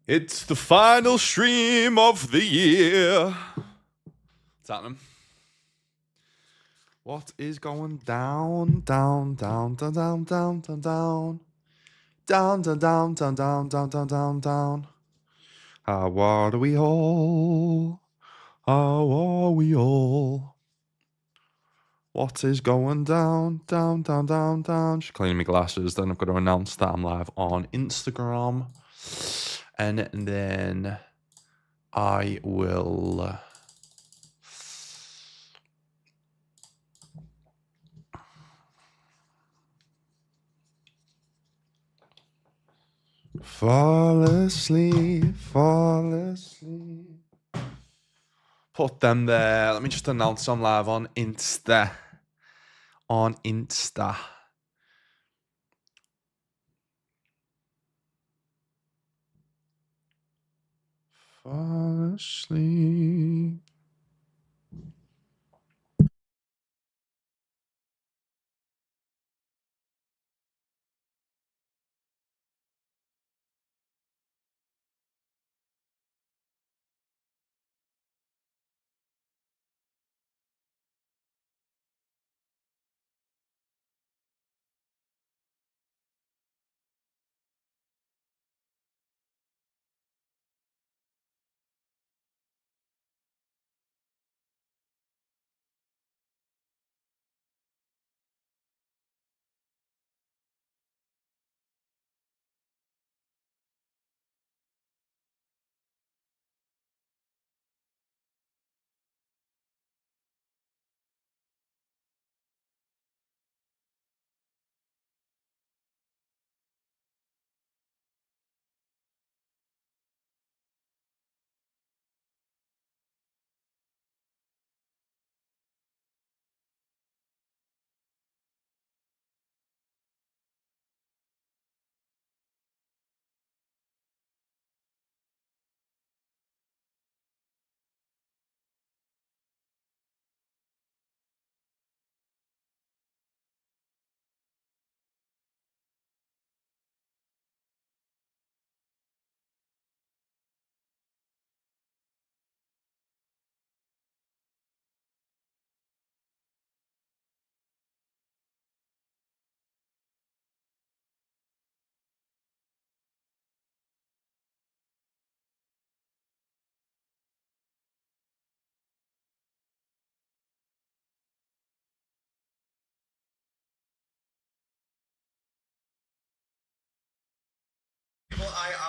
It's the final stream of the year. What's happening? What is going down, down, down, down, down, down, down, down, down, down, down, down, down, down, down, down, down? How are we all? How are we all? What is going down, down, down, down, down? Just cleaning my glasses. Then I've got to announce that I'm live on Instagram, and then I will. Fall asleep, fall asleep. Put them there. Let me just announce I'm live on Insta. On Insta. Fall asleep.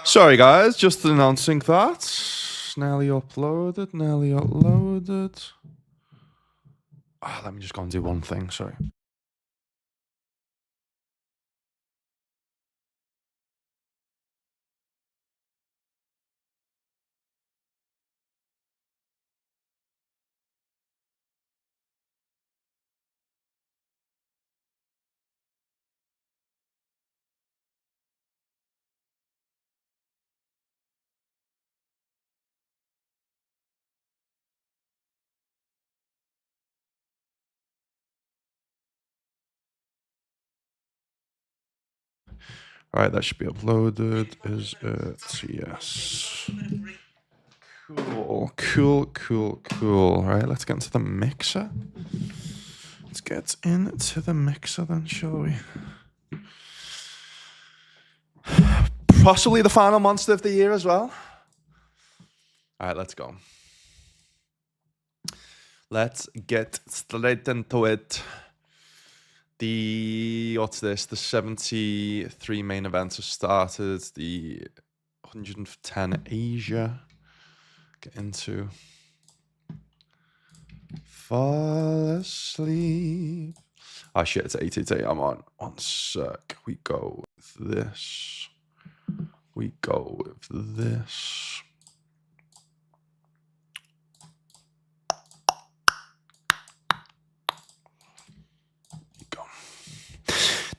Sorry guys, just announcing that. Nearly uploaded, nearly uploaded. Let me just go and do one thing, sorry. Alright, that should be uploaded. Is it? Yes. Cool, cool, cool, cool. Right, let's get into the mixer. Let's get into the mixer then, shall we? Possibly the final monster of the year as well. All right, let's go. Let's get straight into it. What's this? The 73 main events have started. The 110 Asia. Get into. Fall asleep. Oh shit, it's 888. I'm on. One sec. We go with this. We go with this.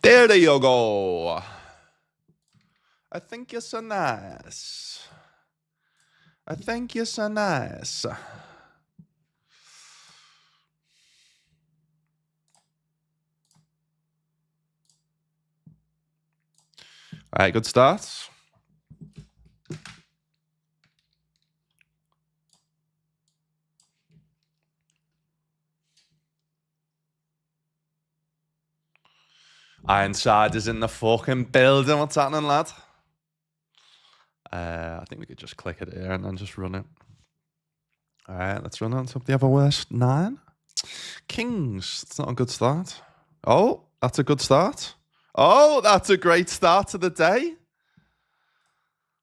There you go. I think you're so nice. I think you're so nice. All right, good start. Ironside is in the fucking building. What's happening, lad? I think we could just click it here and then just run it. All right, let's run on top the other worst 9. Kings. It's not a good start. Oh, that's a good start. Oh, that's a great start to the day.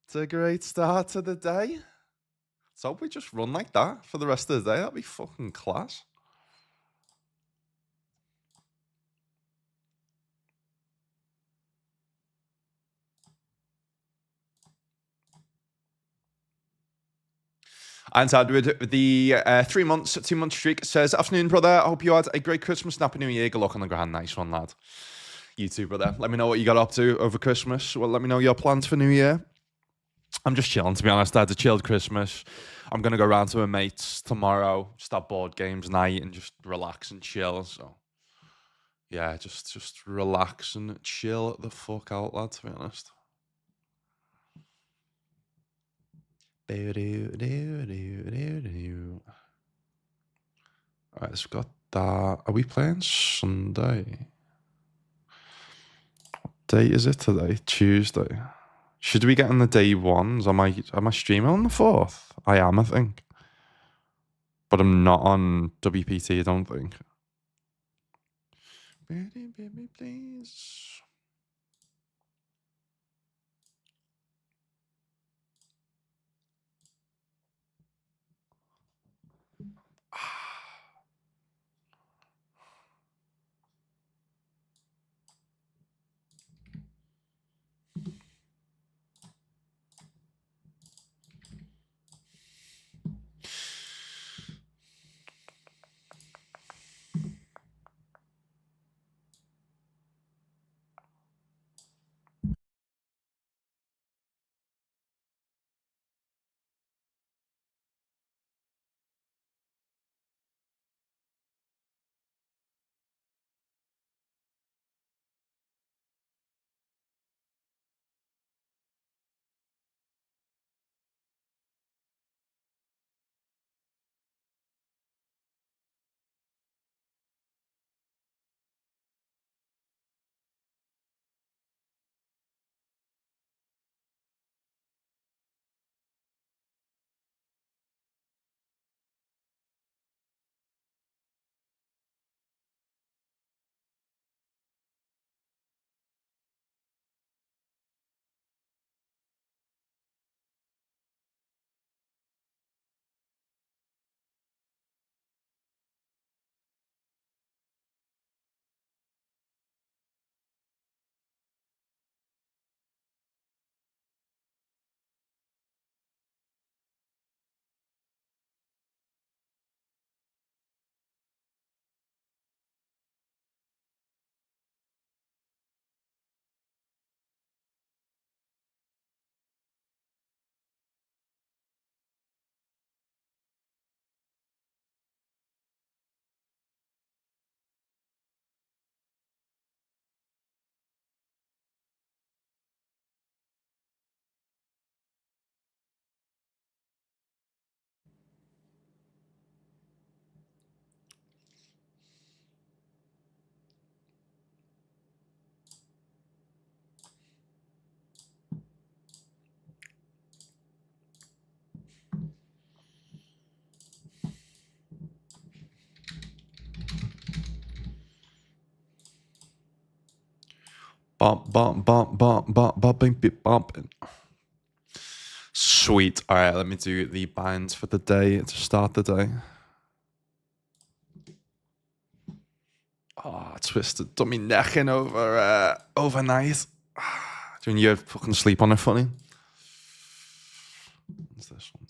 It's a great start to the day. So we just run like that for the rest of the day. That'd be fucking class. And with the 3 months, 2 month streak says, "Afternoon, brother. I hope you had a great Christmas and Happy New Year. Good luck on the grand. Nice one, lad. You too, brother. Let me know what you got up to over Christmas. Well, let me know your plans for New Year. I'm just chilling, to be honest. I had a chilled Christmas. I'm going to go round to my mates tomorrow, just have board games night and just relax and chill. So, yeah, just relax and chill the fuck out, lad, to be honest. All right, so we've got that. Are we playing Sunday? What day is it today? Tuesday. Should we get on the day ones? Am I streaming on the 4th? I am, I think. But I'm not on WPT, I don't think. Baby, please. Bumping. Sweet. All right, let me do the binds for the day to start the day. Oh, twisted dummy necking over overnight. Doing you fucking sleep on it funny? What's this one?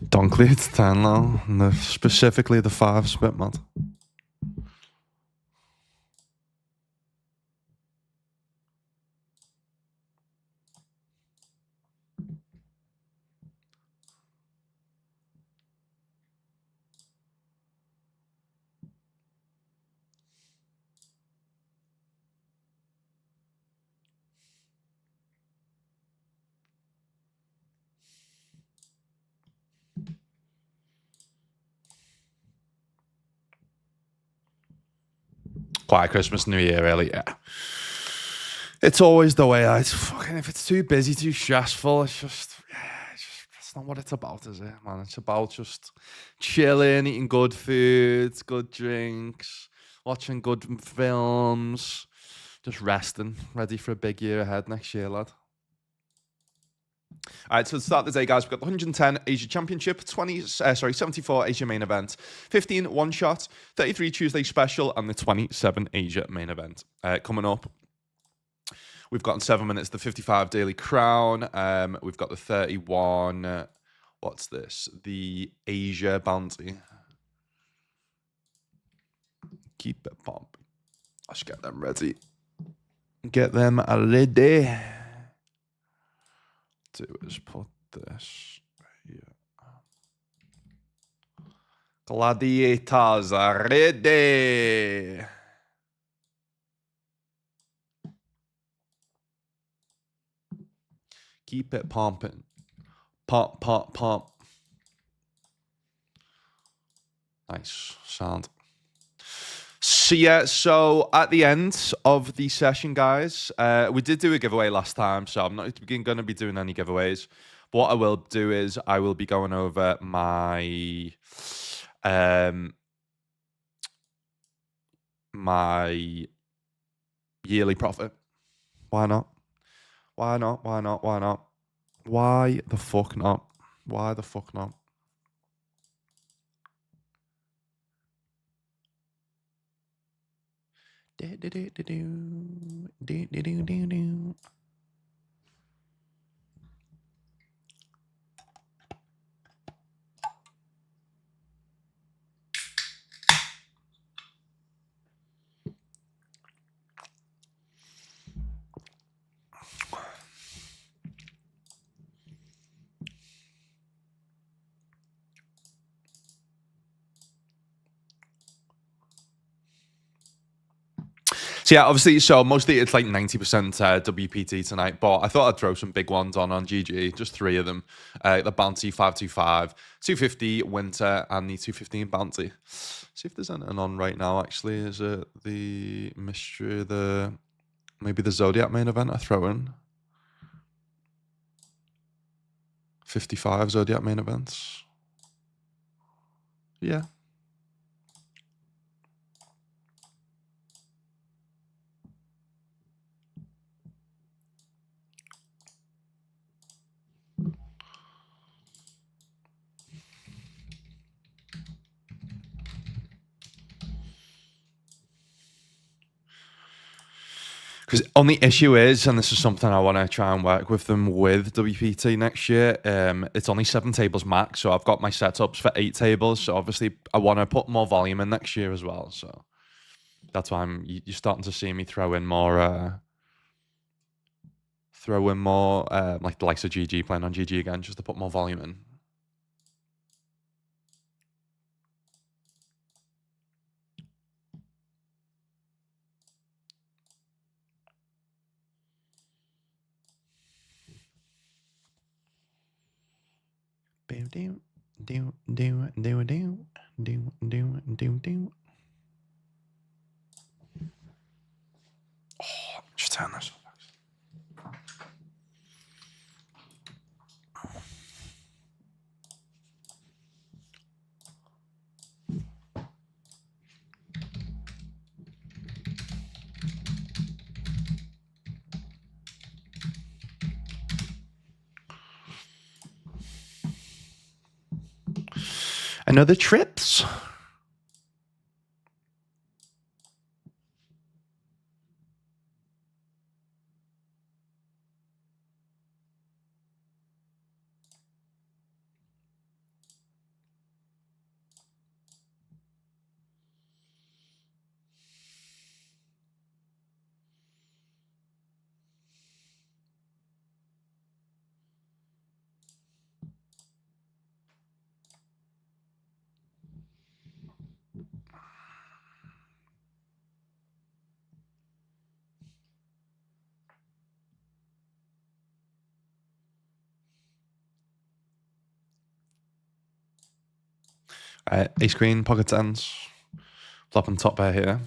Dunkley, it's 10 now, and specifically the 5's a bit mad. Quiet Christmas, New Year, really, yeah. It's always the way if it's too busy, too stressful, it's not what it's about, is it, man? It's about just chilling, eating good foods, good drinks, watching good films, just resting, ready for a big year ahead next year, lad. All right, so to start the day, guys, we've got the 110 Asia Championship, 74 Asia main event, 15 one shot, 33 Tuesday special, and the 27 Asia main event. Coming up, we've got in 7 minutes the 55 Daily Crown. We've got the 31. What's this? The Asia Bounty. Keep it pumping. Let's get them ready. Get them ready. Do is put this here. Gladiators are ready. Keep it pumping. Pump, pump, pump. Nice sound. So yeah, so at the end of the session, guys, we did do a giveaway last time, so I'm not going to be doing any giveaways. But what I will do is I will be going over my my yearly profit. Why not? Why not? Why not? Why not? Why the fuck not? Why the fuck not? So yeah, obviously, so mostly it's like 90% WPT tonight, but I thought I'd throw some big ones on GG, just 3 of them. The Bounty 525, 250 Winter, and the 215 Bounty. See if there's anything on right now, actually. Is it the Mystery, maybe the Zodiac main event I throw in? 55 Zodiac main events. Yeah. Because only issue is, and this is something I want to try and work with them with WPT next year, it's only 7 tables max, so I've got my setups for 8 tables, so obviously I want to put more volume in next year as well, so that's why you're starting to see me throw in more, like the likes of GG, playing on GG again, just to put more volume in. Oh, just turn this. Another trips. Ace queen, pocket tens. Flop on top pair here.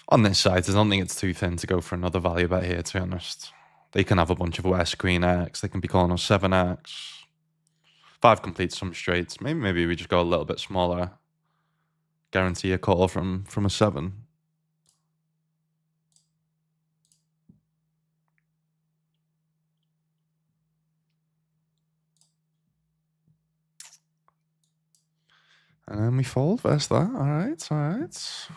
On this side, I don't think it's too thin to go for another value bet here, to be honest. They can have a bunch of West Queen X. They can be calling us 7X. 5 completes some straights. Maybe we just go a little bit smaller. Guarantee a call from a 7. And then we fold versus that. All right, all right.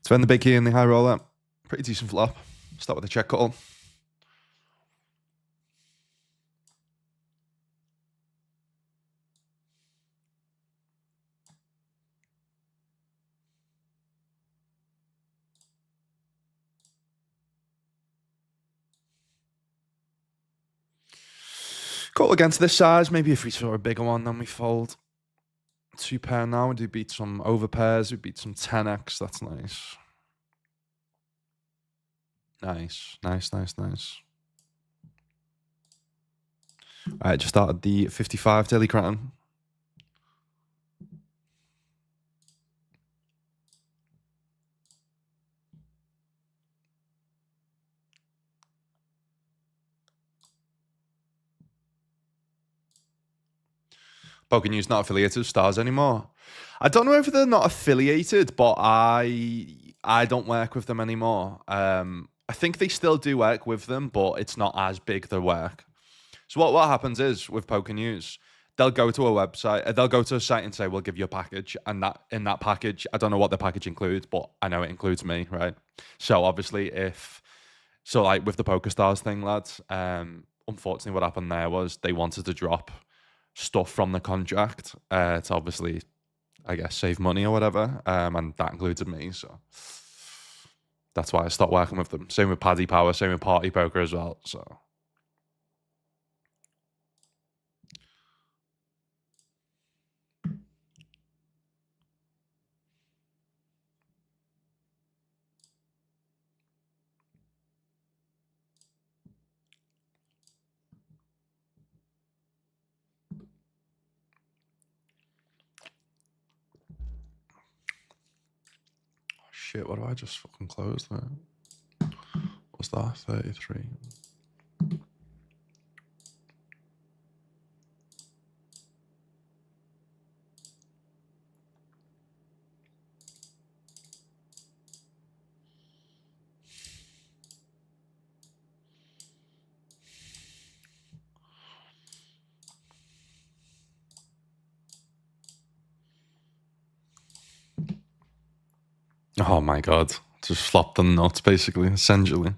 Spend the big key in the high roller. Pretty decent flop. Start with a check call. Call against this size. Maybe if we saw a bigger one, then we fold. 2 pair now. We do beat some over pairs. We beat some 10x. That's nice. Nice, nice, nice, nice. All right, just started the 55 Daily Crown. PokerNews not affiliated with Stars anymore. I don't know if they're not affiliated, but I don't work with them anymore. I think they still do work with them, but it's not as big their work. So what happens is with PokerNews, they'll go to a website, they'll go to a site and say, we'll give you a package. And that in that package, I don't know what the package includes, but I know it includes me, right? So obviously like with the PokerStars thing, lads, unfortunately what happened there was they wanted to drop stuff from the contract to obviously, I guess, save money or whatever. And that included me, so that's why I stopped working with them. Same with Paddy Power, same with Party Poker as well, so... Shit, what do I just fucking close there? What's that? 33. Oh my god. Just flopped the nuts, basically, essentially.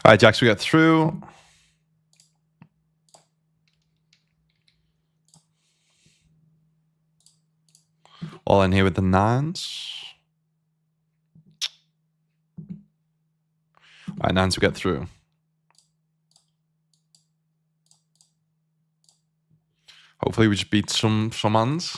All right, Jax, we get through. All in here with the 9s. All right, 9s we get through. Hopefully we just beat some hands.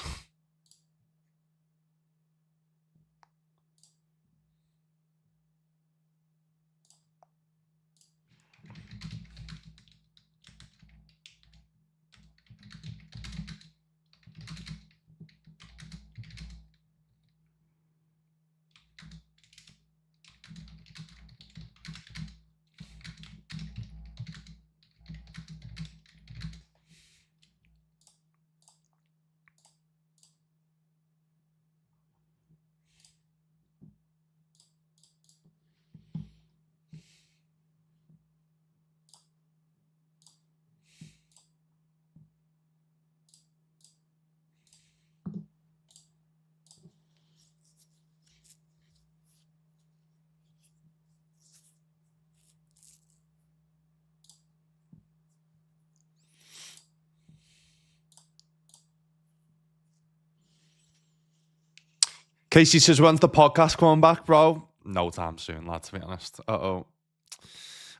Casey says, when's the podcast coming back, bro? No time soon, lad, to be honest.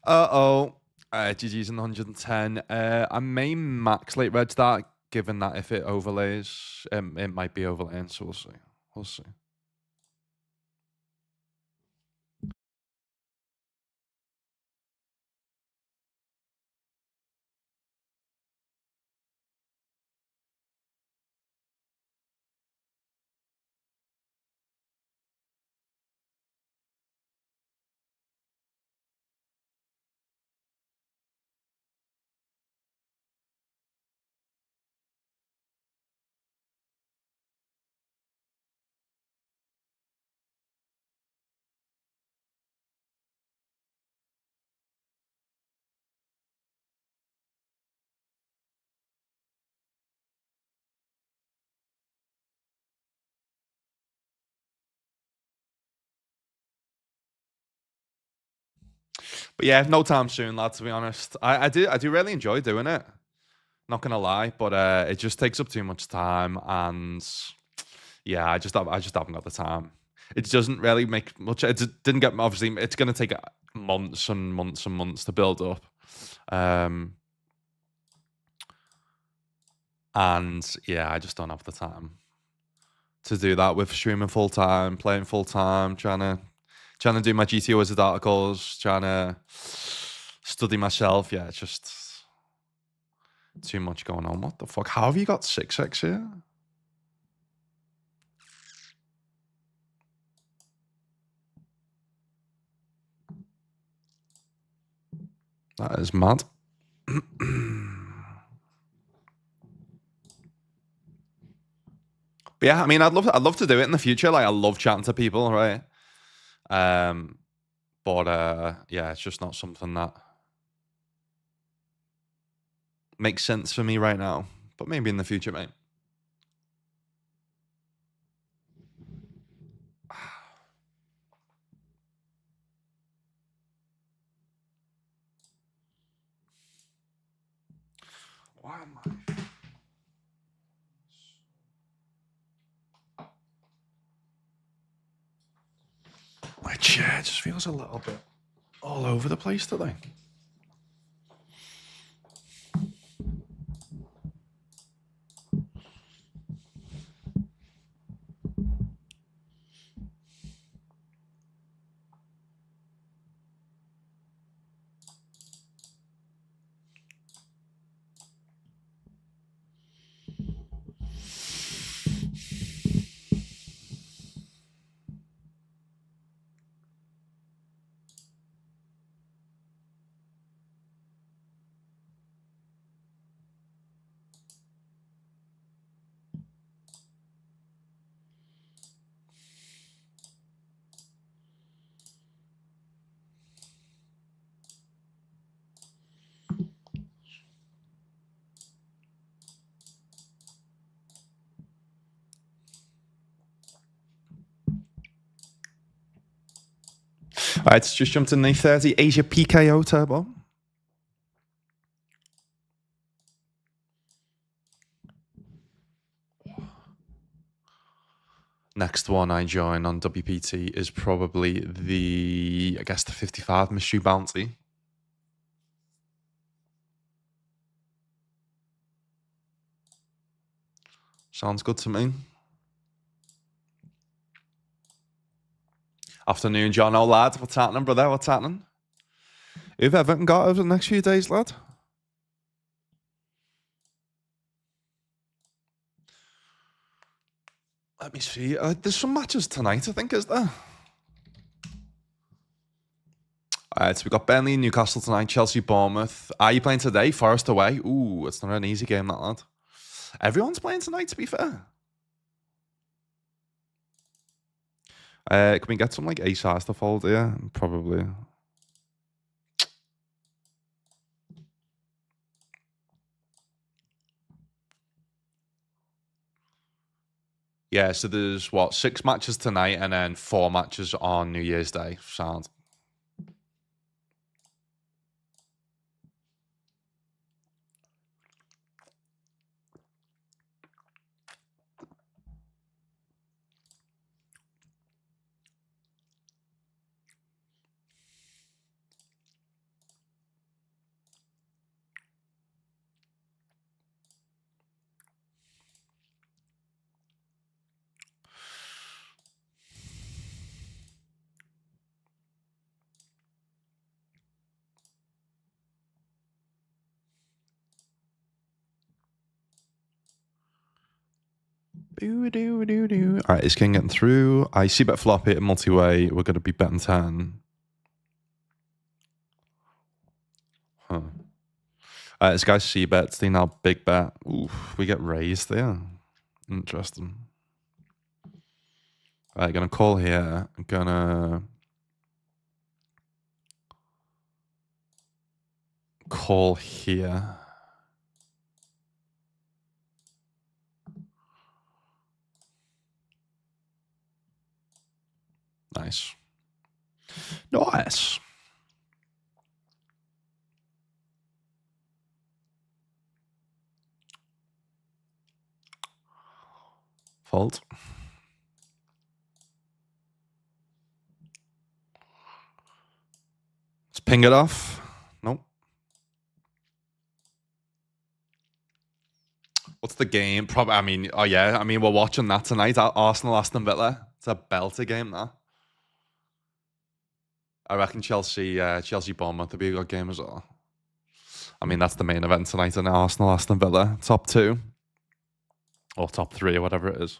GG's in 110. I may max late reg that, given that if it overlays, it might be overlaying, so we'll see. We'll see. But yeah, no time soon, lad, to be honest. I do really enjoy doing it. Not gonna lie, but it just takes up too much time, and yeah, I just haven't got the time. It doesn't really make much. It didn't get, obviously. It's gonna take months and months and months to build up, and yeah, I just don't have the time to do that with streaming full time, playing full time, trying to do my GTO Wizard articles, trying to study myself. Yeah, it's just too much going on. What the fuck? How have you got 6x here? That is mad. But yeah, I mean, I'd love to do it in the future. Like, I love chatting to people, right? But yeah, it's just not something that makes sense for me right now. But maybe in the future, mate. Why am I? My chair just feels a little bit all over the place today. Alright, it's just jumped in the 30 Asia PKO turbo. Next one I join on WPT is probably the 55 Mystery Bounty. Sounds good to me. Afternoon, John. Oh, lad. What's happening, brother? What's happening? Who've Everton got over the next few days, lad? Let me see. There's some matches tonight, I think, is there? So we've got Burnley and Newcastle tonight, Chelsea, Bournemouth. Are you playing today? Forest away. Ooh, it's not an easy game, that lad. Everyone's playing tonight, to be fair. Can we get some like A-stars to fold here? Probably. Yeah, so there's 6 matches tonight and then 4 matches on New Year's Day. Sound. All right, is King getting through? I see bet flop it multi-way. We're going to be betting 10. Huh. This guy's C bets. They now big bet. Oof, we get raised there. Interesting. All right, gonna call here. Gonna call here. Nice. Nice. Fault. Let's ping it off. Nope. What's the game? Probably. I mean, we're watching that tonight. Arsenal, Aston Villa. It's a belter game, that. I reckon Chelsea, Bournemouth will be a good game as well. I mean, that's the main event tonight, and Arsenal, Aston Villa, top 2 or top 3 or whatever it is.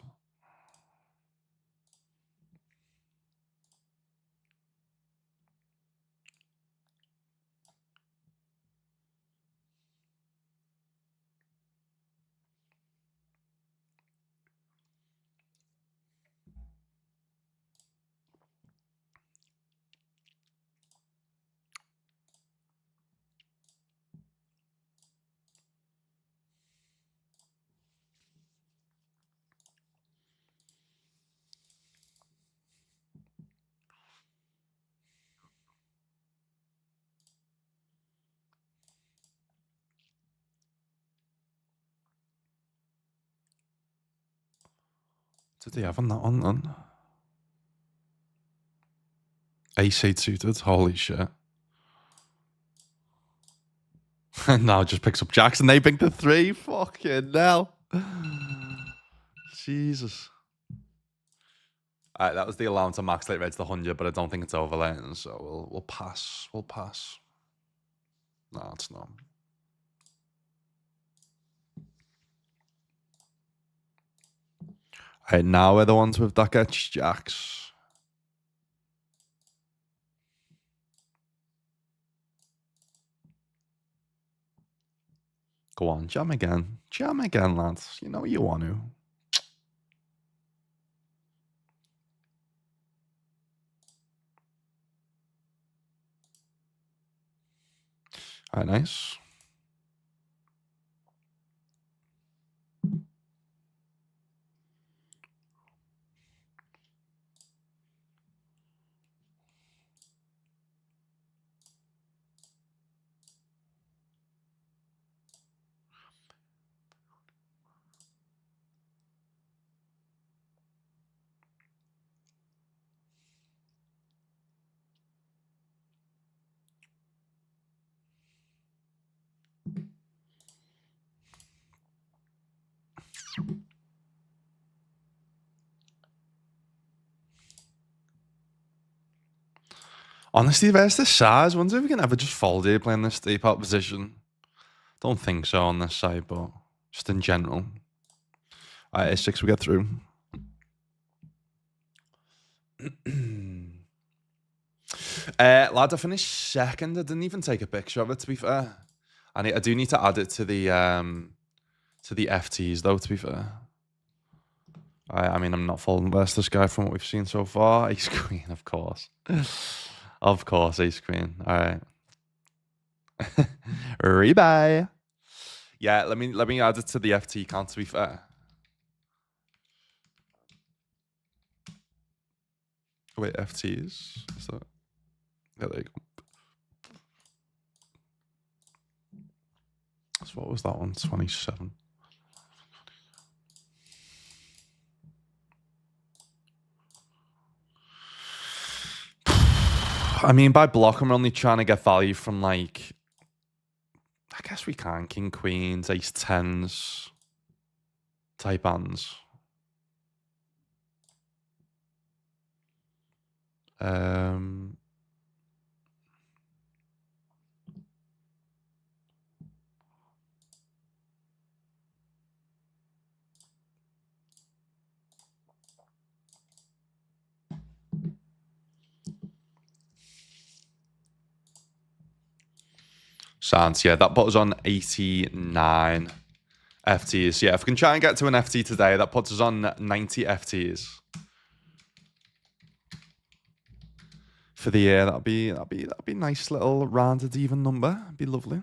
Did they have on that one then? Ace-8 suited. Holy shit. Now just picks up Jackson. They picked the 3. Fucking hell. Jesus. All right, that was the alarm to max late reds to 100, but I don't think it's overlaying, so we'll pass. We'll pass. No, it's not. All right, now we're the ones with Duck Edge Jacks. Go on, jam again. Jam again, lads. You know you want to. All right, nice. Honestly, there's this size. I wonder if we can ever just fold here playing this deep out position. Don't think so on this side, but just in general. Alright, A6 we get through. Lad, I finished second. I didn't even take a picture of it, to be fair. I do need to add it to the FTs, though, to be fair. I mean, I'm not folding versus this guy from what we've seen so far. Ace Queen, of course. Of course, Ace Queen. All right. Rebuy. Yeah, let me add it to the FT count, to be fair. Wait, FTs? Is that... Yeah, there you go. So what was that one? 27. I mean, by block, I'm only trying to get value from, like... I guess we can. King, queens, ace, tens. Type hands. Sounds, yeah, that puts us on 89 FTs. Yeah, if we can try and get to an FT today, that puts us on 90 FTs. For the year, that'd be a nice little rounded even number. It'd be lovely.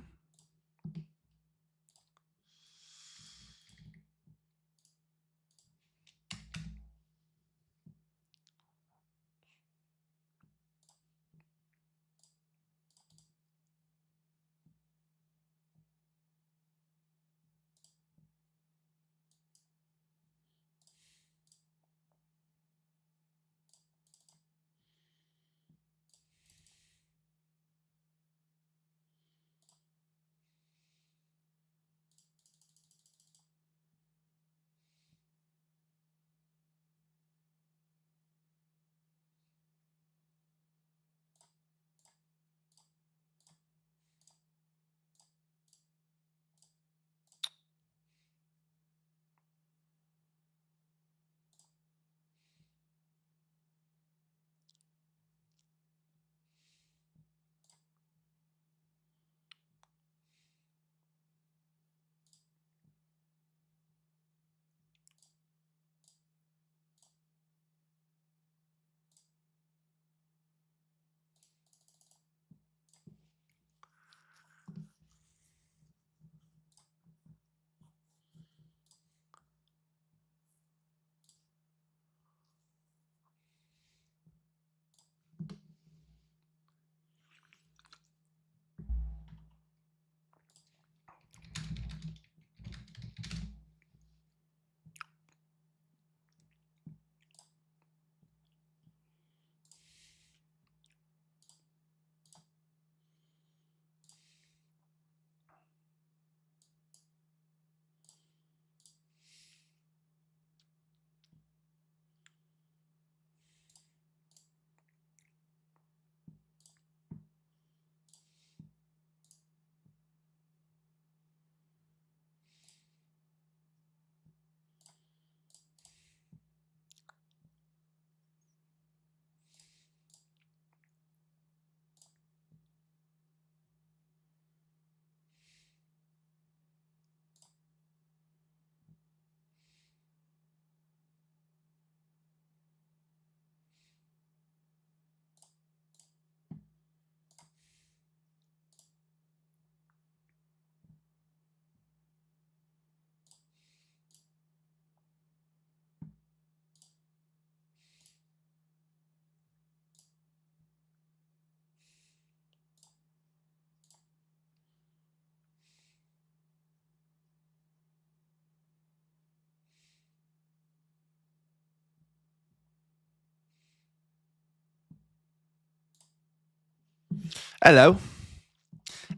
Hello.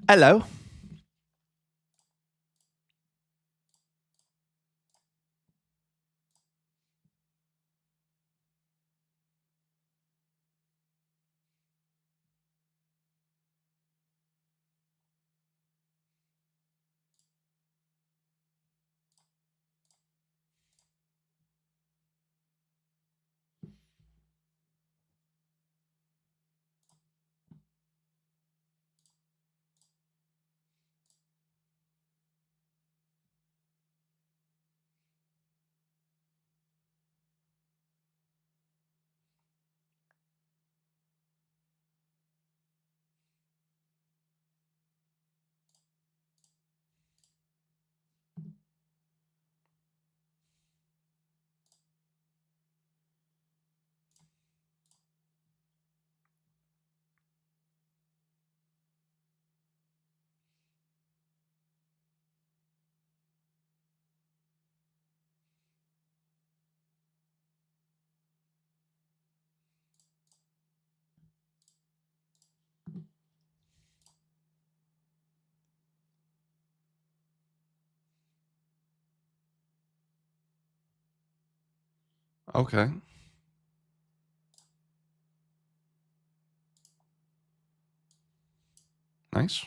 Hello. Okay. Nice.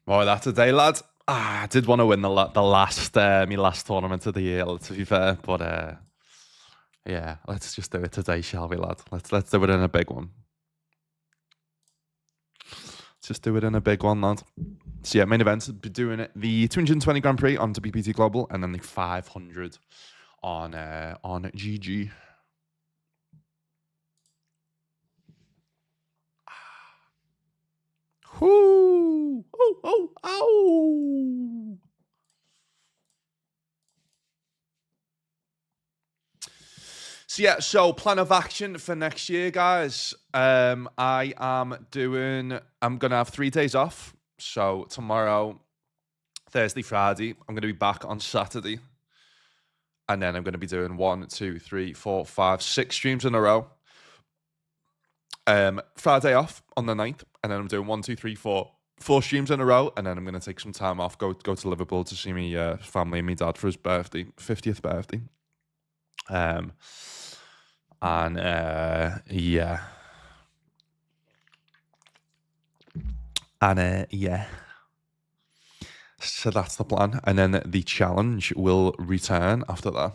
Oh, that's a day, lad. I did want to win the last my last tournament of the year, to be fair, but yeah, let's just do it today, shall we, lad? Let's do it in a big one. Let's just do it in a big one, lad. So yeah, main event, be doing it the 220 Grand Prix on WPT Global, and then the 500 on GG. Whoo! Oh, oh, oh! So yeah, so plan of action for next year, guys. I'm gonna have 3 days off. So tomorrow, Thursday, Friday, I'm gonna be back on Saturday. And then I'm gonna be doing 1, 2, 3, 4, 5, 6 streams in a row. Friday off on the 9th, and then I'm doing 1, 2, 3, 4 streams in a row, and then I'm gonna take some time off, go to Liverpool to see me family and me dad for his birthday, 50th birthday. And yeah. And yeah. So that's the plan. And then the challenge will return after that.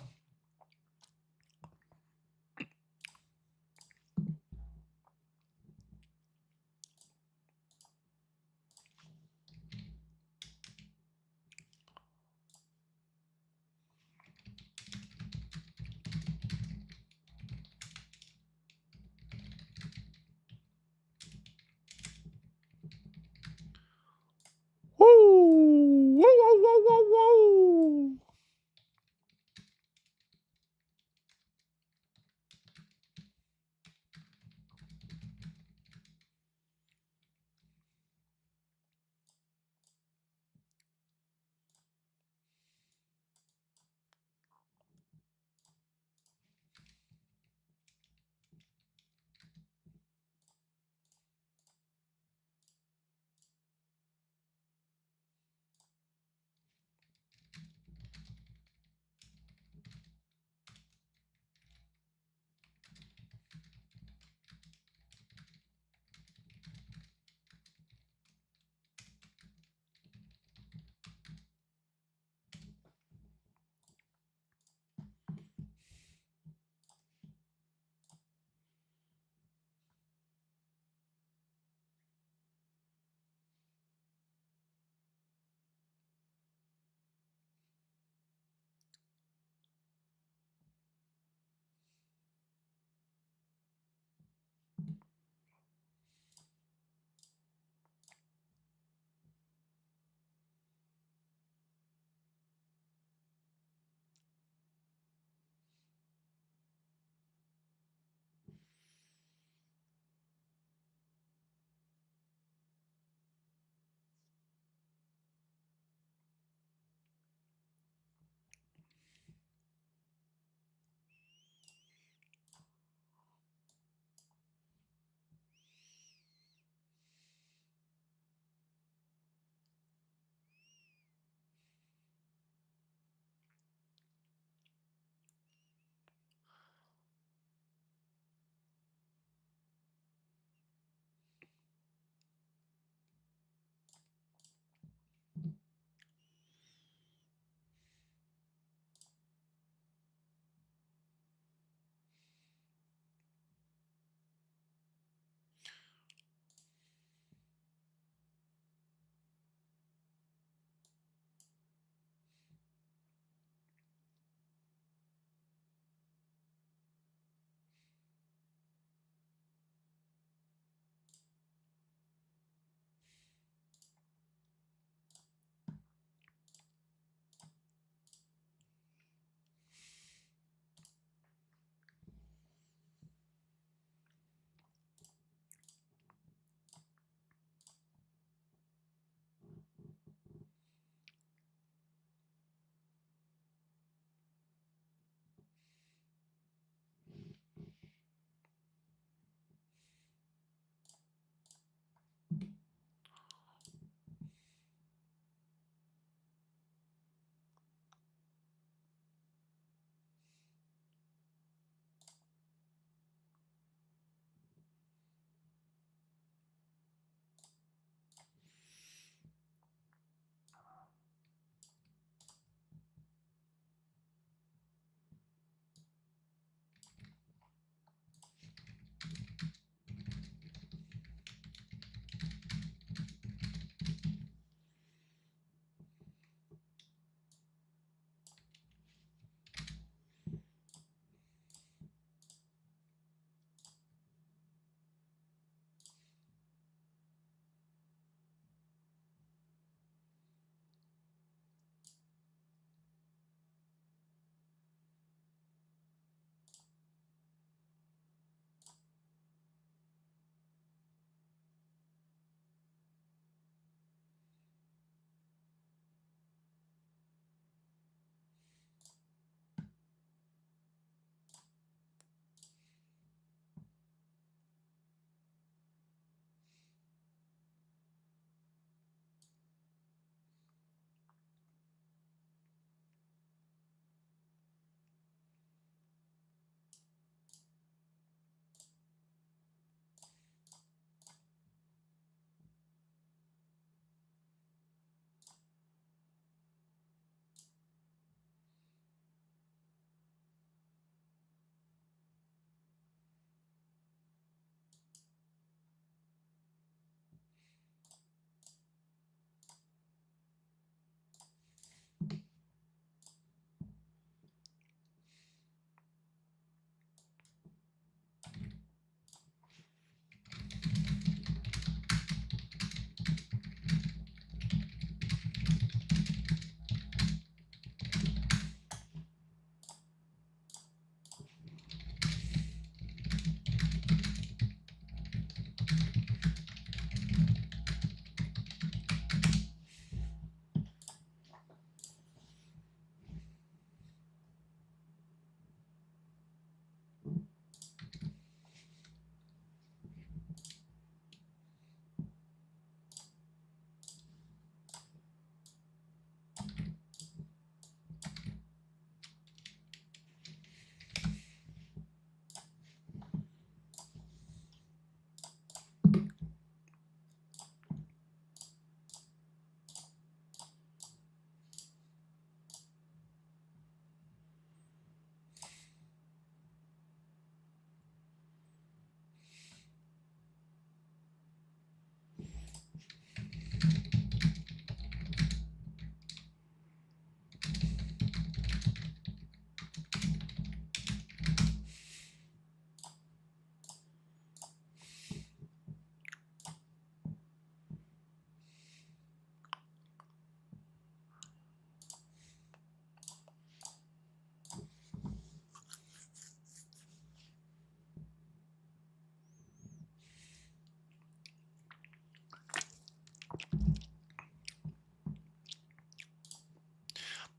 Woo! Woo, woo, woo, woo, woo.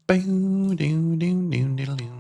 Boo, doo, doo, doo, doo, doo.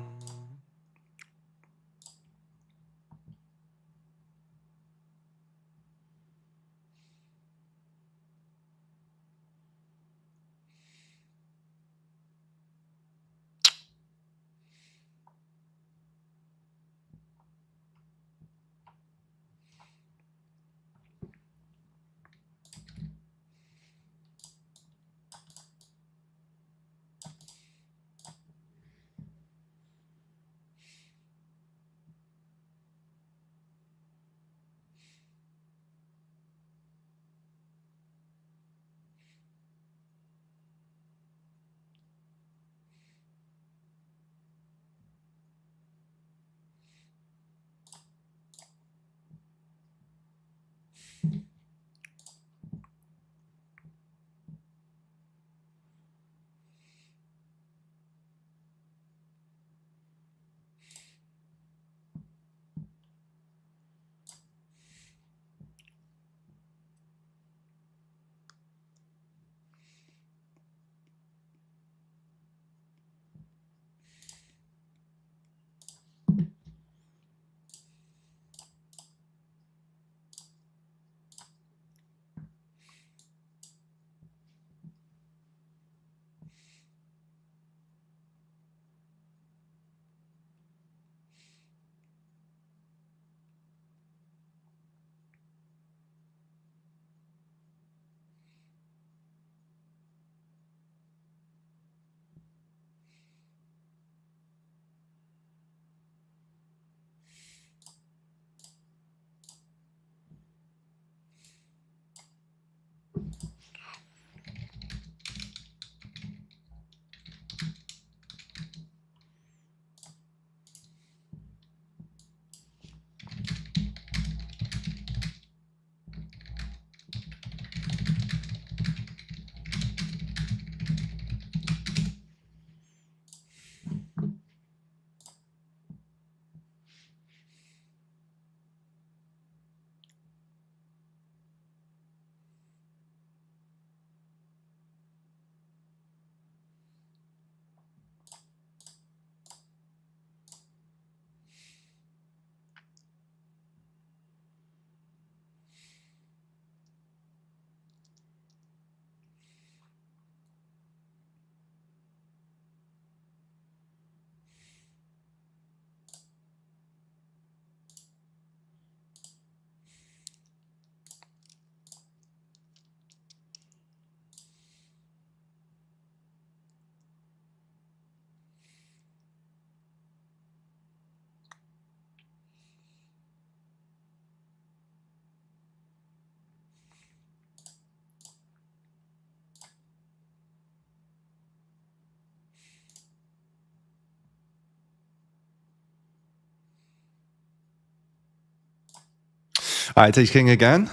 All right, take king again.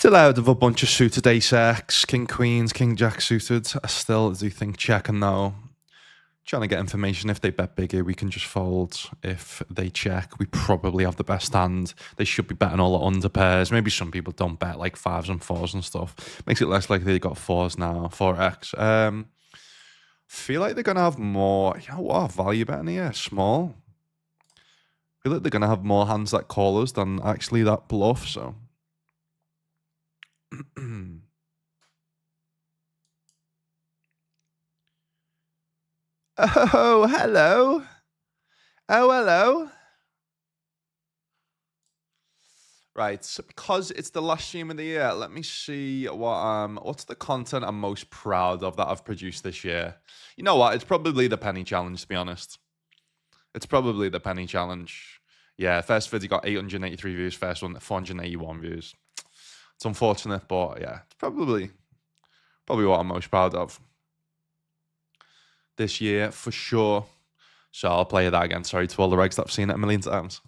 Still out of a bunch of suited ace-x, king queens, king jack suited. I still do think check and no. Trying to get information. If they bet bigger, we can just fold. If they check, we probably have the best hand. They should be betting all the under pairs. Maybe some people don't bet like 5s and 4s and stuff. Makes it less likely they got 4s now. 4x. Feel like they're gonna have more. You know what? Value betting here, small. Feel like they're gonna have more hands that call us than actually that bluff. So. Oh, hello. Oh, hello. Right, so because it's the last stream of the year, let me see what's the content I'm most proud of that I've produced this year. You know what? It's probably the penny challenge, to be honest. It's probably the penny challenge. Yeah, first video got 883 views, first one 481 views. It's unfortunate, but yeah, it's probably what I'm most proud of this year for sure. So I'll play that again. Sorry to all the regs that I've seen it a million times.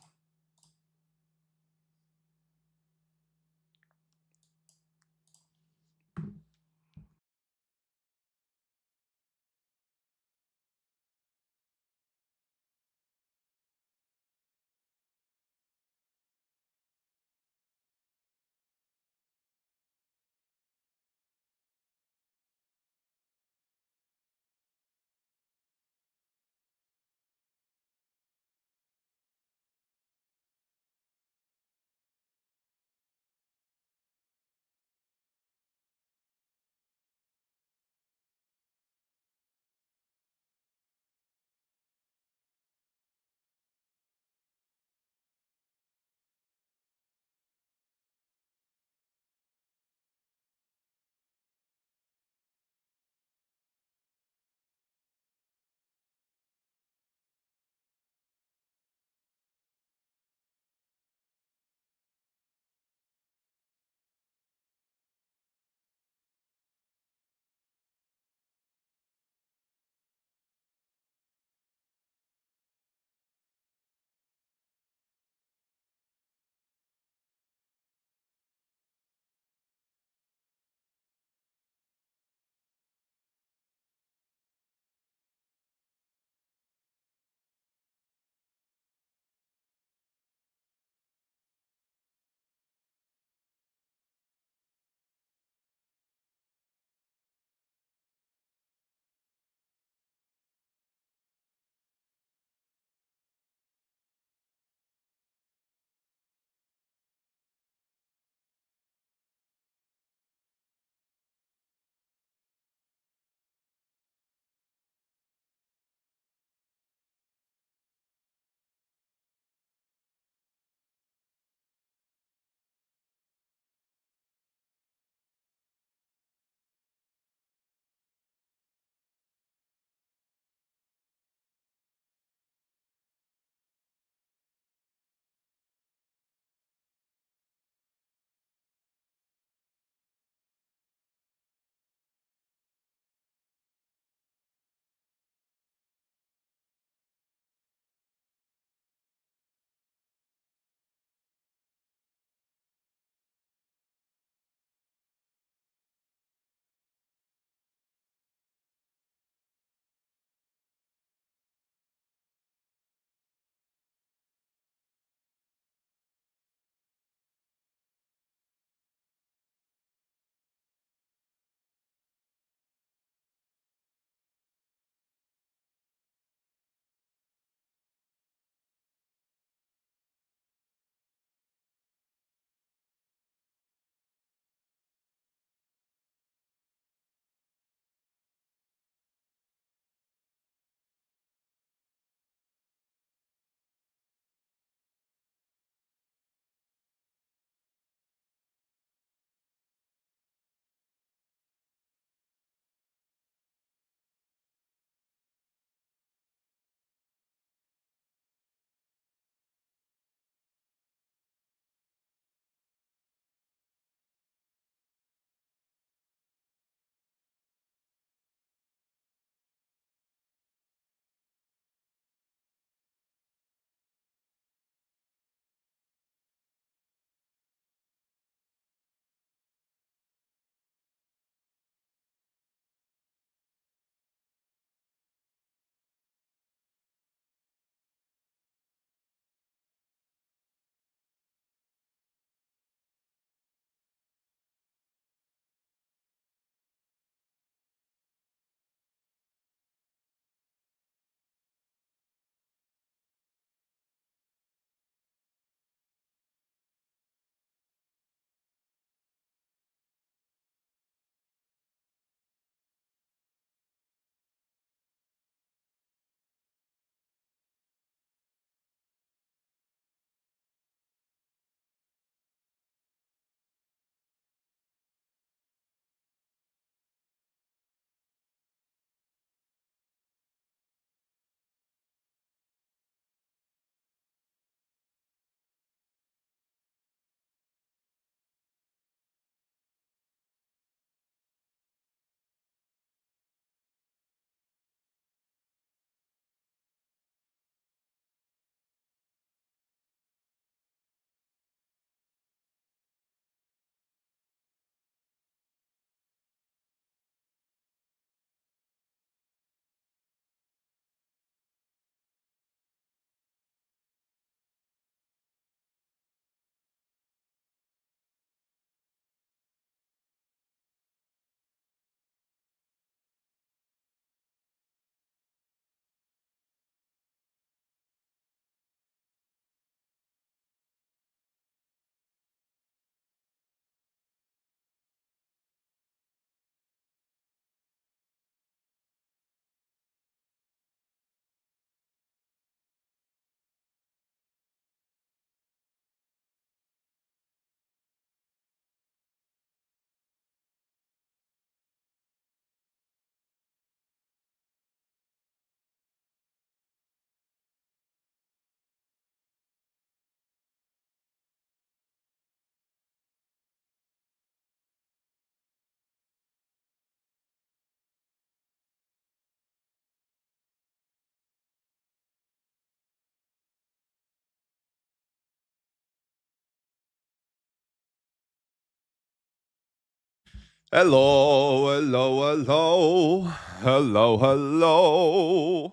Hello, hello, hello. Hello, hello.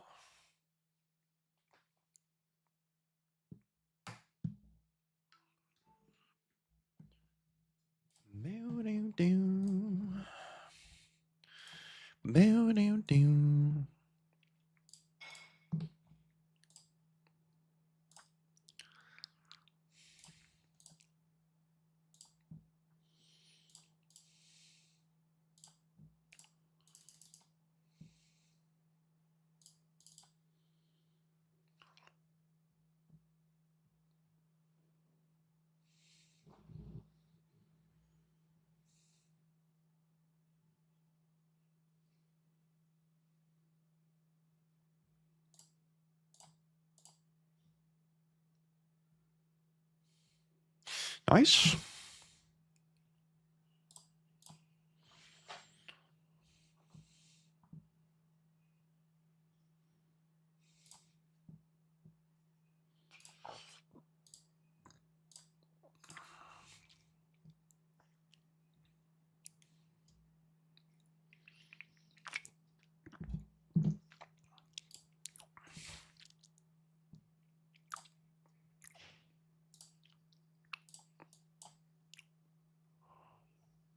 Nice.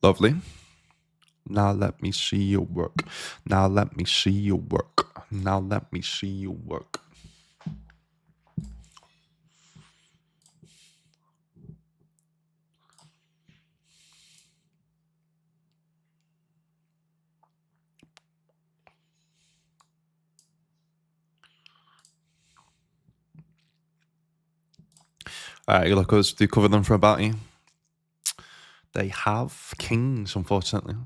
Lovely. Now let me see your work. Now let me see your work. Now let me see your work. Alright, look us do cover them for a bounty. They have kings, unfortunately.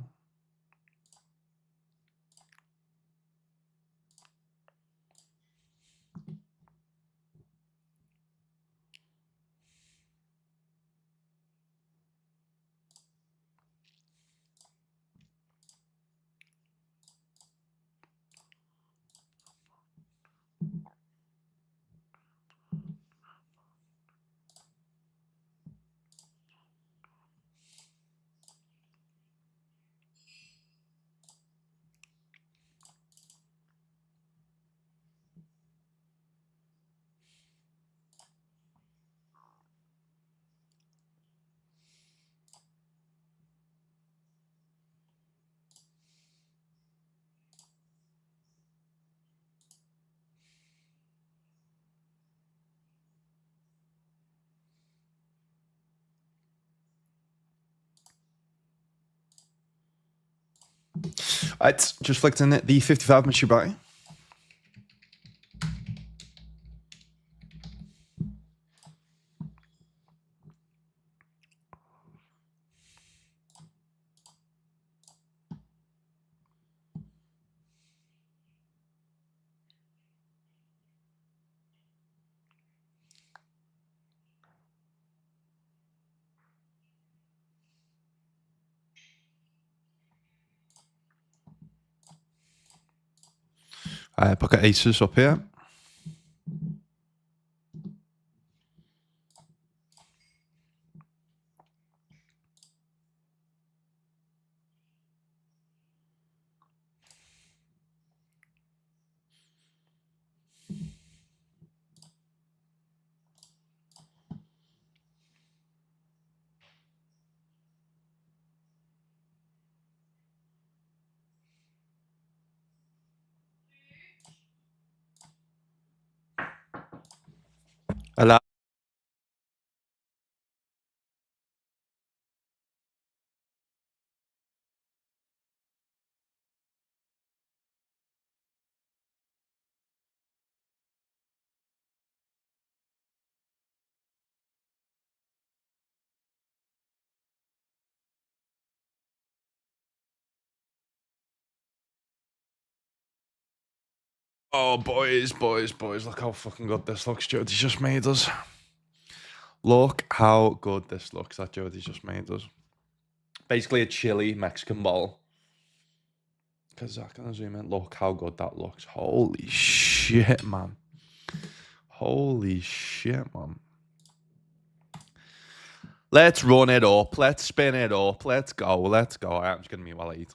It's just flicked in the 55 Mr. Bounty. Pocket aces up here. Allow. Oh, boys, look how fucking good this looks. Jody's just made us. Look how good this looks that Jody's just made us. Basically a chili Mexican bowl. Because I can zoom in. Look how good that looks. Holy shit, man. Holy shit, man. Let's run it up. Let's spin it up. Let's go. Let's go. I'm just gonna mute while I eat.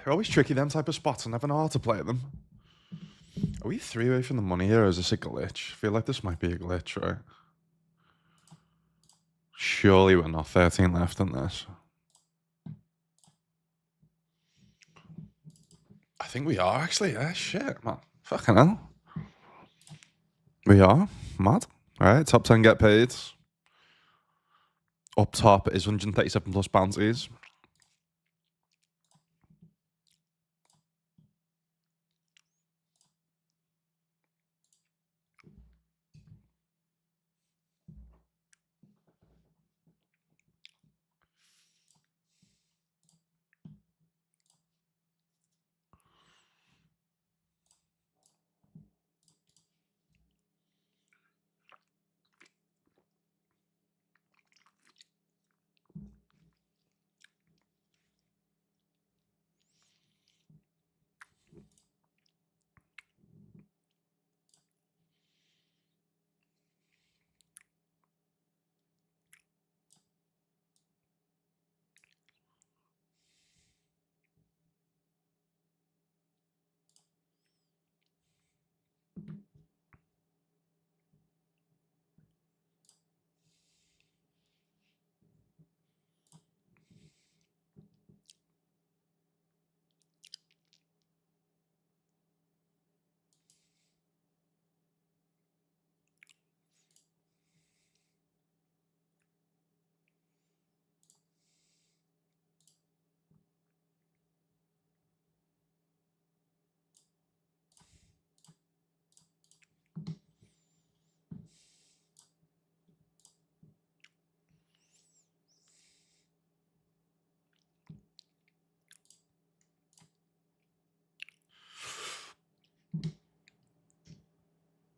They're always tricky, them type of spots. I never know how to play them. Are we 3 away from the money here, or is this a glitch? I feel like this might be a glitch, right? Surely we're not 13 left in this. I think we are, actually. Yeah, shit, man. Fucking hell. We are. Mad. All right, top 10 get paid. Up top is 137 plus bounties.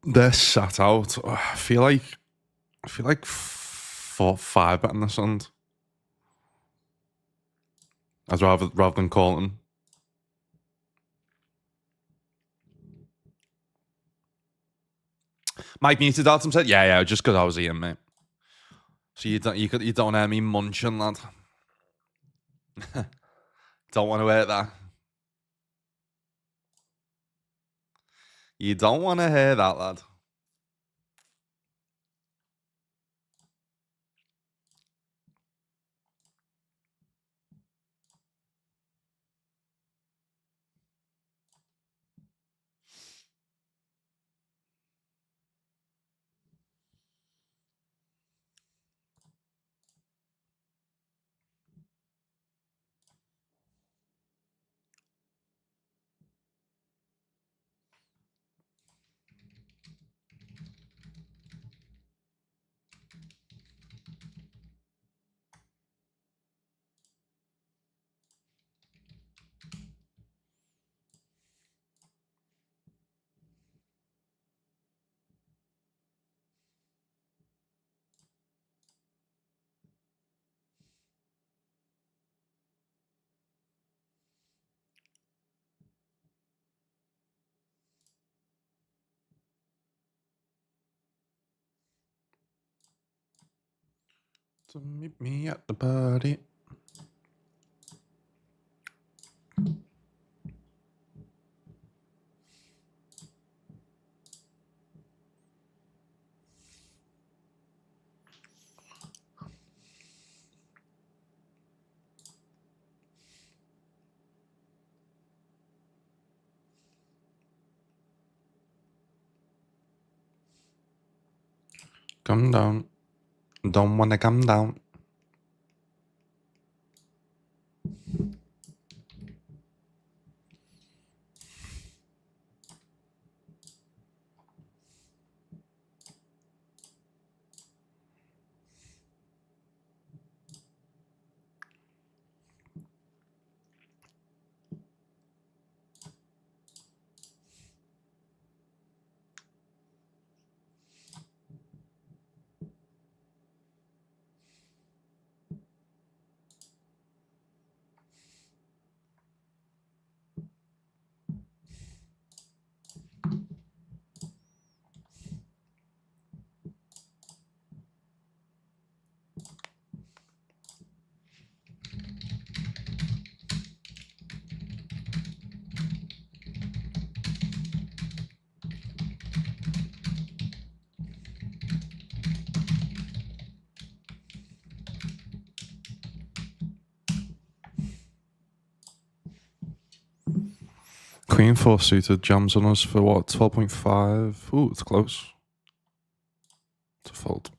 They're sat out. I feel like 4-5 betting this end. As rather than Colton. Mike muted Alton said, yeah, just because I was eating, mate. So you don't hear me munching, lad. Don't want to hear that. You don't want to hear that, lad. So meet me at the party. Come down. Don't want to come down. Queen 4 suited jams on us for what? 12.5. Ooh, it's close. It's a fold.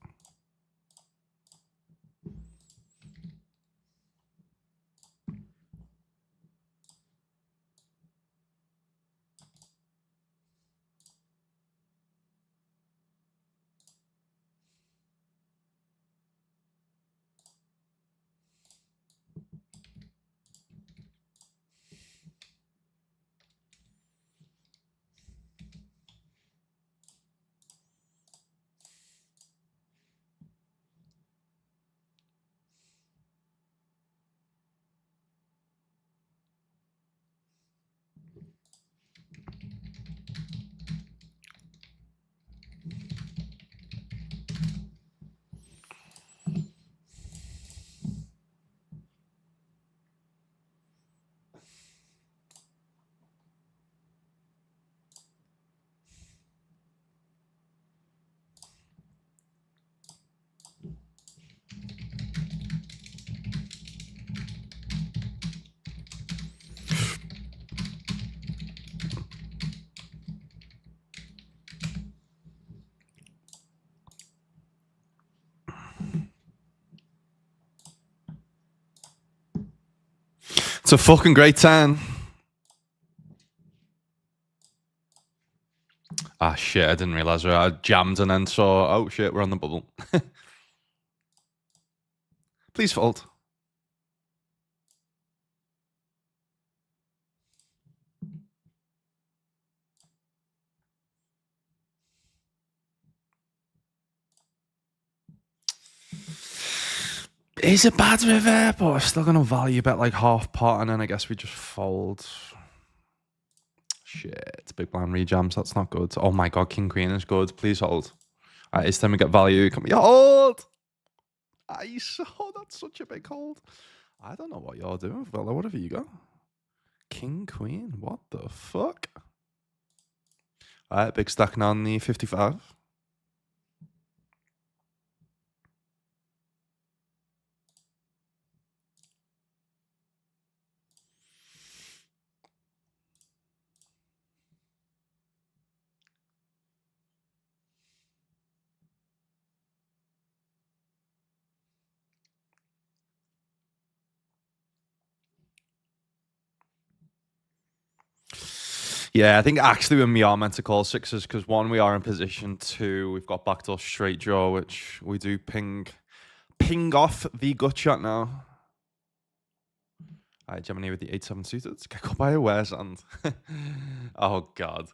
It's a fucking great turn. Ah, shit, I didn't realise I jammed and then saw, oh shit, we're on the bubble. Please fold. Is it bad river? But I'm still going to value bet like half pot and then I guess we just fold. Shit, big blind rejams. That's not good. Oh my god, king queen is good. Please hold. Alright, it's time we get value. Can we hold? I saw that's such a big hold. I don't know what you're doing, fella. What have you got? King queen? What the fuck? Alright, big stack now on the 55. Yeah, I think actually when we are meant to call sixes, because one, we are in position, two, we've got backdoor straight draw, which we do ping off the gut shot now. Alright, Gemini with the 8-7 suited. Get caught by a wares and oh god.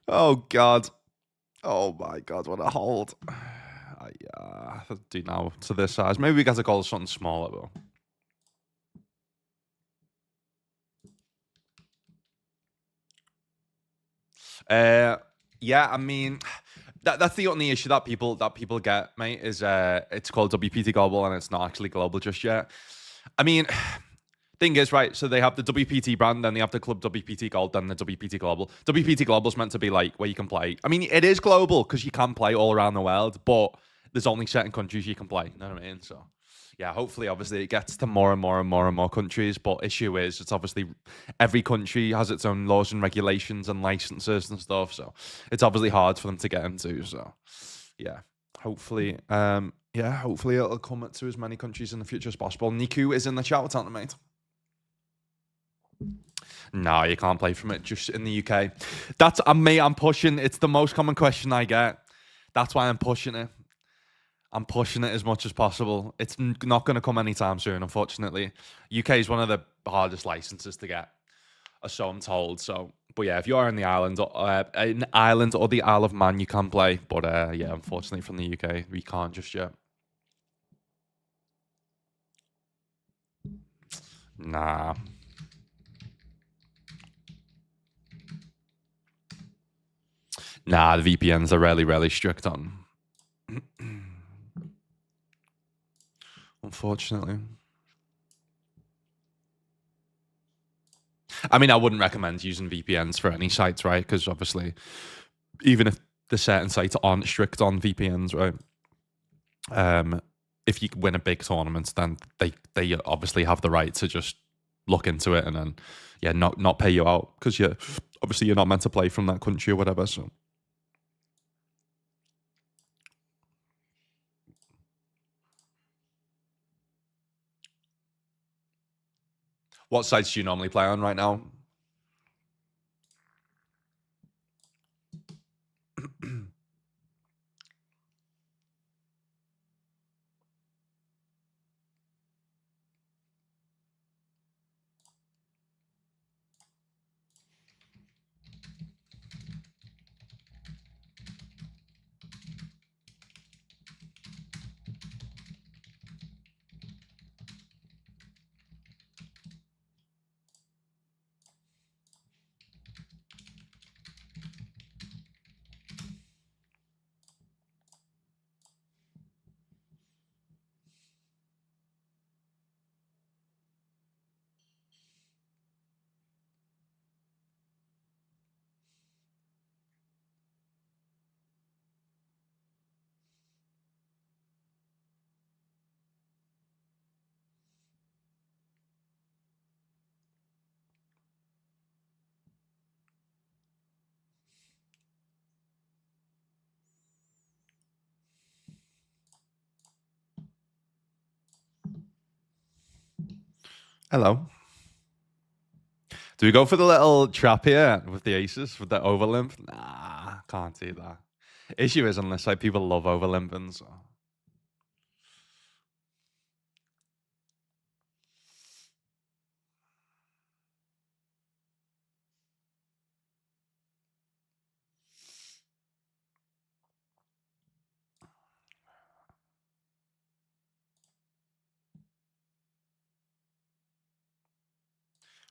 Oh god. Oh my god, what a hold. Yeah, do now to this size. Maybe we get to call something smaller though. Yeah, I mean, that's the only issue that people get, mate. Is it's called WPT Global and it's not actually global just yet. I mean, thing is, right? So they have the WPT brand, then they have the club WPT Gold, then the WPT Global. WPT Global is meant to be like where you can play. I mean, it is global because you can play all around the world, but there's only certain countries you can play. You know what I mean? So. Yeah, hopefully, obviously, it gets to more and more countries. But issue is, it's obviously every country has its own laws and regulations and licenses and stuff. So it's obviously hard for them to get into. So yeah, hopefully, hopefully it'll come to as many countries in the future as possible. Niku is in the chat. What's on, mate? No, you can't play from it just in the UK. That's mate. I'm pushing. It's the most common question I get. That's why I'm pushing it. I'm pushing it as much as possible. It's not going to come anytime soon, unfortunately. UK is one of the hardest licenses to get, so I'm told. So, but yeah, if you are in the island, or the Isle of Man, you can play. But yeah, unfortunately, from the UK, we can't just yet. Nah. Nah, the VPNs are really strict on. Unfortunately. I mean, I wouldn't recommend using VPNs for any sites, right? Because obviously, even if the certain sites aren't strict on VPNs, right? If you win a big tournament, then they obviously have the right to just look into it and then not pay you out because you're not meant to play from that country or whatever. So what sites do you normally play on right now? Hello. Do we go for the little trap here with the aces with the overlimp? Nah, can't do that. Issue is unless like people love overlimping. So. All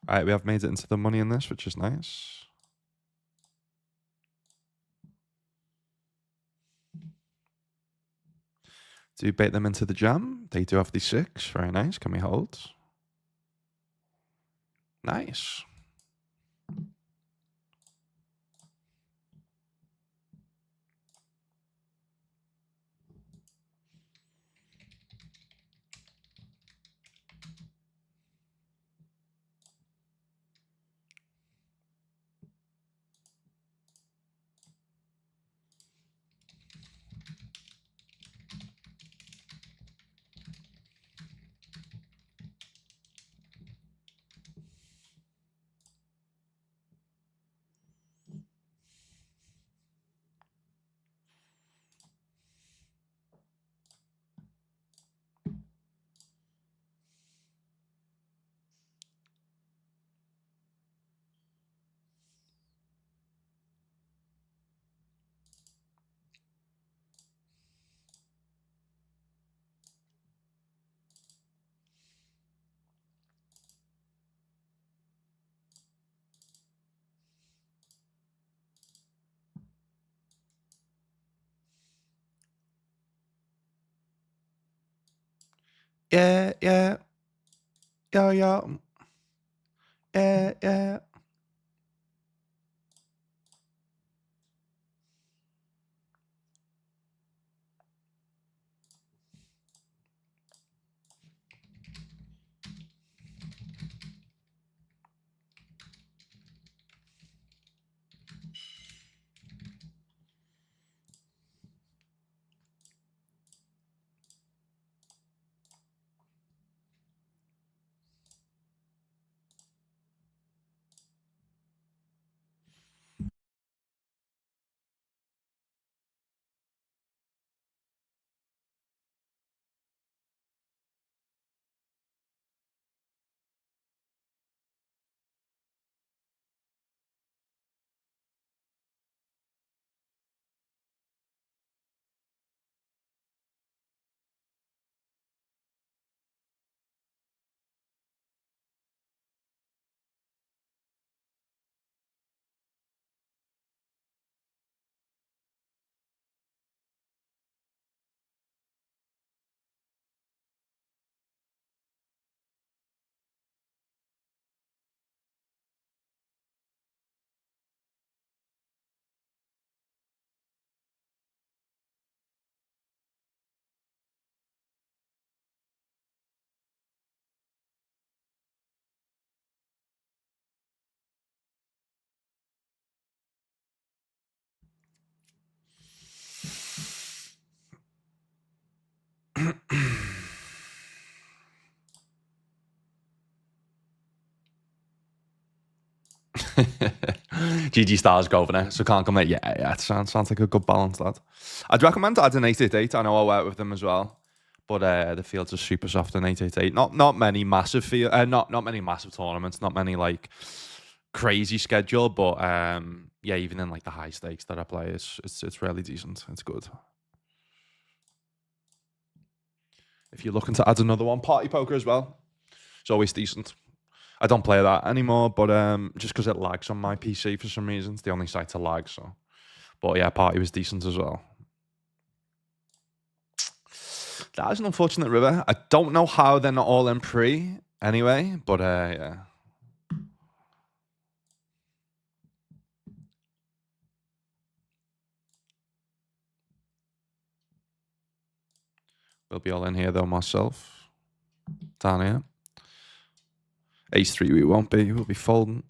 right, we have made it into the money in this, which is nice. Do you bait them into the jam? They do have the 6. Very nice. Can we hold? Nice. Yeah, yeah. Yeah, yeah. Yeah, yeah. GG Stars Governor, so can't come in. Yeah, it sounds like a good balance, lad. I'd recommend adding 888. I know I work with them as well, but the fields are super soft in 888. Not many massive not many massive tournaments, not many like crazy schedule, but yeah, even in like the high stakes that I play, it's really decent. It's good. If you're looking to add another one, Party Poker as well. It's always decent. I don't play that anymore, but just because it lags on my PC for some reason. It's the only site to lag, so. But yeah, Party was decent as well. That is an unfortunate river. I don't know how they're not all in pre anyway, but yeah. We'll be all in here though myself. Down here. Ace-3 we won't be. We'll be folding.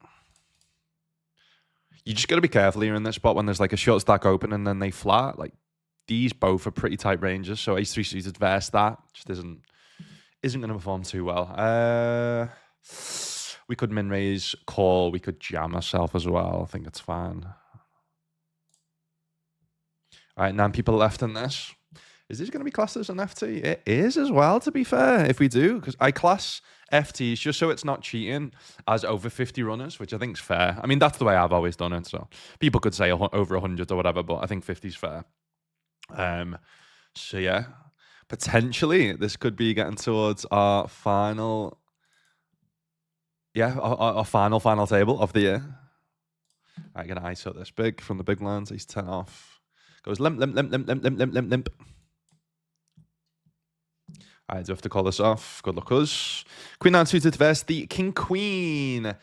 You just got to be careful here in this spot when there's like a short stack open and then they flat. Like these both are pretty tight ranges, so Ace-3 suited versus that just isn't going to perform too well. We could min raise, call. We could jam ourselves as well. I think it's fine. All right, 9 people left in this. Is this going to be classed as an FT? It is as well, to be fair, if we do, because I class FTs just so it's not cheating as over 50 runners, which I think is fair. I mean, that's the way I've always done it. So people could say over 100 or whatever, but I think 50 is fair. So yeah, potentially this could be getting towards our final, our final table of the year. I'm going to ISO this big from the big lines. He's 10 off. Goes limp. I do have to call this off. Good luck, us. Queen 9 suited versus the King Queen.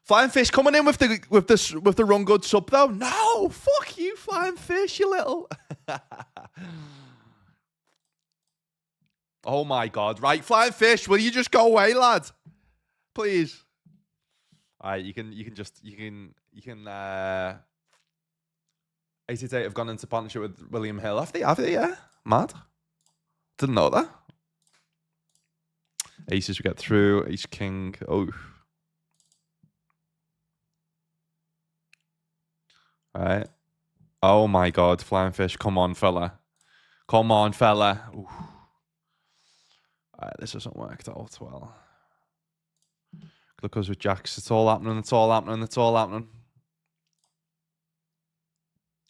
Flying Fish coming in with the run good sub though. No, fuck you, Flying Fish, you little. Oh my god! Right, Flying Fish, will you just go away, lad? Please. All right, you can. 888 have gone into partnership with William Hill. Have they? Yeah. Mad. Didn't know that. Aces we get through. Ace King. Oh. All right. Oh my god, Flying Fish. Come on, fella. Come on, fella. Ooh. All right, this doesn't work out well. Look, us with jacks. It's all happening.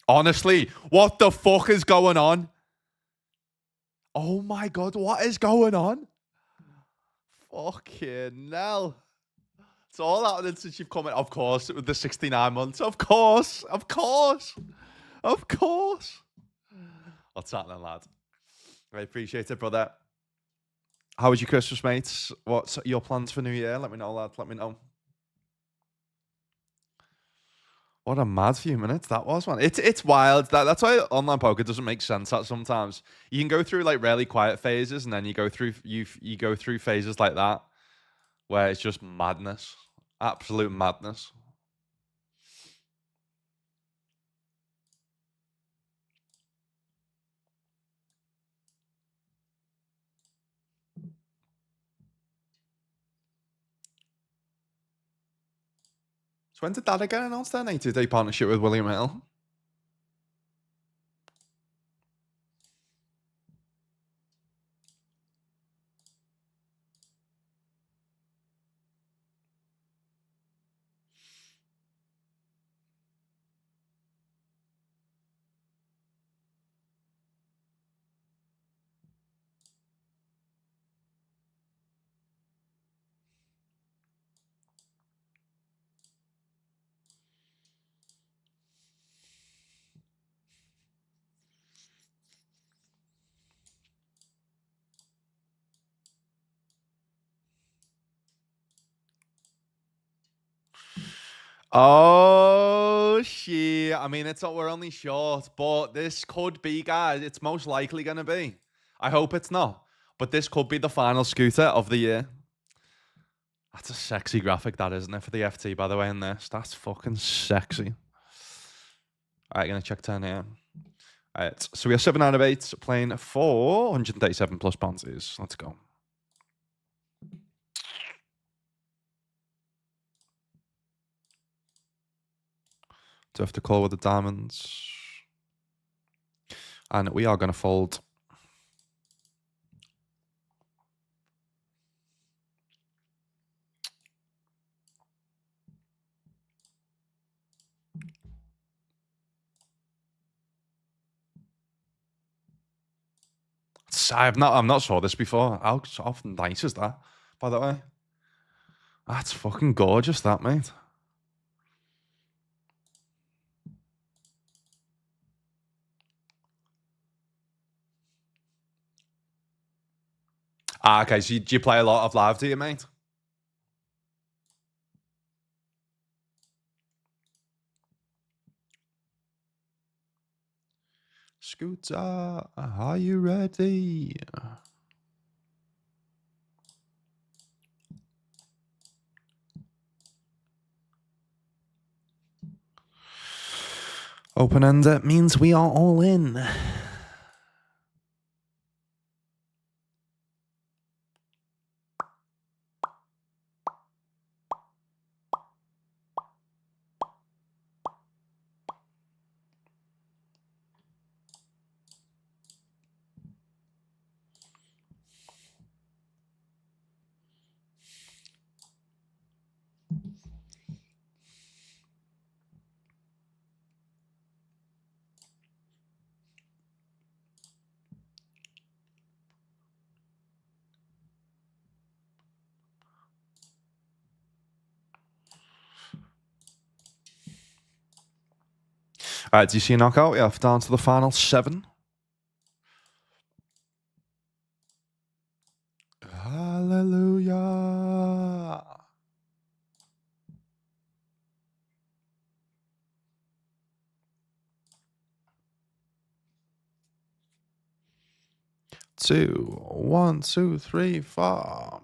Honestly, what the fuck is going on? Oh my god, what is going on? Fucking hell. It's all happening since you've come in. Of course, with the 69 months. Of course. What's happening, lad? I appreciate it, brother. How was your Christmas, mates? What's your plans for New Year? Let me know, lad. Let me know. What a mad few minutes that was, man. It's wild. That's why online poker doesn't make sense at sometimes. You can go through like really quiet phases, and then you go through phases like that where it's just madness. Absolute madness. So when did that again announce then? 8-day partnership with William Hill? Oh shit! I mean, we're only short, but this could be, guys. It's most likely gonna be. I hope it's not, but this could be the final scooter of the year. That's a sexy graphic, that isn't it, for the FT? By the way, in this, that's fucking sexy. All right, gonna check turn here. All right, so we are 7 out of 8 playing 437 plus bounties. Let's go. Do have to call with the diamonds. And we are going to fold. I'm not saw this before. How often nice is that, by the way? That's fucking gorgeous, that, mate. Okay, so do you play a lot of live, do you, mate? Scooter, are you ready? Open end means we are all in. All right, do you see a knockout? Yeah, down to the final 7. Hallelujah. Two, 1, 2, 3, 4.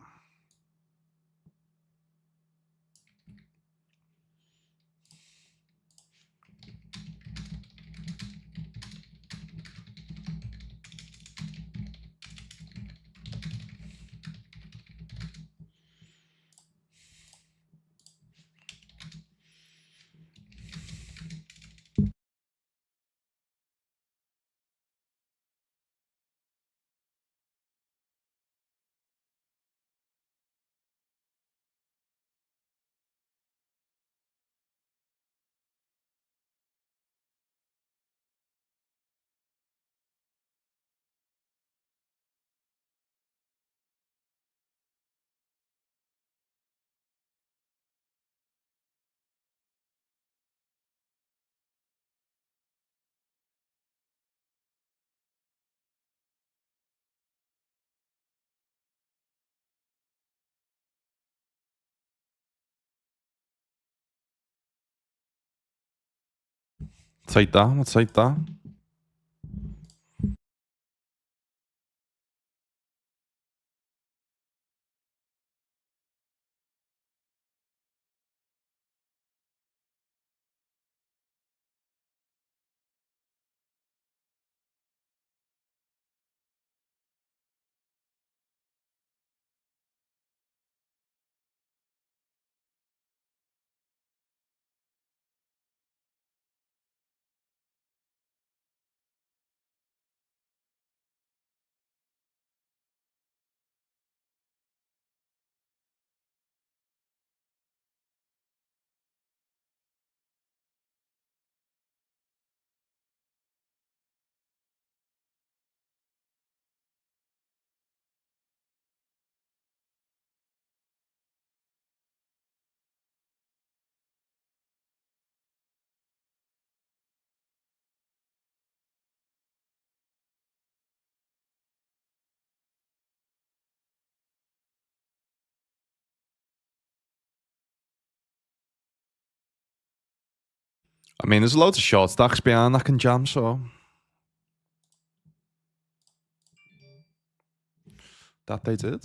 Take that. Let's take that. I mean, there's loads of short stacks behind that can jam, so that they did.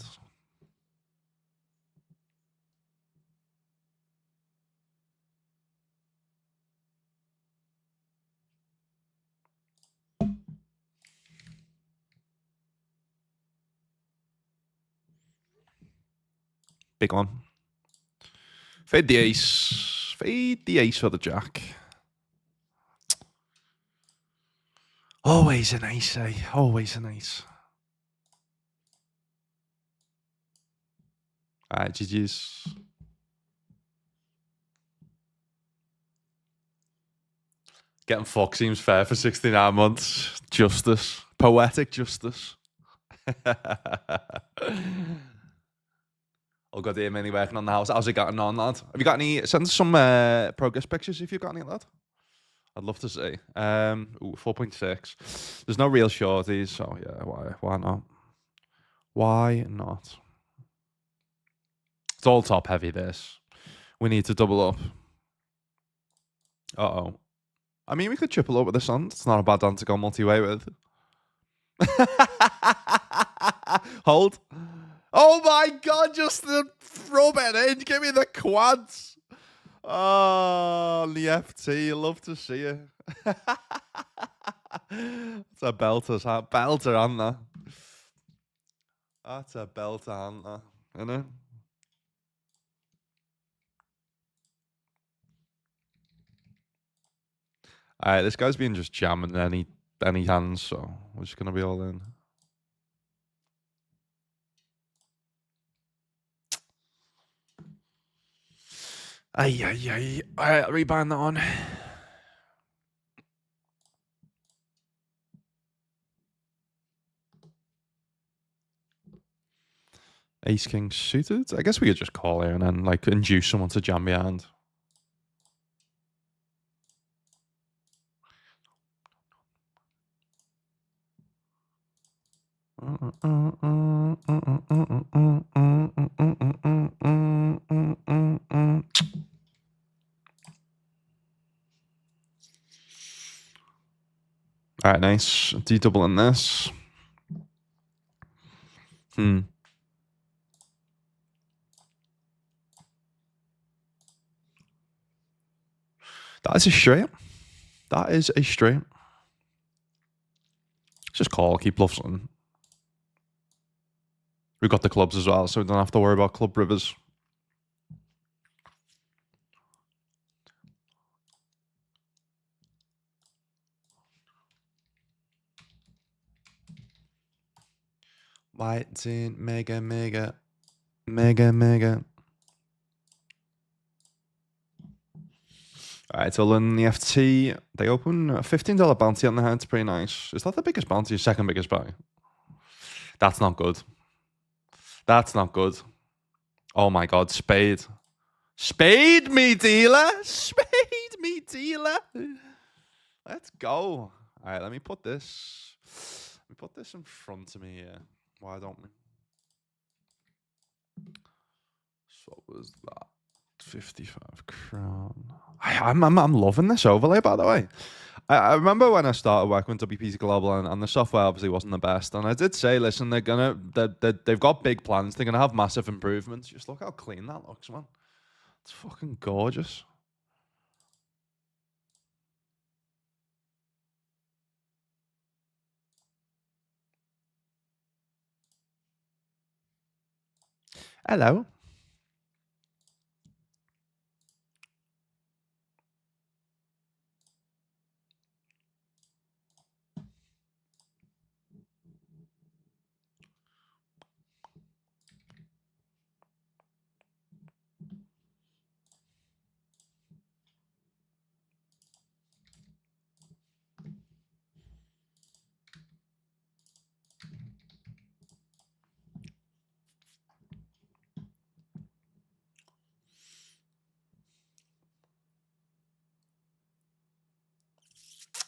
Big one. Fade the ace. Fade the ace or the jack. Always an ace, eh? Always an ace. All right, GG's. Getting fucked seems fair for 69 months. Justice. Poetic justice. Oh god, dear, mainly working on the house. How's it getting on, lad? Have you got any? Send us some progress pictures if you've got any, lad. I'd love to see. 4.6. There's no real shorties, so yeah, why not? Why not? It's all top heavy, this. We need to double up. Uh-oh. I mean, we could triple up with this one. It's not a bad one to go multi-way with. Hold. Oh my god, just the rub it in. Give me the quads. Oh, the FT. Love to see you. It's a belter's hat. Belter, Anna. That's a belter, Anna. Isn't it? Alright, this guy's been just jamming any hands, so we're just gonna be all in. Ay. Alright, I'll rebind that on. Ace King suited? I guess we could just call here and then like induce someone to jam behind. Alright, nice. D-doubling this. That is a straight. That is a straight. Just call, keep bluffing. We've got the clubs as well, so we don't have to worry about club rivers. White teen, mega. Alright, so in the FT, they open a $15 bounty on the hand. It's pretty nice. Is that the biggest bounty? Second biggest buy? That's not good. That's not good. Oh my god, spade. Spade me dealer! Spade me dealer! Let's go. Alright, let me put this. Let me put this in front of me here. Why don't we? So what was that? 55 crown. I'm loving this overlay, by the way. I remember when I started working with WPC Global and the software obviously wasn't the best. And I did say, listen, they've got big plans. They're gonna have massive improvements. Just look how clean that looks, man. It's fucking gorgeous. Hello.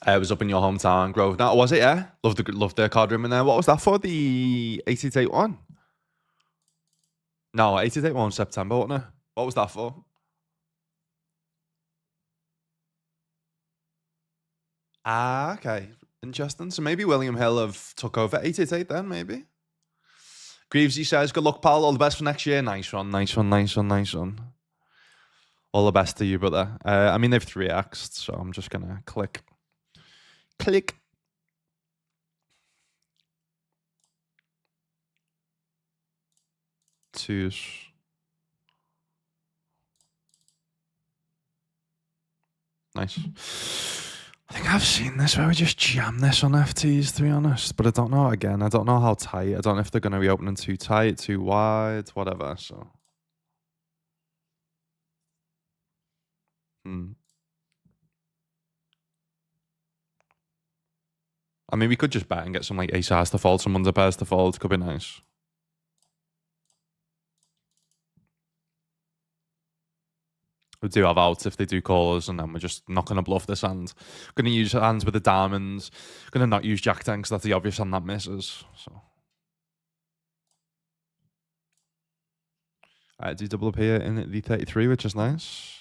It was up in your hometown, Grove. Now, was it? Yeah, loved the card room in there. What was that for? The 888 one? No, 888 one September, wasn't it? What was that for? Ah, okay, interesting. So maybe William Hill have took over 888 then, maybe. Greavesy says, "Good luck, pal. All the best for next year." Nice one. All the best to you, brother. I mean, they've 3x'd, so I'm just gonna click. Twos. Nice. I think I've seen this where we just jam this on FTs, to be honest. But I don't know, again, I don't know how tight. I don't know if they're going to be opening too tight, too wide, whatever. So, I mean, we could just bet and get some like ace as to fold, some under pairs to fold. Could be nice. We do have outs if they do call us, and then we're just not going to bluff this hand. Going to use hands with the diamonds. Going to not use Jack 10 because that's the obvious hand that misses. So, I do double up here in the 33, which is nice.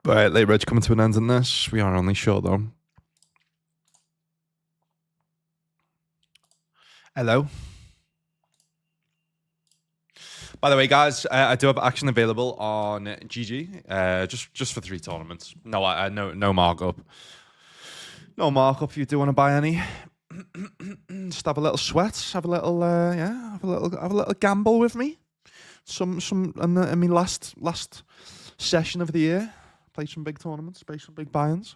Right, late reg coming to an end in this. We are only short though. Hello. By the way, guys, I do have action available on GG, just for 3 tournaments. No, no markup. No markup. If you do want to buy any, just have a little sweat, have a little, have a little gamble with me. And I mean, last session of the year, play some big tournaments, play some big buy-ins.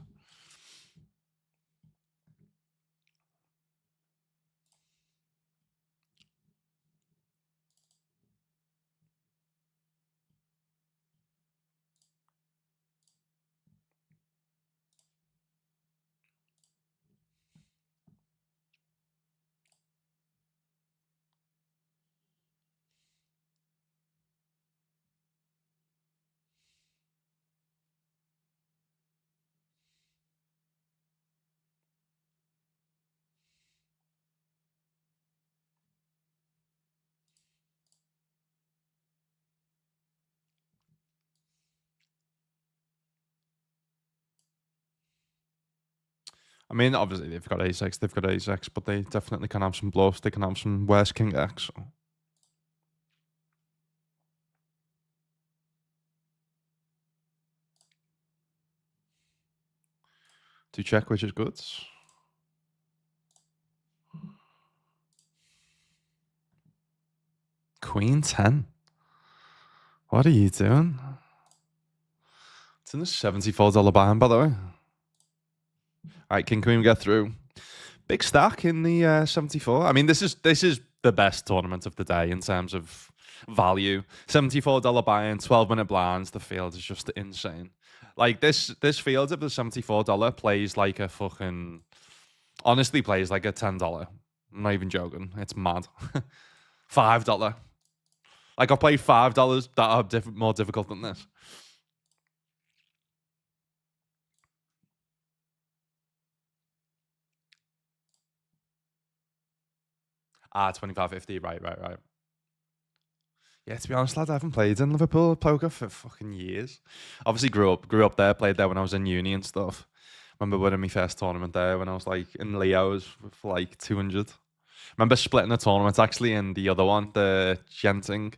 I mean, obviously they've got ace-x, but they definitely can have some bluffs. They can have some worse king x. So. To check, which is good. Queen 10. What are you doing? It's in the $74 buy-in, by the way. All right, King Queen get through. Big stack in the 74. I mean, this is the best tournament of the day in terms of value. $74 buy-in, 12-minute blinds. The field is just insane. Like this field of the $74 plays like a fucking, honestly plays like a $10. I'm not even joking. It's mad. $5. Like I've played $5 that are more difficult than this. Ah, 25.50. Right. Yeah, to be honest, lad, I haven't played in Liverpool poker for fucking years. Obviously, grew up there, played there when I was in uni and stuff. Remember winning my first tournament there when I was like in Leo's for like 200. Remember splitting the tournament actually in the other one, the Genting,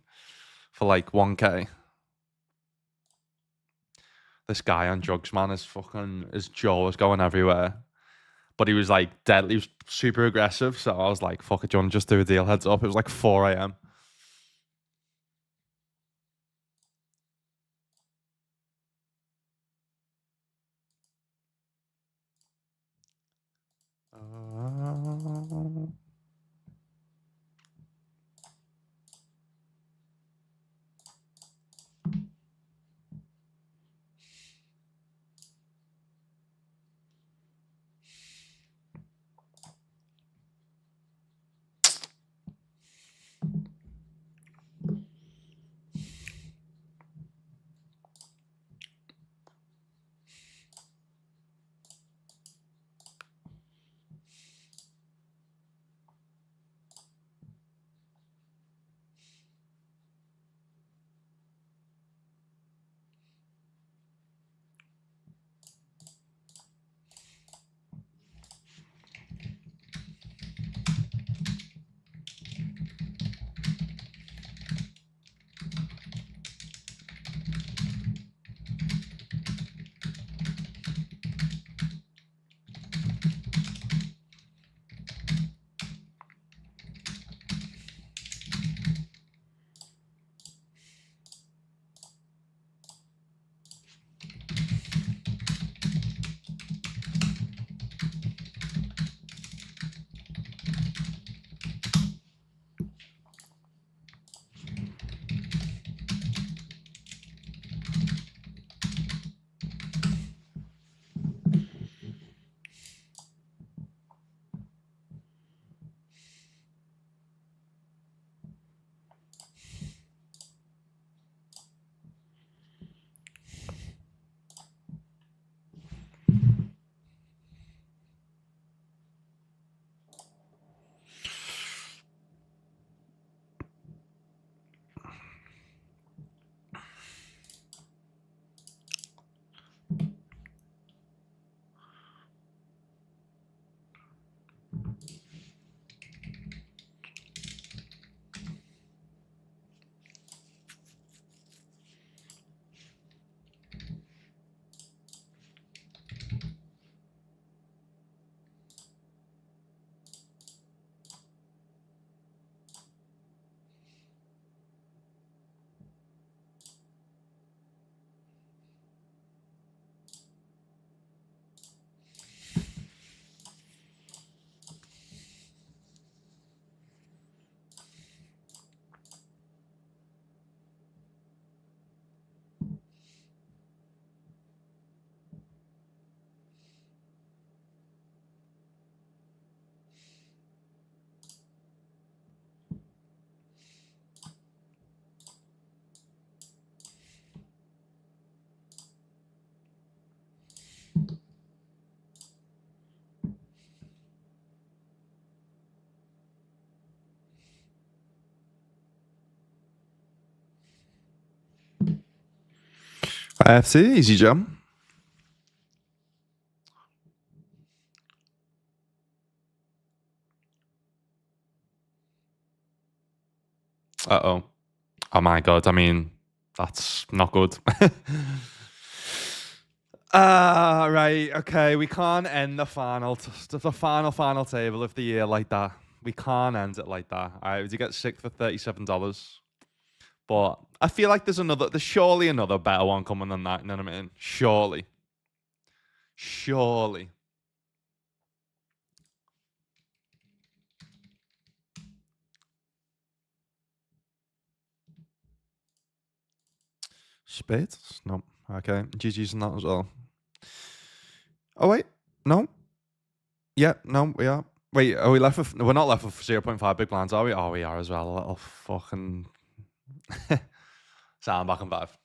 for like 1K. This guy on drugs, man, his jaw was going everywhere. But he was like deadly, he was super aggressive. So I was like, fuck it, do you want to just do a deal? Heads up. It was like 4 a.m. IFC, easy jump. Uh-oh. Oh my god, I mean, that's not good. Right, okay, we can't end the final table of the year like that. We can't end it like that. Alright, you get 6 for $37. But I feel like there's surely another better one coming than that, you know what I mean? Surely. Surely. Spades? No. Okay. GG's on that as well. Oh wait. No. Yeah, no, we are. Wait, are we left with we're not left with 0.5 big blinds, are we? Oh, we are as well. A little fucking sound back and 5.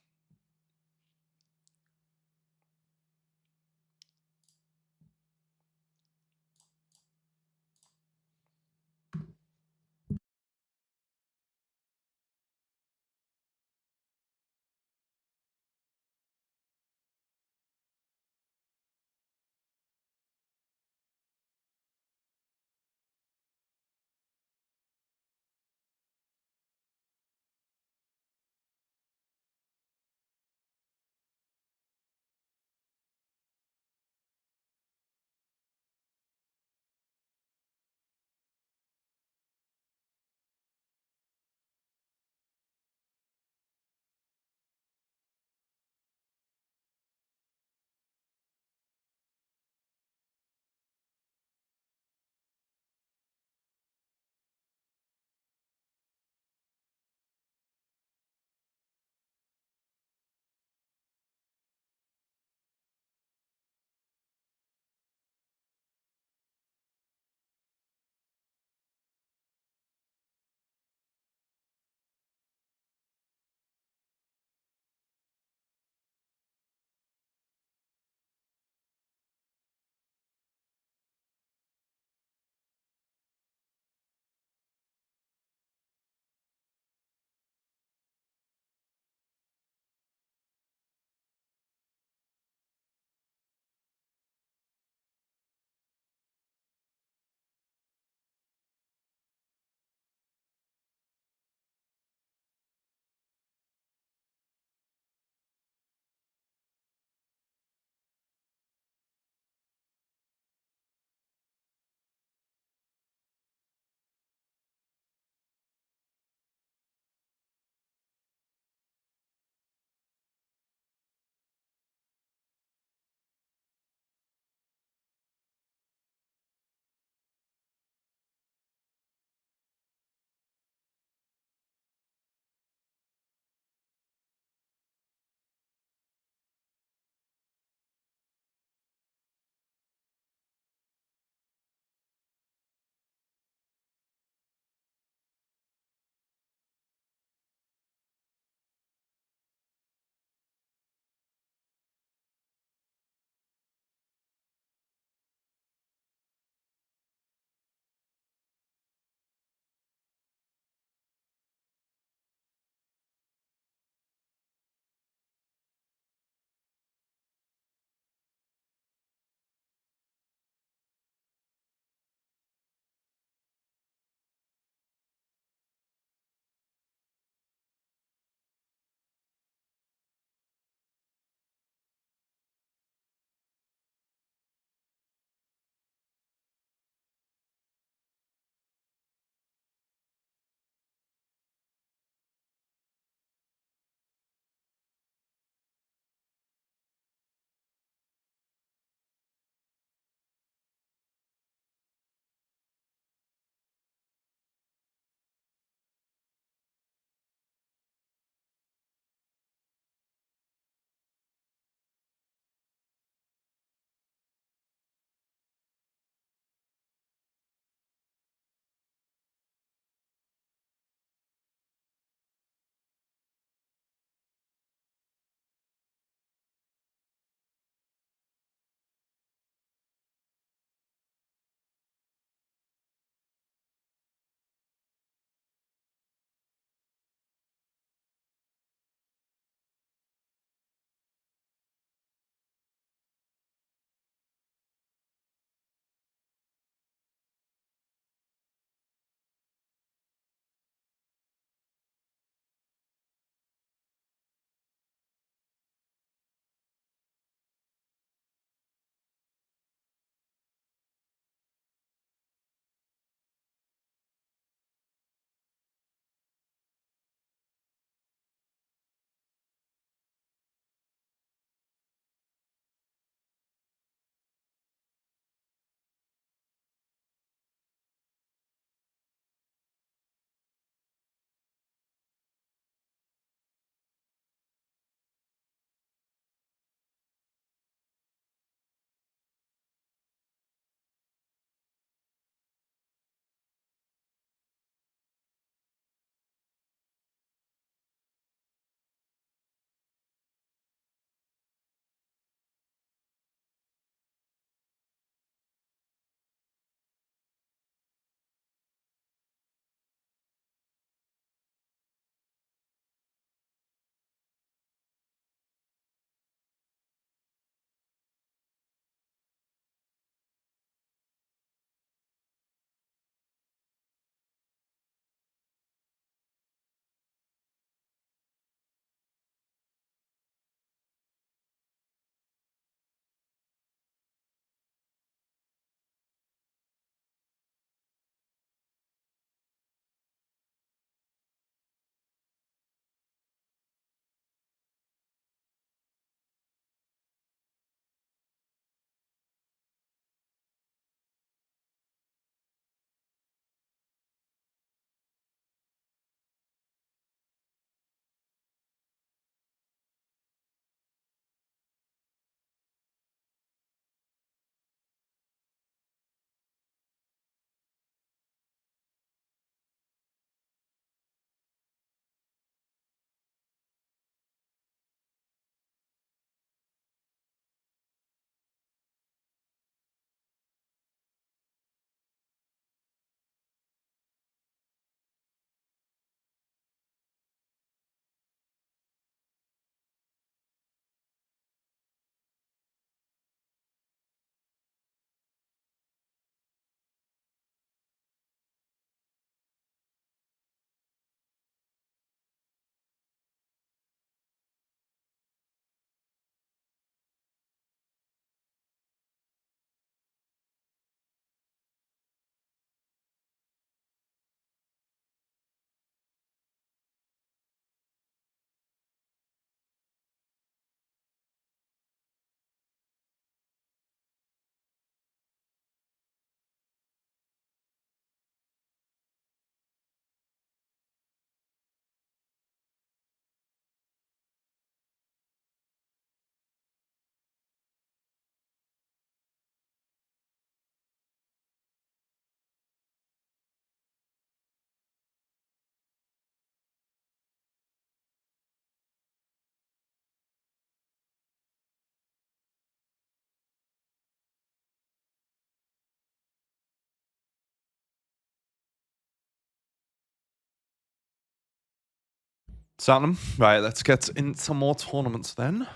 Satnam. Right, let's get into more tournaments then.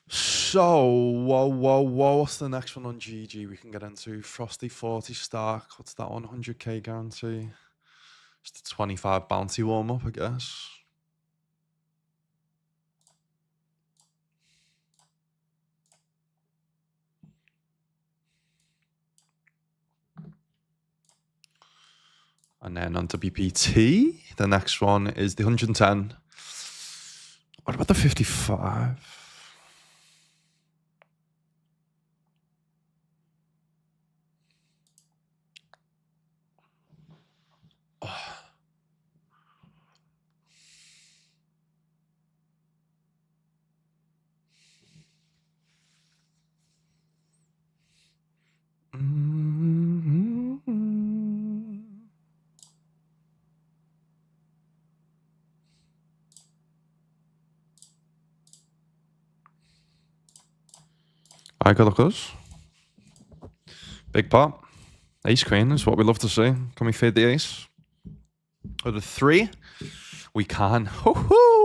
So, whoa. What's the next one on GG we can get into? Frosty 40 Stark. What's that one? 100k guarantee. Just a 25 bounty warm up, I guess. And then on WPT, the next one is the 110. What about the 55? I got look us. Big pot. Ace queen is what we love to see. Can we fade the ace? With a 3? We can. Hoo-hoo!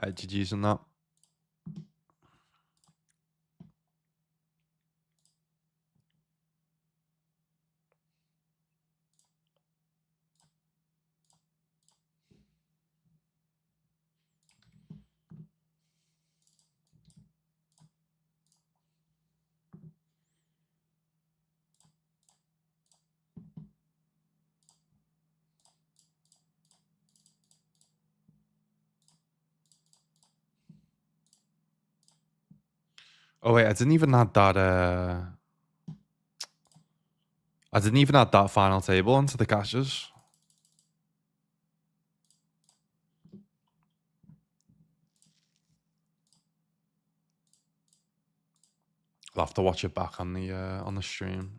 Alright, GG's on that. Oh wait, I didn't even add that final table into the caches. I'll have to watch it back on the stream.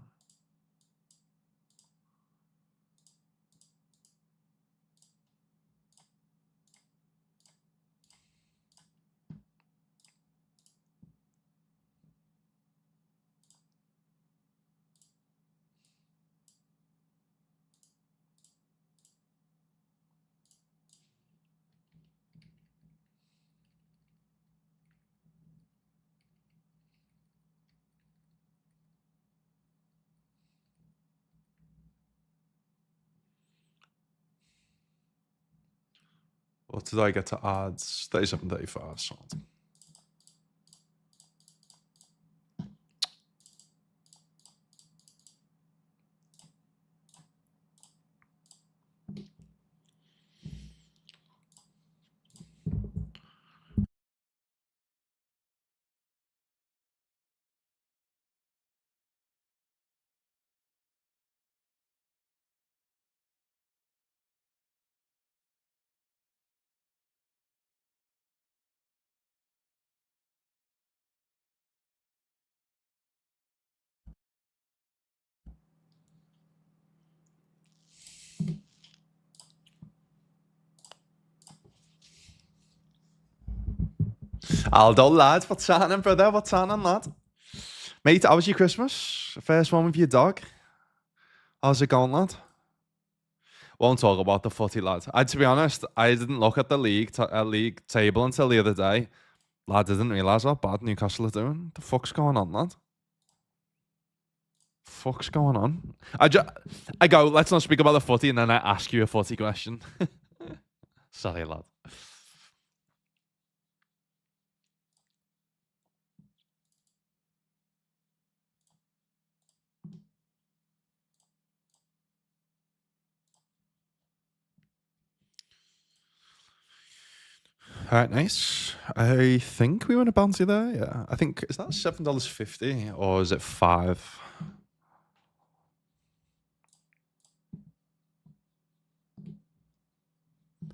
What did I get to add? 37, 35, something. Aldo, lad, what's happening, brother? What's happening, lad? Mate, how was your Christmas? First one with your dog? How's it going, lad? Won't talk about the footy, lad. To be honest, I didn't look at the league table until the other day. Lad, I didn't realise how bad Newcastle are doing. The fuck's going on, lad? Fuck's going on? I go, let's not speak about the footy, and then I ask you a footy question. Sorry, lad. All right, nice. I think we want to bouncy there. Yeah, I think is that $7.50 or is it $5?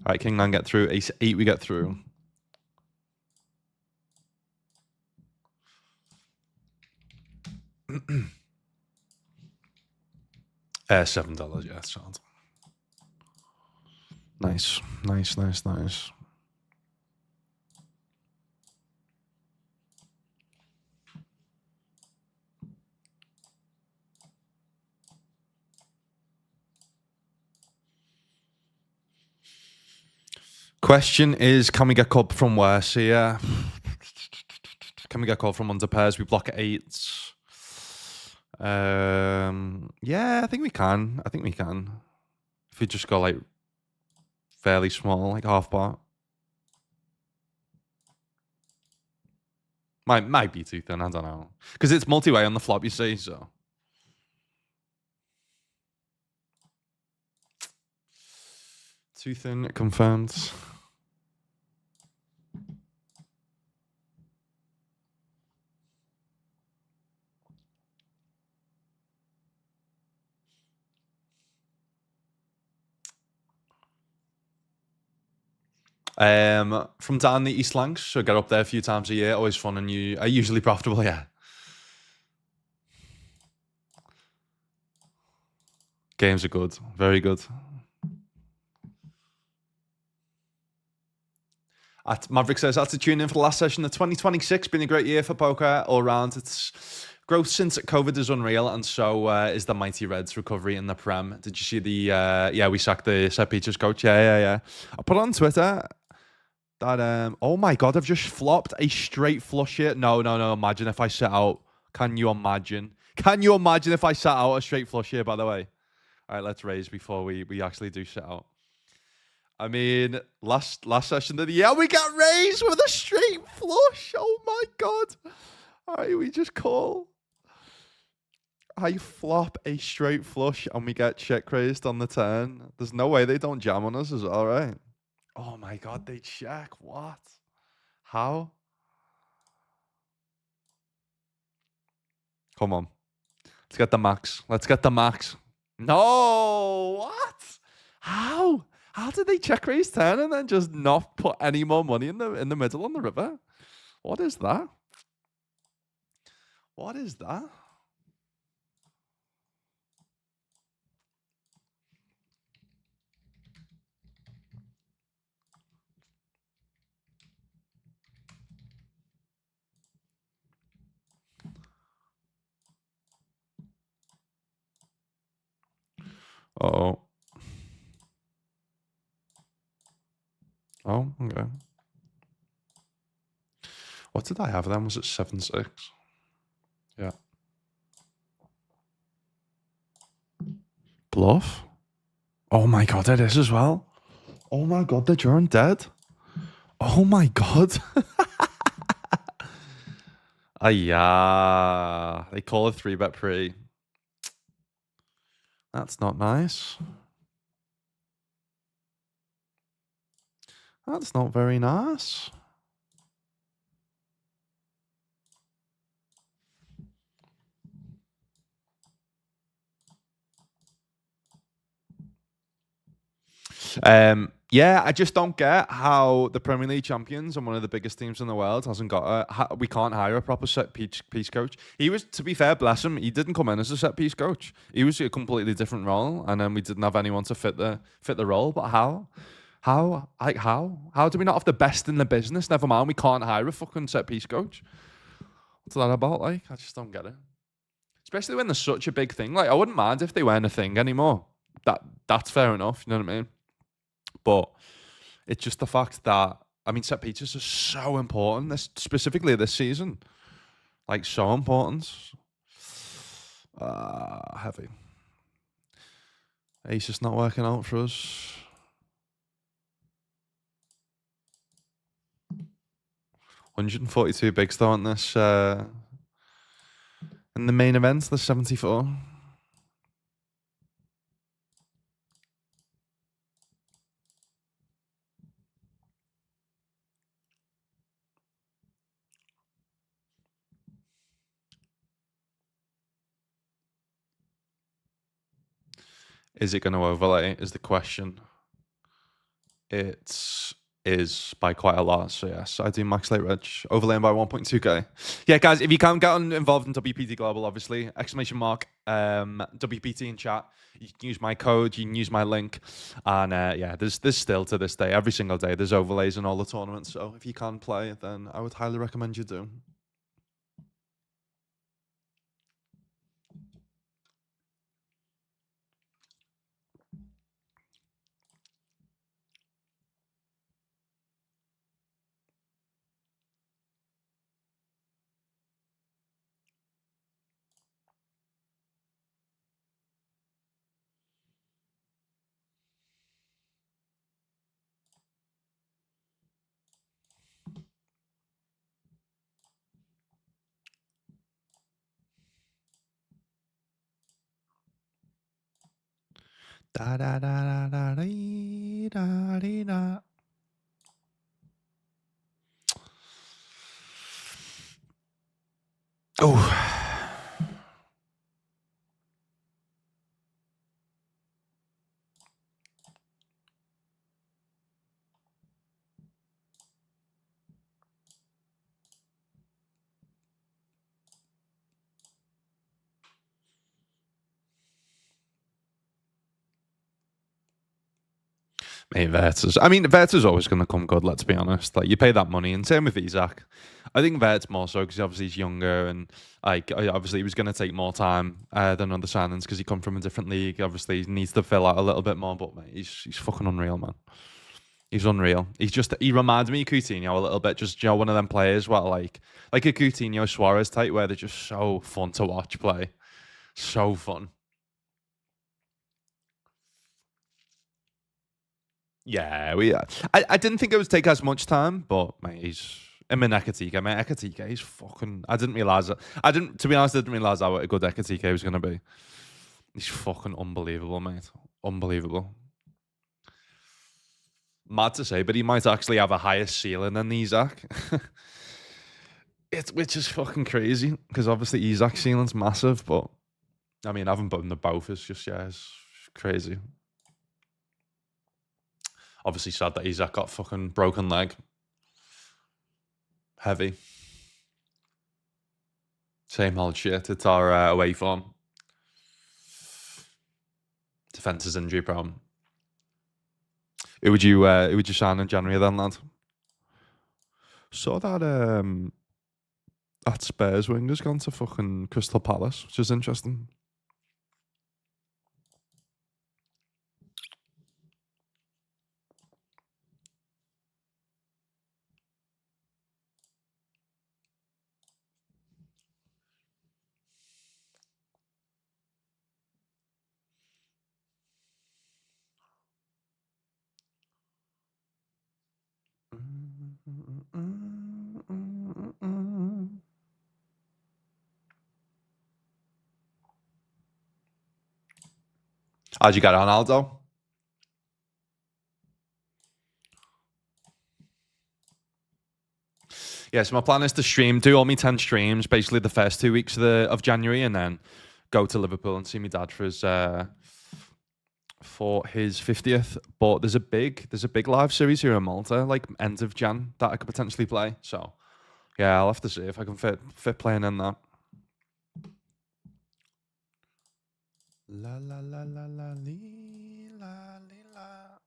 All right, King 9 get through. Ace 8 we get through. $7. Yeah, sounds nice, nice, nice, nice. Question is, can we get called from worse here? Can we get called from under pairs? We block at 8s. Yeah, I think we can. I think we can. If we just go like fairly small, like half bar. Might be too thin, I don't know. Because it's multi-way on the flop, you see, so. Too thin, confirmed. From down the East Lancs, so get up there a few times a year. Always fun and usually profitable, yeah. Games are good, very good. Maverick says, I had to tune in for the last session. The 2026 been a great year for poker all around. It's growth since COVID is unreal, and so is the Mighty Reds recovery in the Prem. Did you see the, we sacked the St. Peter's coach? Yeah. I put on Twitter that, oh my God, I've just flopped a straight flush here. No, imagine if I set out. Can you imagine? Can you imagine if I sat out a straight flush here, by the way? All right, let's raise before we actually do set out. I mean, last session of the year, we got raised with a straight flush. Oh my God. All right, we just call. I flop a straight flush and we get check raised on the turn. There's no way they don't jam on us as well, right? Oh my God, they check. What? How? Come on. Let's get the max. Let's get the max. No. What? How? How did they check raise turn and then just not put any more money in the middle on the river? What is that? What is that? Uh-oh. Oh, okay. What did I have then? Was it 7-6? Yeah. Bluff? Oh my God, it is as well. Oh my God, the turn dead. Oh my God. Yeah. They call a 3-bet pre. That's not nice. That's not very nice. Yeah, I just don't get how the Premier League champions and one of the biggest teams in the world hasn't got we can't hire a proper set piece coach. He was, to be fair, bless him, he didn't come in as a set piece coach. He was a completely different role, and then we didn't have anyone to fit the role. But how? How do we not have the best in the business? Never mind, we can't hire a fucking set piece coach. What's that about? Like, I just don't get it. Especially when there's such a big thing. Like, I wouldn't mind if they weren't a thing anymore. That's fair enough. You know what I mean? But it's just the fact that, I mean, set pieces are so important, specifically this season. Like, so important. Heavy. Ace is not working out for us. 142 bigs though on this in the main event, the 74. Is it going to overlay is the question. It is by quite a lot, so yes, I do max late reg, overlaying by 1.2k. Yeah, guys, if you can't get involved in WPT Global, obviously, exclamation mark, WPT in chat. You can use my code, you can use my link, and yeah, there's still to this day, every single day, there's overlays in all the tournaments, so if you can play, then I would highly recommend you do. Da da da da da da da da. Oh. Mate, Verta's always going to come good, let's be honest. Like, you pay that money, and same with Isaac. I think Vert's more so because obviously he's younger, and like obviously he was going to take more time than other signings because he come from a different league. Obviously, he needs to fill out a little bit more, but mate, he's fucking unreal, man. He's unreal. He reminds me of Coutinho a little bit. Just, you know, one of them players where like a Coutinho Suarez type where they're just so fun to watch play. So fun. Yeah, I didn't think it would take as much time, but mate, he's him and Ekatika. Mate, Ekatika, he's fucking. I didn't realize that. To be honest, I didn't realize how good Ekatika was gonna be. He's fucking unbelievable, mate. Unbelievable. Mad to say, but he might actually have a higher ceiling than Isaac. Which is fucking crazy because obviously Isaac's ceiling's massive, but I mean, having them both is just it's crazy. Obviously, sad that Isaac got fucking broken leg. Heavy. Same old shit. It's our away form. Defense is injury prone. Who would you sign in January then, lad? Saw that Spurs winger's gone to fucking Crystal Palace, which is interesting. How'd you get on, Aldo? Yeah, so my plan is to do all my 10 streams, basically the first 2 weeks of January, and then go to Liverpool and see my dad for his 50th. But there's a big live series here in Malta, like end of Jan, that I could potentially play. So yeah, I'll have to see if I can fit playing in that. La la la la la lee, la lee, la.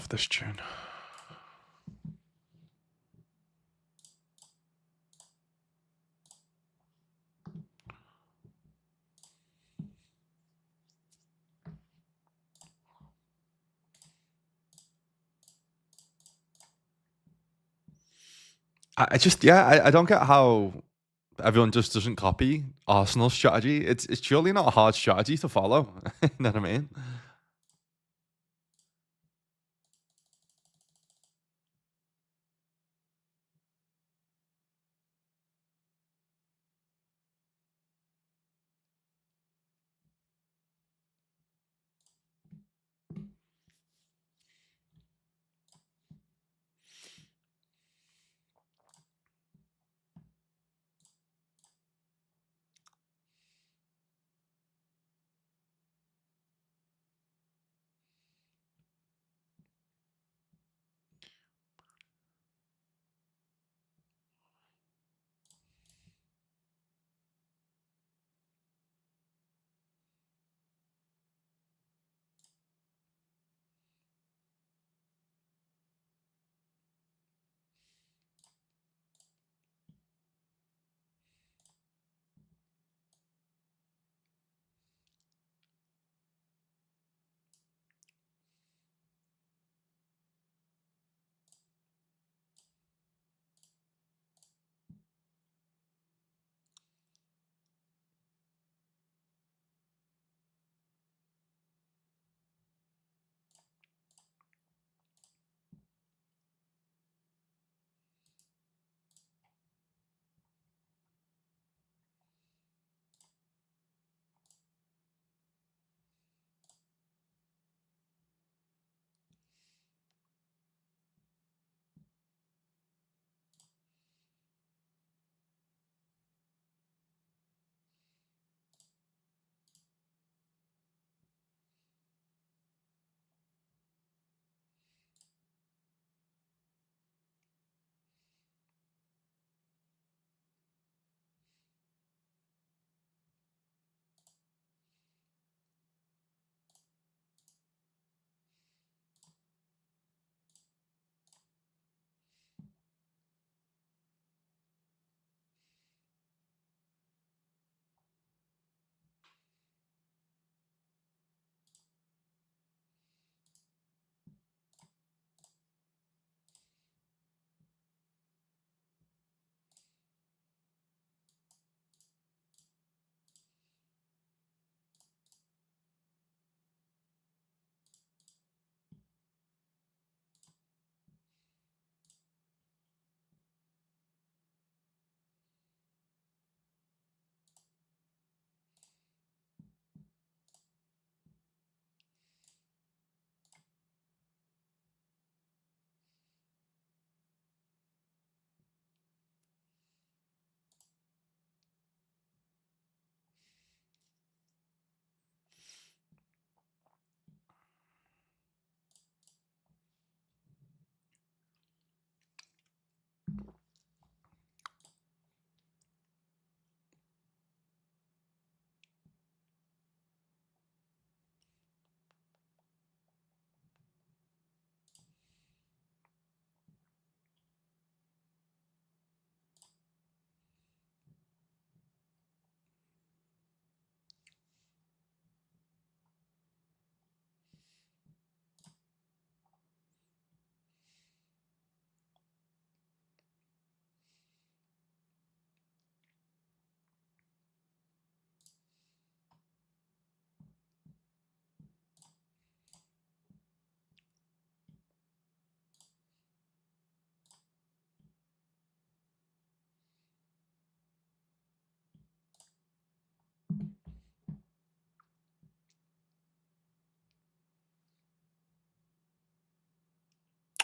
love this tune. I just yeah, I don't get how everyone just doesn't copy Arsenal's strategy. It's surely not a hard strategy to follow. You know what I mean?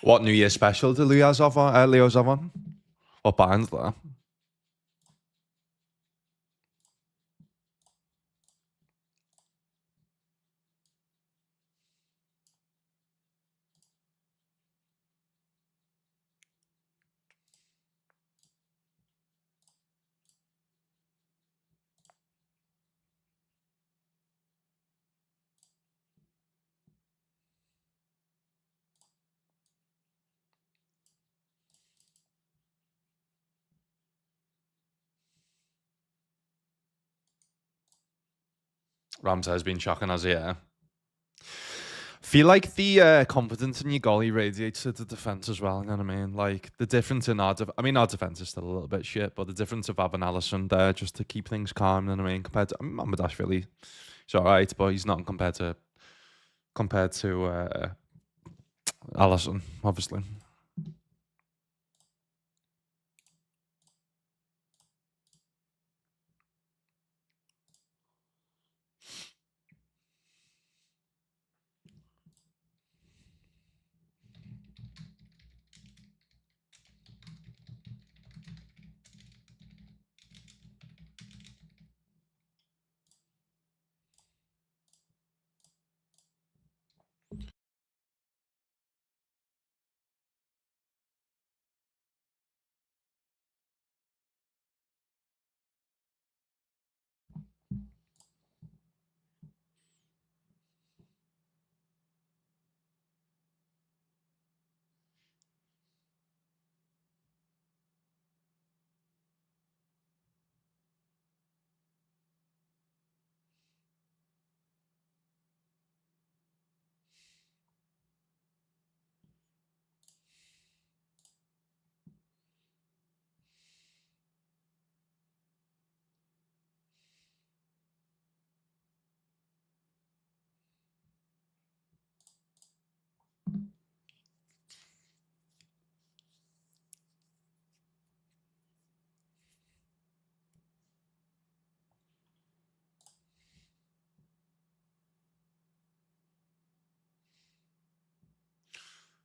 What New Year special did Leo's have on? Leo's have on? What band's that? Ramsey's been shocking as yeah. Feel like the confidence in your goalie radiates to the defense as well. You know what I mean? Like the difference in our defense is still a little bit shit, but the difference of having Allison there just to keep things calm. You know what I mean? Compared to Mamardashvili, he's all right, but he's not compared to Allison, obviously.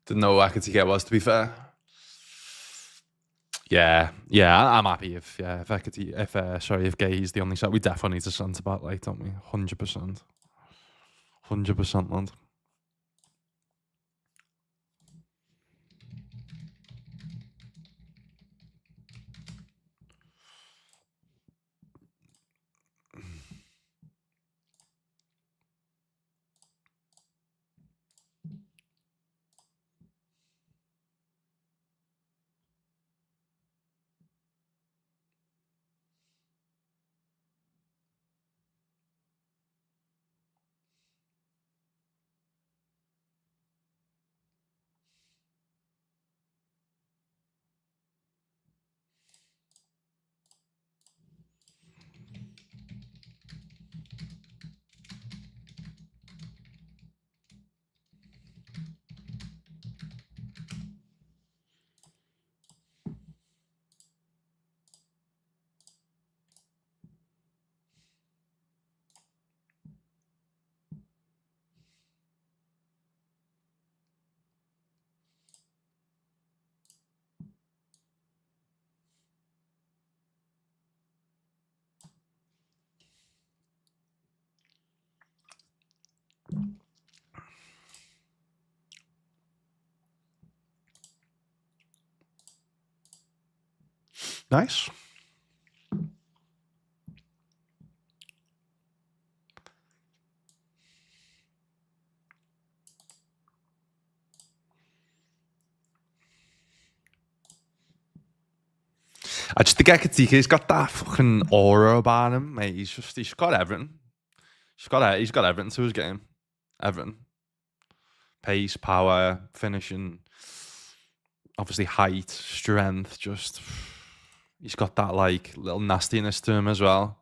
Didn't know what Ekatike was, to be fair. Yeah, I'm happy if if Gay's the only shot. We definitely need a centre back, like, don't we? 100%, 100%, man. Nice. I just think Ekatike's got that fucking aura about him, mate. He's got everything. He's got everything to his game. Everything. Pace, power, finishing, obviously height, strength, just he's got that like little nastiness to him as well.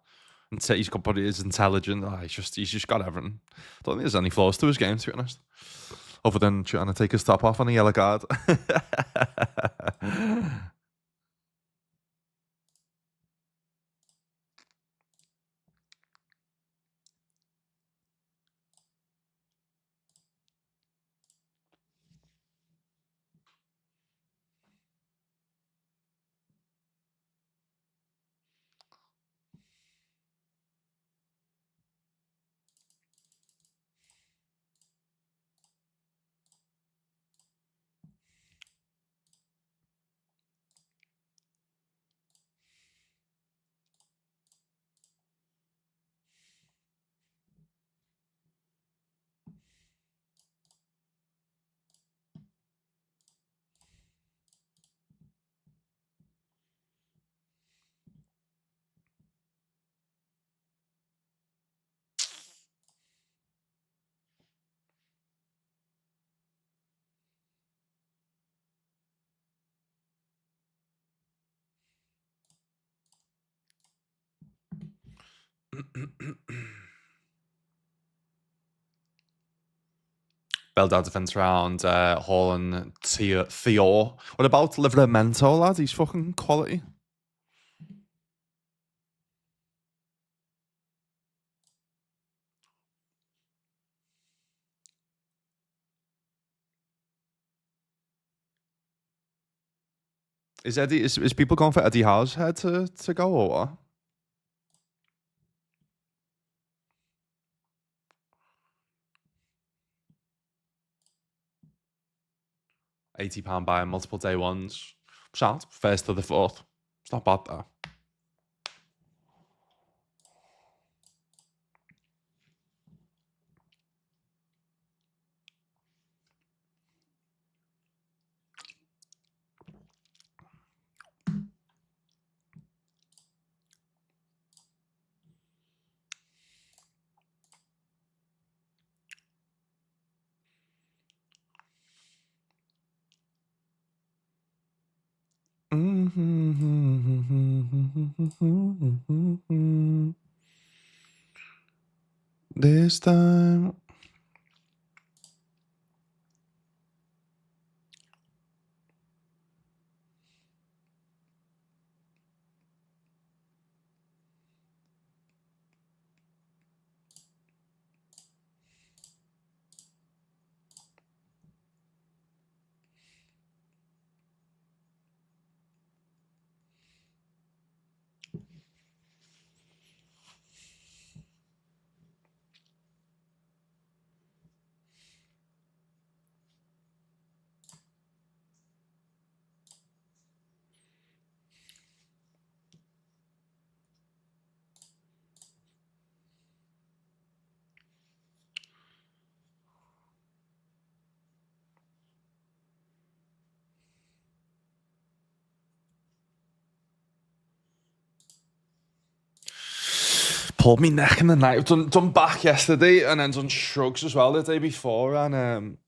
And he's got, but he's intelligent. He's just got everything. Don't think there's any flaws to his game, to be honest, other than trying to take his top off on a yellow card. Belda defense round, Hall and Theo. What about Livramento, lad? He's fucking quality. Is people going for Eddie Howe's head to go or what? £80 buy multiple day ones. Shout, first to the fourth. It's not bad though. This time. Pulled me neck in the night. Done back yesterday and then done shrugs as well the day before. And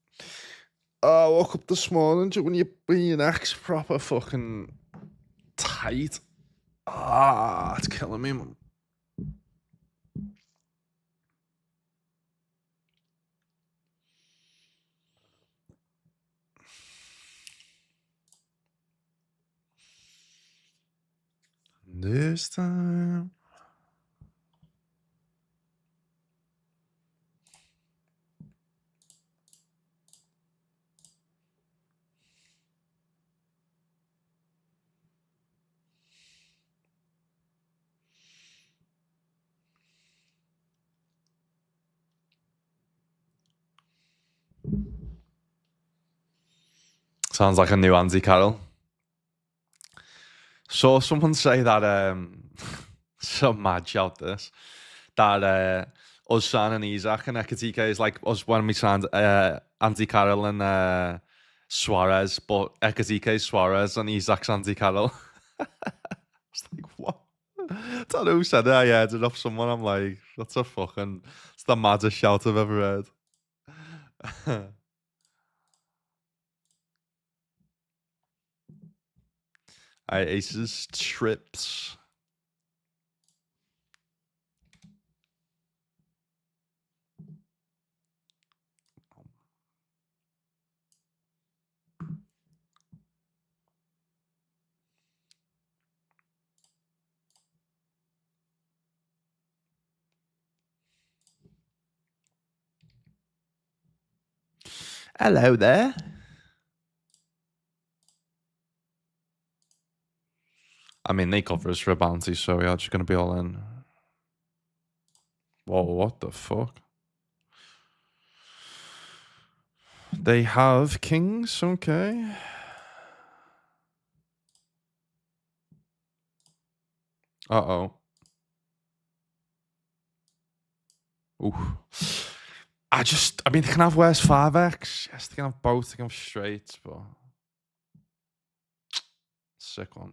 I woke up this morning when your neck's proper fucking tight. It's killing me, man. This time. Sounds like a new Andy Carroll. Saw someone say that some mad shout this that us signing Isaac and Ekatike is like us when we signed Andy Carroll and Suarez, but Ekatike is Suarez and Isaac's Andy Carroll. It's like, what? I don't know who said it. I heard it off someone. I'm like, it's the maddest shout I've ever heard. Aces trips. Hello there. I mean, they cover us for a bounty, so we are just going to be all in. Whoa, what the fuck? They have kings, okay. Uh-oh. Ooh. I mean, they can have worse 5x. Yes, they can have both. They can have straight, but... Sick one.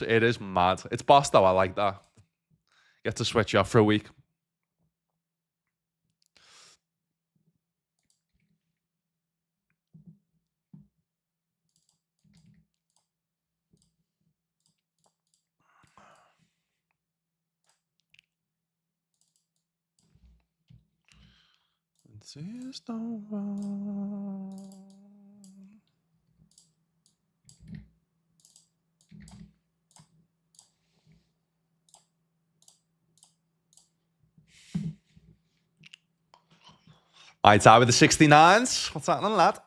It is mad. It's boss though. I like that. Get to switch you off for a week. Insist no one. Alright, out with the 69s. What's happening, lad?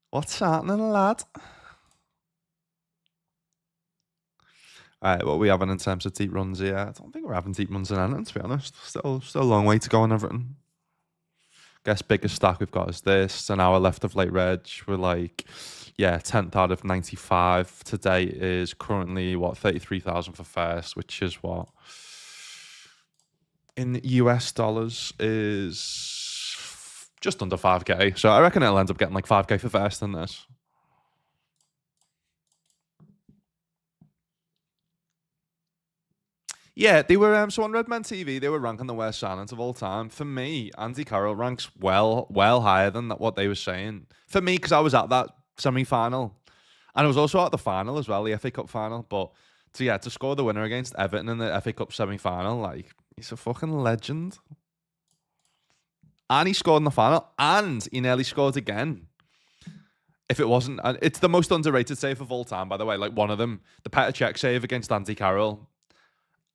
What's happening, lad? Alright, what are we having in terms of deep runs here? I don't think we're having deep runs in anything, to be honest. Still a long way to go on everything. Guess biggest stack we've got is this. An hour left of late reg. We're like, yeah, 10th out of 95. Today is currently, 33,000 for first, which is what? In US dollars is just under 5k. So I reckon it'll end up getting like 5k for first in this. Yeah, they were so on Redman TV, they were ranking the worst silence of all time. For me, Andy Carroll ranks well higher than what they were saying. For me, because I was at that semi-final, and I was also at the final as well, the FA Cup final. But to score the winner against Everton in the FA Cup semi-final, like, he's a fucking legend. And he scored in the final, and he nearly scored again. If it wasn't, it's the most underrated save of all time, by the way. Like, one of them, the Petr Cech save against Andy Carroll.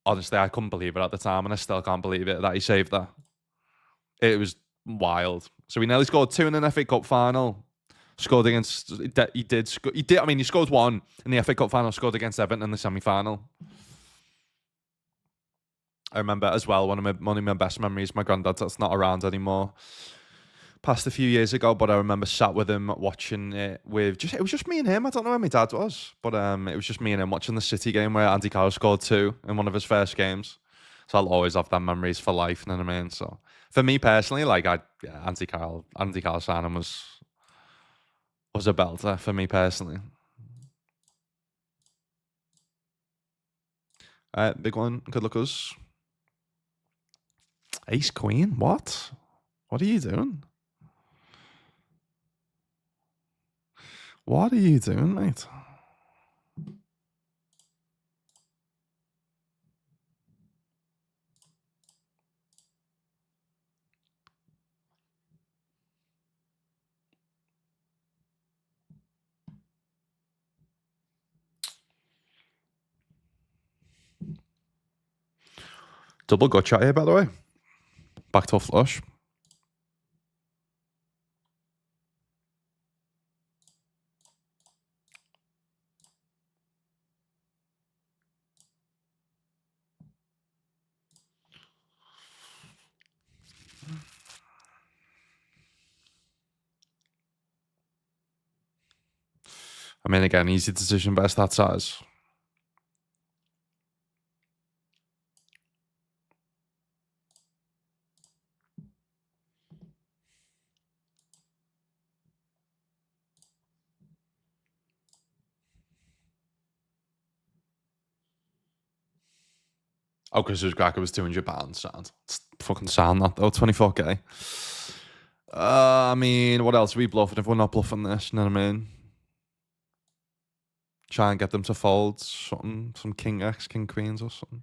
Honestly, I couldn't believe it at the time, and I still can't believe it that he saved that. It was wild. So he nearly scored 2 in an FA Cup final. Scored against. He did. I mean, he scored 1 in the FA Cup final. Scored against Everton in the semi-final. I remember as well one of my best memories. My granddad that's not around anymore. Passed a few years ago, but I remember sat with him watching it with it was just me and him. I don't know where my dad was, but it was just me and him watching the City game where Andy Carroll scored 2 in one of his first games. So I'll always have that memories for life, you know what I mean? So for me personally, like Andy Carroll signing was a belter for me personally. Big one, good lookers. Ace Queen, what? What are you doing? What are you doing, mate? Double gut shot here, by the way. Back to a flush. I mean, again, easy decision, best that size. Oh, because his cracker was £200. Sound. It's fucking sound that though, 24k. I mean, what else are we bluffing if we're not bluffing this? You know what I mean? Try and get them to fold something, some King X, King Queens or something.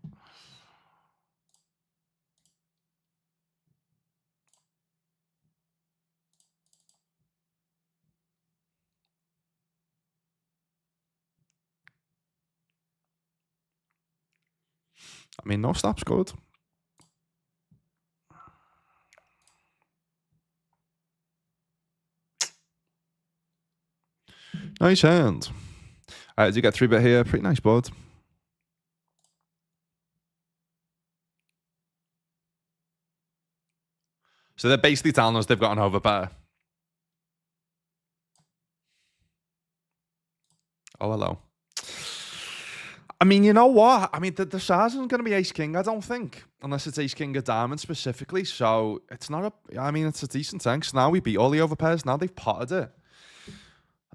I mean, no snap's good. Nice hand. All right, did you get 3-bet here? Pretty nice board. So they're basically telling us they've got an overpair. Oh, hello. I mean, you know what? I mean, the size isn't going to be Ace King, I don't think, unless it's Ace King of Diamond specifically. So it's not it's a decent tank. So now we beat all the overpairs. Now they've potted it.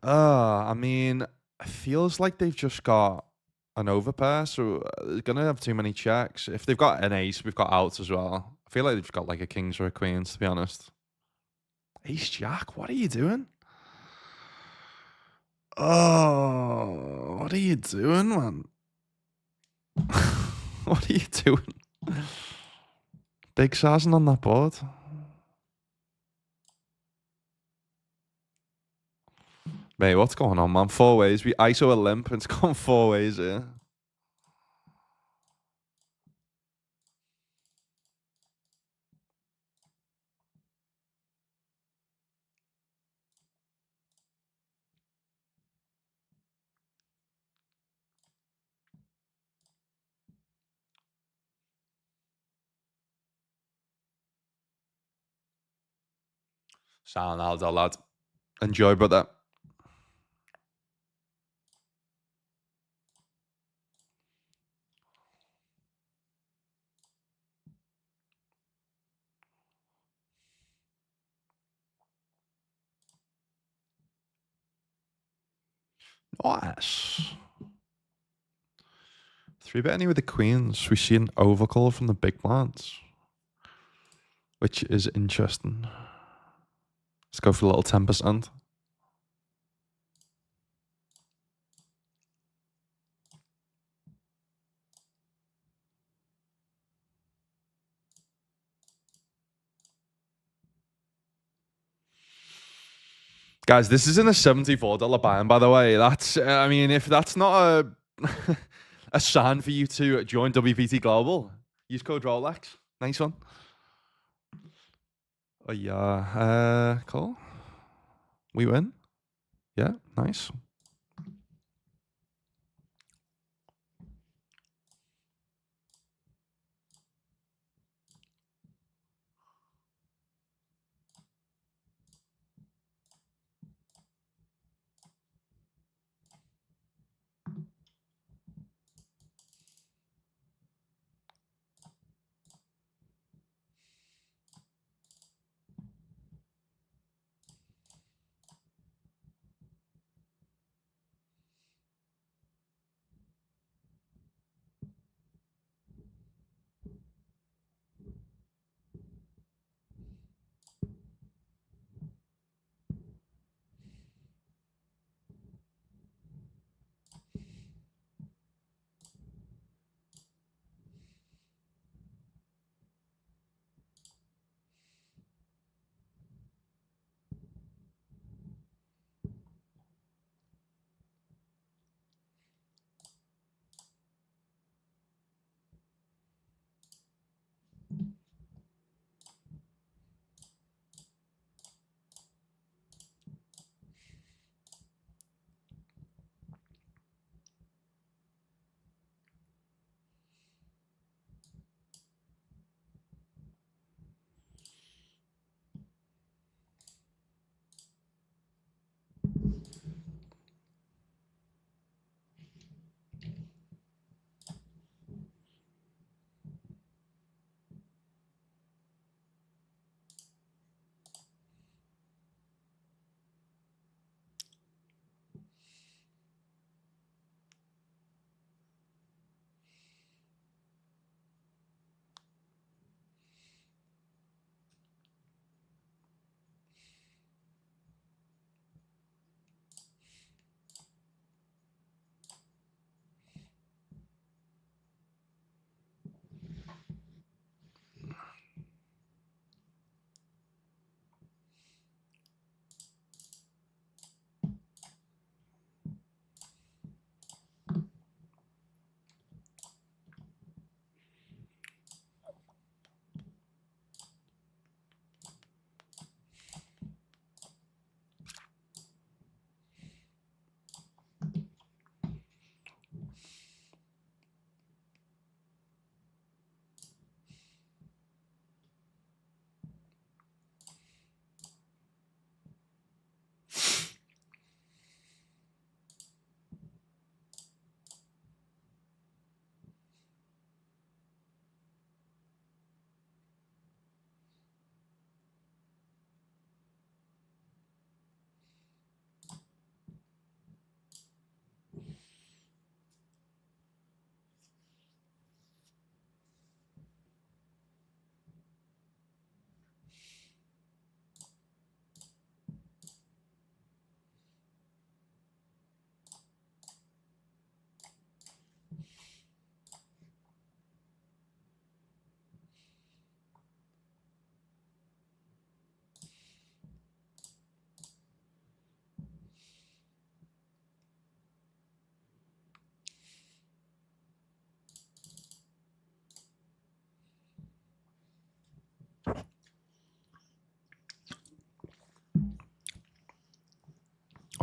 I mean, It feels like they've just got an overpair, so they're gonna have too many checks. If they've got an ace, we've got outs as well. I feel like they've got like a kings or a queens, to be honest. Ace jack, what are you doing? Oh, what are you doing, man? What are you doing? Big sizing on that board. Mate, what's going on, man? 4 ways. We ISO a limp and it's gone 4 ways here. Sound Aldo, lad. Enjoy, brother. Nice. 3-bet any with the queens. We see an overcall from the big blinds, which is interesting. Let's go for a little 10%. Guys, this isn't a $74 buy-in, by the way. That's, I mean, if that's not a a sign for you to join WPT Global, use code Rolex. Nice one. Oh yeah, cool. We win. Yeah, nice.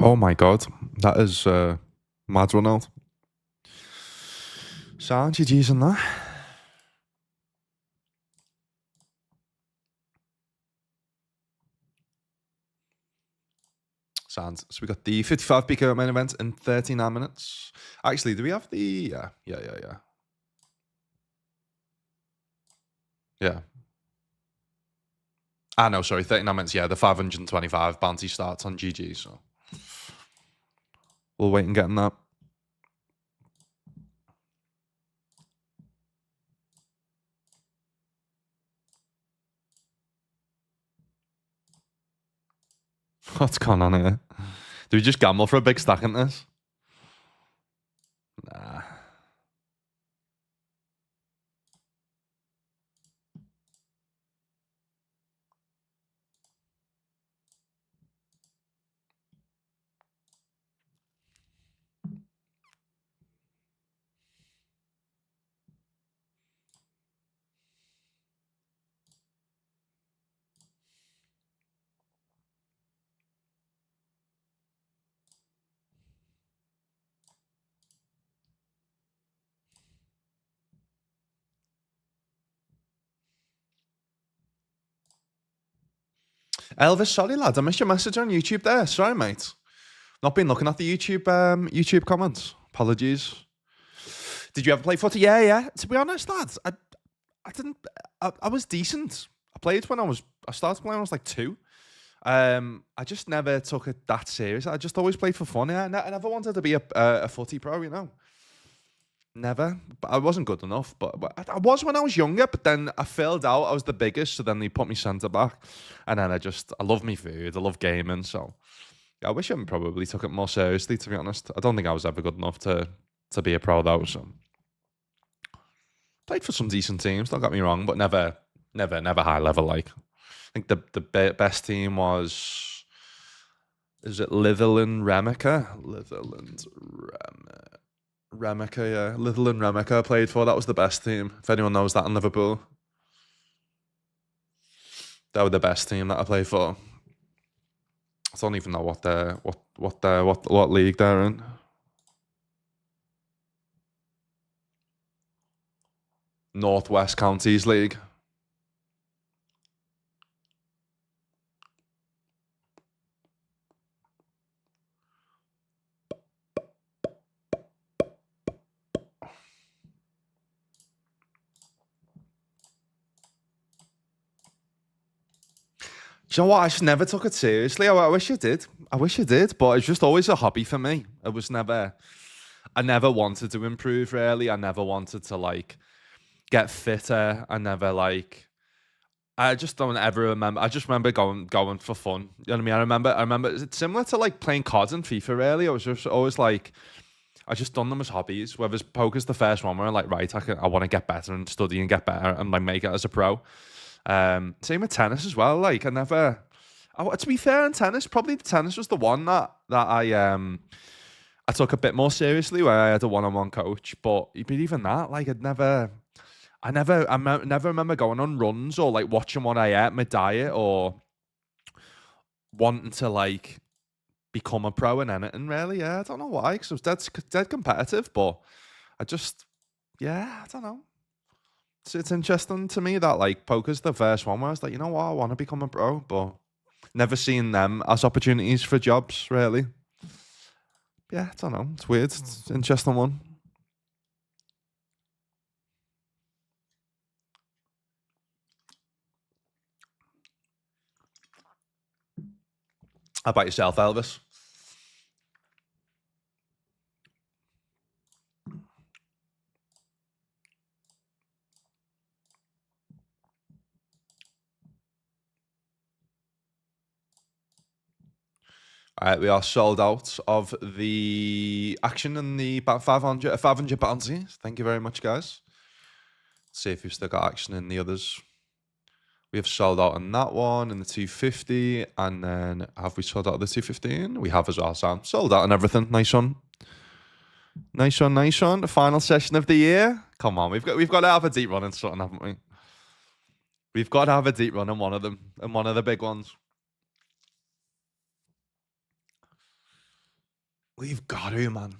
Oh my god, that is mad run out. Sound GG's on that. Sounds. So we got the 55 PK main event in 39 minutes. Actually, do we have the... Yeah. Ah, no, sorry, 39 minutes. Yeah, the 525 bounty starts on GG, so we'll wait and get in that. What's going on here? Do we just gamble for a big stack in this? Nah. Elvis, sorry lad, I missed your message on YouTube there. Sorry, mate. Not been looking at the YouTube comments. Apologies. Did you ever play footy? Yeah. To be honest, lads, I didn't. I was decent. I played when I started playing when I was like 2. I just never took it that serious. I just always played for fun. Yeah, I never wanted to be a footy pro, you know. Never. But I wasn't good enough. But I was when I was younger. But then I filled out. I was the biggest, so then they put me centre back. And then I love me food. I love gaming. So I wish I probably took it more seriously. To be honest, I don't think I was ever good enough to be a pro though. So played for some decent teams. Don't get me wrong, but never high level. Like I think the best team was, is it Litherland Remica? Remica, yeah. Litherland Remica I played for. That was the best team. If anyone knows that in Liverpool. They were the best team that I played for. I don't even know what league they're in. Northwest Counties League. Do you know what? I just never took it seriously. I wish I did. But it's just always a hobby for me. It was never. I never wanted to improve. Really, I never wanted to like get fitter. I just don't ever remember. I just remember going for fun. You know what I mean? I remember. It's similar to like playing cards in FIFA. Really, I was just always like, I just done them as hobbies. Whether poker's the first one where I'm like, right, I want to get better and study and get better and like make it as a pro. Same with tennis as well. Like to be fair, in tennis, probably the tennis was the one that I took a bit more seriously, where I had a one-on-one coach. But even that, like I never remember going on runs or like watching what I ate, my diet, or wanting to like become a pro in anything. Really, yeah, I don't know why, because I was dead competitive, but I just, yeah, I don't know. It's interesting to me that like poker's the first one where I was like, you know what, I want to become a pro, but never seen them as opportunities for jobs, really. Yeah, I don't know. It's weird. It's an interesting one. How about yourself, Elvis? All right, we are sold out of the action in the 500 bounty. Thank you very much, guys. Let's see if we've still got action in the others. We have sold out on that one and the 250, and then have we sold out the 215? We have as well, Sam. Sold out on everything. Nice one. Nice one. The final session of the year. Come on, we've got to have a deep run in something, haven't we? We've got to have a deep run in one of them, and one of the big ones. We've got to, man.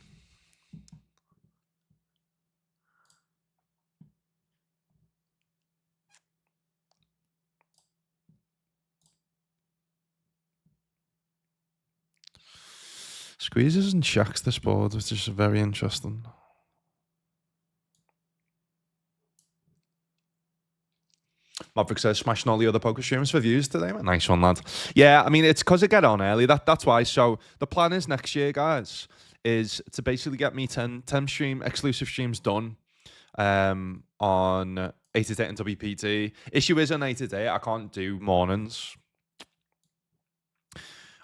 Squeezes and shacks this board, which is very interesting. Maverick says, smashing all the other poker streams for views today, man. Nice one, lad. Yeah, I mean, it's because I get on early. That's why. So the plan is next year, guys, is to basically get me 10 stream exclusive streams done on 8 to 8 and WPT. Issue is on 8 to 8, I can't do mornings.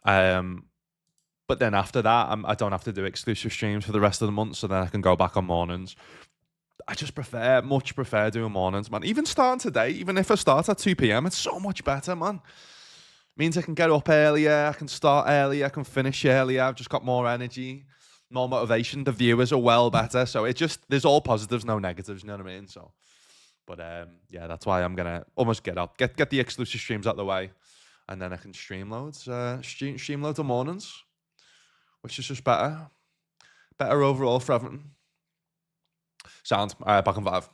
But then after that, I don't have to do exclusive streams for the rest of the month, so then I can go back on mornings. I just much prefer doing mornings, man. Even starting today, even if I start at 2 p.m., it's so much better, man. Means I can get up earlier, I can start earlier, I can finish earlier. I've just got more energy, more motivation. The viewers are well better. So there's all positives, no negatives, you know what I mean? So, but yeah, that's why I'm gonna almost get up, get the exclusive streams out the way, and then I can stream loads of mornings, which is just better overall for everything. Sound. All right, back on 5.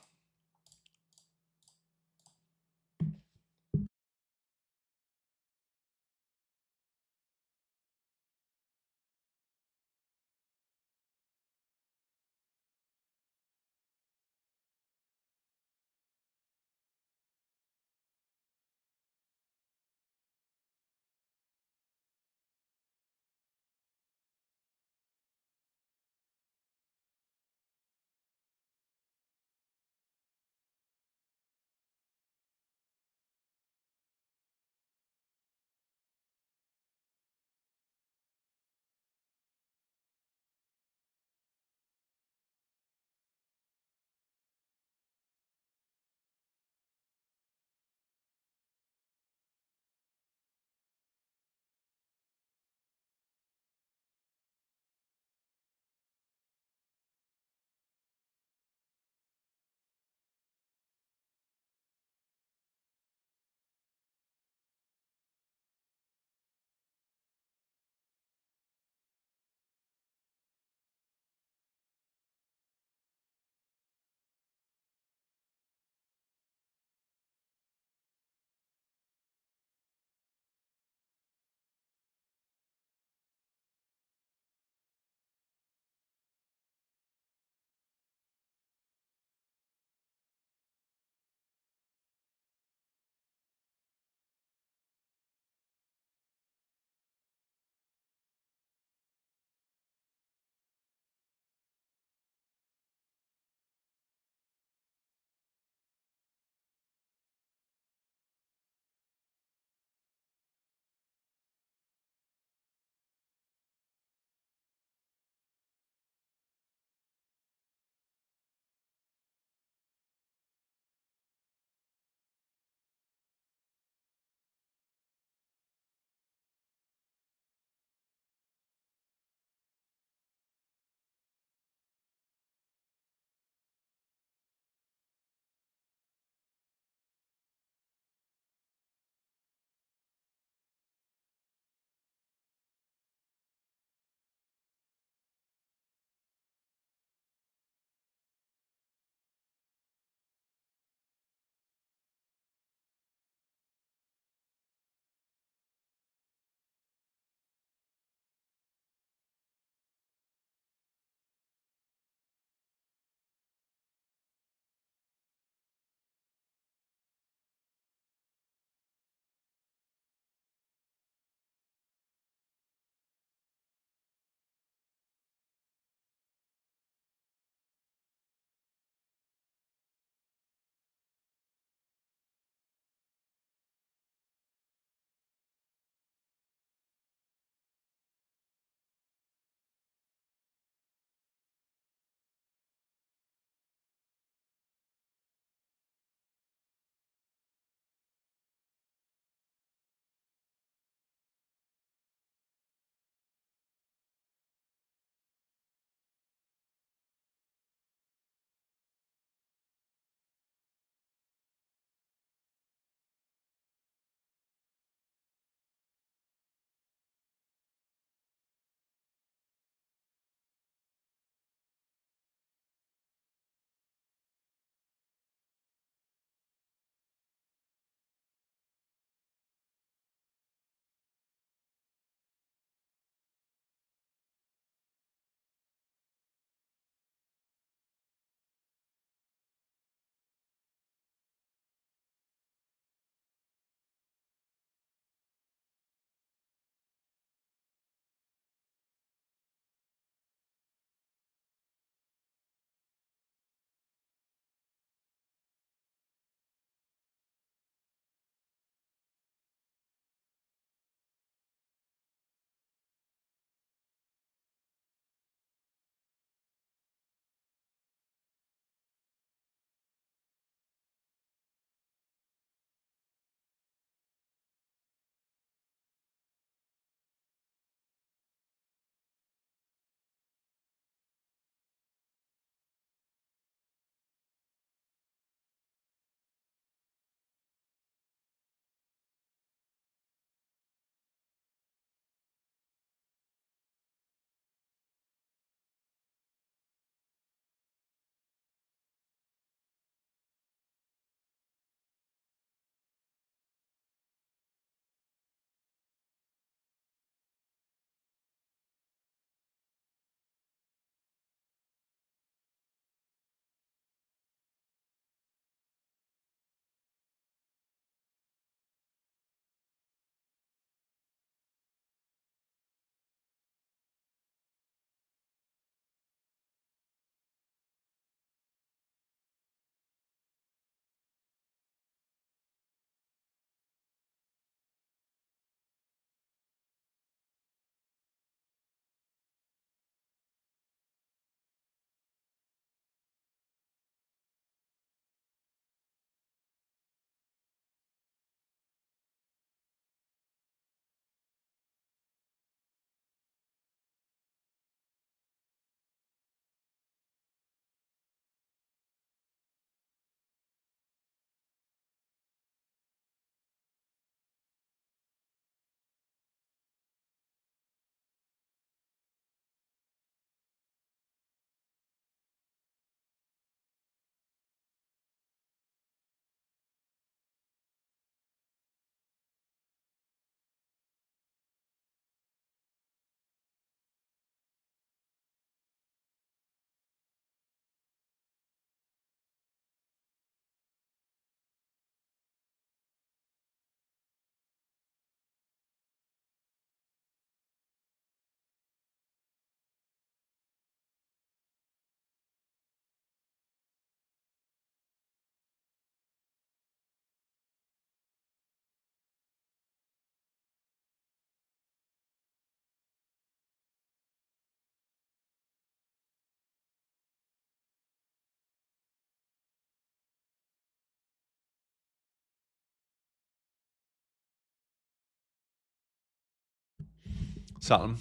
Saturn.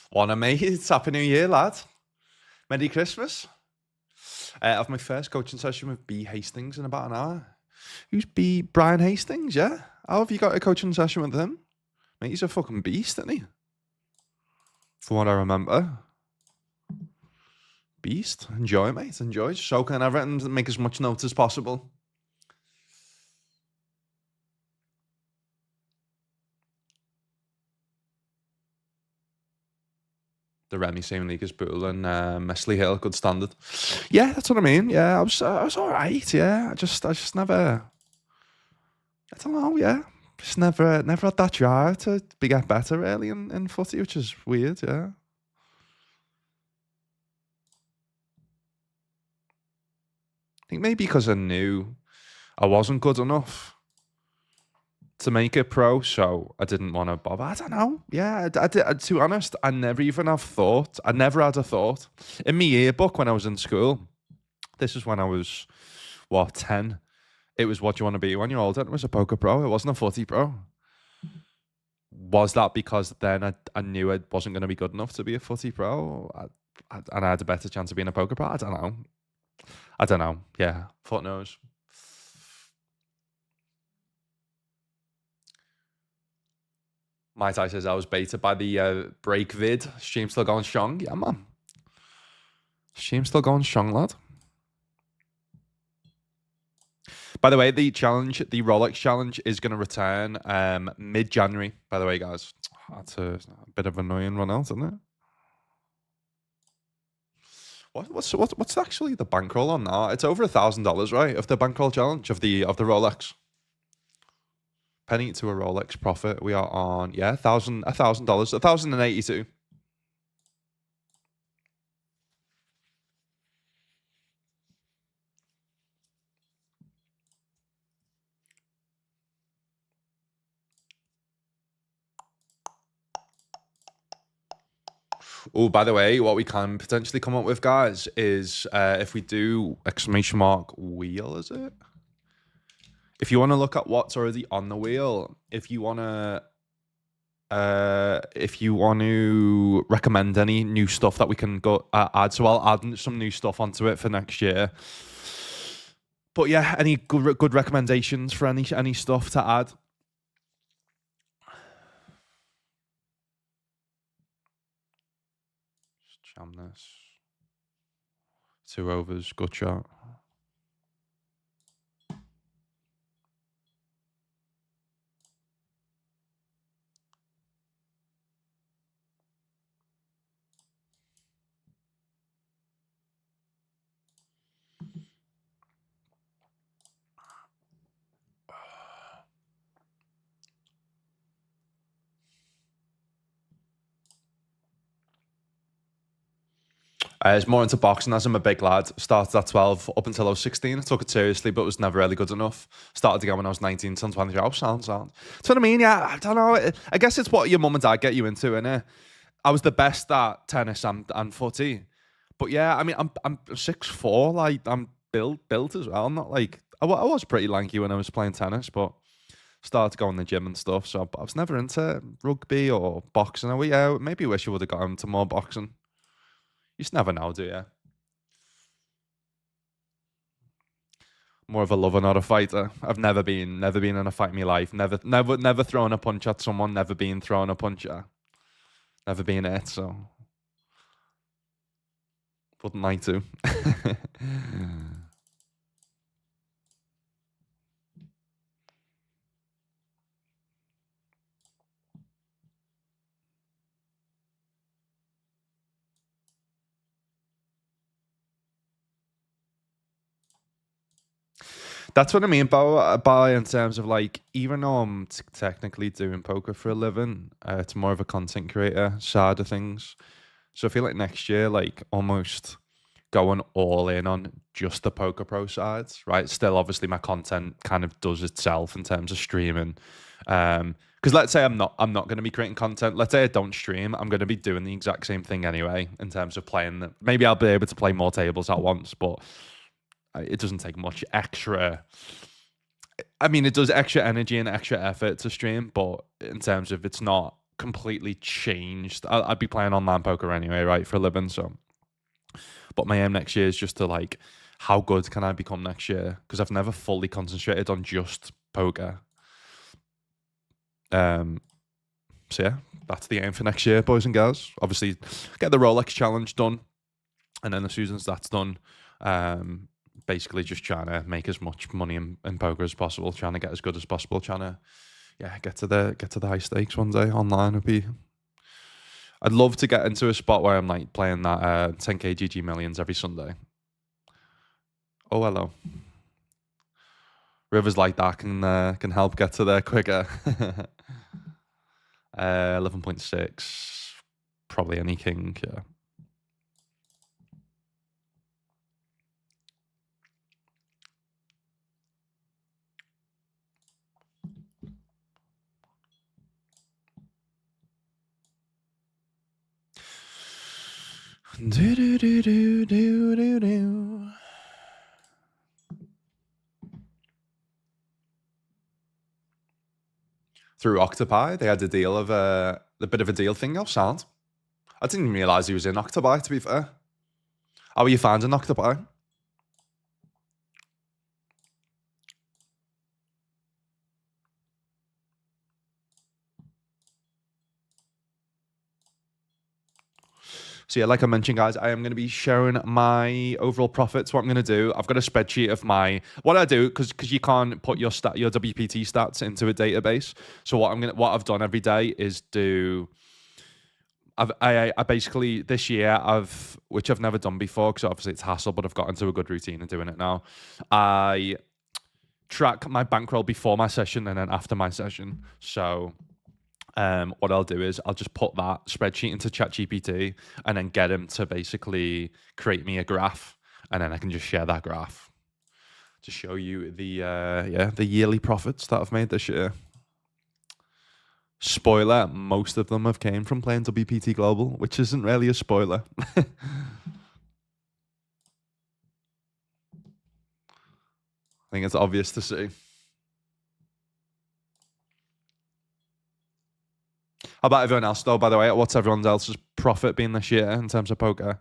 One of mates. Happy New Year, lad. Merry Christmas. I have my first coaching session with B Hastings in about an hour. Who's B? Brian Hastings, yeah? How have you got a coaching session with him? Mate, he's a fucking beast, isn't he? From what I remember. Beast. Enjoy, mate. Enjoy. Soak in everything and make as much notes as possible. The Remy same league as Bull and Messley Hill, good standard. Yeah, that's what I mean. Yeah, I was all right. Yeah, I just never. I don't know. Yeah, just never had that drive to get better really in footy, which is weird. Yeah. I think maybe because I knew I wasn't good enough to make it pro, so I didn't want to bother. I don't know. Yeah, to be honest, I never even have thought. I never had a thought. In my yearbook when I was in school, this is when I was, 10? It was what you want to be when you're older. It was a poker pro. It wasn't a footy pro. Was that because then I knew I wasn't going to be good enough to be a footy pro? And I had a better chance of being a poker pro? I don't know. Yeah, fuck knows. My Tai says I was baited by the break vid. Stream still going strong. Yeah, man. Stream still going strong, lad. By the way, the Rolex challenge is going to return mid-January, by the way, guys. That's a bit of an annoying run out, isn't it? What's actually the bankroll on now? It's over $1,000, right? Of the bankroll challenge of the Rolex. Penny to a Rolex profit. We are on $1,000, $1,082. Oh, by the way, what we can potentially come up with, guys, is if we do ! Wheel, is it? If you want to look at what's already on the wheel, if you want to recommend any new stuff that we can go add, so I'll add some new stuff onto it for next year. But yeah, any good recommendations for any stuff to add? Jam this. 2 overs, good shot. I was more into boxing as I'm a big lad. Started at 12 up until I was 16. I took it seriously, but was never really good enough. Started again when I was 19, till 20. Oh, sound. That's what I mean, yeah. I don't know. I guess it's what your mum and dad get you into, innit? I was the best at tennis and footy. But yeah, I mean, I'm 6'4", like, I'm built as well. I'm not like... I was pretty lanky when I was playing tennis, but started going to the gym and stuff, so I was never into rugby or boxing. Maybe wish I would have got into more boxing. You just never know, do you? More of a lover, not a fighter. I've never been in a fight in my life. Never thrown a punch at someone. Never been thrown a punch at. Never been it. So wouldn't like to. That's what I mean by in terms of like, even though I'm technically doing poker for a living, it's more of a content creator side of things. So I feel like next year, like almost going all in on just the poker pro sides, right? Still, obviously, my content kind of does itself in terms of streaming. Because let's say I'm not going to be creating content. Let's say I don't stream, I'm going to be doing the exact same thing anyway in terms of playing. Maybe I'll be able to play more tables at once, but it doesn't take much extra. I mean, it does extra energy and extra effort to stream, but in terms of it's not completely changed. I'd be playing online poker anyway, right, for a living. So, but my aim next year is just to like, how good can I become next year? Because I've never fully concentrated on just poker. So yeah, that's the aim for next year, boys and girls. Obviously, get the Rolex challenge done, and then as soon as that's done, basically just trying to make as much money in poker as possible, trying to get as good as possible, trying to get to the high stakes one day online would be. I'd love to get into a spot where I'm like playing that 10k GG millions every Sunday. Oh hello. Rivers like that can help get to there quicker. 11.6, probably any king, yeah. Do do do do do do do. Through Octopi, they had a deal of a bit of a deal thing. Oh, sound. I didn't realize he was in Octopi. To be fair, how are you finding Octopi? So yeah, like I mentioned, guys, I am going to be sharing my overall profits. What I'm going to do, I've got a spreadsheet of what I do because you can't put your WPT stats into a database. So what I've done every day is do. I basically this year which I've never done before because obviously it's hassle, but I've got into a good routine of doing it now. I track my bankroll before my session and then after my session. So what I'll do is I'll just put that spreadsheet into ChatGPT and then get him to basically create me a graph, and then I can just share that graph to show you the yearly profits that I've made this year. Spoiler, most of them have came from playing WPT Global, which isn't really a spoiler. I think it's obvious to see. How about everyone else, though, by the way? What's everyone else's profit been this year in terms of poker?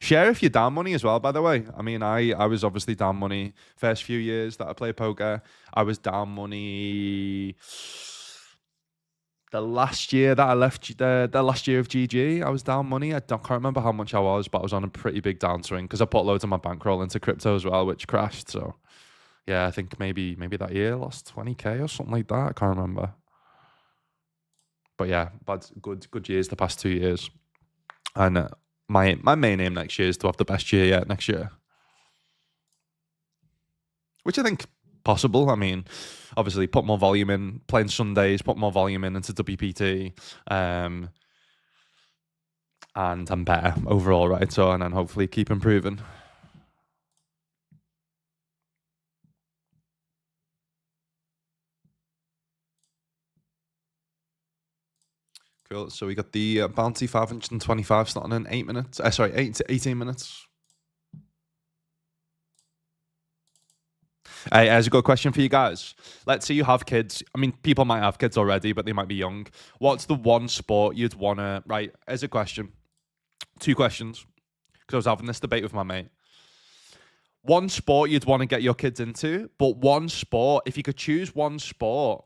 Share if you're down money as well, by the way. I mean, I was obviously down money first few years that I played poker. I was down money the last year that I left, the last year of GG, I was down money. I can't remember how much I was, but I was on a pretty big downswing because I put loads of my bankroll into crypto as well, which crashed. So yeah, I think maybe that year I lost 20k or something like that. I can't remember. But yeah, but good years the past 2 years. And my main aim next year is to have the best year yet next year, which I think possible. I mean, obviously put more volume in, playing Sundays, put more volume into WPT, and I'm better overall, right? So, and then hopefully keep improving. Cool. So we got the Bounty 525 starting in 8 minutes. 8 to 18 minutes. Hey, here's a good question for you guys. Let's say you have kids. I mean, people might have kids already, but they might be young. What's the one sport you'd want to... Right, here's a question. 2 questions. Because I was having this debate with my mate. One sport you'd want to get your kids into, but one sport, if you could choose one sport,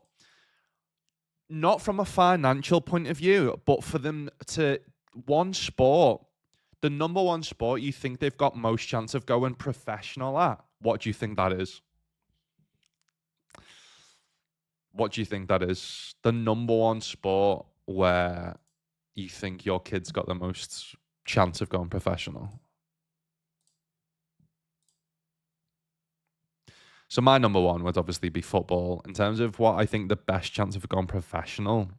not from a financial point of view, but for them to... One sport, the number one sport you think they've got most chance of going professional at, what do you think that is? What do you think that is? The number one sport where you think your kid's got the most chance of going professional? So my number one would obviously be football. In terms of what I think the best chance of going professional,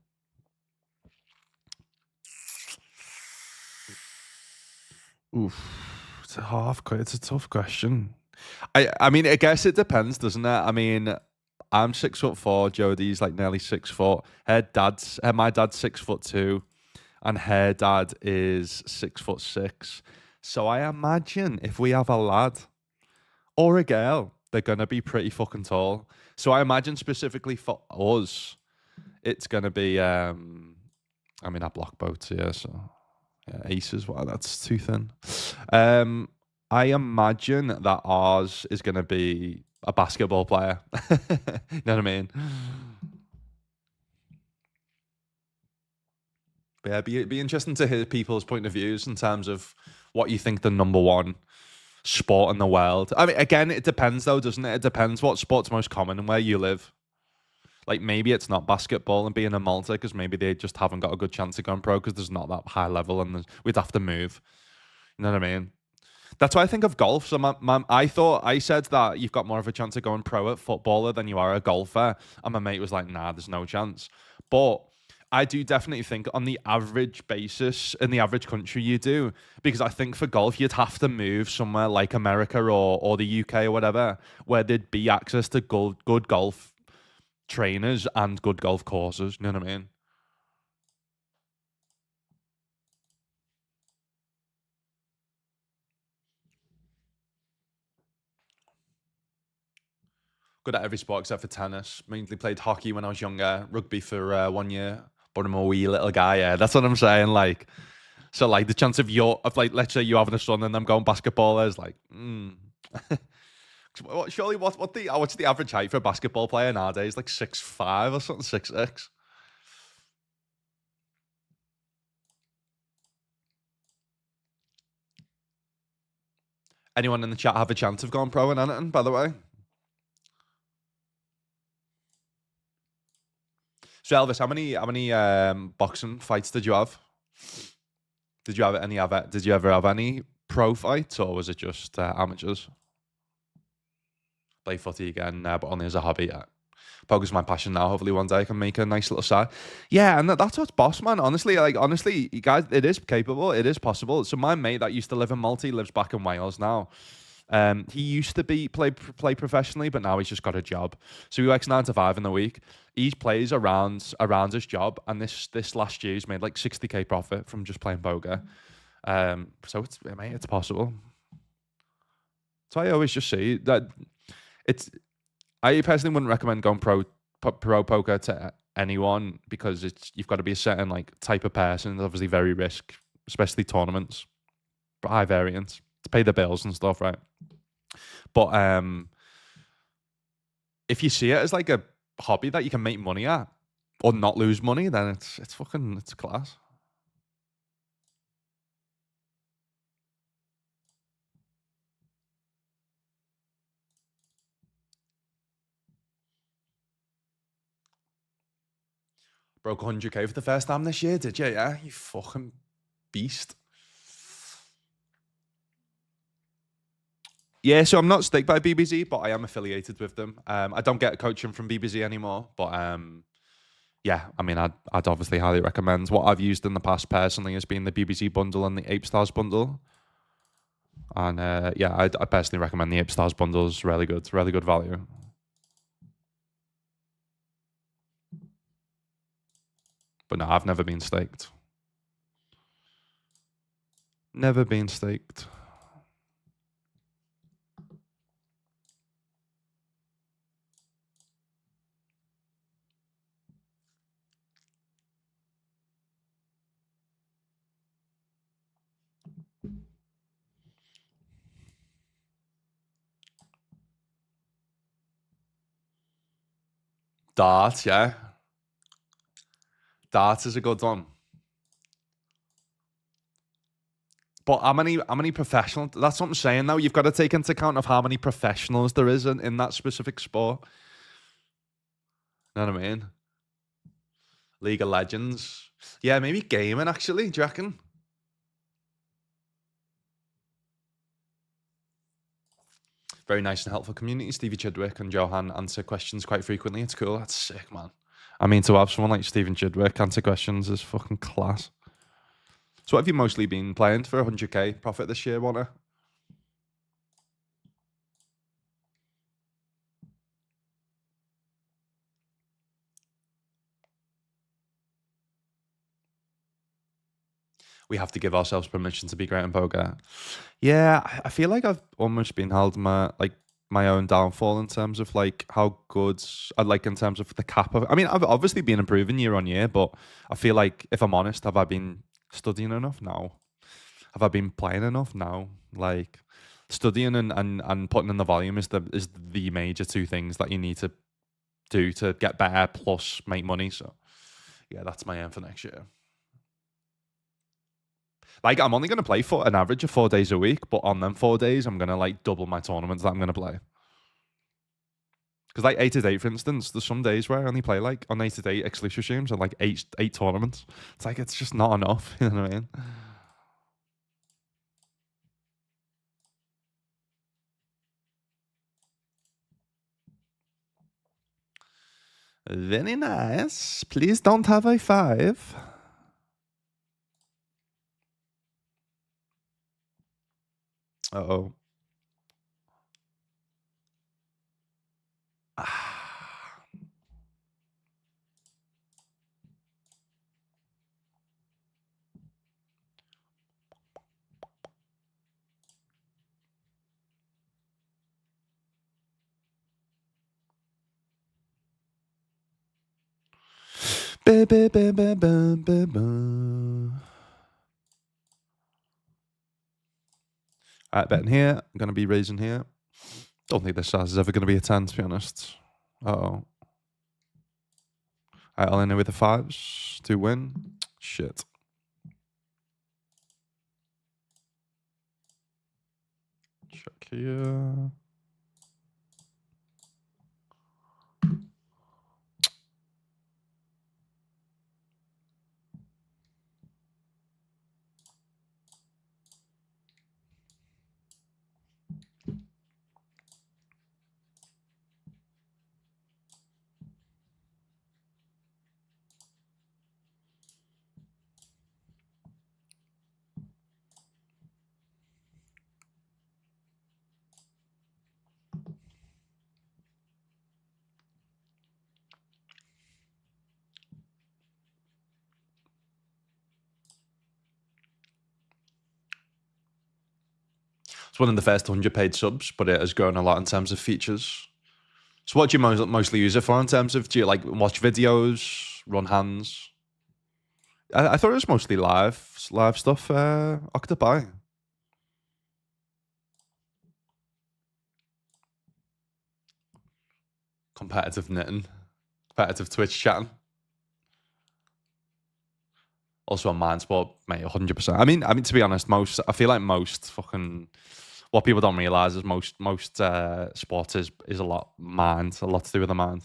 it's a tough question. I mean, I guess it depends, doesn't it? I mean, I'm 6'4". Jodie's like nearly 6 foot. My dad's 6'2", and her dad is 6'6". So I imagine if we have a lad or a girl, they're gonna be pretty fucking tall. So I imagine specifically for us, it's gonna be. I mean, I block boats here, so yeah, aces. Wow, that's too thin. Um, I imagine that ours is gonna be a basketball player. You know what I mean? But yeah, be interesting to hear people's point of views in terms of what you think the number one sport in the world. I mean, again, it depends though, doesn't it? It depends what sport's most common and where you live. Like maybe it's not basketball and being in Malta because maybe they just haven't got a good chance of going pro because there's not that high level and we'd have to move. You know what I mean? That's why I think of golf. So I said that you've got more of a chance of going pro at footballer than you are a golfer, and my mate was like, "Nah, there's no chance." But I do definitely think on the average basis in the average country you do, because I think for golf you'd have to move somewhere like America or the UK or whatever, where there'd be access to good golf trainers and good golf courses. You know what I mean? Good at every sport except for tennis. Mainly played hockey when I was younger, rugby for 1 year. But I'm a wee little guy. Yeah, that's what I'm saying. Like, so like the chance of like, let's say you having a son and them going basketball is like, surely what's the average height for a basketball player nowadays? Like 6'5" or something, 6'6". Anyone in the chat have a chance of going pro in anything, by the way? So Elvis, how many boxing fights did you have? Did you ever have any pro fights, or was it just amateurs? Play footy again, but only as a hobby. Yeah. Poker's my passion now. Hopefully one day I can make a nice little side. Yeah, and that's what's boss, man. Honestly, you guys, it is capable. It is possible. So my mate that used to live in Malta lives back in Wales now. He used to play professionally, but now he's just got a job. So he works 9 to 5 in the week. He plays around his job, and this last year he's made like 60K profit from just playing poker. So it's possible. So I always just say that it's. I personally wouldn't recommend going pro poker to anyone because you've got to be a certain like type of person. It's obviously very risk, especially tournaments, but high variance to pay the bills and stuff, right? But if you see it as like a hobby that you can make money at or not lose money, then it's class. Broke 100K for the first time this year, did you? Yeah, you fucking beast. Yeah, so I'm not staked by BBZ, but I am affiliated with them. I don't get coaching from BBZ anymore, but yeah, I mean, I'd obviously highly recommend. What I've used in the past personally has been the BBZ bundle and the Ape Stars bundle. And yeah, I personally recommend the Ape Stars bundle. It's really good value. But no, I've never been staked. Never been staked. Dart, yeah. Dart is a good one. But how many professional? That's what I'm saying. Though you've got to take into account of how many professionals there is in that specific sport. You know what I mean? League of Legends. Yeah, maybe gaming actually. Do you reckon? Very nice and helpful community. Stevie Chidwick and Johan answer questions quite frequently. It's cool. That's sick, man. I mean, to have someone like Stephen Chidwick answer questions is fucking class. So, what have you mostly been playing for 100K profit this year, Warner? We have to give ourselves permission to be great in poker. Yeah, I feel like I've almost been held my like my own downfall in terms of like how good I like in terms of the cap. I mean, I've obviously been improving year on year, but I feel like if I'm honest, have I been studying enough? No. Have I been playing enough? No. Like studying and putting in the volume is the major two things that you need to do to get better plus make money. So yeah, that's my aim for next year. Like I'm only gonna play for an average of 4 days a week, but on them 4 days, I'm gonna like double my tournaments that I'm gonna play. Because like 8 to 8, for instance, there's some days where I only play like on 8 to 8 exclusive streams and like eight tournaments. It's like it's just not enough. You know what I mean? Very nice. Please don't have a 5. Uh-oh. Ah. Ba, ba, ba, ba, ba, ba, ba. Alright, betting here. I'm gonna be raising here. Don't think this size is ever gonna be a 10, to be honest. Uh-oh. Alright, I'll end it with the 5s to win. Shit. Check here. It's one of the first 100 paid subs, but it has grown a lot in terms of features. So what do you mostly use it for in terms of, do you like watch videos, run hands? I thought it was mostly live stuff, Octopi. Competitive knitting, competitive Twitch chatting. Also on Mindsport, mate, 100%. I mean, to be honest, I feel like most fucking, what people don't realize is most sports is a lot mind, a lot to do with the mind.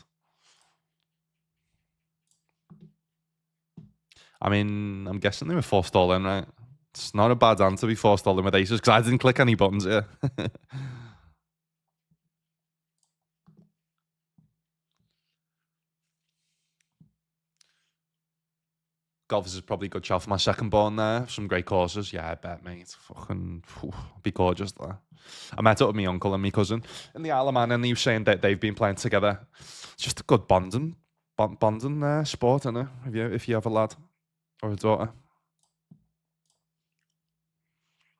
I mean, I'm guessing they were forced all in, right? It's not a bad answer to be forced all in with aces because I didn't click any buttons here. Golf is probably a good shout for my second born there. Some great courses. Yeah, I bet, mate. Fucking be gorgeous there. I met up with my uncle and my cousin in the Isle of Man, and he was saying that they've been playing together. It's just a good bonding sport, isn't it? If you have a lad or a daughter.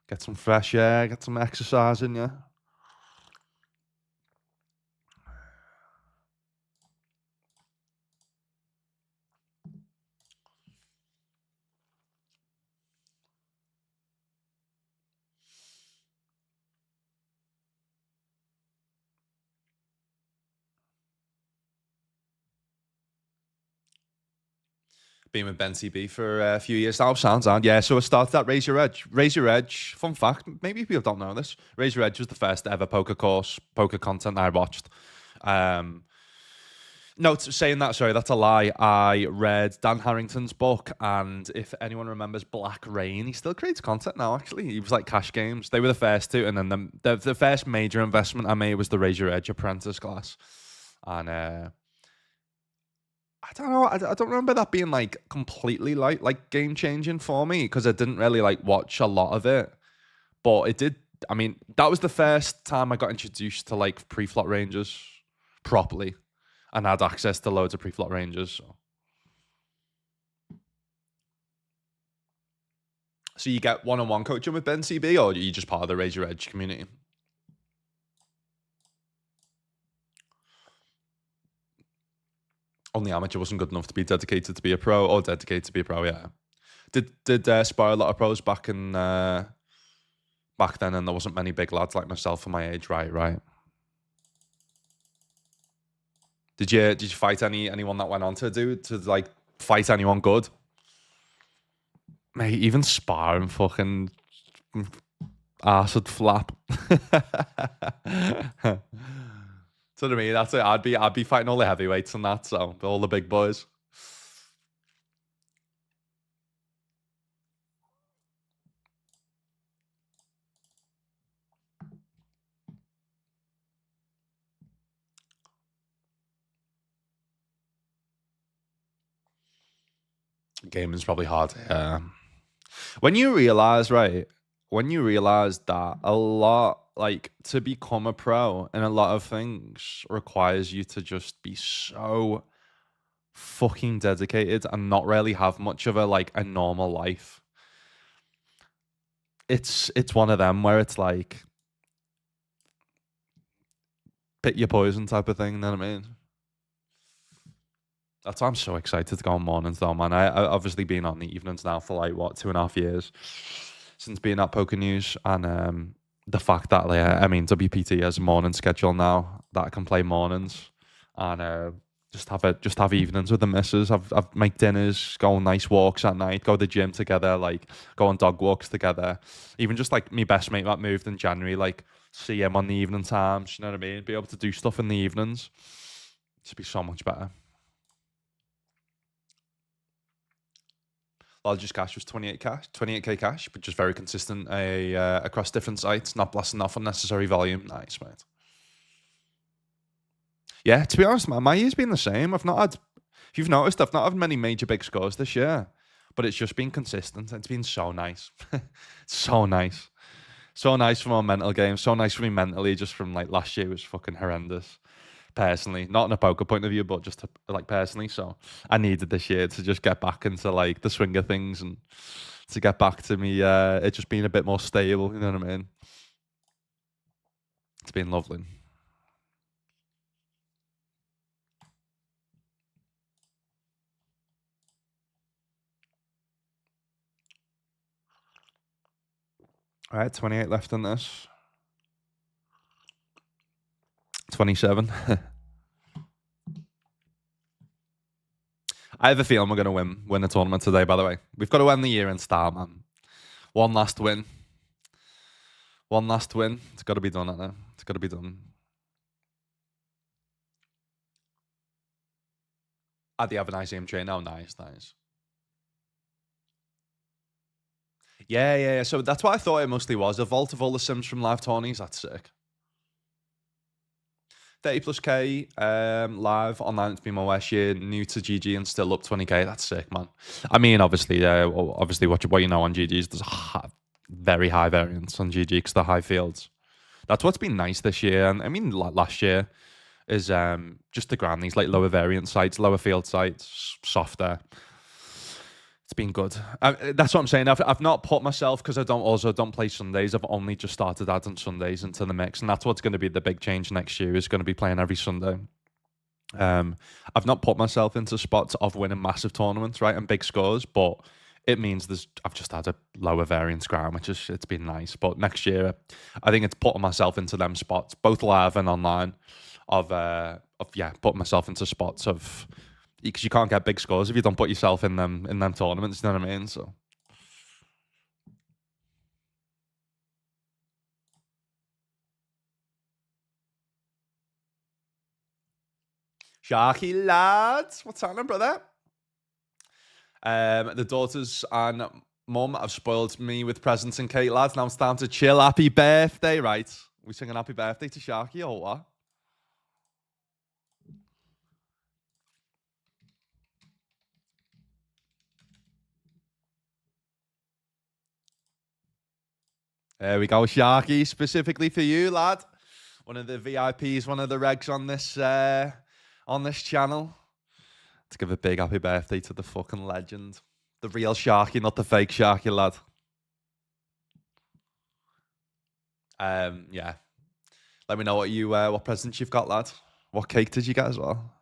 Get some fresh air, get some exercise in you. Been with Ben CB for a few years now. Sounds on. Yeah, so I started at Raise Your Edge. Raise Your Edge, fun fact, maybe people don't know this. Raise Your Edge was the first ever poker course, poker content I watched. No, saying that, sorry, that's a lie. I read Dan Harrington's book, and if anyone remembers Black Rain, he still creates content now, actually. He was like Cash Games. They were the first two, and then the first major investment I made was the Raise Your Edge apprentice class. And I don't know. I don't remember that being like completely like game changing for me because I didn't really like watch a lot of it, but it did. I mean, that was the first time I got introduced to like pre-flop ranges properly, and had access to loads of pre-flop ranges. So you get one-on-one coaching with Ben CB, or are you just part of the Raise Your Edge community? Only amateur wasn't good enough to be dedicated to be a pro, or dedicated to be a pro. Yeah. Did spar a lot of pros back in back then, and there wasn't many big lads like myself for my age. Right. Did you fight anyone that went on to like fight anyone good? Mate, even sparring fucking ass would flap. So what I mean, that's it. I'd be fighting all the heavyweights and that, so all the big boys. Gaming's probably hard. Yeah. When you realize, right? When you realize that a lot, like to become a pro in a lot of things requires you to just be so fucking dedicated and not really have much of a like a normal life. It's one of them where it's like pick your poison type of thing, you know what I mean? That's why I'm so excited to go on mornings though, man. I obviously been on the evenings now for like what 2.5 years since being at Poker News, and the fact that like, I mean WPT has a morning schedule now that I can play mornings, and just have evenings with the missus. I've make dinners, go on nice walks at night, go to the gym together, like go on dog walks together. Even just like my best mate that moved in January, like see him on the evening times. You know what I mean? Be able to do stuff in the evenings. It'd be so much better. Largest cash was 28k cash, but just very consistent across different sites, not blasting off unnecessary volume. Nice, mate. Yeah, to be honest, man, my year's been the same. I've not had, if you've noticed, I've not had many major big scores this year, but it's just been consistent. It's been so nice. So nice. So nice for my mental game. So nice for me mentally, just from like last year was fucking horrendous. Personally, not in a poker point of view, but just like personally. So I needed this year to just get back into like the swing of things and to get back to me, it just being a bit more stable. You know what I mean? It's been lovely. All right, 28 left in this. 27. I have a feeling we're going to win the tournament today, by the way. We've got to end the year in style, man. One last win. One last win. It's got to be done, now. It's got to be done. At the Avanise train. Oh, nice. Yeah. So that's what I thought it mostly was. A vault of all the sims from live tourneys. That's sick. 30 plus K live online. It's been my worst year. New to GG and still up 20k. That's sick, man. I mean, obviously what you know on GG's, there's very high variance on GG because they're high fields. That's what's been nice this year. And I mean, last year is just the ground, these like lower variant sites, lower field sites, softer. It's been good. That's what I'm saying. I've not put myself, because I don't play Sundays. I've only just started adding Sundays into the mix, and that's what's going to be the big change next year. Is going to be playing every Sunday. I've not put myself into spots of winning massive tournaments, right, and big scores, but it means I've just had a lower variance ground, which it's been nice. But next year, I think it's putting myself into them spots, both live and online, of putting myself into spots of, because you can't get big scores if you don't put yourself in them tournaments. You know what I mean? So. Sharky lads, what's happening, brother? The daughters and mum have spoiled me with presents and cake, lads. Now it's time to chill. Happy birthday, right? We singing happy birthday to Sharky or what? There we go, Sharky, specifically for you, lad. One of the VIPs, one of the regs on this channel. To give a big happy birthday to the fucking legend. The real Sharky, not the fake Sharky, lad. Yeah. Let me know what presents you've got, lad. What cake did you get as well?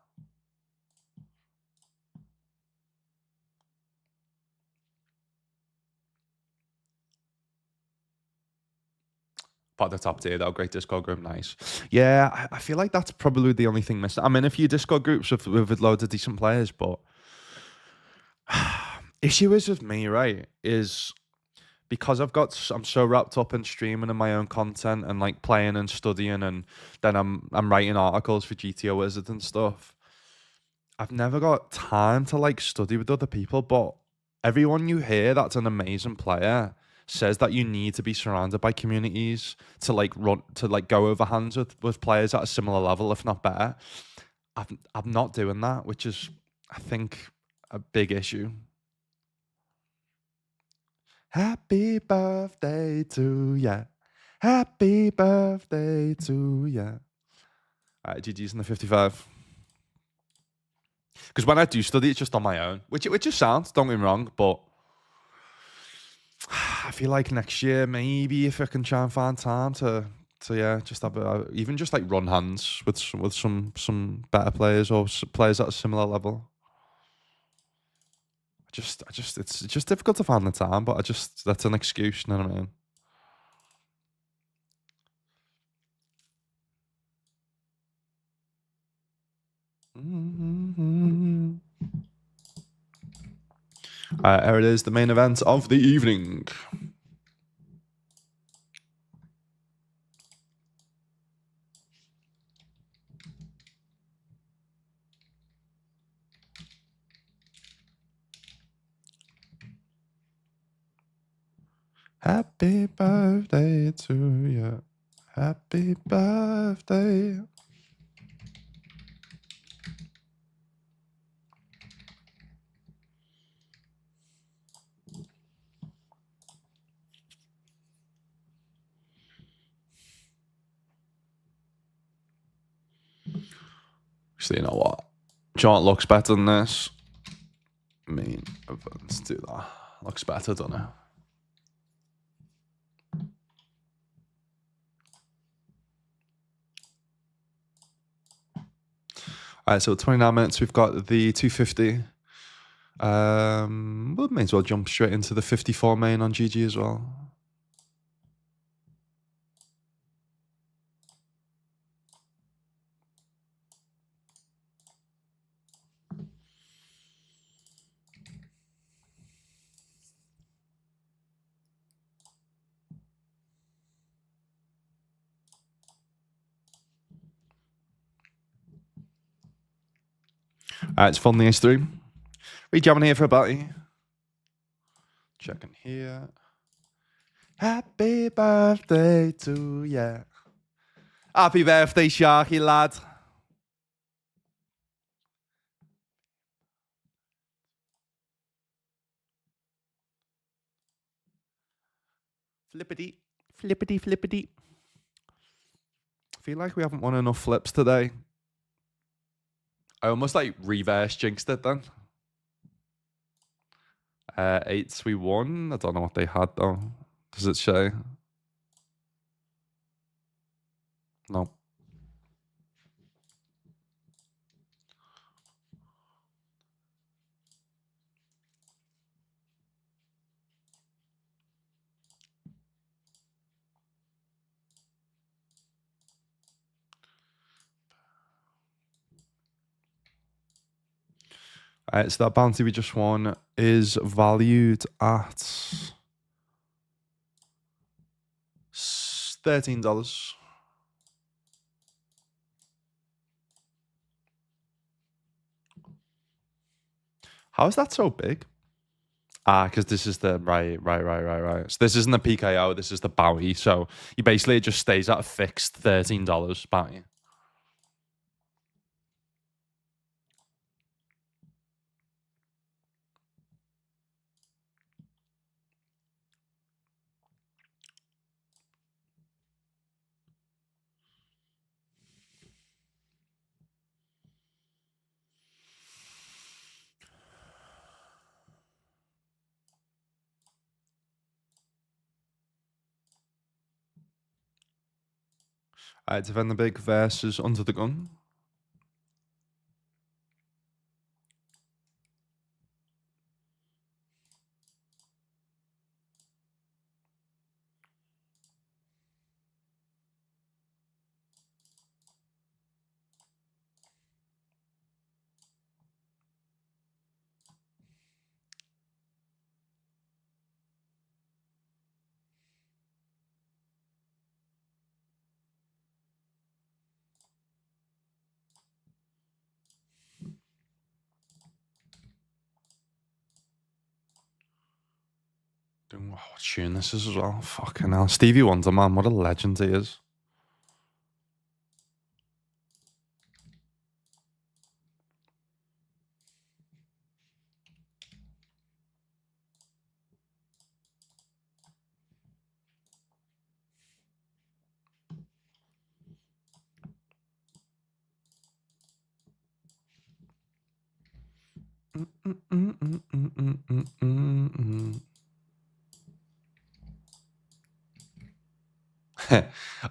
part of the top tier though. Great Discord group, nice. Yeah, I feel like that's probably the only thing missing. I'm in a few Discord groups with loads of decent players, but issue is with me, right? Is because I'm so wrapped up in streaming and my own content and like playing and studying, and then I'm writing articles for GTO Wizard and stuff. I've never got time to like study with other people, but everyone you hear that's an amazing player says that you need to be surrounded by communities to like run to like go over hands with players at a similar level, if not better. I'm not doing that, which is I think a big issue. Happy birthday to ya. Happy birthday to ya. All right, GG's in the 55. Because when I do study, it's just on my own, which is sound, don't get me wrong, but I feel like next year, maybe if I can try and find time to yeah, just have even just like run hands with some better players or players at a similar level. It's just difficult to find the time, but that's an excuse, you know what I mean? Here it is, the main event of the evening. Happy birthday to you. Happy birthday. So you know what? Chart looks better than this. Main events do that. Looks better, don't it? All right, so 29 minutes. We've got the 250. We may as well jump straight into the 54 main on GG as well. All right, it's fun the S3. We jamming here for a batty. Checking here. Happy birthday to ya. Happy birthday, Sharky lad. Flippity, flippity, flippity. I feel like we haven't won enough flips today. I almost like reverse jinxed it then. 8s we won. I don't know what they had though. Does it show? No. So that bounty we just won is valued at $13. How is that so big? Because this is the right. So this isn't the PKO, this is the bounty. So you basically it just stays at a fixed $13 bounty. Defend the Big versus Under the Gun. what tune this is as well. Fucking hell. Stevie Wonder, man. What a legend he is.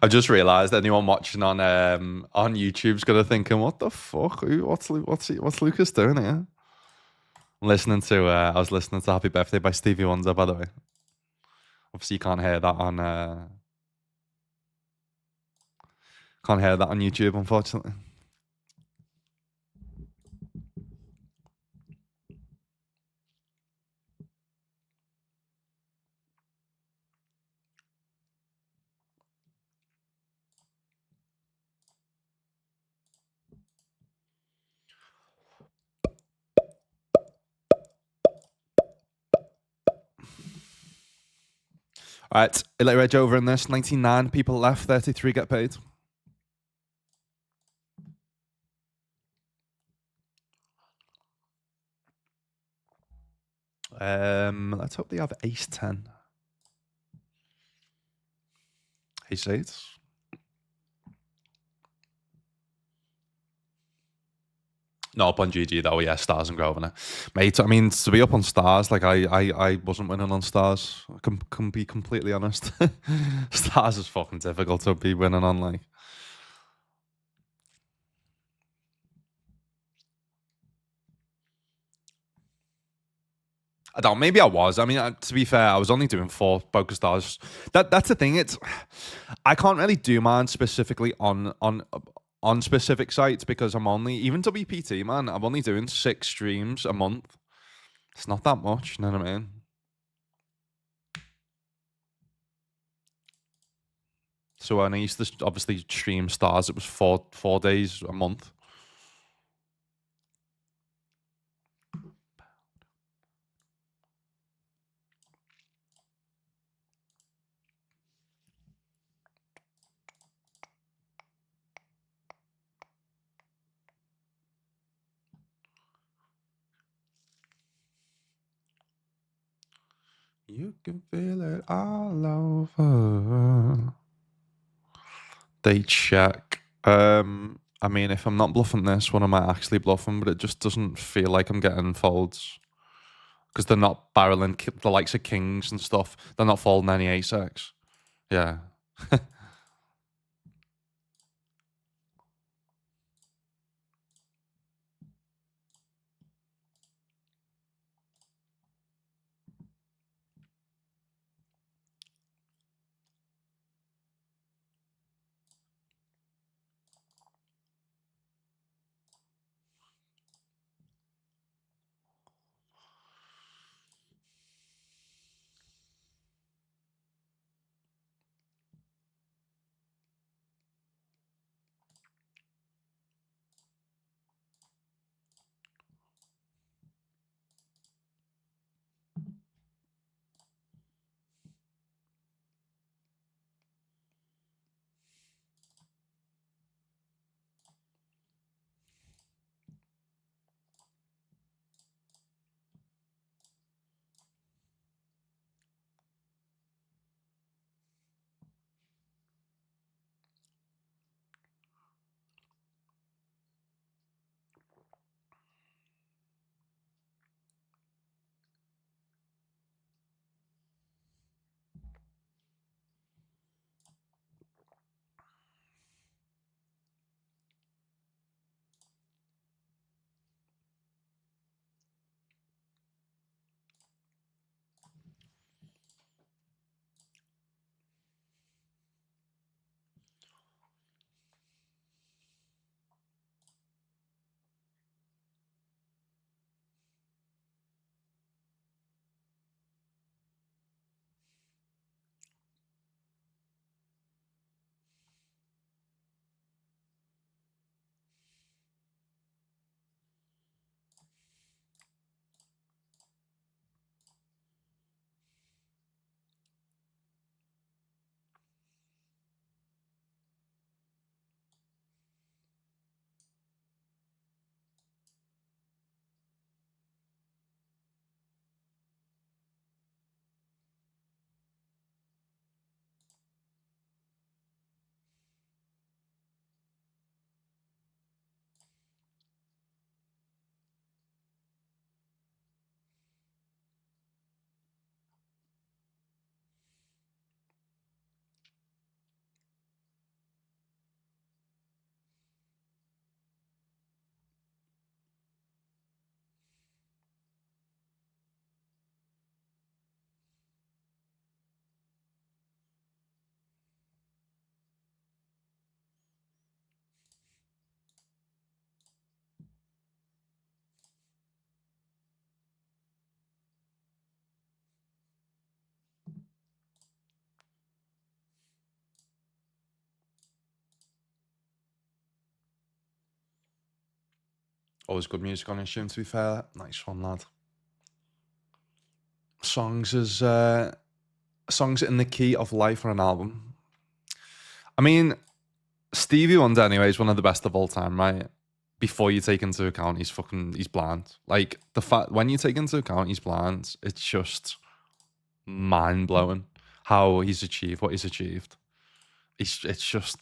I just realized anyone watching on YouTube's gonna thinking, what the fuck? What's Lucas doing here? Listening to I was listening to Happy Birthday by Stevie Wonder, by the way. Obviously you can't hear that on YouTube, unfortunately. All right, Elite Reg over in this. 99 people left, 33 get paid. Let's hope they have Ace 10. Ace 8. No, up on GG though, yeah, Stars and Grosvenor. Mate, I mean, to be up on Stars, like I wasn't winning on Stars. I can be completely honest. Stars is fucking difficult to be winning on, like. I don't. Maybe I was. I mean, to be fair, I was only doing 4 Poker Stars. That's the thing. It's I can't really do mine specifically on specific sites because I'm only even WPT, man. I'm only doing 6 streams a month. It's not that much. You know what I mean? So when I used to obviously stream Stars, it was 4 days a month. You can feel it all over. They check. I mean, if I'm not bluffing this one, I might actually bluffing, but it just doesn't feel like I'm getting folds because they're not barreling the likes of kings and stuff. They're not folding any ace-x. Yeah. Always good music on his tune, to be fair. Nice one, lad. Songs is songs in the key of life on an album. I mean, Stevie Wonder anyway is one of the best of all time, right? Before you take into account he's blind. Like the fact when you take into account he's blind, it's just mind blowing how he's achieved what he's achieved. It's just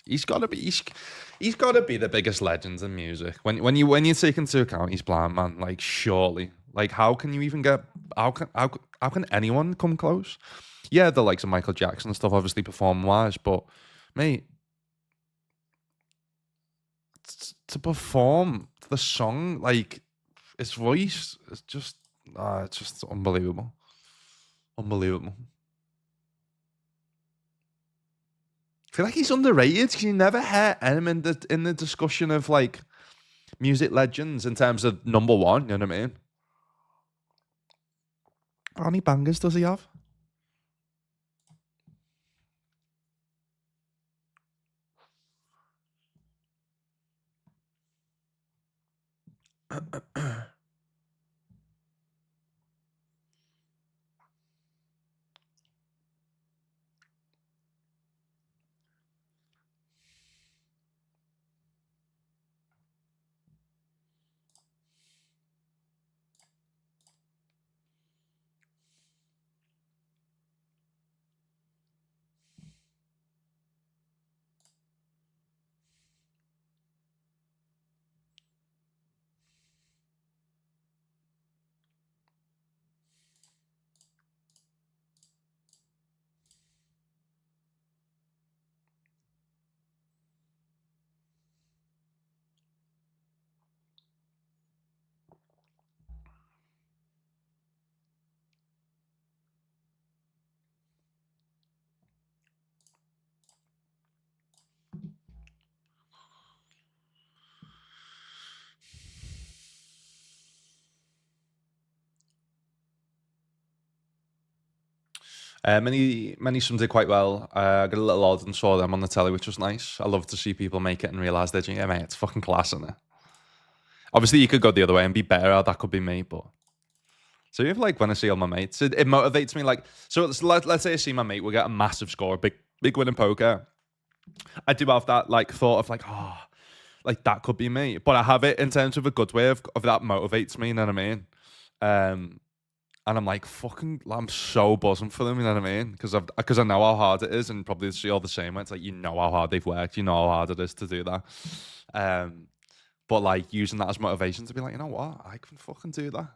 he's got to be the biggest legend in music. When you take into account he's blind, man, like surely, like how can you even get how can anyone come close? Yeah, the likes of Michael Jackson and stuff, obviously perform wise, but mate, to perform the song, like his voice, it's just unbelievable, unbelievable. I feel like he's underrated because you never hear him in the discussion of like music legends in terms of number one. You know what I mean? How many bangers does he have? Many sums did quite well. I got a little odd and saw them on the telly, which was nice. I love to see people make it and realize that, yeah, mate, it's fucking class, isn't it? Obviously, you could go the other way and be better. That could be me, but so if like when I see all my mates, it motivates me. Like, so let's say I see my mate, we get a massive score, big win in poker. I do have that like thought of like, oh, like that could be me, but I have it in terms of a good way of that motivates me. You know what I mean? Um, and I'm like, fucking, I'm so buzzing for them. You know what I mean? Because I know how hard it is, and probably see all the same. It's like you know how hard they've worked, you know how hard it is to do that. Um, but like using that as motivation to be like, you know what, I can fucking do that.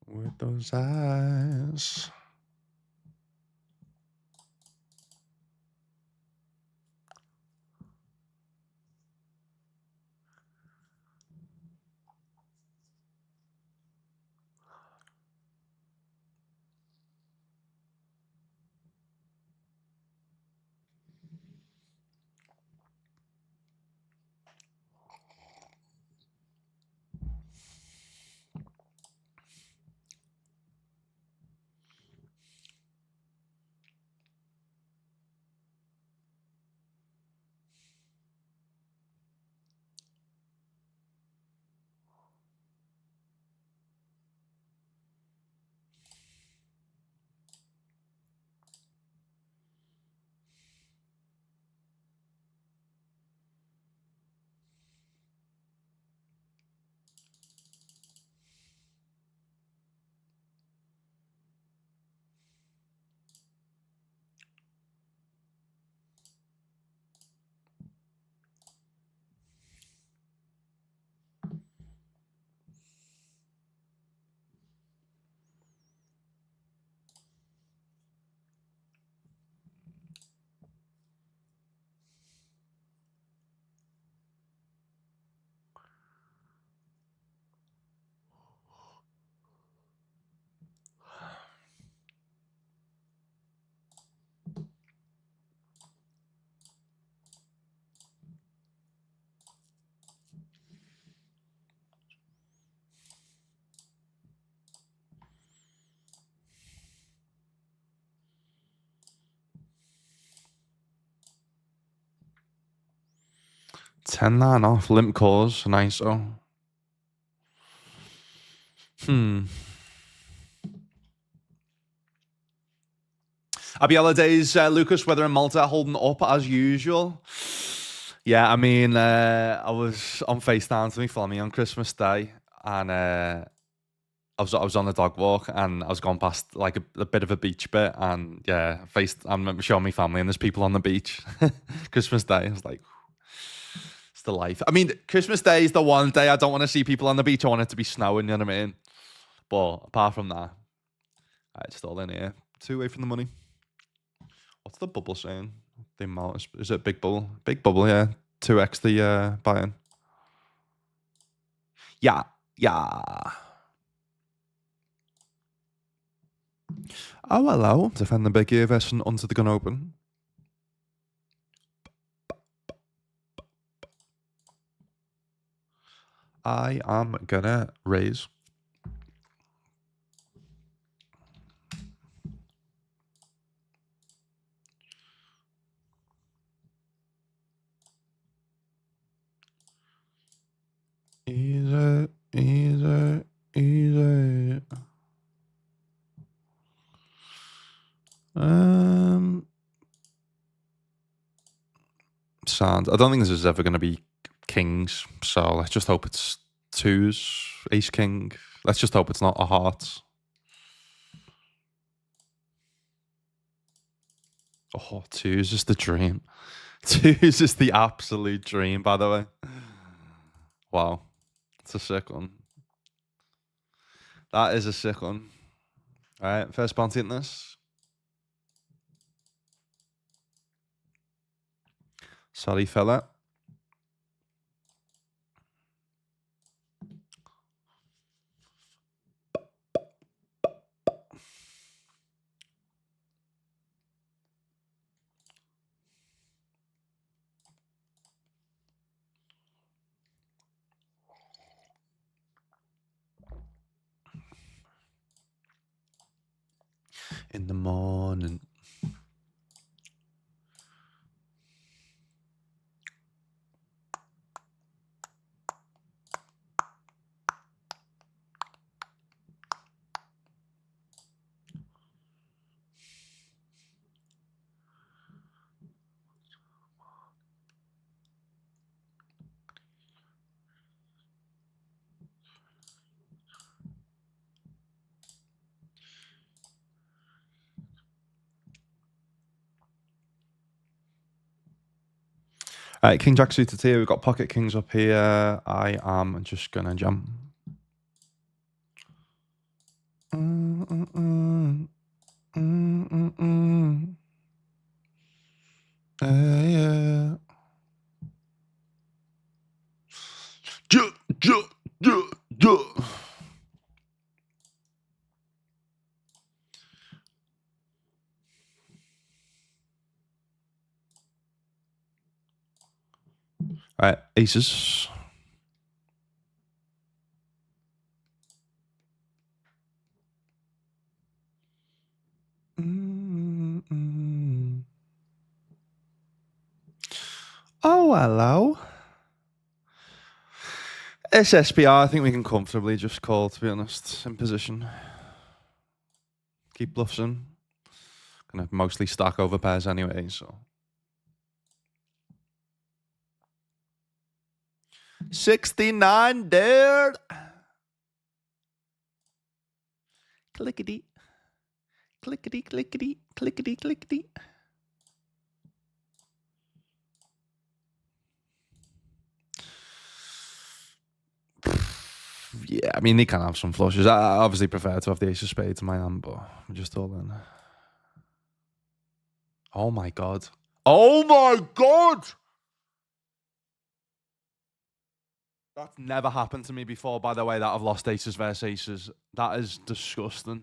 With those eyes. 10-9 off. Limp Cause. Nice. Oh. Happy holidays, Lucas. Weather in Malta holding up as usual. Yeah, I mean, I was on FaceTime to me family on Christmas Day, and I was on a dog walk, and I was going past like a bit of a beach bit, and yeah, I'm showing my family, and there's people on the beach. Christmas Day, I was like, it's the life. I mean, Christmas Day is the one day I don't want to see people on the beach. I want it to be snowing. You know what I mean? But apart from that, it's all in here. 2 away from the money. What's the bubble saying? The amount is it big bubble? Big bubble, yeah. 2x the buy-in. Yeah. Oh, hello. Defend the big ear version onto the gun open. I am gonna raise. Easy. Sound. I don't think this is ever going to be kings, so let's just hope it's twos, ace king. Let's just hope it's not a heart. Oh, twos is the dream. Twos is the absolute dream, by the way. Wow. It's a sick one. That is a sick one. All right, first bounty in this. Sorry, fella. In the morning. All right, King Jack suited here. We've got pocket kings up here. I am just gonna jump. Yeah. All right, aces. Oh, hello. SSPR, I think we can comfortably just call, to be honest, in position. Keep bluffs in. Gonna mostly stack over pairs anyway, so. 69, dude. Clickety. Clickety, clickety, clickety, clickety. Yeah, I mean, they can have some flushes. I obviously prefer to have the ace of spades in my hand, but I'm just all in. Oh my god. Oh my god! That's never happened to me before, by the way, that I've lost aces versus aces. That is disgusting.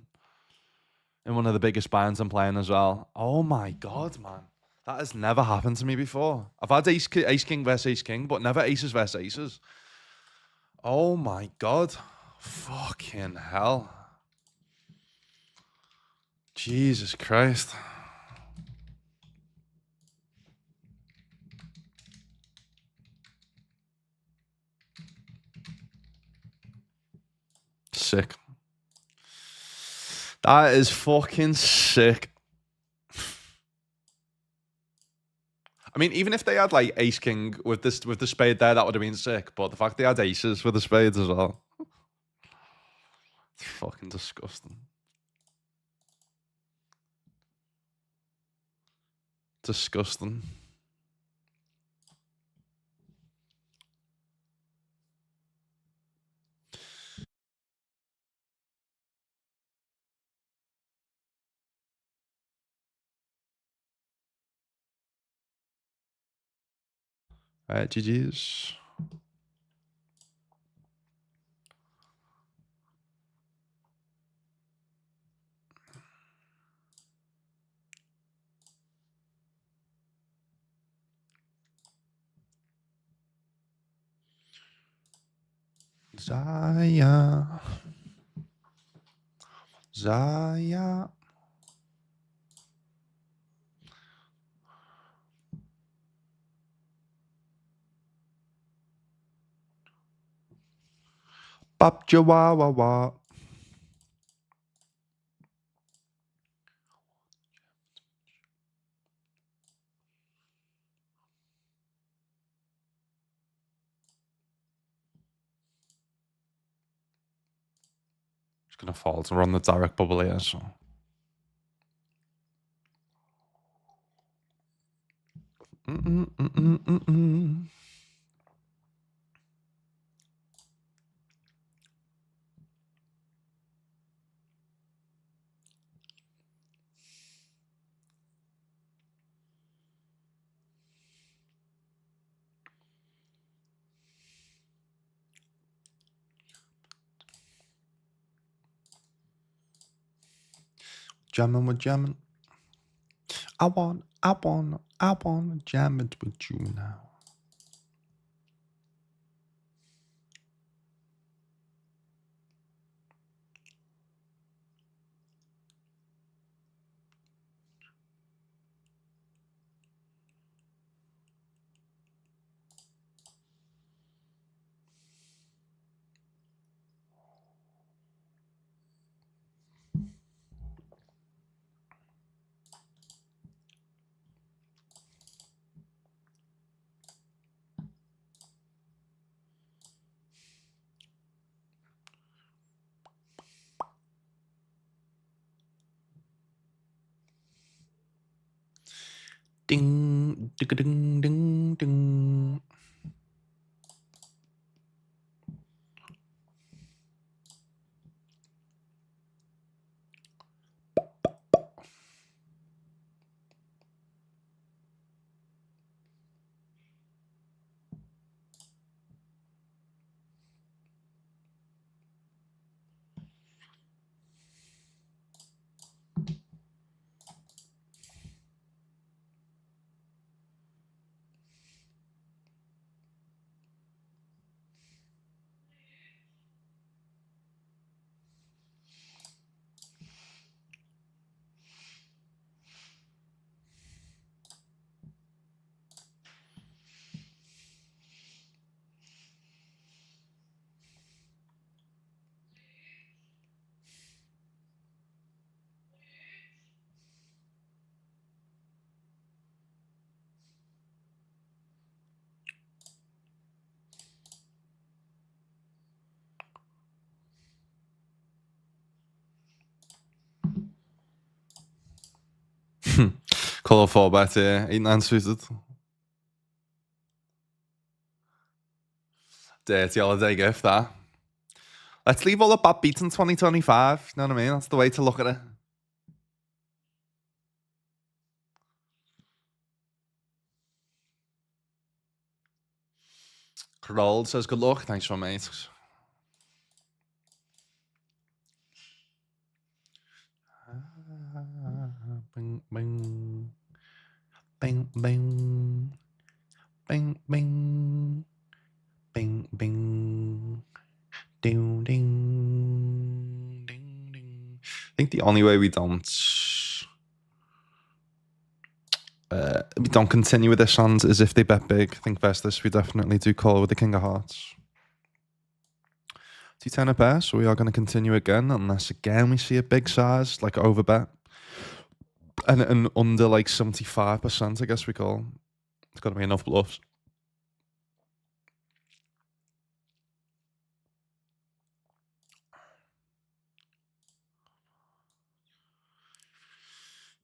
In one of the biggest bands I'm playing as well. Oh my god, man. That has never happened to me before. I've had ace king versus ace king, but never aces versus aces. Oh my god. Fucking hell. Jesus Christ. sick. That is fucking sick. I mean, even if they had like ace king with the spade there, that would have been sick. But the fact they had aces with the spades as well, it's fucking disgusting. Disgusting. GG's. Zaya. Zaya. Bop Chihuahua. Just gonna fall to run the direct bubble here, so. Jamming with jamming. I want to jam it with you now. Ding, ding, ding, ding, ding. Call 4 bet here, 8-9 suited. Dirty holiday gift, that. Let's leave all the bad beats in 2025. You know what I mean? That's the way to look at it. Kroll says good luck. Thanks for mate. Bing, bing. Bing, bing. Bing, bing. Bing, bing. Ding, ding. Ding, ding. I think the only way we don't continue with this hand is if they bet big. I think versus this we definitely do call with the King of Hearts. T10 a pair, so we are going to continue again, unless again we see a big size, like overbet. And under like 75%, I guess we call. It's got to be enough bluffs.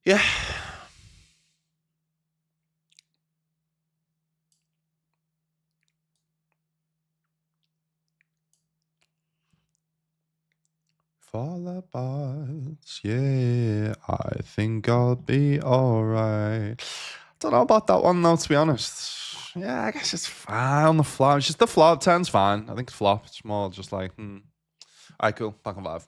Yeah. Fall apart, yeah, I think I'll be alright. Don't know about that one though, to be honest. Yeah, I guess it's fine on the flop. It's just the flop. 10's fine. I think the flop, it's more just like, Alright, cool. Back on 5.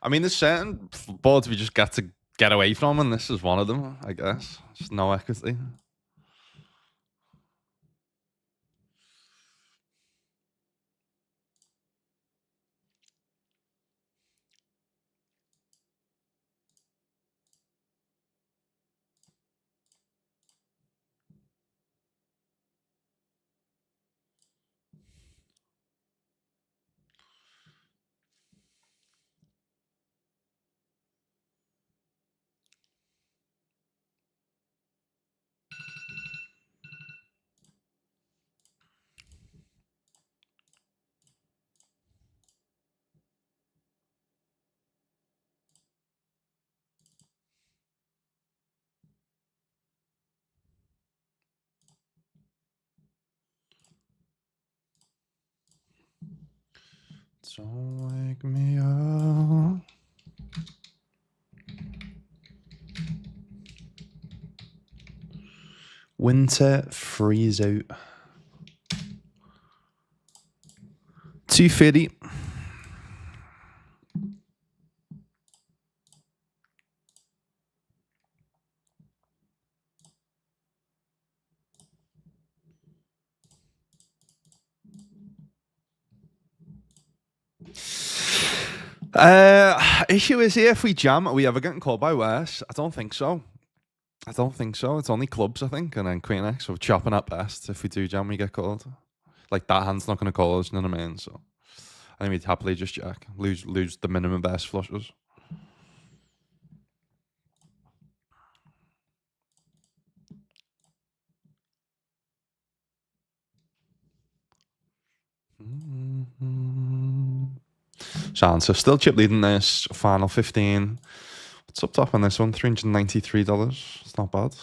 I mean, there's certain boards we just got to get away from, and this is one of them, I guess. Just no equity. Don't wake me up. Winter freeze out. 250. Issue is here, if we jam, are we ever getting called by West? I don't think so. I don't think so. It's only clubs, I think, and then Queen X. So chopping up best. If we do jam, we get called. Like that hand's not going to call us, you know what I mean? So I think we'd happily just jack. Lose the minimum best flushes. So still chip leading this. Final 15. What's up top on this one? $393. It's not bad.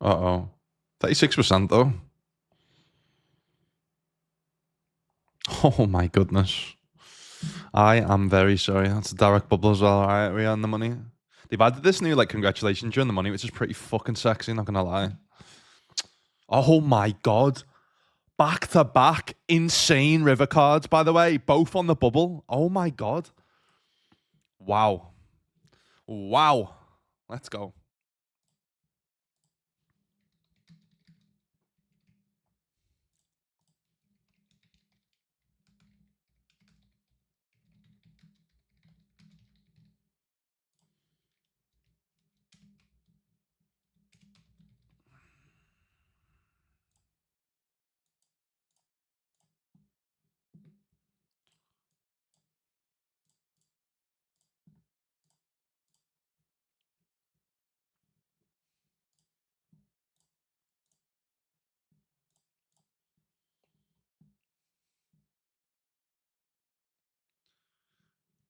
Uh-oh. 36% though. Oh my goodness. I am very sorry. That's a direct bubble as well. All right, we on the money. They've added this new, like, congratulations, you're on the money, which is pretty fucking sexy, not gonna lie. Oh my god. Back to back insane river cards, by the way. Both on the bubble. Oh my god. Wow. Wow. Let's go.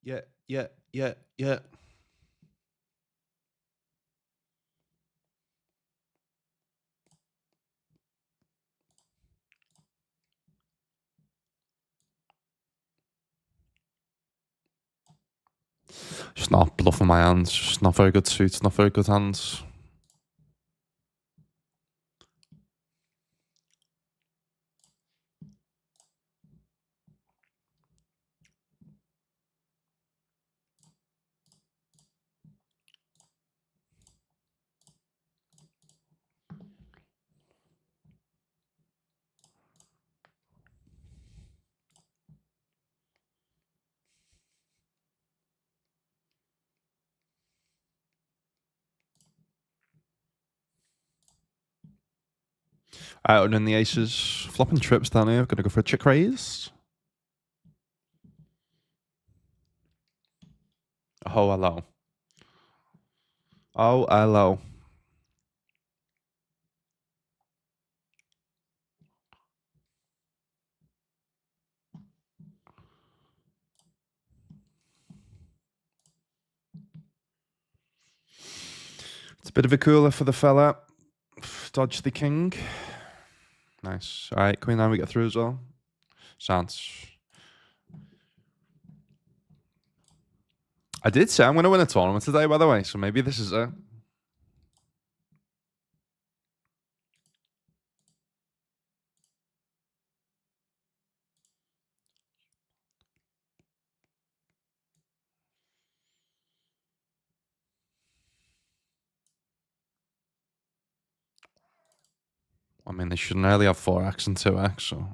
Yeah, yeah, yeah, yeah. Just not bluffing my hands. Just not very good suits, not very good hands. Out in the aces, flopping trips down here. Gonna go for a check raise. Oh, hello. Oh, hello. It's a bit of a cooler for the fella. Dodge the king. Nice. All right, queen 9 we get through as well. Sounds. I did say I'm going to win a tournament today, by the way, so maybe this is it. I mean, they shouldn't really have 4x and 2x, so.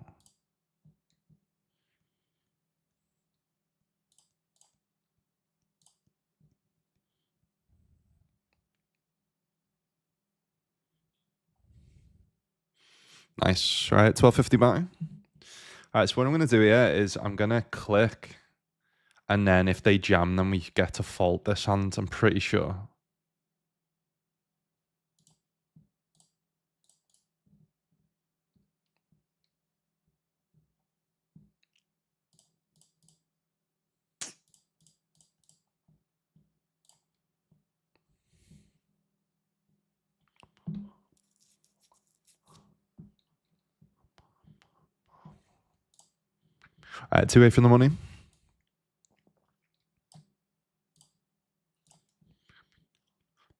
Nice. All right, 1250 back. All right, so what I'm going to do here is I'm going to click, and then if they jam, then we get to fold this hand, I'm pretty sure. All right, 2-8 for the money.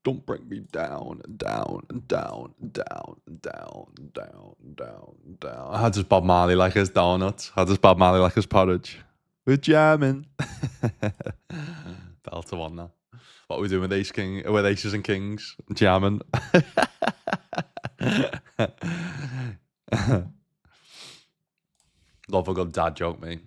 Don't bring me down, down, down, down, down, down, down, down. How does Bob Marley like his donuts? How does Bob Marley like his porridge? We're jamming. Delta one now. What are we doing with with aces and kings? Jamming. Love a good dad joke, mate.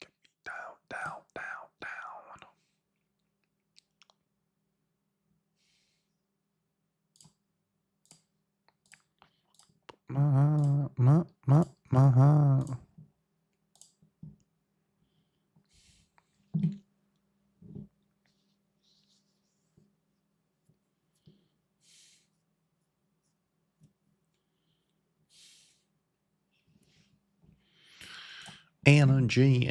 Get me down, down, down, down. Energy.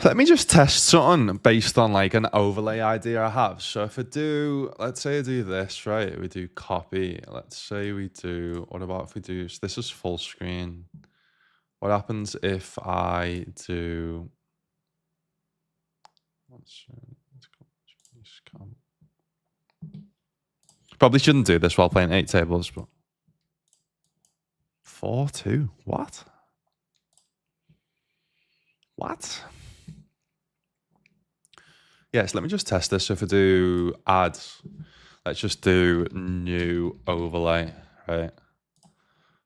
Let me just test something based on like an overlay idea I have. So if I do, let's say I do this, right? We do copy. Let's say we do, what about if we do, so this is full screen. What happens if I do, probably shouldn't do this while playing 8 tables, but 4-2, what? What? Yes, let me just test this. So if I do add, let's just do new overlay, right?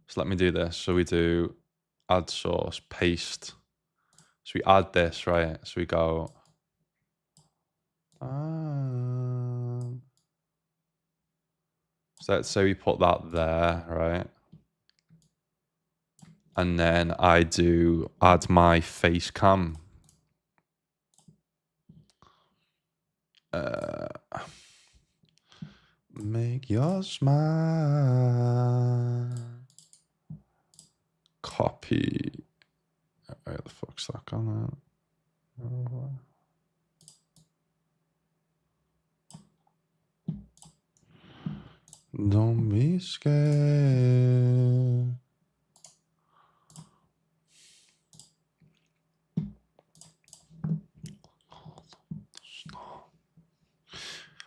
So let me do this. So we do add source, paste. So we add this, right? So we go. So let's say we put that there, right? And then I do add my face cam. make your smile. Copy. Where the fuck's that gone? Don't be scared.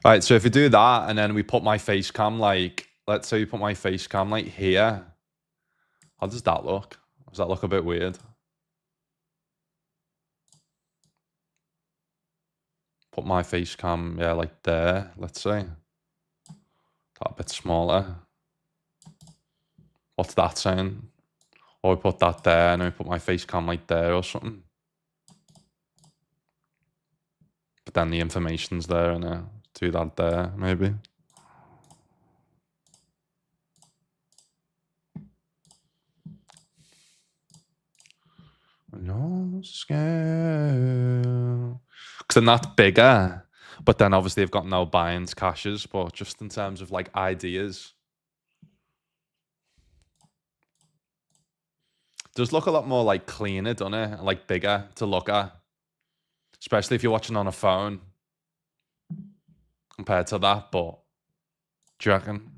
All right, so if we do that and then we put my face cam like, let's say we put my face cam like here, how does that look? Does that look a bit weird? Put my face cam, yeah, like there, let's say. That a bit smaller. What's that saying? Or we put that there and then we put my face cam like there or something. But then the information's there and do that there, maybe. No scale. Because then that's bigger. But then obviously they've got no buy-ins, caches, but just in terms of like ideas. It does look a lot more like cleaner, doesn't it? Like bigger to look at. Especially if you're watching on a phone. Compared to that, but do you reckon?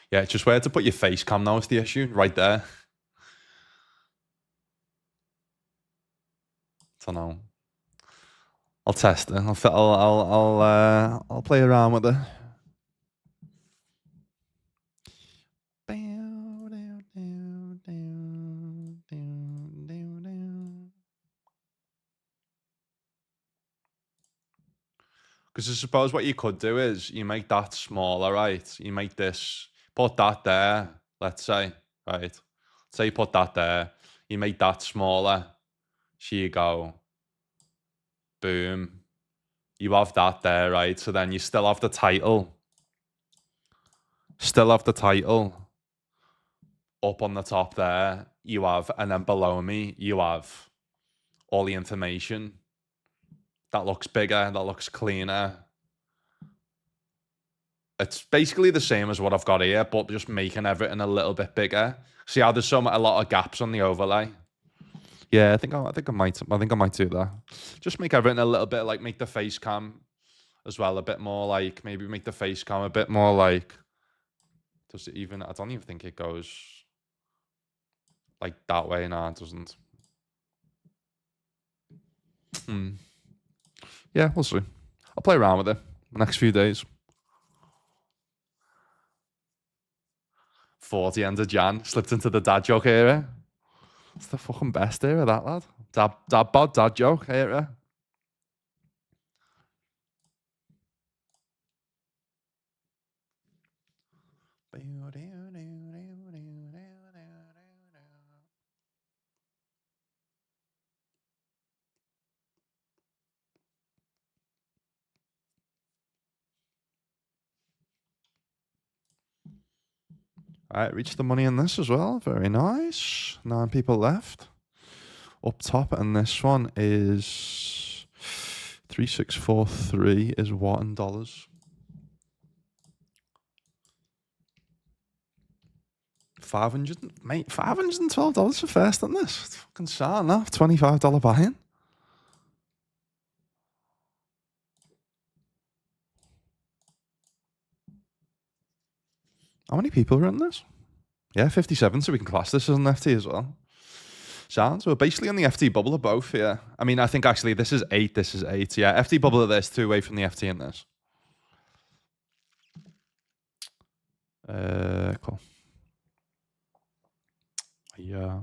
Yeah, it's just where to put your face cam now is the issue. Right there. Don't know. I'll test it. I'll play around with it. Because I suppose what you could do is you make that smaller, right? You make this, put that there, let's say, right? Say you put that there, you make that smaller. So you go, boom. You have that there, right? So then you still have the title. Still have the title up on the top there. You have, and then below me, you have all the information. That looks bigger, that looks cleaner. It's basically the same as what I've got here, but just making everything a little bit bigger. See how there's a lot of gaps on the overlay? Yeah, I think I might do that. Just make everything a little bit like, make the face cam as well a bit more like, maybe make the face cam a bit more like, does it even, I don't even think it goes like that way. No, it doesn't. Yeah, we'll see. I'll play around with it the next few days. 40 end of Jan, slipped into the dad joke era. It's the fucking best era, that lad. Dad joke era. All right, reached the money in this as well. Very nice. 9 people left. Up top, and this one is 3643 is what in dollars? $512 for first on this. It's fucking sad enough. $25 buy-in. How many people are in this? Yeah, 57, so we can class this as an FT as well. Sounds. We're basically on the FT bubble of both, yeah. I mean, I think actually this is 8, this is 8. Yeah, FT bubble of this, 2 away from the FT in this. Cool. Yeah.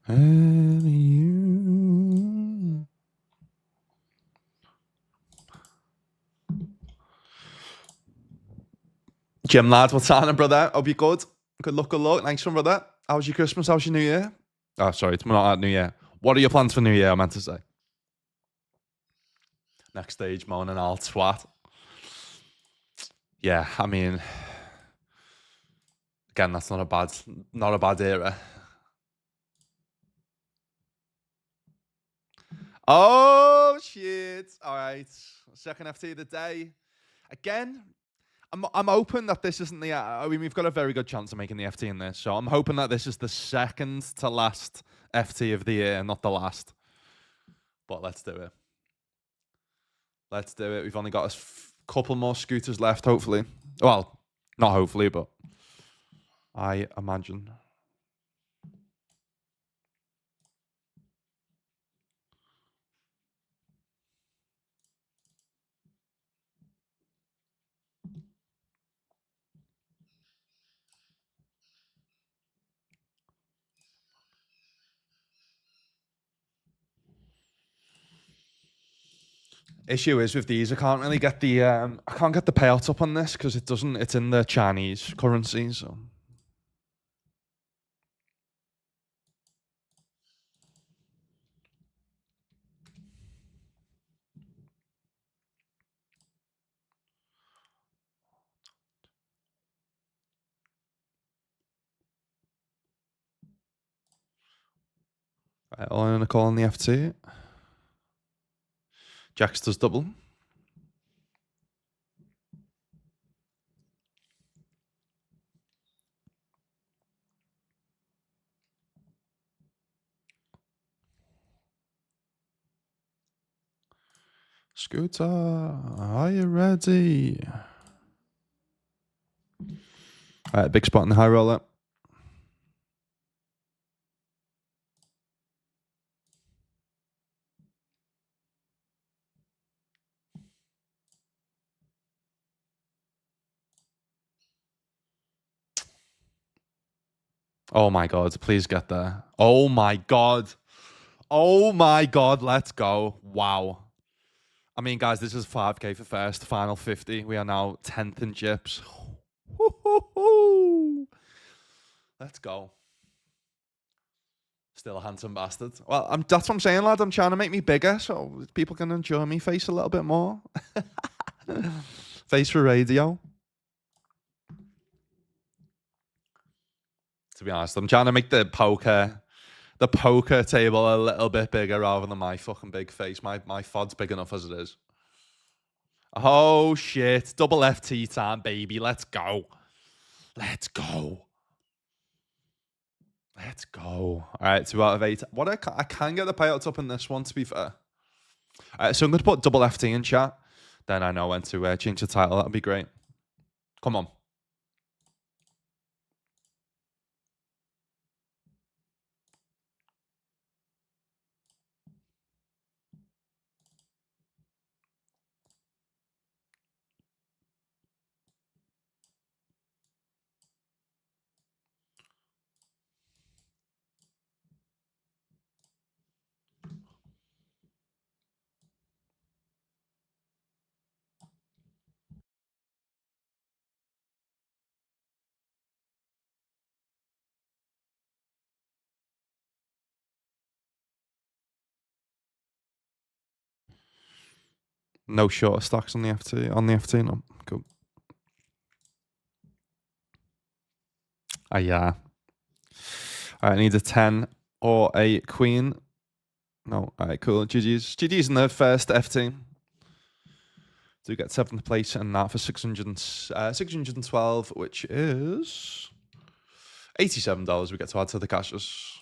And you. Jim lad, what's happening, brother? Hope you're good. Good luck, good luck. Nice one, brother. How was your Christmas? How was your New Year? Oh, sorry, it's not New Year. What are your plans for New Year, I meant to say? Next stage, moaning all twat. Yeah, I mean, again, that's not a bad era. Oh shit! All right, second FT of the day. Again, I'm hoping that this isn't the. I mean, we've got a very good chance of making the FT in this, so I'm hoping that this is the second to last FT of the year, not the last. But let's do it. Let's do it. We've only got a couple more scooters left, hopefully. Well, not hopefully, but I imagine. Issue is with these, I can't really get the I can't get the payouts up on this because it doesn't. It's in the Chinese currency, so. Right, all in a call on the FT. Jax does double. Scooter, are you ready? All right, big spot in the high roller. Oh my god, please get there. Oh my god. Oh my god, let's go. Wow. I mean, guys, this is 5k for first, final 50. We are now 10th in chips. Let's go. Still a handsome bastard. Well, that's what I'm saying, lad. I'm trying to make me bigger so people can enjoy me face a little bit more. Face for radio. To be honest, I'm trying to make the poker table a little bit bigger rather than my fucking big face. My FOD's big enough as it is. Oh shit! Double FT time, baby. Let's go. Let's go. Let's go. All right, 2 out of 8. What I can get the payouts up in this one, to be fair. All right, so I'm going to put double FT in chat. Then I know when to change the title. That'd be great. Come on. No shorter stacks on the FT. On the FT, no. Cool. Yeah. I need a 10 or a queen. No. All right, cool. GG's. GG's in the first FT. Do get 7th place and that for 612, which is $87 we get to add to the cashes.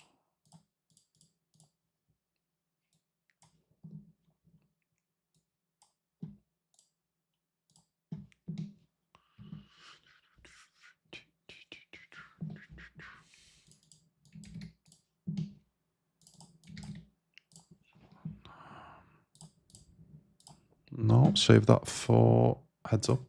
No, save that for heads up.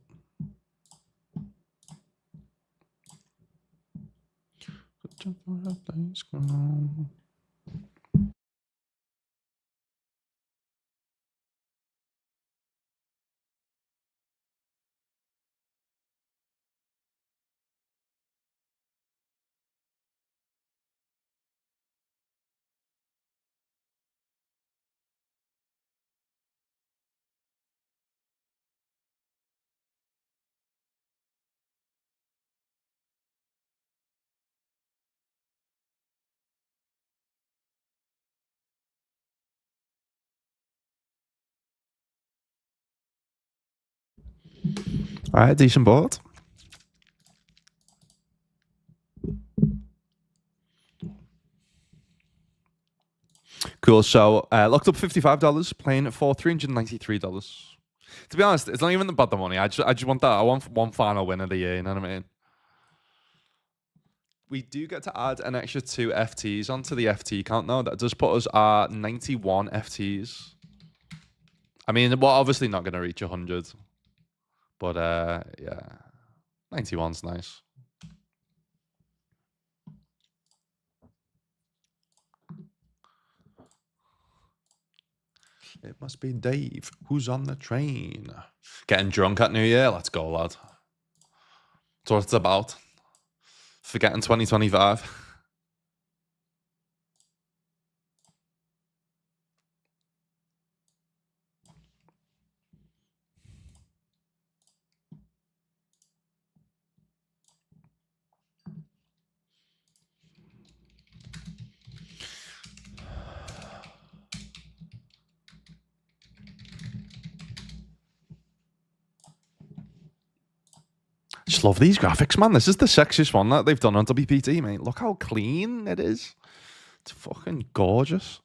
All right, decent board. Cool. So locked up $55, playing for $393. To be honest, it's not even about the money. I just want that. I want one final win of the year. You know what I mean? We do get to add an extra 2 FTs onto the FT count now. That does put us at 91 FTs. I mean, we're obviously not going to reach 100. But yeah, 91's nice. It must be Dave. Who's on the train? Getting drunk at New Year? Let's go, lad. That's what it's about. Forgetting 2025. Just love these graphics, man. This is the sexiest one that they've done on WPT, mate. Look how clean it is. It's fucking gorgeous.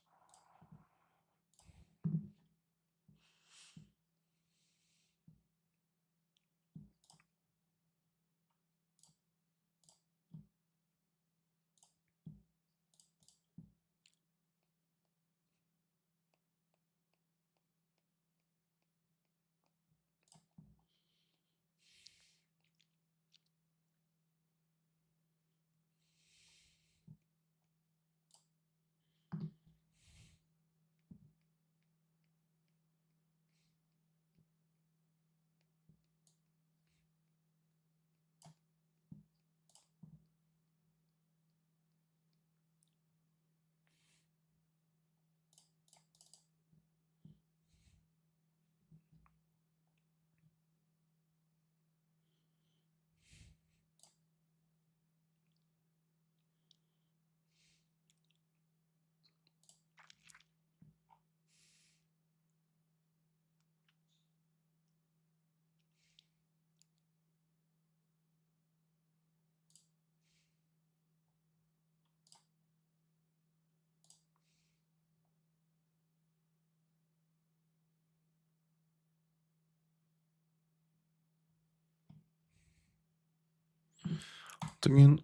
Again.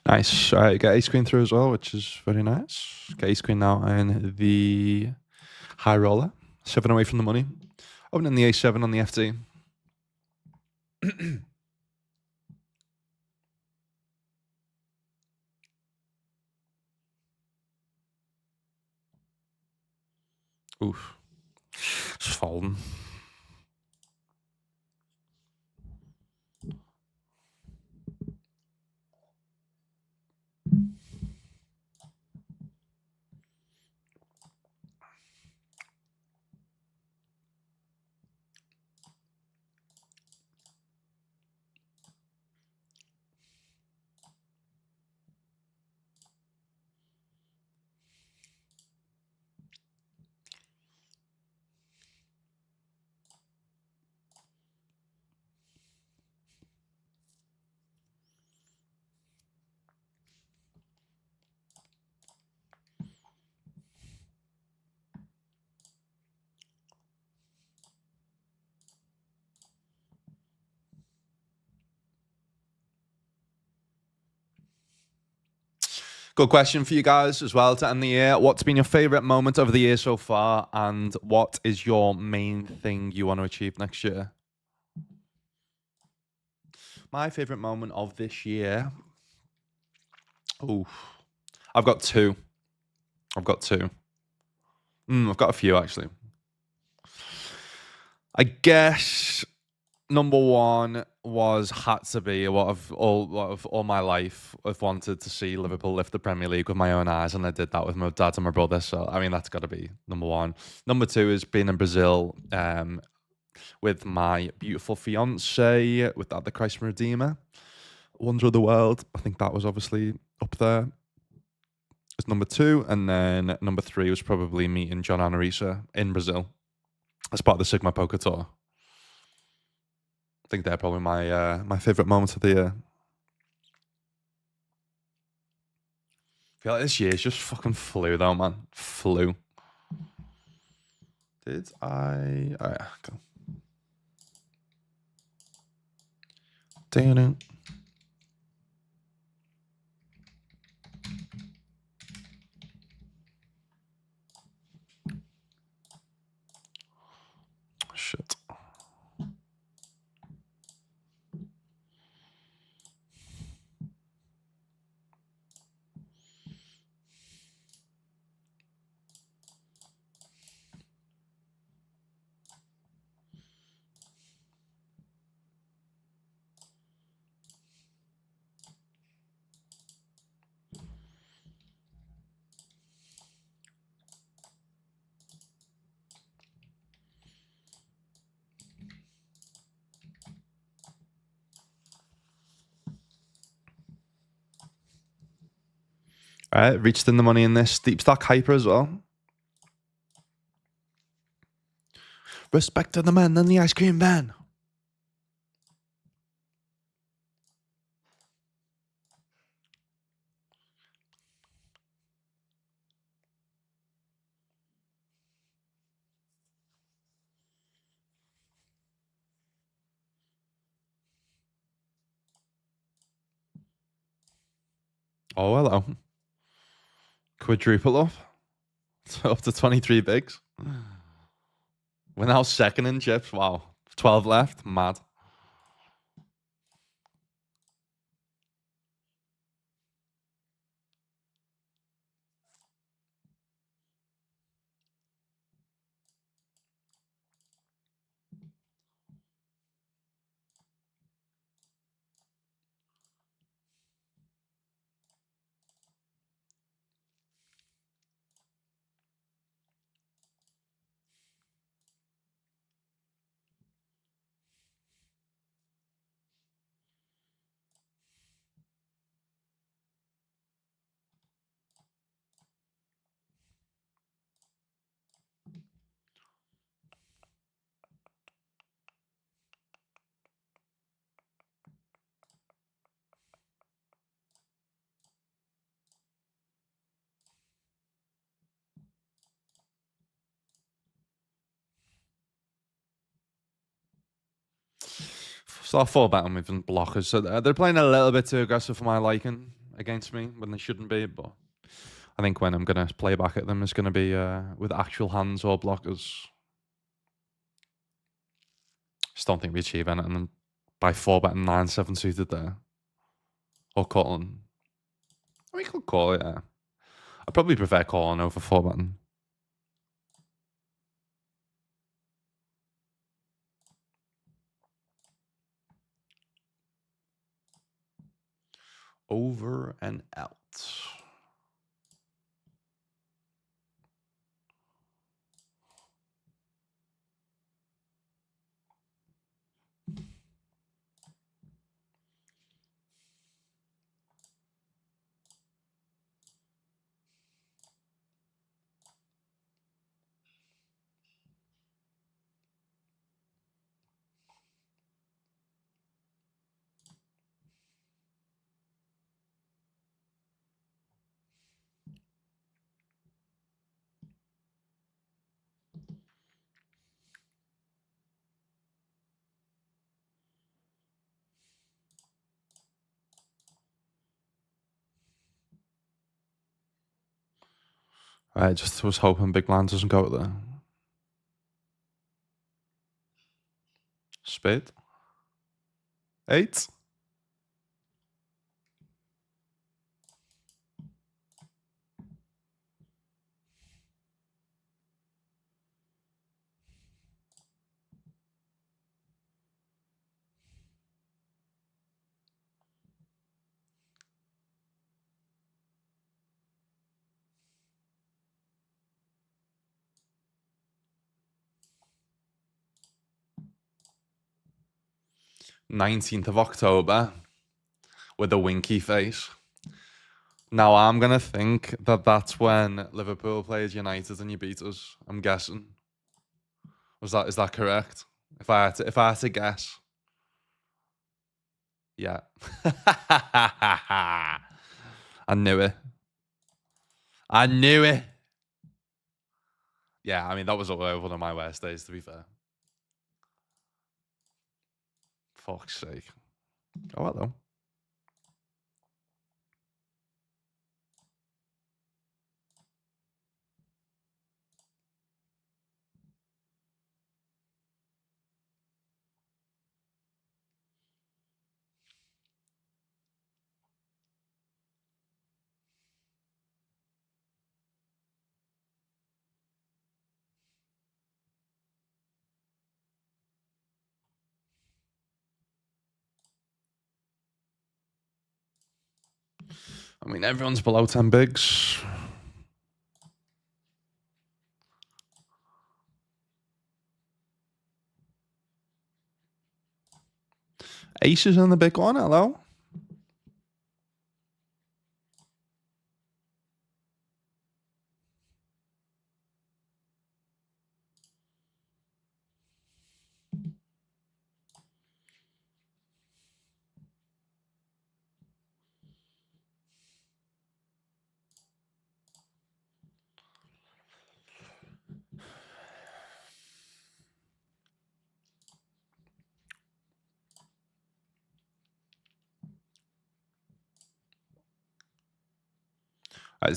Nice. All right, get ace queen through as well, which is very nice. Get ace queen now in the high roller. 7 away from the money. Opening the a7 on the FT. Oof. Just folding. Good question for you guys as well to end the year. What's been your favorite moment of the year so far, and what is your main thing you want to achieve next year? My favorite moment of this year. Oh, I've got two. I've got two. I've got a few actually. I guess number one had to be what of all my life I've wanted to see Liverpool lift the Premier League with my own eyes, and I did that with my dad and my brother. So I mean that's got to be number one. Number two is being in Brazil with my beautiful fiance, with the Christ Redeemer, Wonder of the World. I think that was obviously up there as number two, and then number three was probably meeting John Anarisa in Brazil as part of the Sigma Poker Tour. I think they're probably my favorite moments of the year. I feel like this year's just fucking flew though, man. Flew. Did I? Oh yeah, go. Damn it. Shit. All right, reached in the money in this deep stack hyper as well. Respect to the man and the ice cream van. Oh, hello. Quadruple up to 23 bigs. We're now second in chips. Wow. 12 left. Mad. So I fall back on even blockers. So they're playing a little bit too aggressive for my liking against me when they shouldn't be. But I think when I'm going to play back at them, it's going to be with actual hands or blockers. Just don't think we achieve anything. And by 4-betting 9-7 suited there. Or calling. We could call it, yeah. I probably prefer calling over 4-betting. Over and out. I just was hoping big blind doesn't go there. Spade. 8. "19th of October with a winky face." Now I'm gonna think that that's when Liverpool played United and you beat us. I'm guessing. Is that correct? If I had to guess, yeah. I knew it. I knew it. Yeah, I mean that was one of my worst days, to be fair. Fuck's sake. Oh well though. I mean everyone's below 10 bigs. Aces in the big one, hello.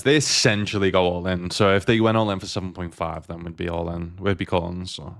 They essentially go all in. So if they went all in for 7.5, then we'd be all in. We'd be calling, so.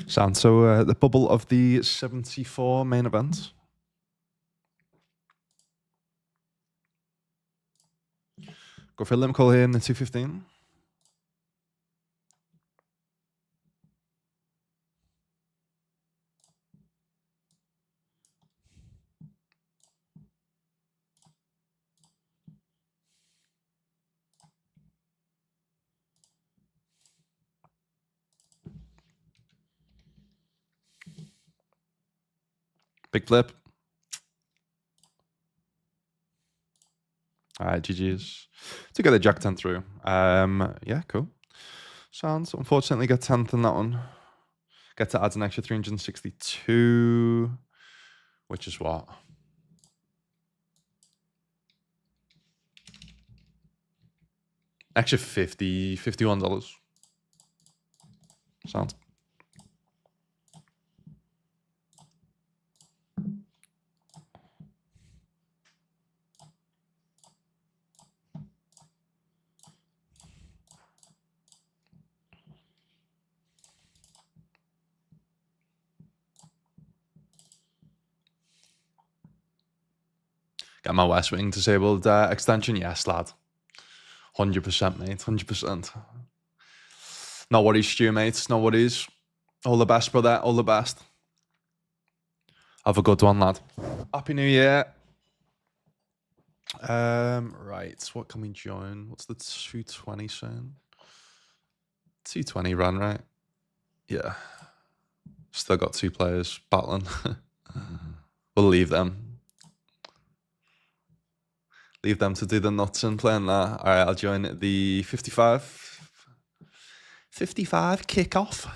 Sound so the bubble of the 74 main event. Go for a limb call here in the 215. Big flip. All right, GG's. To get the Jack 10 through. Yeah, cool. Sounds. Unfortunately, get 10th in that one. Get to add an extra 362, which is what? Extra $51. Sounds. Get my West Wing disabled extension? Yes, lad. 100%, mate. 100%. No worries, Stu, mate. No worries. All the best, brother. All the best. Have a good one, lad. Happy New Year. Right. What can we join? What's the 220 saying? 220 run, right? Yeah. Still got 2 players battling. We'll leave them. Leave them to do the nuts and playing that. All right, I'll join the 55. 55 kickoff.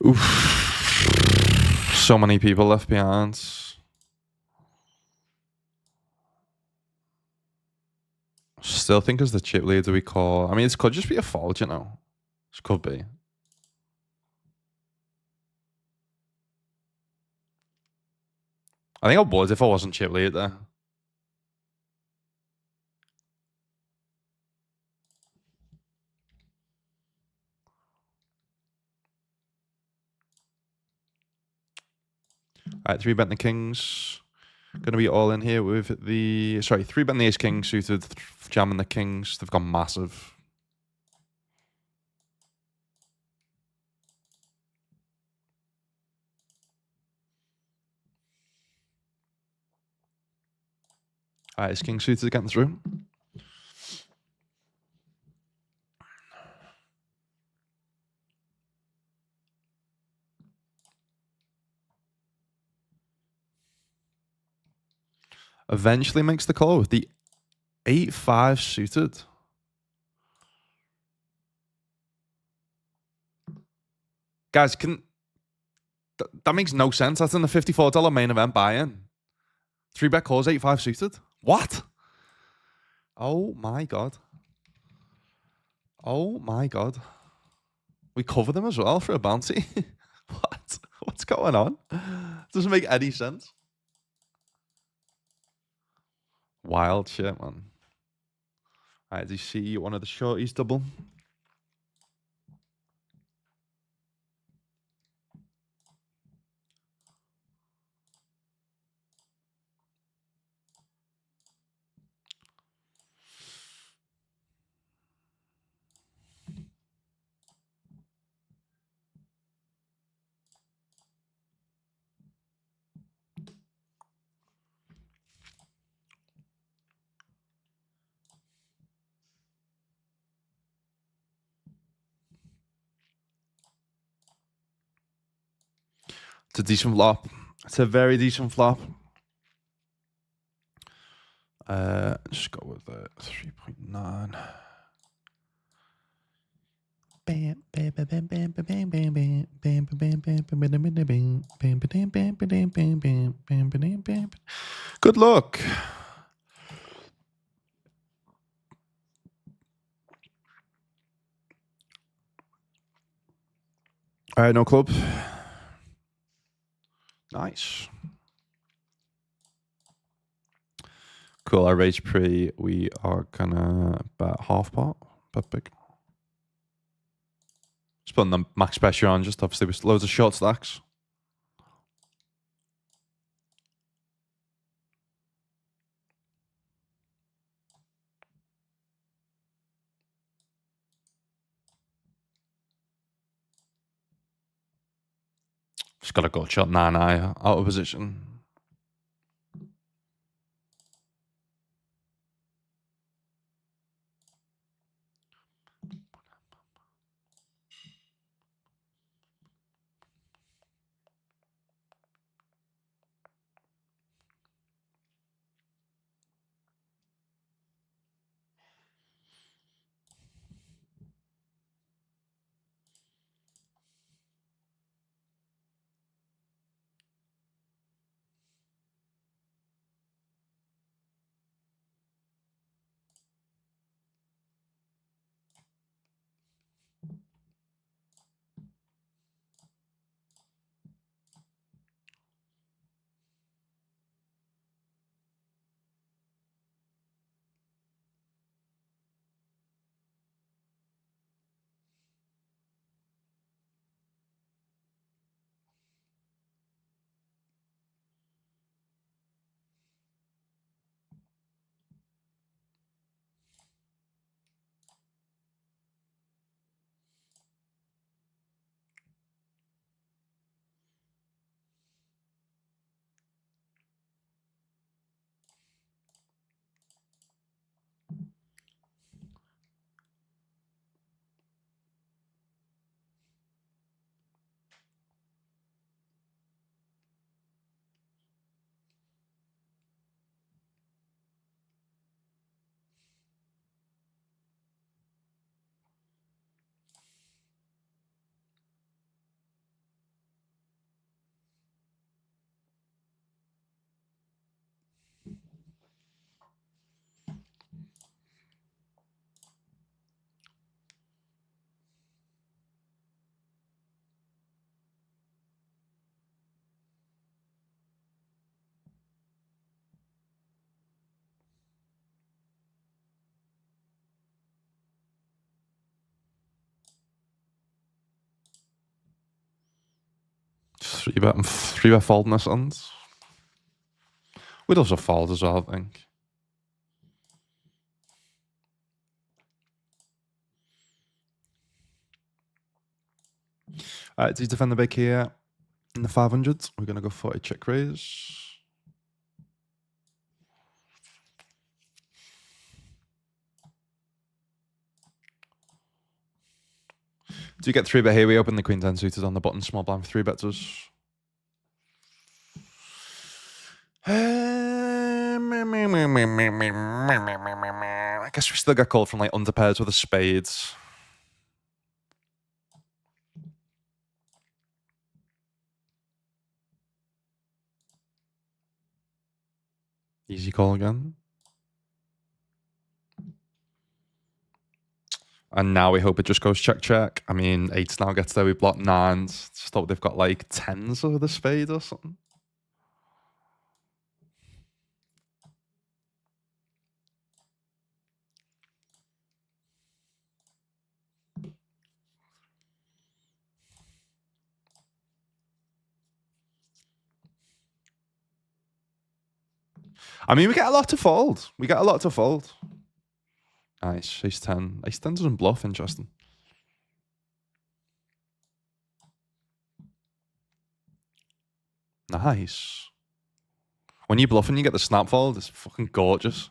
Oof. So many people left behind. Still think it's the chip leader we call. I mean, it could just be a fault, you know. It could be. I think I would if I wasn't chip leader. All right, 3-bet the kings. Going to be all in here with the... Sorry, 3-bet the ace king suited, jamming the kings. They've gone massive. All right, ace king suited getting through. Eventually makes the call with the 8-5 suited. Guys, that makes no sense. That's in the $54 main event buy-in. 3-bet calls 8-5 suited. What? Oh my god. Oh my god. We cover them as well for a bounty. What? What's going on? Doesn't make any sense. Wild shit, man. All right, do you see one of the shorties double? It's a decent flop. It's a very decent flop. Just go with the 3.9. Good luck. All right, no club. Nice. Cool. Our rage pre, we are gonna bet half pot, bet big. Just putting the max pressure on, just obviously with loads of short stacks. Just got a gut shot 9-eye out of position. 3-bet and 3-bet fold in this hand. We'd also fold as well, I think. Alright, he's defend the big here in the 500. We're going to go for a check raise. Do you get 3-bet here? We open the queen 10 suited on the button. Small blind for 3-bets us. I guess we still got called from like underpairs with a spades. Easy call again. And now we hope it just goes check, check. I mean, 8s now gets there. We block 9s. Just thought they've got like 10s over the spade or something. I mean, we get a lot to fold. We get a lot to fold. Nice. Ace 10. Ace 10 doesn't bluff. Interesting. Nice. When you bluff and you get the snap fold, it's fucking gorgeous.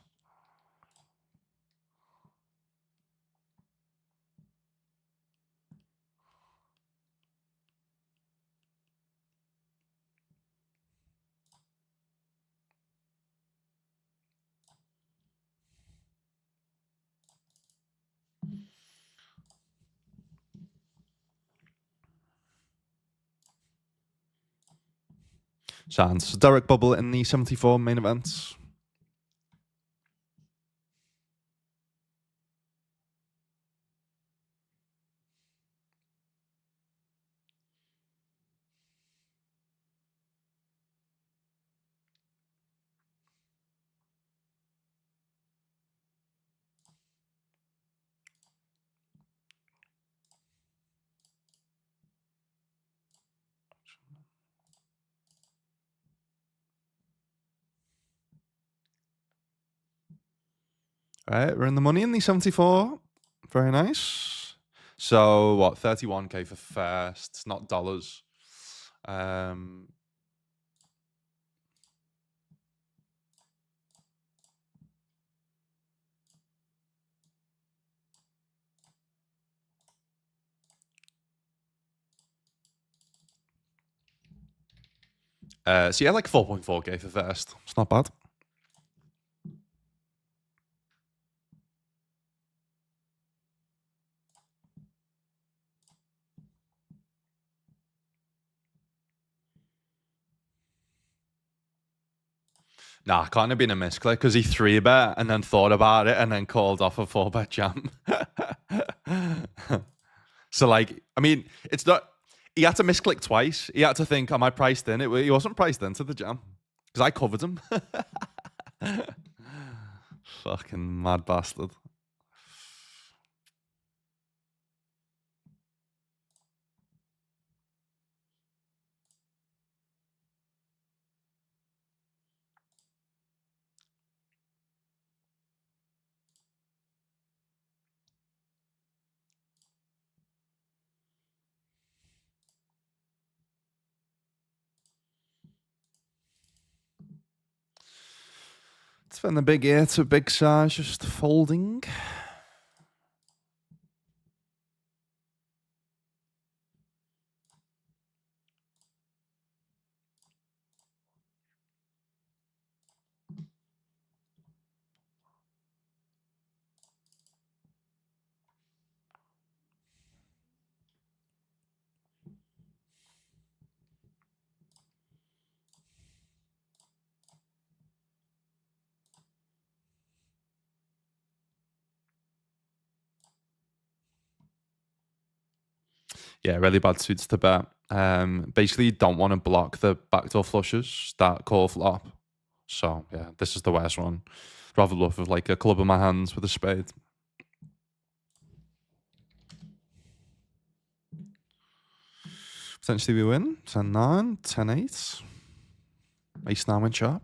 Sounds. Derek Bubble in the 74 main event. All right, we're in the money in the 74. Very nice. So what? 31k for first. It's not dollars. So yeah, like 4.4k for first. It's not bad. Nah, can't have been a misclick because he 3-bet and then thought about it and then called off a 4-bet jam. So like, I mean, it's not. He had to misclick twice. He had to think, am I priced in? He wasn't priced into the jam because I covered him. Fucking mad bastard. It's from the big air to big size, just folding. Yeah, really bad suits to bet. Basically, you don't want to block the backdoor flushes that call flop. So yeah, this is the worst one. Rather bluff with like a club in my hands with a spade. Potentially we win. 10-9, 10-8. Ace 9 win sharp.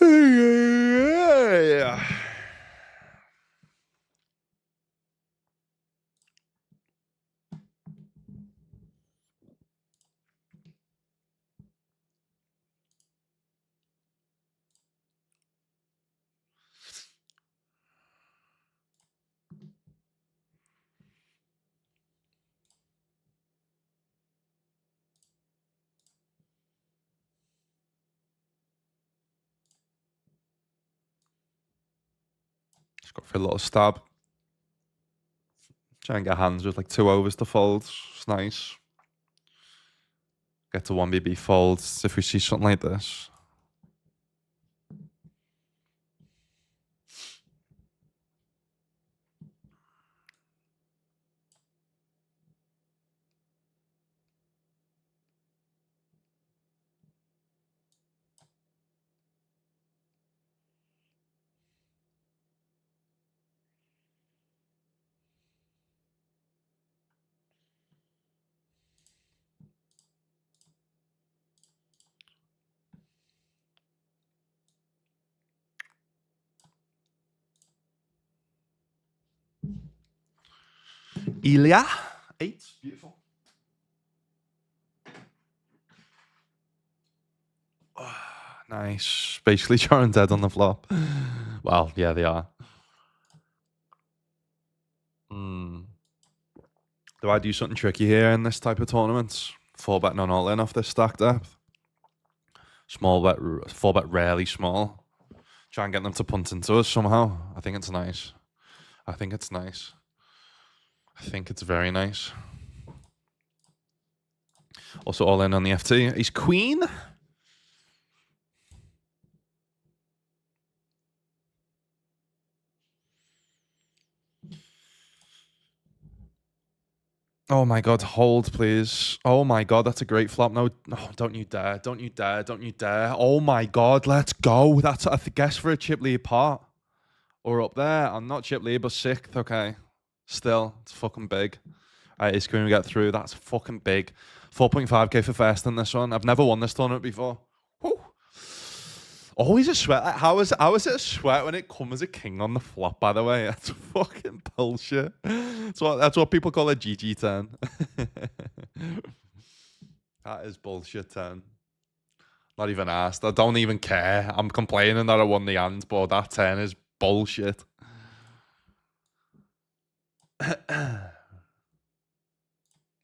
Yeah. Just got for a little stab. Try and get hands with like 2 overs to fold. It's nice. Get to 1BB folds if we see something like this. Ilya. 8. Beautiful. Nice. Basically, Sharon dead on the flop. Well, yeah, they are. Do I do something tricky here in this type of tournament? 4-bet non all in off this stack depth. Small bet, 4-bet rarely small. Try and get them to punt into us somehow. I think it's nice. I think it's nice. I think it's very nice. Also all in on the FT. He's queen. Oh my god, hold please. Oh my god, that's a great flop. No, don't you dare. Don't you dare. Don't you dare. Oh my god, let's go. That's I guess for a chip lead pot. Or up there. I'm not chip lead, but 6th. Okay. Still, it's fucking big. Alright, is can we get through? That's fucking big. 4.5k for first in this one. I've never won this tournament before. Whew. Always a sweat. How is it a sweat when it comes as a king on the flop, by the way? That's fucking bullshit. That's what people call a GG turn. That is bullshit turn. Not even asked. I don't even care. I'm complaining that I won the hand, but that turn is bullshit.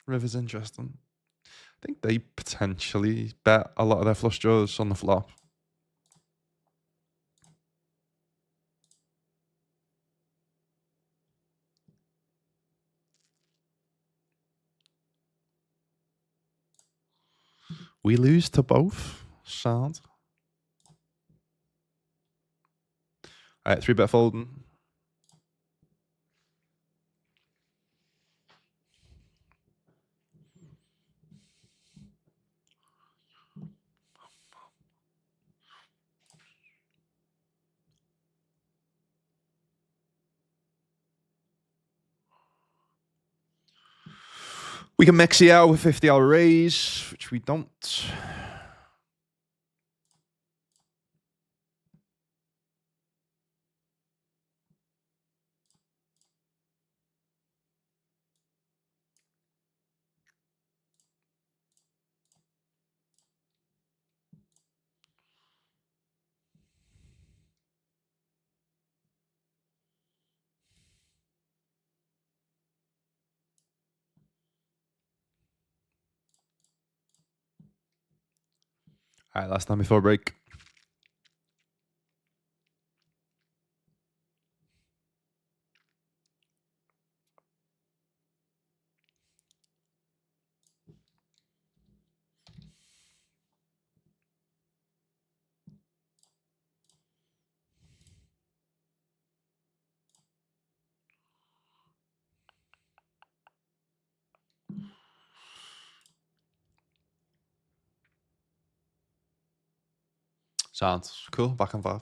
River's interesting. I think they potentially bet a lot of their flush draws on the flop. We lose to both. Sound. Alright, 3-bet folding. We can mix it out with 50-hour raise, which we don't. All right, last time before break. Sounds cool. Back on 5.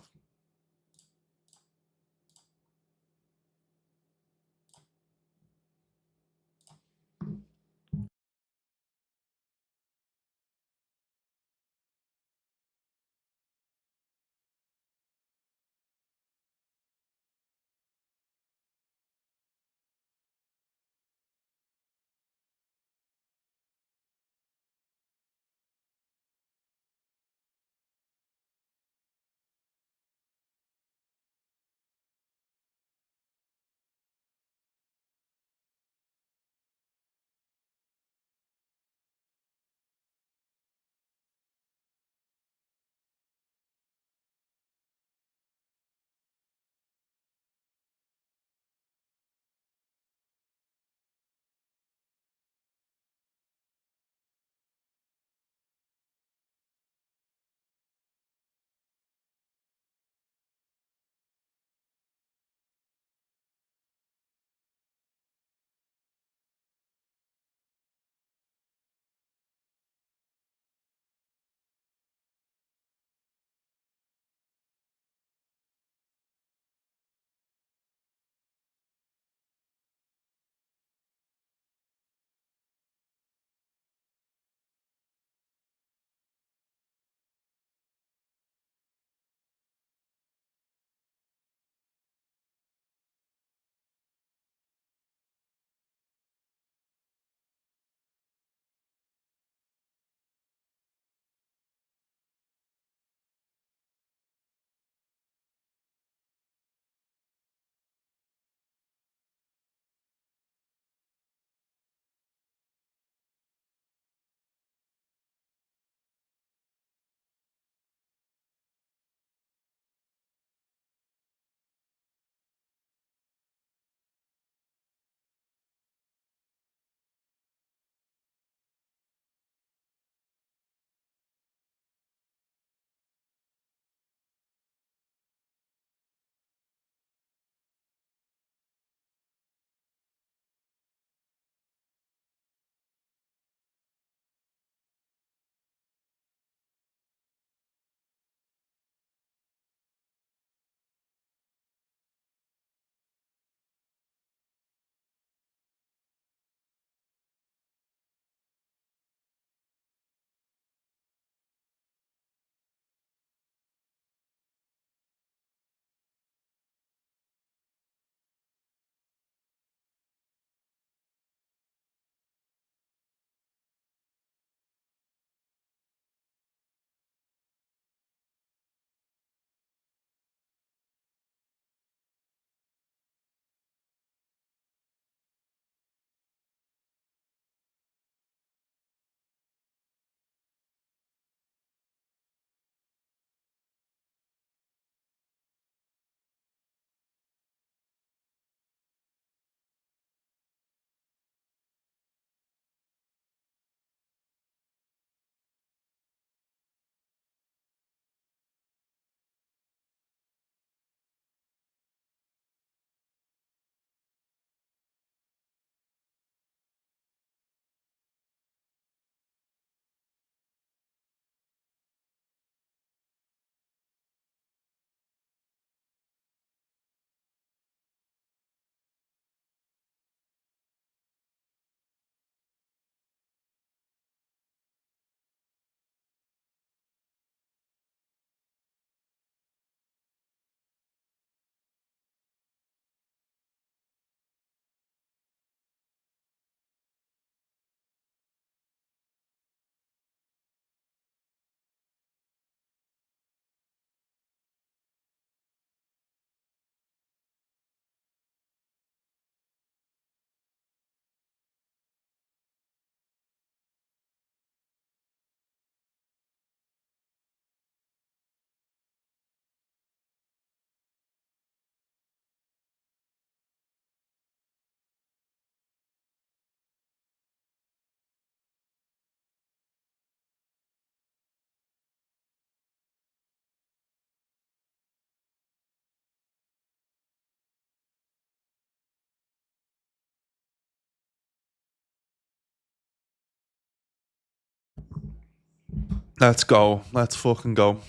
Let's go. Let's fucking go.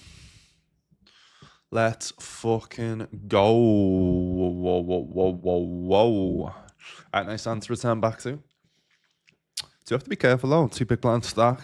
Let's fucking go. Whoa, whoa, whoa, whoa, whoa. Alright, nice hand to return back to. So you have to be careful though. 2 big blind stack.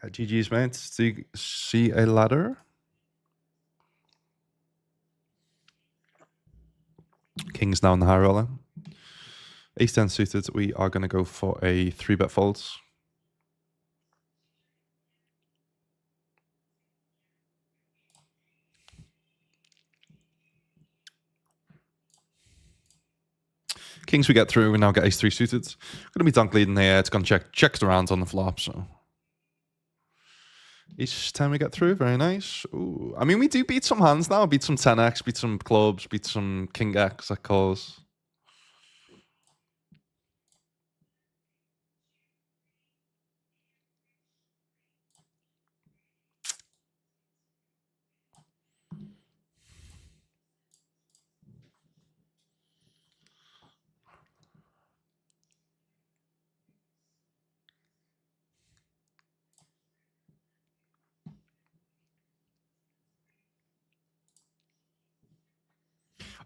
GG's, mate. See a ladder. King's now in the high roller. Ace 10 suited. We are going to go for a 3-bet fold. Kings we get through. We now get Ace 3 suited. Going to be donk leading here. It's going to check the rounds on the flop. So each time we get through, very nice. Ooh. I mean, we do beat some hands now. Beat some 10x, beat some clubs, beat some King X, of course.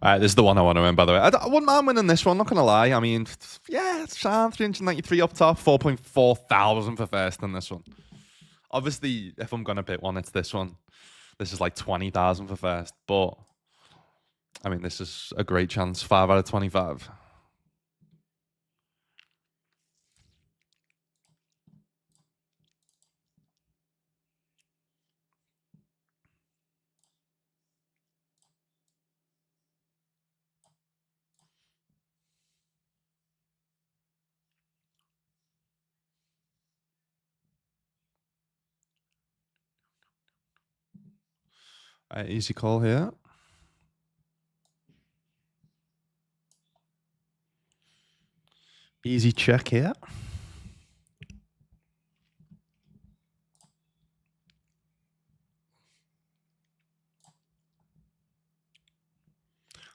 This is the one I want to win, by the way. I wouldn't mind winning this one, not going to lie. I mean, yeah, it's 393 up top, 4.4 thousand for first in this one. Obviously, if I'm going to pick one, it's this one. This is like 20,000 for first, but I mean, this is a great chance. 5 out of 25. Easy call here. Easy check here.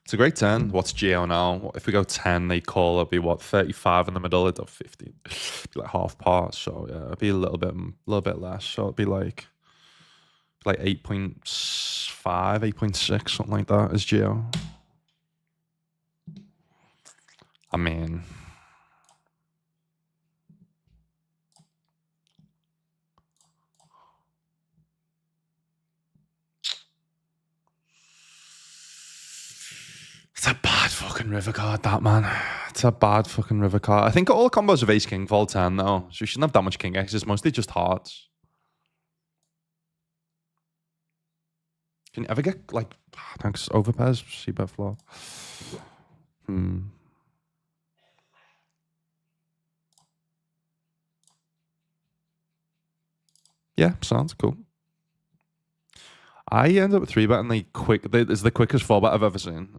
It's a great 10. What's Geo now? If we go 10, they call, it'll be what, 35 in the middle? It'll 50. Be like half par. So yeah, it'll be a little bit less. So it'll be like 8.5, 8.6, something like that is Geo. I mean, it's a bad fucking river card, that, man. It's a bad fucking river card. I think all combos of Ace King fall 10 though, so you shouldn't have that much King X. It's mostly just hearts. Can you ever get like thanks overpairs? C-bet flop. Yeah, sounds cool. I end up with 3-betting it's the quickest 4-bet I've ever seen.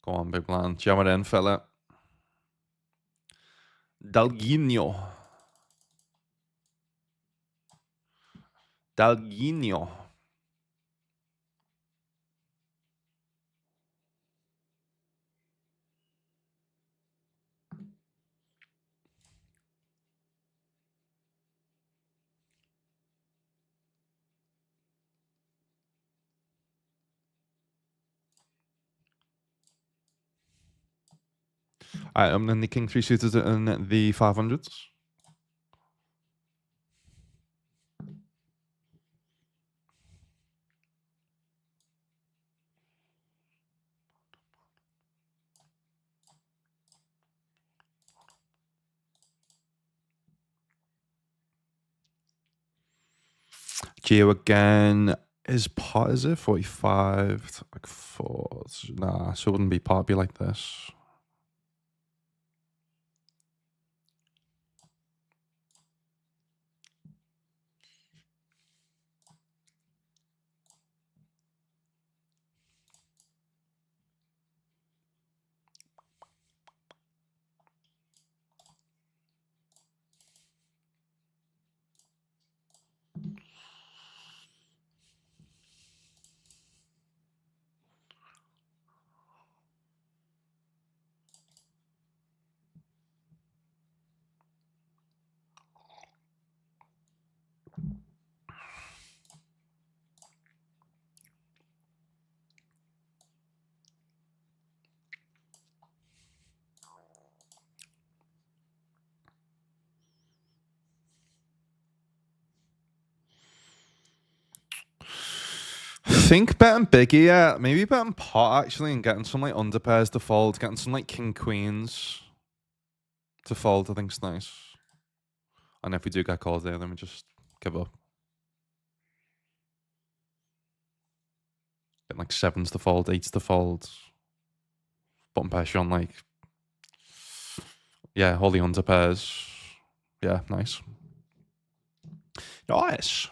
Go on, big blind. Jam it in, fella. Dalguinho. Dalguinho. Alright, I'm in the king 3 suited and the 500s. Geo again. His pot is it 45? Like 4. Nah, so it wouldn't be pot, it'd be like this. Think betting bigger, yeah. Maybe betting pot actually and getting some like underpairs to fold, getting some like king queens to fold, I think's nice. And if we do get called there, then we just give up. Getting like 7s to fold, 8s to fold. Button pressure on like, yeah, all the underpairs. Yeah, nice. Nice.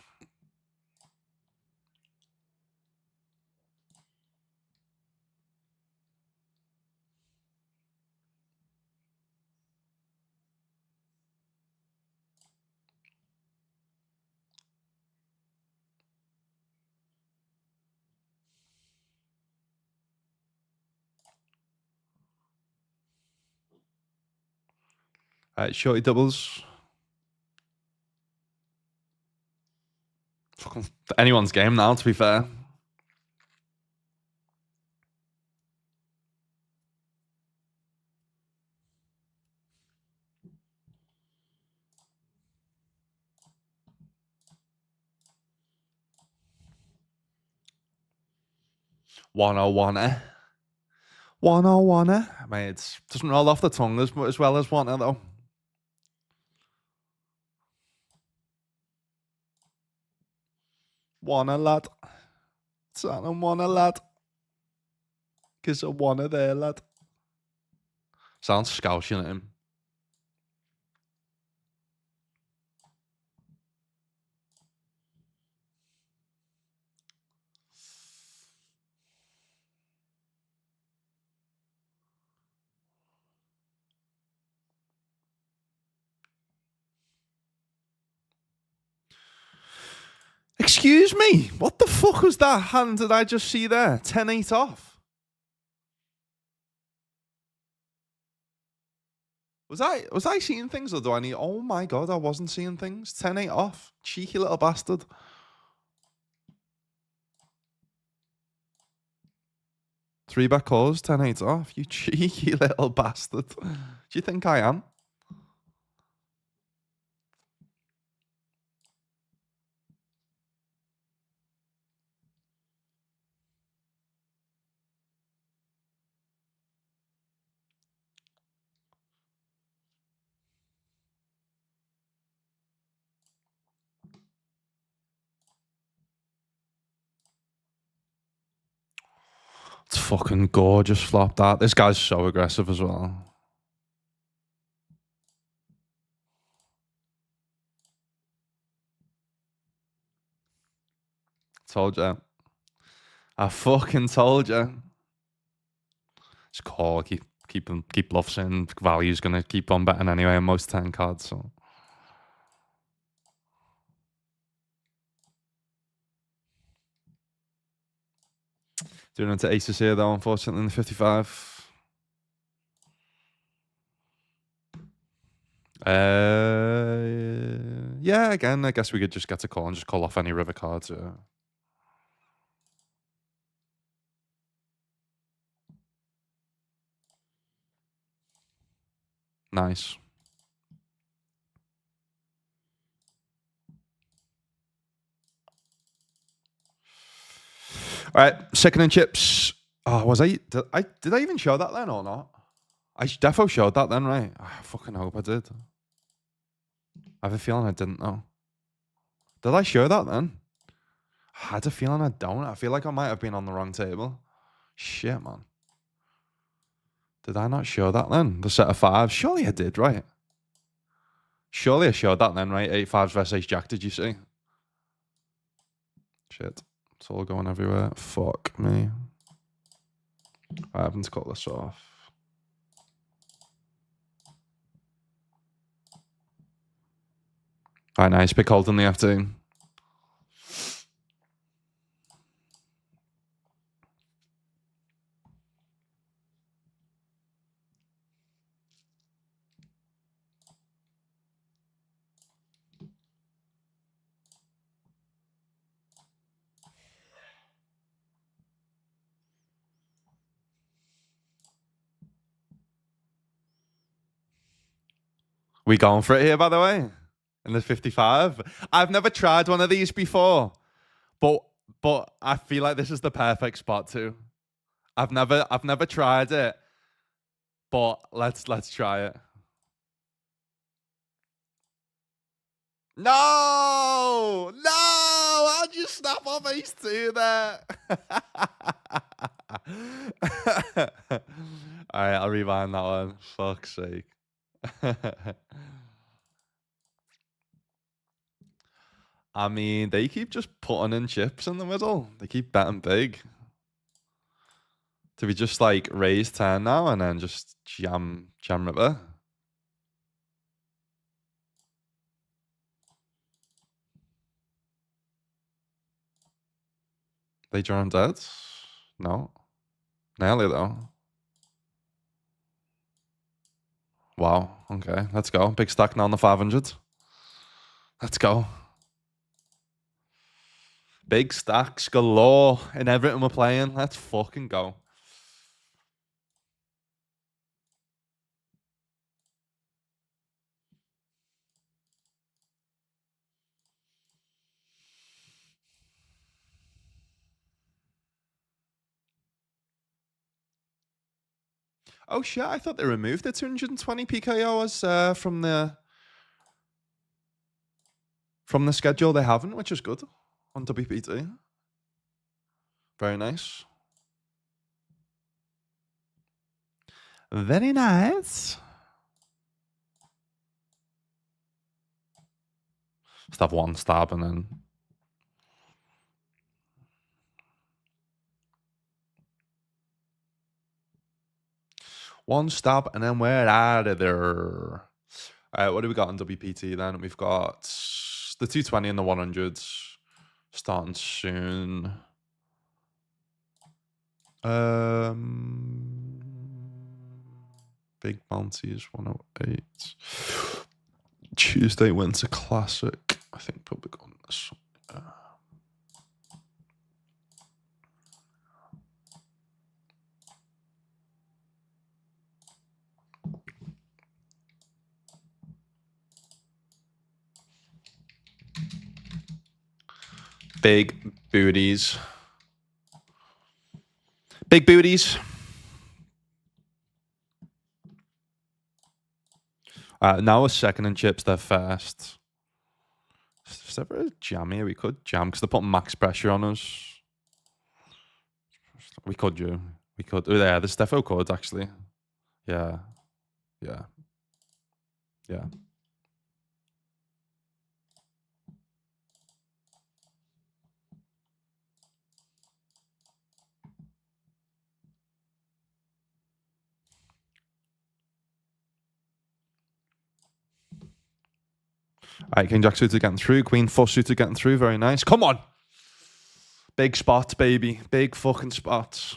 Shorty doubles. Anyone's game now, to be fair. Wanna. Mate, it doesn't roll off the tongue as well as wanna, though. Wanna, lad. Tottenham wanna, lad. Cause I wanna there, lad. Sounds scousing at him. Excuse me, what the fuck was that hand did I just see there? 10-8 off. Was I seeing things or do I need... Oh my God, I wasn't seeing things. 10-8 off. Cheeky little bastard. Three back calls, 10-8 off. You cheeky little bastard. Do you think I am? It's fucking gorgeous flop that. This guy's so aggressive as well. Told you. I fucking told you. Just call, keep bluffs in. Value's gonna keep on betting anyway on most 10 cards, so. Doing into aces here though, unfortunately, in the 55. Yeah, again, I guess we could just get a call and just call off any river cards. Nice. All right, chicken and chips. Oh, was I? Did I even show that then or not? I defo showed that then, right? I fucking hope I did. I have a feeling I didn't though. Did I show that then? I had a feeling I don't. I feel like I might have been on the wrong table. Shit, man. Did I not show that then? The set of fives? Surely I did, right? Surely I showed that then, right? 8-5s versus ace jack, did you see? Shit. It's all going everywhere. Fuck me. I haven't cut this off. All right, nice. Pick holding the FT. We going for it here, by the way? In the 55? I've never tried one of these before, but I feel like this is the perfect spot too. I've never tried it, but let's try it. No! How'd you snap off ace two there? All right, I'll rewind that one. Fuck's sake. I mean, they keep just putting in chips in the middle. They keep betting big. Do we just like raise 10 now and then just jam river? They drawn dead? No. Nearly though. Wow. Okay, let's go. Big stack now on the 500. Let's go. Big stacks galore in everything we're playing. Let's fucking go. Oh shit, I thought they removed the 220 PKO as from the schedule. They haven't, which is good on WPT. Very nice. Very nice. Just have one stab and then one stab and then we're out of there. All right, what do we got on WPT then? We've got the 220 and the 100s starting soon. Big bounties 108. Tuesday Winter Classic. I think probably on this. Big booties. Big booties. Now we're second in chips, they're first. Is there a jam here? We could jam because they're putting max pressure on us. We could do. We could. Oh, yeah, the Stefo could actually. Yeah. Yeah. Yeah. All right, King Jack suited getting through. Queen Fuss suited getting through. Very nice. Come on. Big spots, baby. Big fucking spots.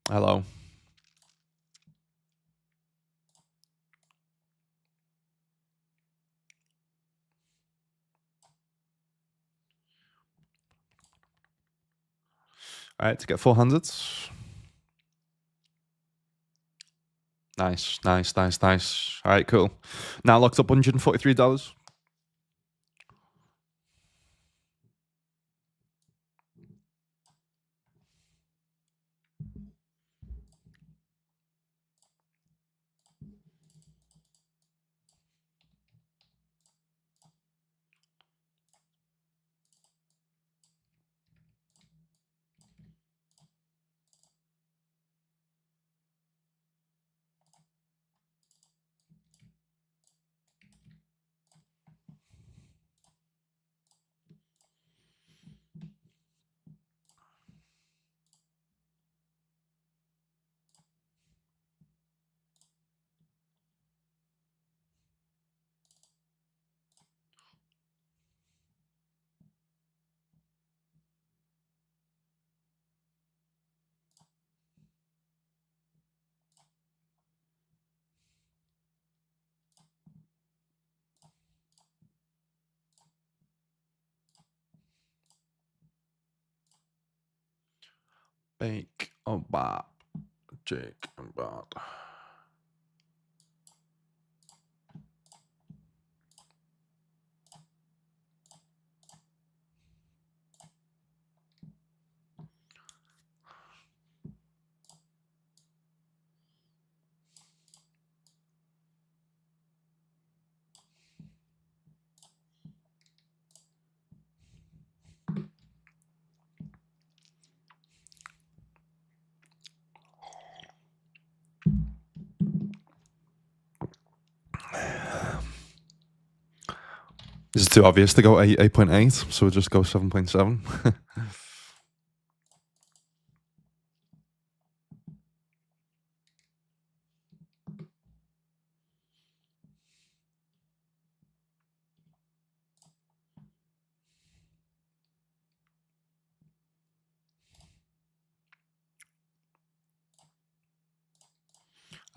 Hello. All right, to get 400s. Nice, nice, nice, nice. All right, cool. Now locked up $143. Bake a bop. Jake and Bob. This is too obvious to go 8.8, so we'll just go 7.7.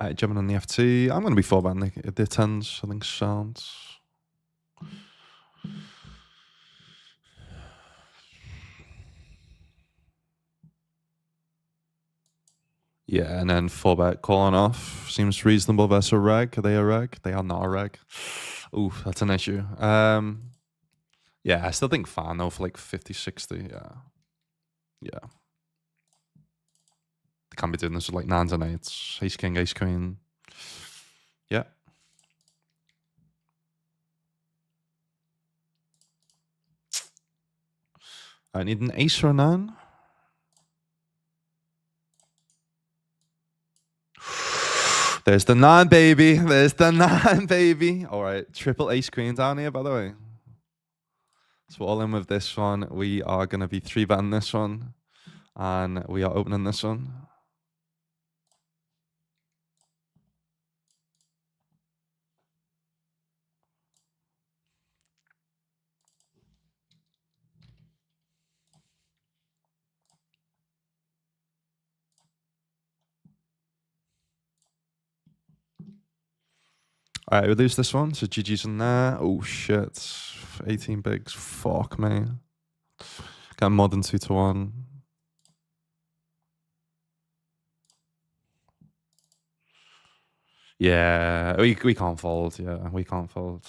All right, jumping on the FT. I'm going to be 4-betting the 10s, I think sounds. Yeah, and then 4-bet calling off seems reasonable versus a reg. Are they a reg? They are not a reg. Oof, that's an issue. Yeah, I still think fine though for like 50, 60. Yeah. Yeah. They can't be doing this with like 9s and 8s. Ace king, ace queen. Yeah. I need an ace or a 9. There's the 9, baby. There's the 9, baby. All right. Triple ace queen down here, by the way. So all in with this one. We are going to be 3-betting this one. And we are opening this one. All right, we lose this one. So GG's in there. Oh, shit. 18 bigs. Fuck me. Got more than 2 to 1. Yeah, we can't fold. Yeah, we can't fold.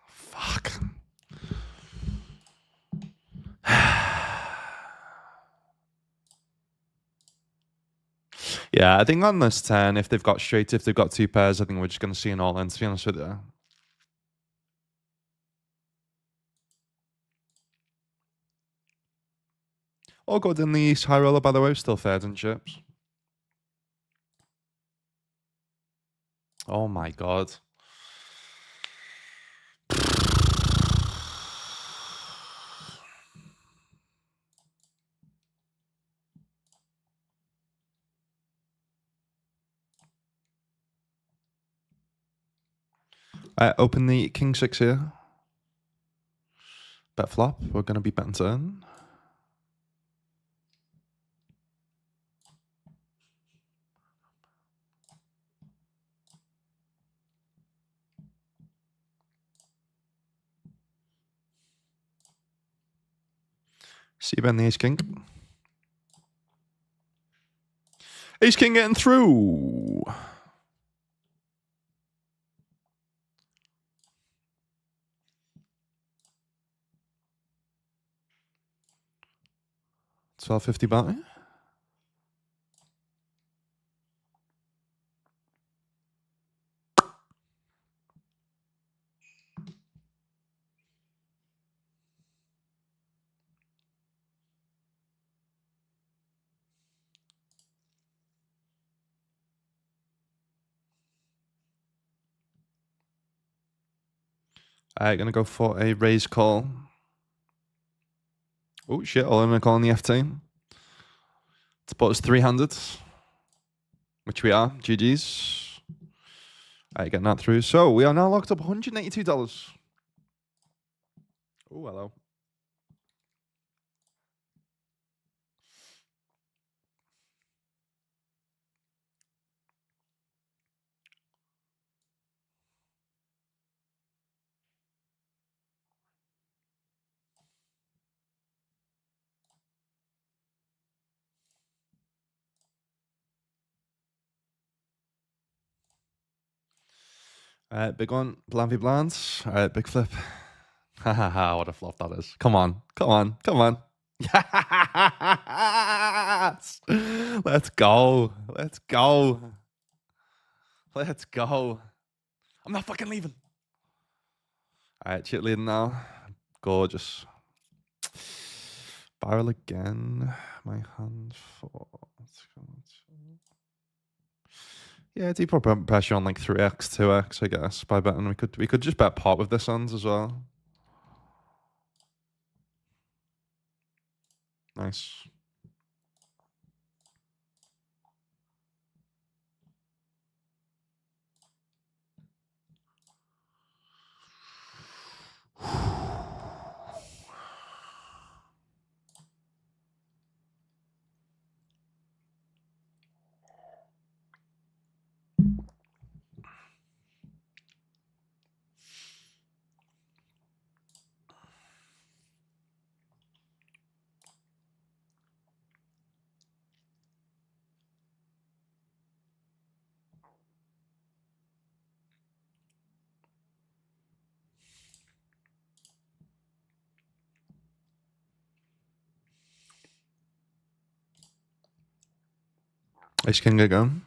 Fuck. Yeah, I think on this 10, if they've got straight, if they've got 2 pairs, I think we're just going to see an all-in, to be honest with you. All good in the East High Roller, by the way, still third in chips. Oh my god. Open the King 6 here. Bet flop. We're going to be betting turn. See you, Ben, the Ace King. Ace King getting through. $12.50 bounty. Alright, gonna go for a raise call. Oh shit, all in a call on the FT. To put us 300, which we are. GG's. Alright, getting that through. So we are now locked up $182. Oh, hello. Alright, big one. Blanvy Blands. Alright, big flip. Ha ha ha, what a flop that is. Come on. Come on. Come on. Yes! Let's go. Let's go. Let's go. I'm not fucking leaving. Alright, chip leading now. Gorgeous. Barrel again. My hand for. Yeah, deep pressure on like 3x, 2x, I guess. By betting we could just bet pot with this hands as well. Nice. Ace King again.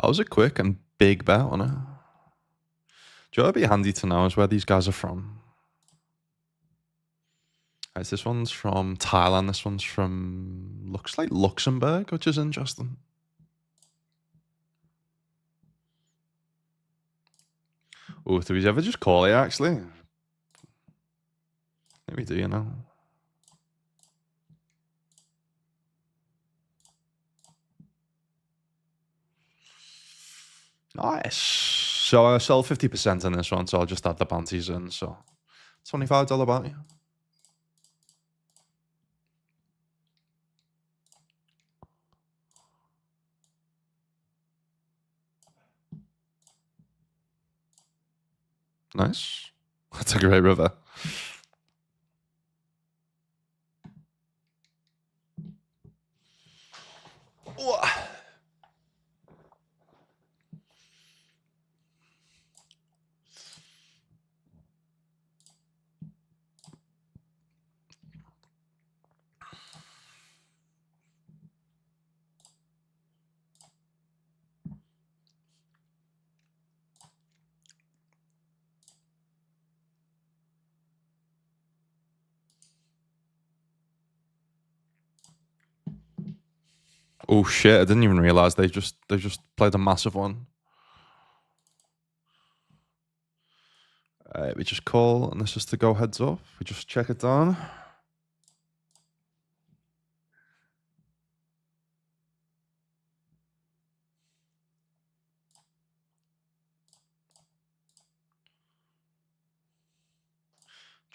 That was a quick and big bet on it. Do you know what'd be handy to know is where these guys are from? Right, this one's from Thailand. This one's from, looks like Luxembourg, which is interesting. Oh, do we ever just call it, actually? Maybe do, you know? Nice. So I sell 50% in this one, so I'll just add the bounties in. So $25 bounty. Nice. That's a great river. Oh shit! I didn't even realize they just played a massive one. We just call, and this is to go heads up. We just check it down.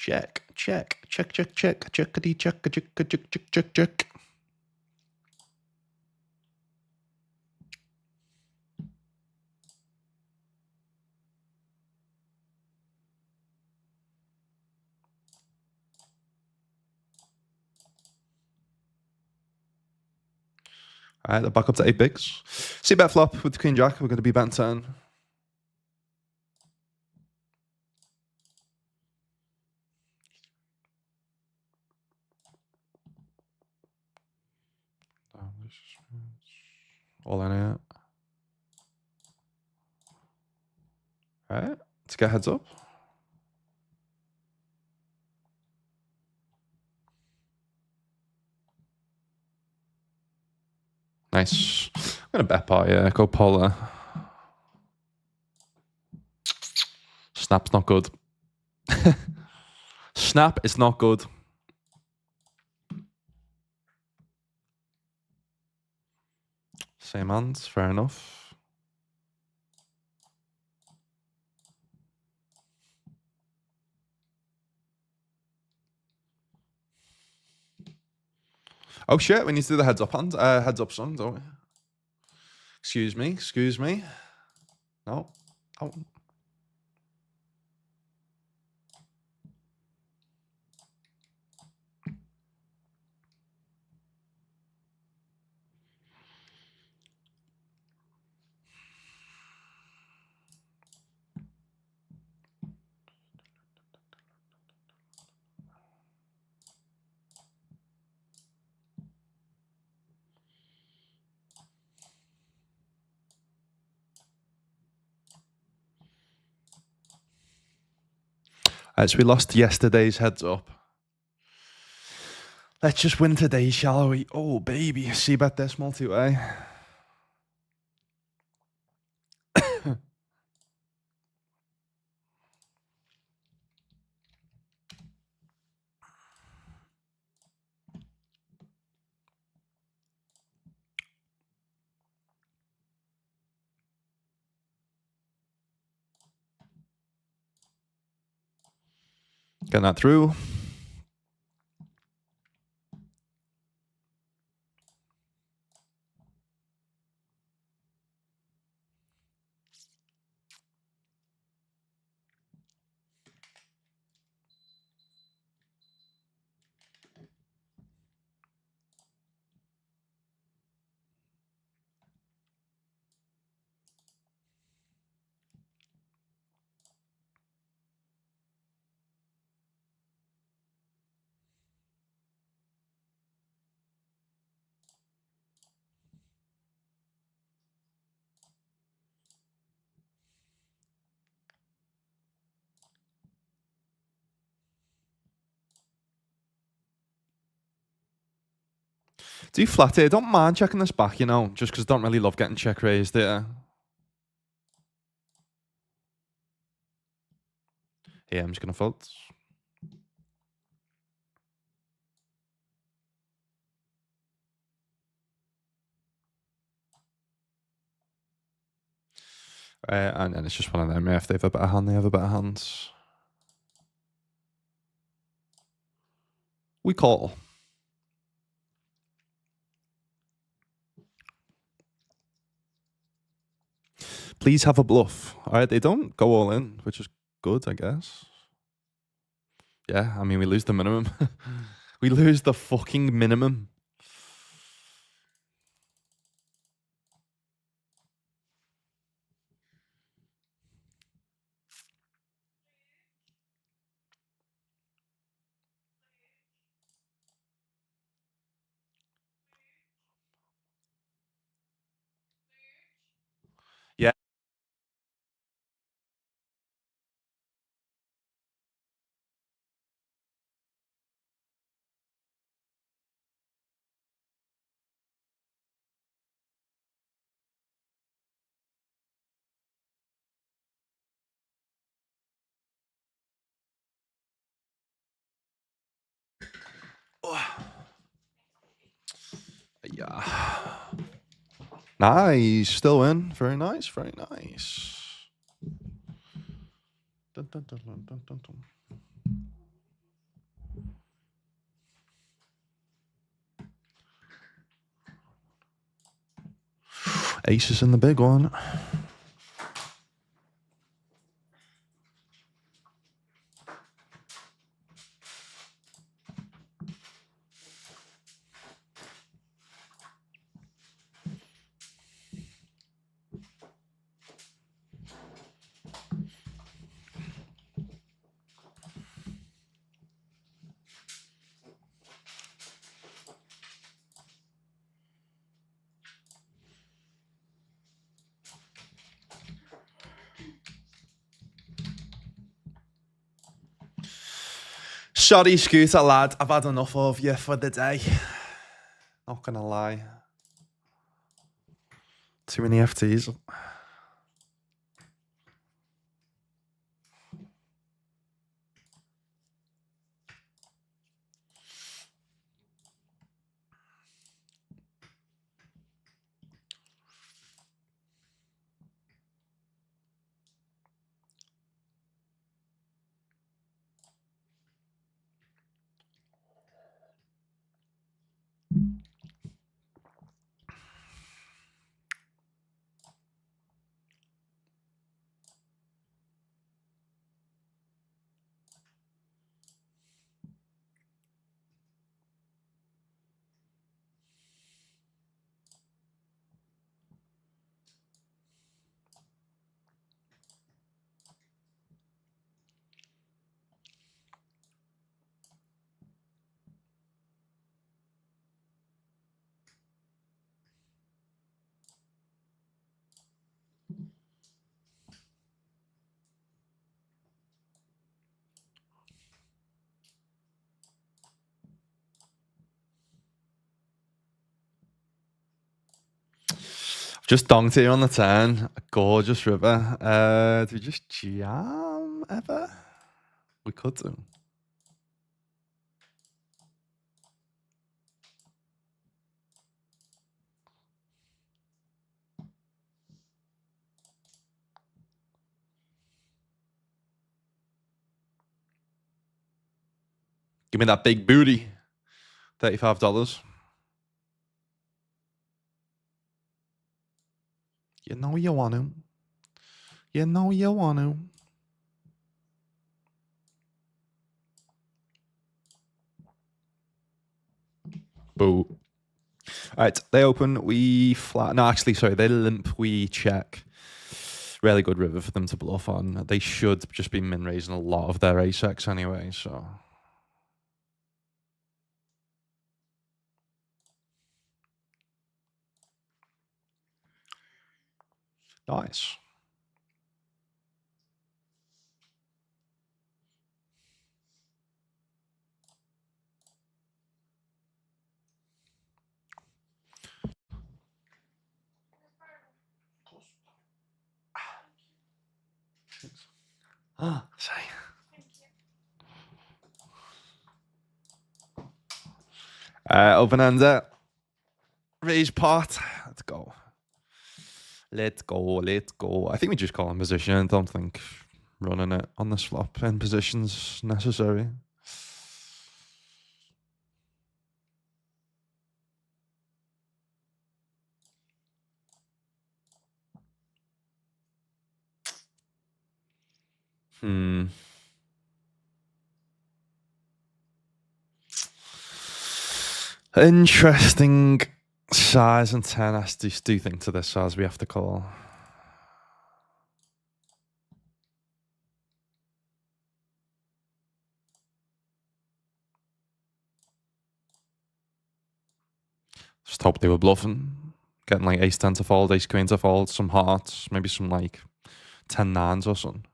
Check, check, check, check, check, checkity, check, check, check, check, check, check. All right, they're back up to 8 bigs. See bet flop with the queen jack. We're going to be betting turn. All in it. All right, let's get heads up. Nice. I'm going to bet pot, yeah. Go polar. Snap's not good. Snap is not good. Same hands, fair enough. Oh shit, we need to do the heads up hand, heads up song, don't we? Excuse me, excuse me. No. Oh. So we lost yesterday's heads up. Let's just win today, shall we? Oh, baby. See bet this multi-way. Getting that through. Do you flat here? Don't mind checking this back, you know, just because I don't really love getting check raised there. Yeah, I'm just going to fold. And then it's just one of them. If they have a better hand, they have a better hand. We call. Please have a bluff. All right, they don't go all in, which is good, I guess. Yeah, I mean, we lose the minimum. We lose the fucking minimum. Yeah. Yeah. Nice. Still in. Very nice. Very nice. Dun, dun, dun, dun, dun, dun. Aces in the big one. Shoddy Scooter, lad. I've had enough of you for the day. Not gonna lie. Too many FTs. Just donked here on the turn. A gorgeous river. Do we just jam ever? We could do. Give me that big booty. $35. You know you want to. You know you want to. Boo. All right, they open, we flat. No, actually, sorry, they limp, we check. Really good river for them to bluff on. They should just be min raising a lot of their ace-x anyway, so. Nice. Ah, sorry. Open ender. Raise pot. Let's go. Let's go. Let's go. I think we just call in position. I don't think running it on this flop in position's necessary. Interesting size and 10. I do think to this size we have to call. Just hope they were bluffing. Getting like ace 10 to fold, ace queen to fold, some hearts, maybe some like 10 nines or something.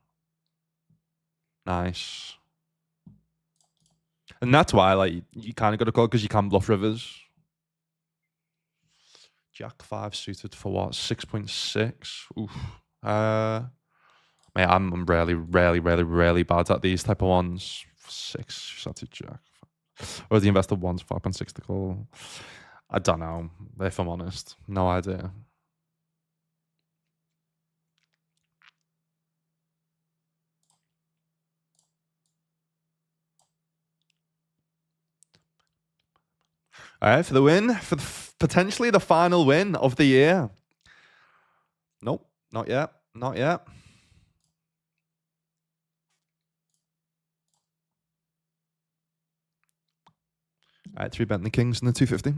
Nice. And that's why like you kind of got to call because you can bluff rivers. Jack 5 suited for what? 6.6. Oof. Mate, I'm really bad at these type of ones. 6 suited Jack. Or the investor wants 5.6 to call. I don't know, if I'm honest. No idea. All right, for the win, for potentially the final win of the year. Not yet. Not yet. All right, 3-bet the kings and the 250.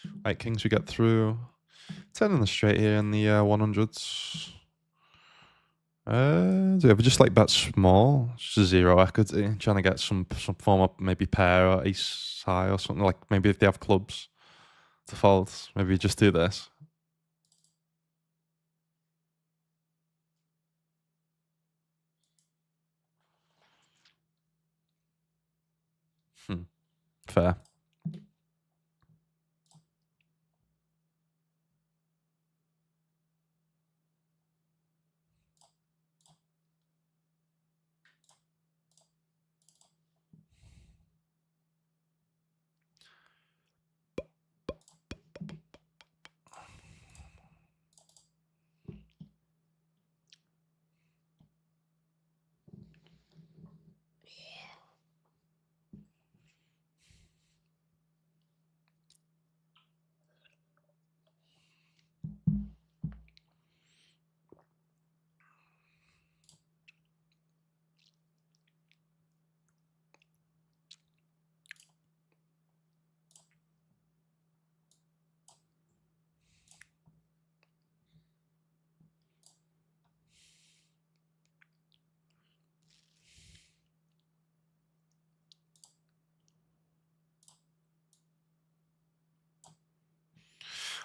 All right, kings we get through. 10 in the straight here in the 100s. Do you ever just like bet small? Just a zero equity, trying to get some form of maybe pair or ace high or something, like maybe if they have clubs to fold, maybe just do this. Fair.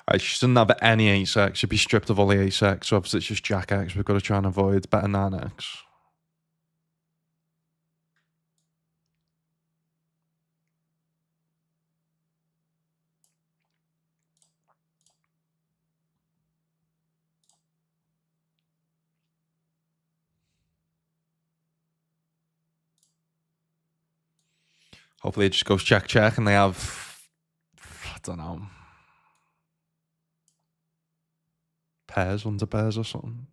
I shouldn't have any ace X. Should be stripped of all the ace X. So obviously it's just Jack X. We've got to try and avoid better 9 X. Hopefully it just goes check check and they have, I don't know, pairs under pairs or something.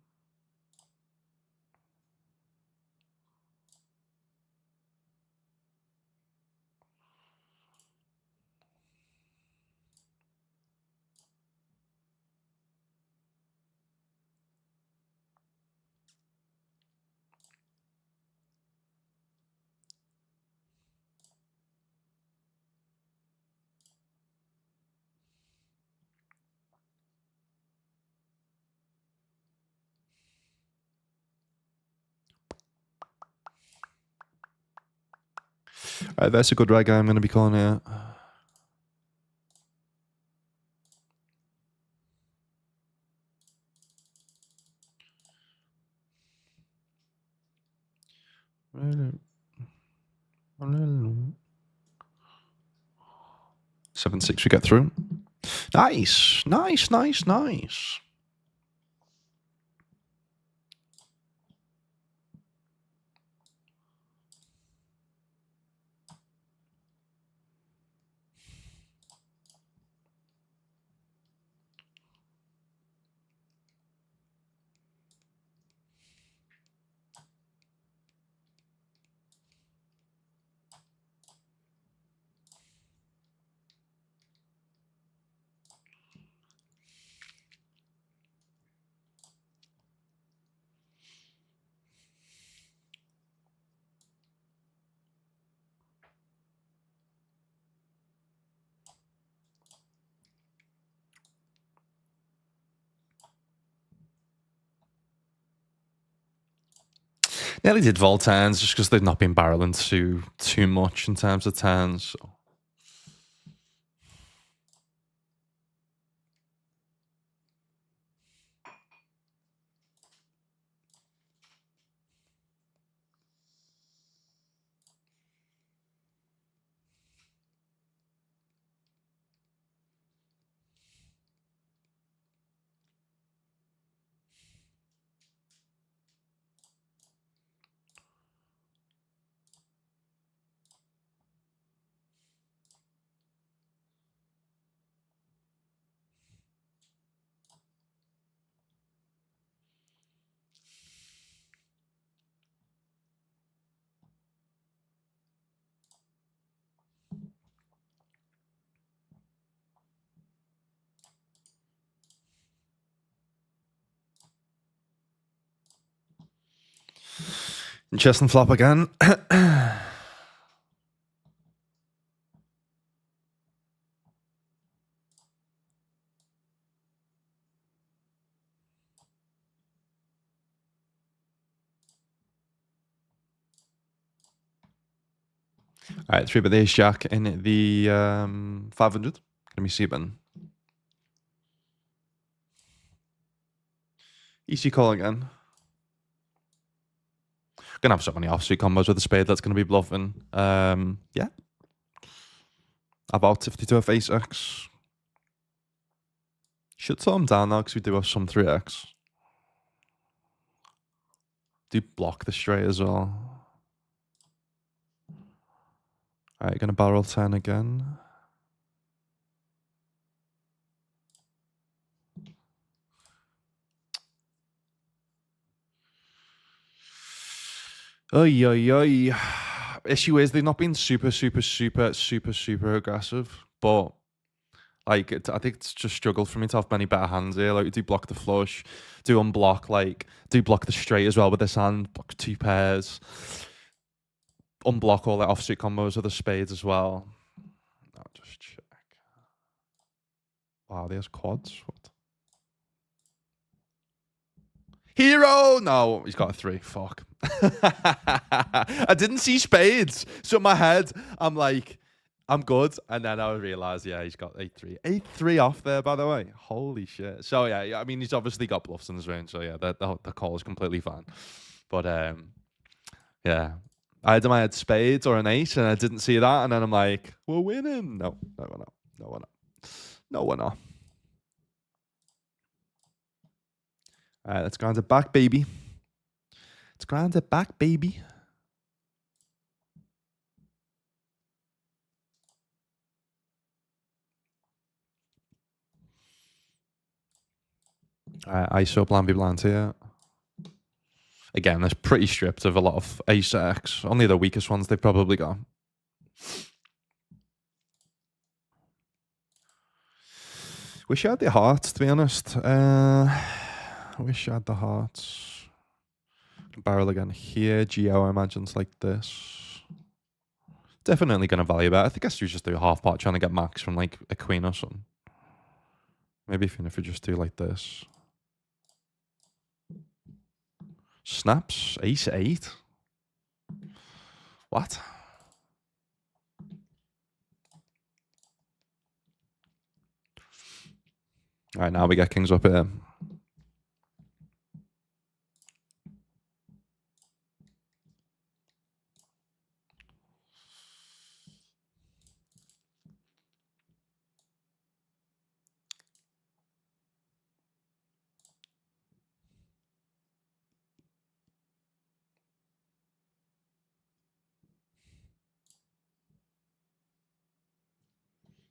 All right, that's a good reg I'm going to be calling it. Seven six we get through. Nice, nice, nice, nice. Nearly did vol turns just because they've not been barreling too much in terms of turns. So. Chest and flop again. All right, 3 bet the ace jack in the 500. Gonna be seven. Easy call again. Gonna have so many offsuit combos with the spade that's gonna be bluffing. Yeah. About 52 of ace X. Should slow him down now because we do have some 3x. Do block the straight as well. Alright, gonna barrel 10 again. Oy, oy, oy. Issue is they've not been super aggressive, but like I think it's just struggled for me to have many better hands here. Like, do block the flush, do unblock, like do block the straight as well with this hand, block 2 pairs, unblock all the offsuit combos with the spades as well. I'll just check. Wow, there's quads. What? Hero! No, he's got a 3. Fuck. I didn't see spades. So in my head, I'm like, I'm good. And then I realized, yeah, he's got 8-3. 8-3 off there, by the way. Holy shit. So yeah, I mean, he's obviously got bluffs in his range. So yeah, the call is completely fine. But yeah. I had in my head spades or an ace, and I didn't see that. And then I'm like, we're winning. No, we're not. No, we're not. No, we're not. All right, let's grind it back, baby. Let's grind it back, baby. ISO plan B blind here. Again, that's pretty stripped of a lot of ace X. Only the weakest ones they've probably got. Wish I had the hearts, to be honest. Wish I had the hearts. Barrel again here. Geo, I imagine it's like this. Definitely going to value that. I think I should just do a half pot trying to get max from like a queen or something. Maybe if we just do like this. Snaps. Ace 8. What? All right, now we get kings up here.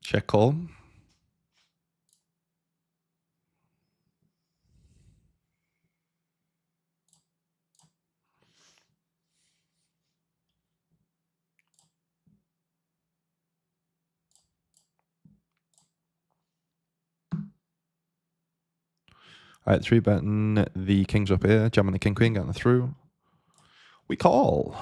Check call. All right, 3 betting the kings up here, jamming the king queen, getting through. We call.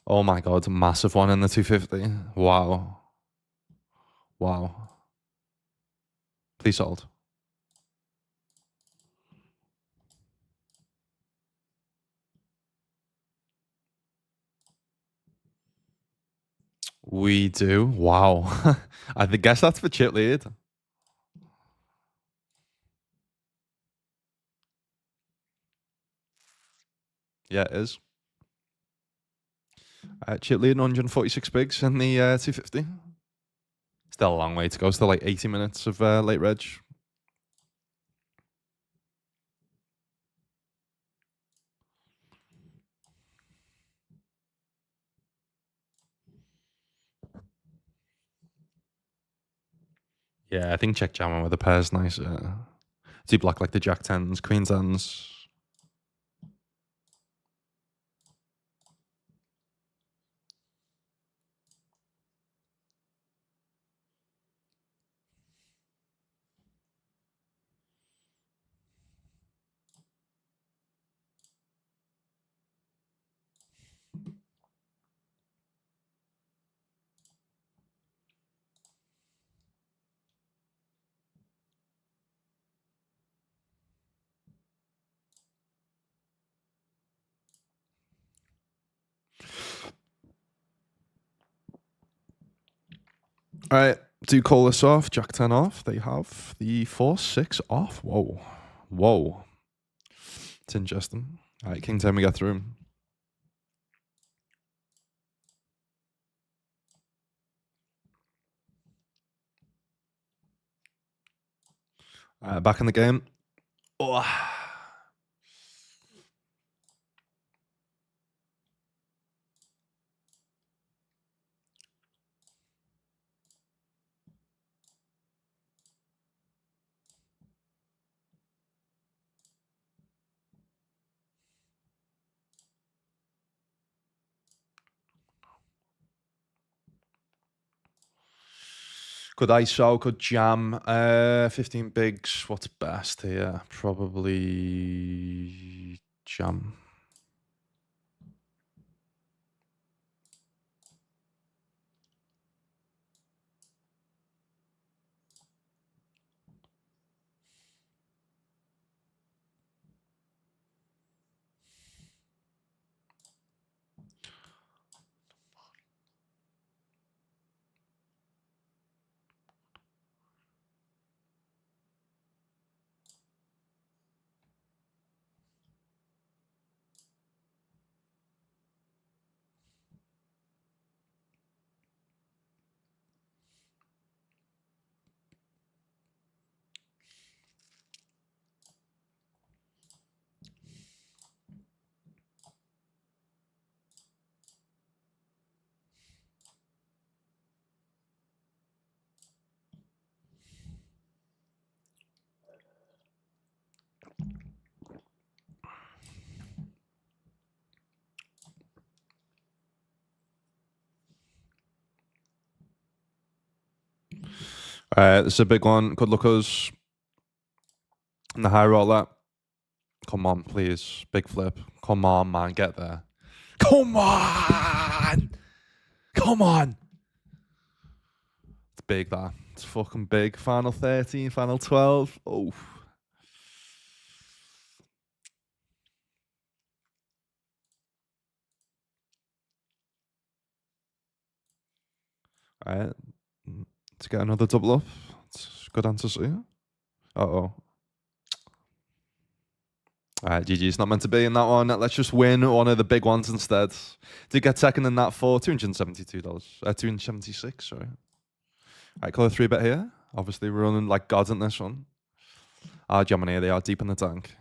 Oh my god, massive one in the 250. Wow. Wow. Please hold. We do. Wow. I guess that's for chip lead. Yeah, it is. Chip lead 146 bigs in the 250. Still a long way to go. Still like 80 minutes of late reg. Yeah, I think check jamming with the pair's nice. Do block like the jack 10s, queen 10s. All right, do call this off. Jack 10 off. They have the 4-6 off. Whoa. Whoa. It's interesting. All right, King 10, we get through. Back in the game. Oh. Good ISO, good jam. 15 bigs. What's best here? Probably jam. This is a big one. Good lookers. And the high roller. Come on, please. Big flip. Come on, man. Get there. Come on. Come on. It's big, that. It's fucking big. Final 13, final 12. Oh. All right. Let's get another double up. It's good answer, see. Uh-oh. All right, GG's not meant to be in that one. Let's just win one of the big ones instead. Did get second in that for $272. $276, sorry. All right, call a 3-bet here. Obviously, we're running like gods in this one. Gemini, they are deep in the tank.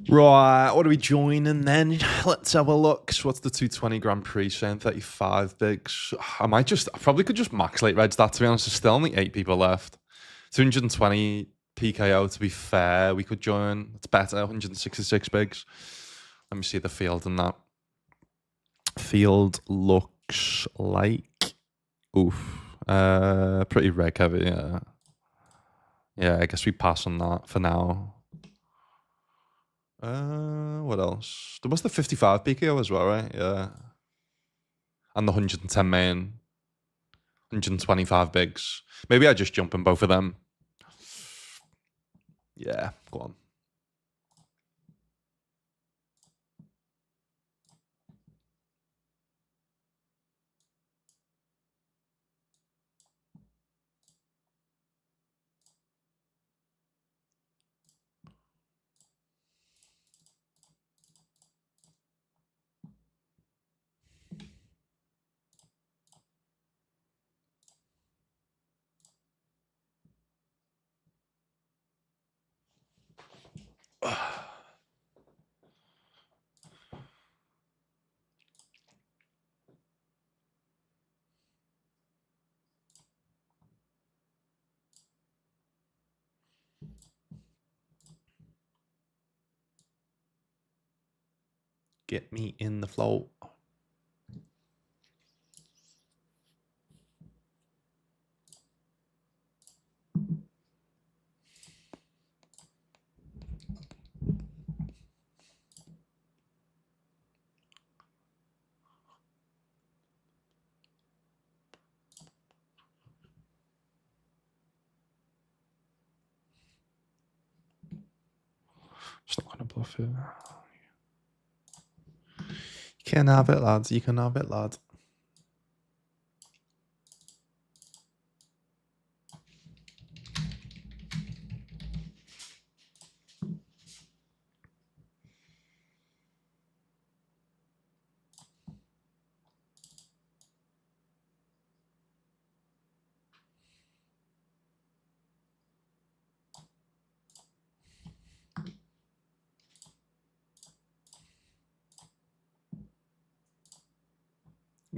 Right, what are we joining then? Let's have a look. So what's the 220 Grand Prix saying? 35 bigs. I probably could just max late reds that, to be honest. There's still only 8 people left. 220 PKO, to be fair. We could join. It's better, 166 bigs. Let me see the field in that. Field looks like... Oof. Pretty reg heavy, yeah. Yeah, I guess we pass on that for now. What else? There was the 55 PKO as well, right? Yeah. And the 110 main. 125 bigs. Maybe I just jump in both of them. Yeah, go on. Get me in the flow. Just not gonna bluff it. You can have it, lads. You can have it, lads.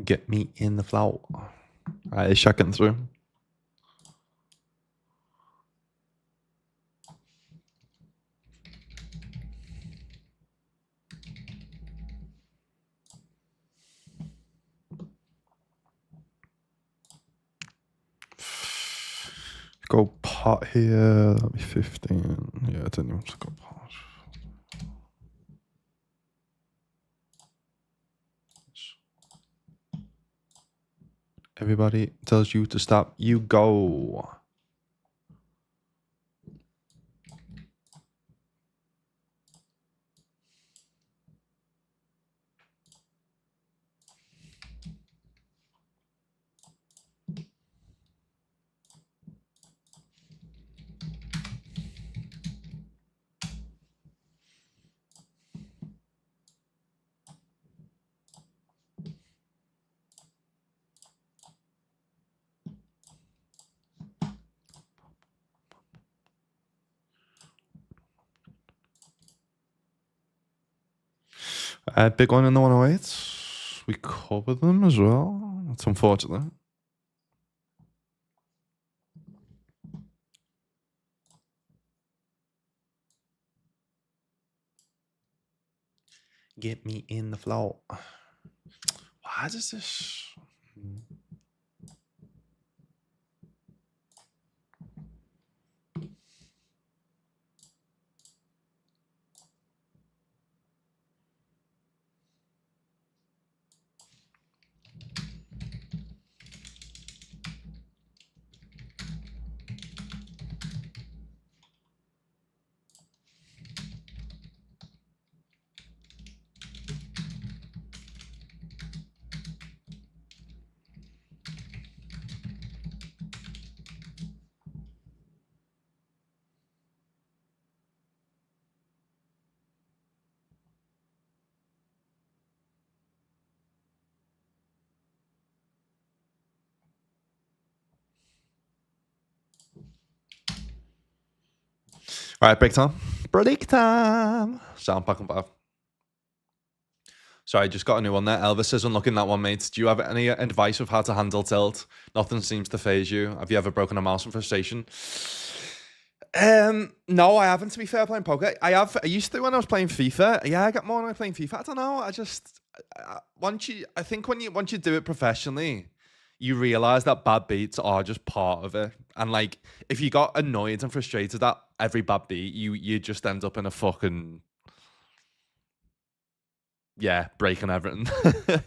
Get me in the flow. Alright, it's checking through. Go pot here. That'll be 15. Yeah, I didn't even just go pot. Everybody tells you to stop. You go. Big one in the 108. We covered them as well. That's unfortunate. Get me in the flow. Why does this? All right, break time. Break time. Sound pack and five. Sorry, just got a new one there. Elvis says, unlooking that one, mate. Do you have any advice of how to handle tilt? Nothing seems to phase you. Have you ever broken a mouse from frustration? No, I haven't, to be fair, playing poker. I used to when I was playing FIFA. Yeah, I got more when I was playing FIFA. I don't know. Once you do it professionally, you realize that bad beats are just part of it. And like, if you got annoyed and frustrated at every bad beat, you just end up in a fucking, yeah, breaking everything.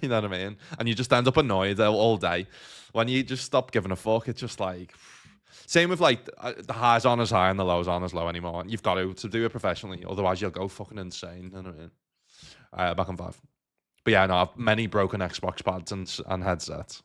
You know what I mean? And you just end up annoyed all day. When you just stop giving a fuck, it's just like, same with like the highs aren't as high and the lows aren't as low anymore. You've got to do it professionally, otherwise you'll go fucking insane. You know what I mean? Back on five. But yeah, no, I've many broken Xbox pads and headsets.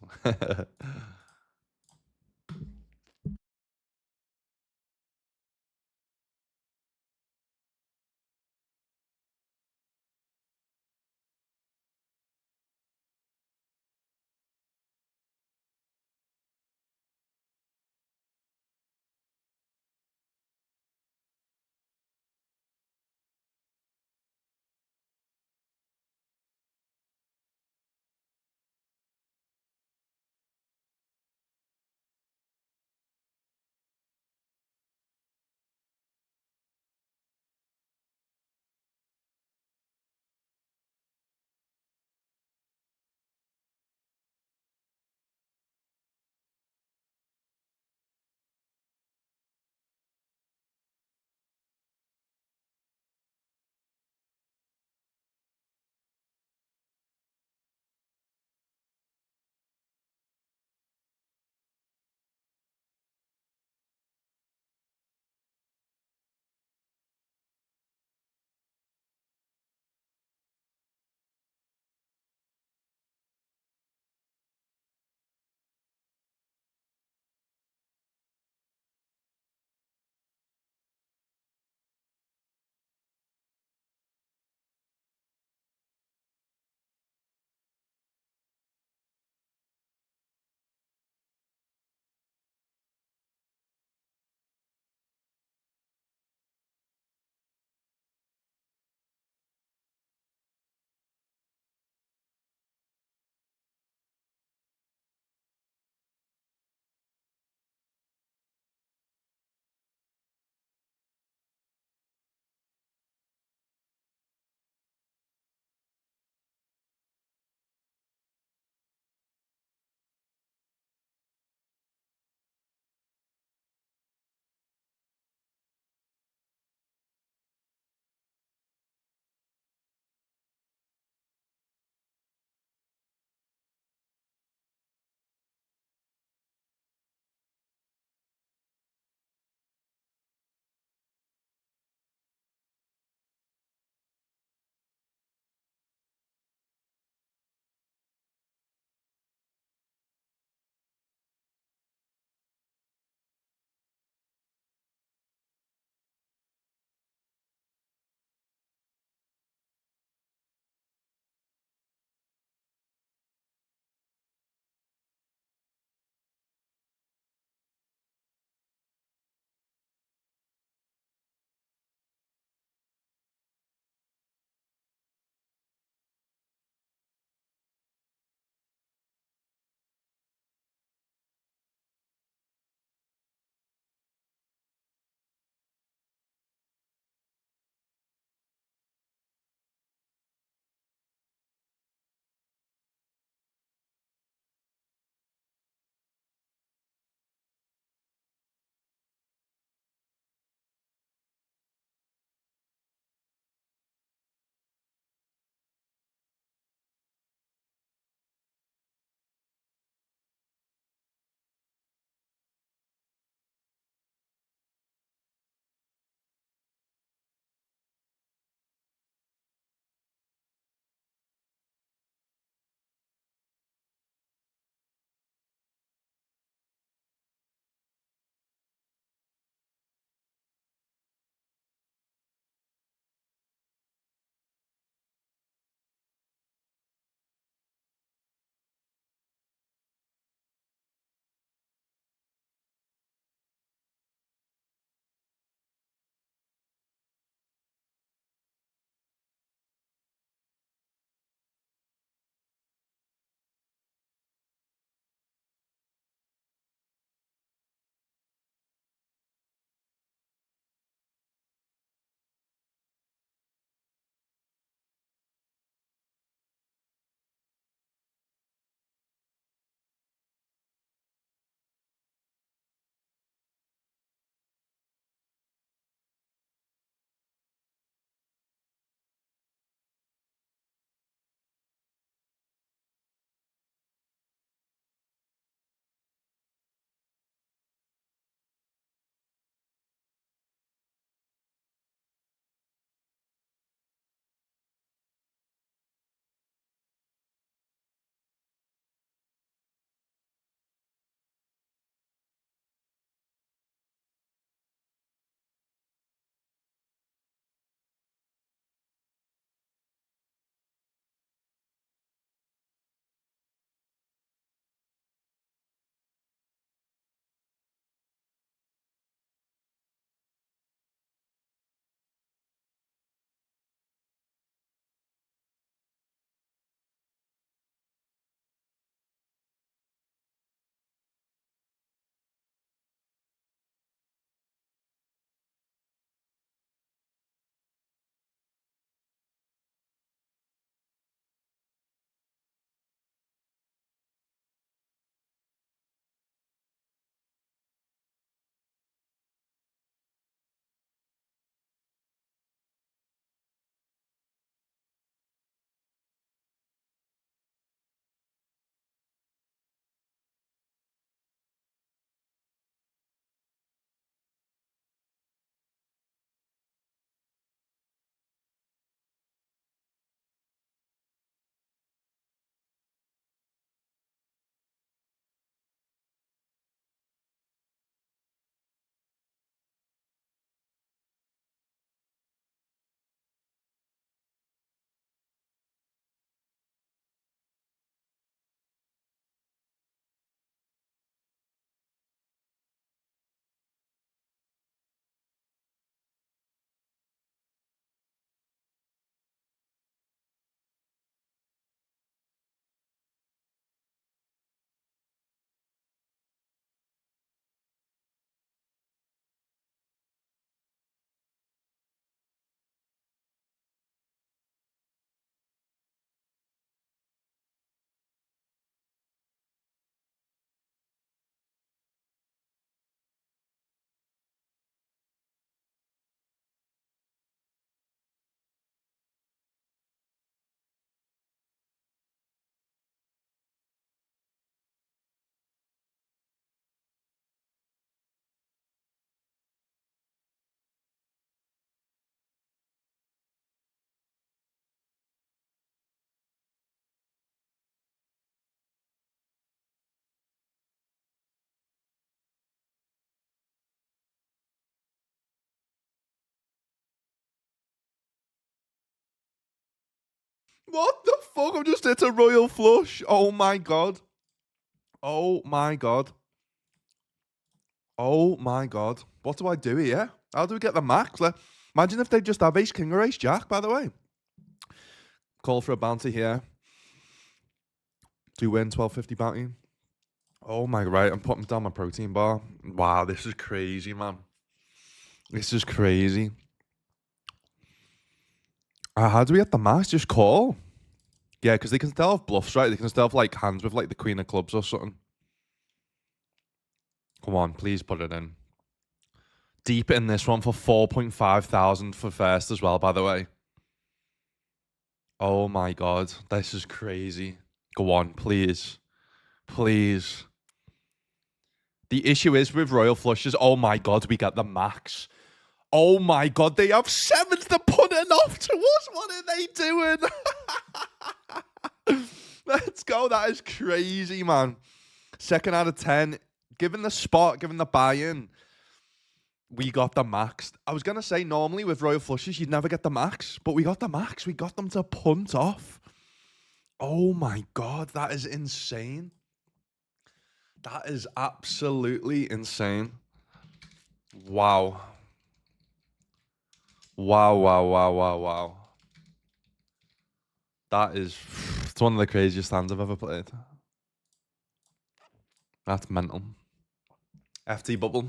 What the fuck? I'm just hit a royal flush. Oh my god. Oh my god. Oh my god. What do I do here? How do we get the max? Imagine if they just have ace king or ace jack, by the way. Call for a bounty here. Do win 1250 bounty. Oh my, right. I'm putting down my protein bar. Wow, this is crazy, man. This is crazy. How do we get the max? Just call. Yeah, because they can still have bluffs, right? They can still have like hands with like the queen of clubs or something. Come on, please put it in. Deep in this one for 4.5 thousand for first as well, by the way. Oh my god, this is crazy. Go on, please. Please. The issue is with royal flushes, oh my god, we get the max. Oh my god, they have sevens to put it off to us. What are they doing? Let's go. That is crazy, man. 2nd out of 10. Given the spot, given the buy-in, we got the max. I was going to say, normally with royal flushes, you'd never get the max. But we got the max. We got them to punt off. Oh my god, that is insane. That is absolutely insane. Wow. Wow, wow, wow, wow, wow. That is... It's one of the craziest hands I've ever played. That's mental. FT bubble.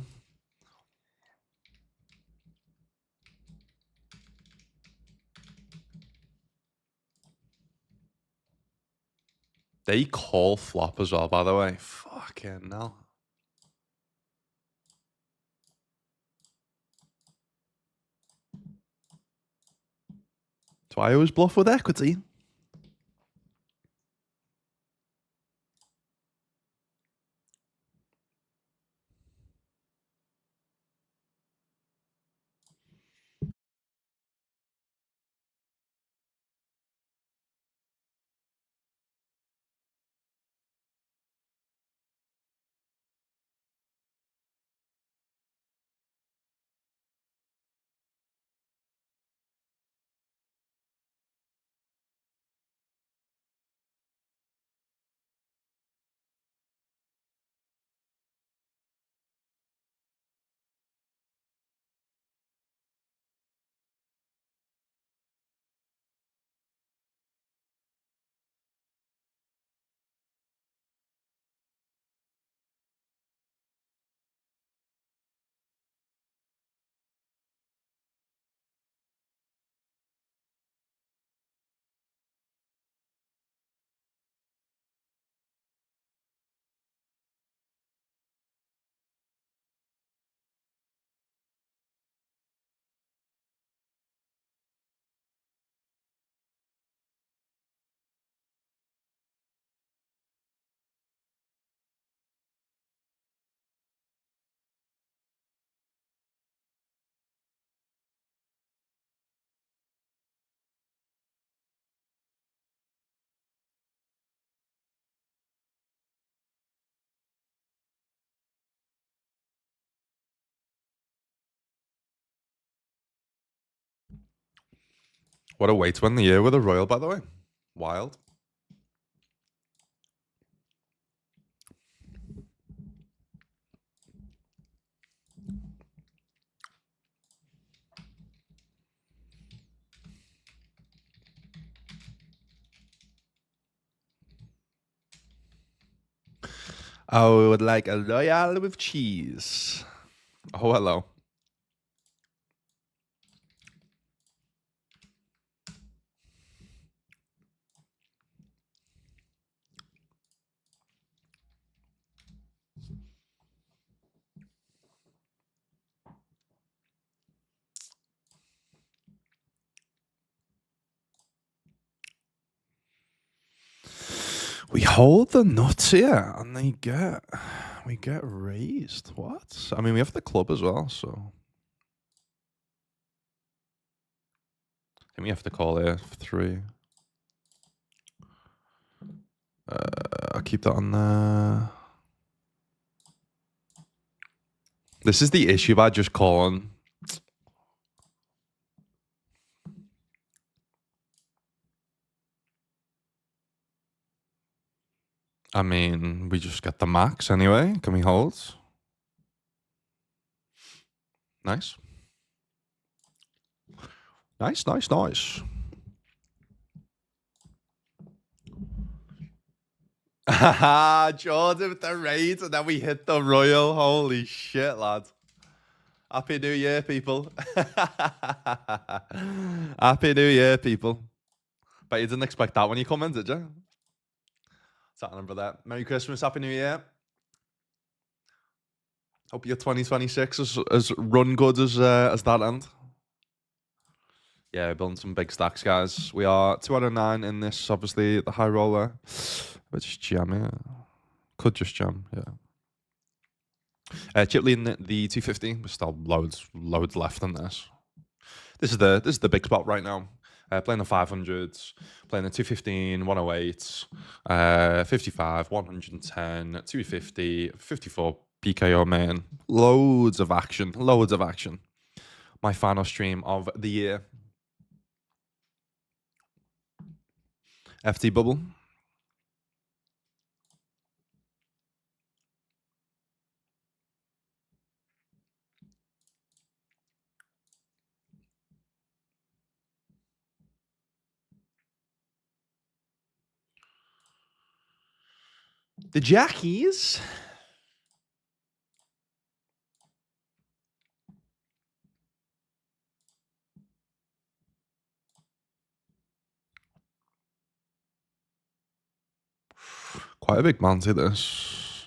They call flop as well, by the way. Fucking hell. So I always bluff with equity. What a way to end the year with a royal, by the way. Wild. I would like a royal with cheese. Oh, hello. We hold the nuts here, and we get raised. What? I mean, we have the club as well, so I think we have to call here for 3. I'll keep that on there. This is the issue by just calling. I mean, we just get the max anyway. Can we hold? Nice. Nice, nice, nice. Jordan with the raid, and then we hit the royal. Holy shit, lad. Happy New Year, people. Happy New Year, people. But you didn't expect that when you come in, did you? Something for that. Merry Christmas, Happy New Year. Hope your 2026 is as run good as that end. Yeah, building some big stacks, guys. We are 2 out of 9 in this, obviously, the high roller. But just jam, yeah. Could just jam, yeah. Chip leading the 250. There's still loads left in this. This is the big spot right now. Playing the 500s, playing the 215, 108s, 55, 110, 250, 54 PKO main. Loads of action. My final stream of the year. FT bubble. The Jackies. Quite a big Monty, this.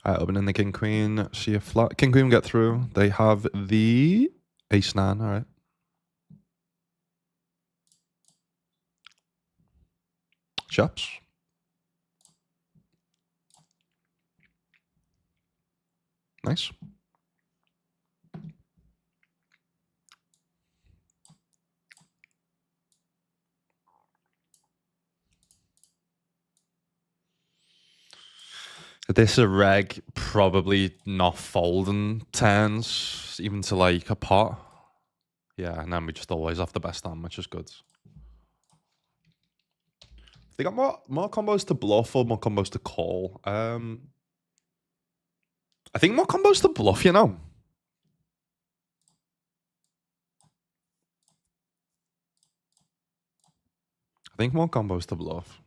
Opening the King Queen. See a flat. King Queen get through. They have the Ace 9. All right. Chops. Nice. This a reg, probably not folding tens, even to like a pot. Yeah, and then we just always have the best hand, which is good. They got more combos to bluff or more combos to call. I think more combos to bluff, you know. I think more combos to bluff.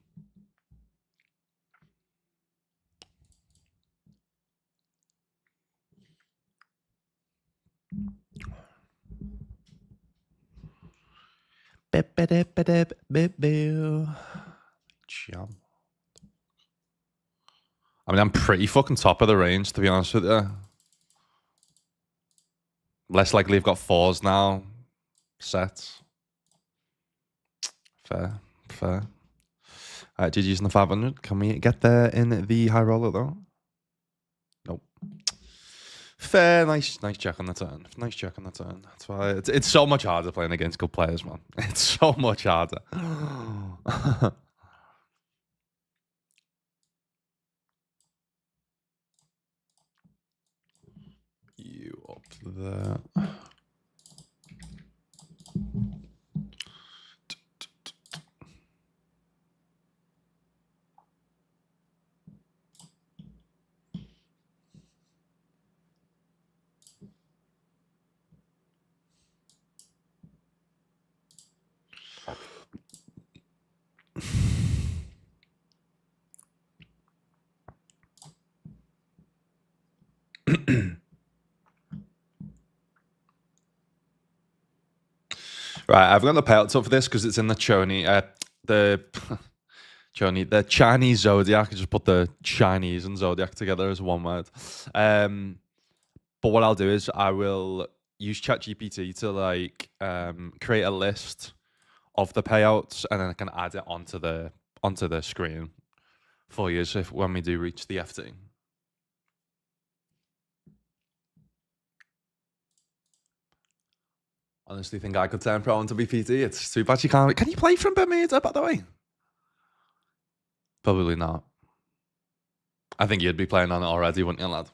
Jam. I mean, I'm pretty fucking top of the range, to be honest with you. Less likely you've got 4s now. Sets. Fair. GG's in the 500. Can we get there in the high roller, though? Nope. Fair. Nice check on the turn. That's why it's so much harder playing against good players, man. It's so much harder. You up there. Right, I've got the payouts up for this because it's in the Choni. The Chinese Zodiac. I just put the Chinese and Zodiac together as one word. But what I'll do is I will use ChatGPT to like create a list of the payouts, and then I can add it onto the screen for you if when we do reach the FT. Honestly, think I could turn pro into BPT. It's too bad you can't. Can you play from Bermuda, by the way? Probably not. I think you'd be playing on it already, wouldn't you, lad?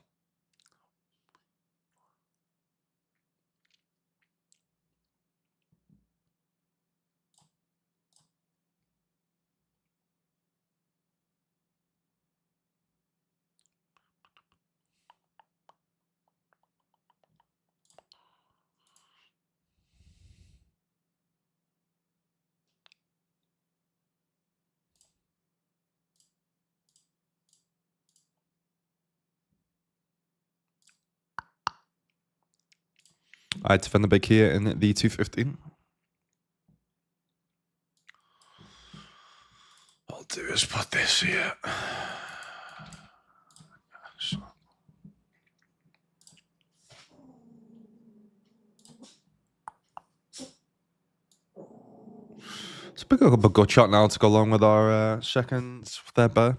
I defend the big here in the 215. I'll do is put this here. Let's pick up a gut shot now to go along with our seconds there, bear.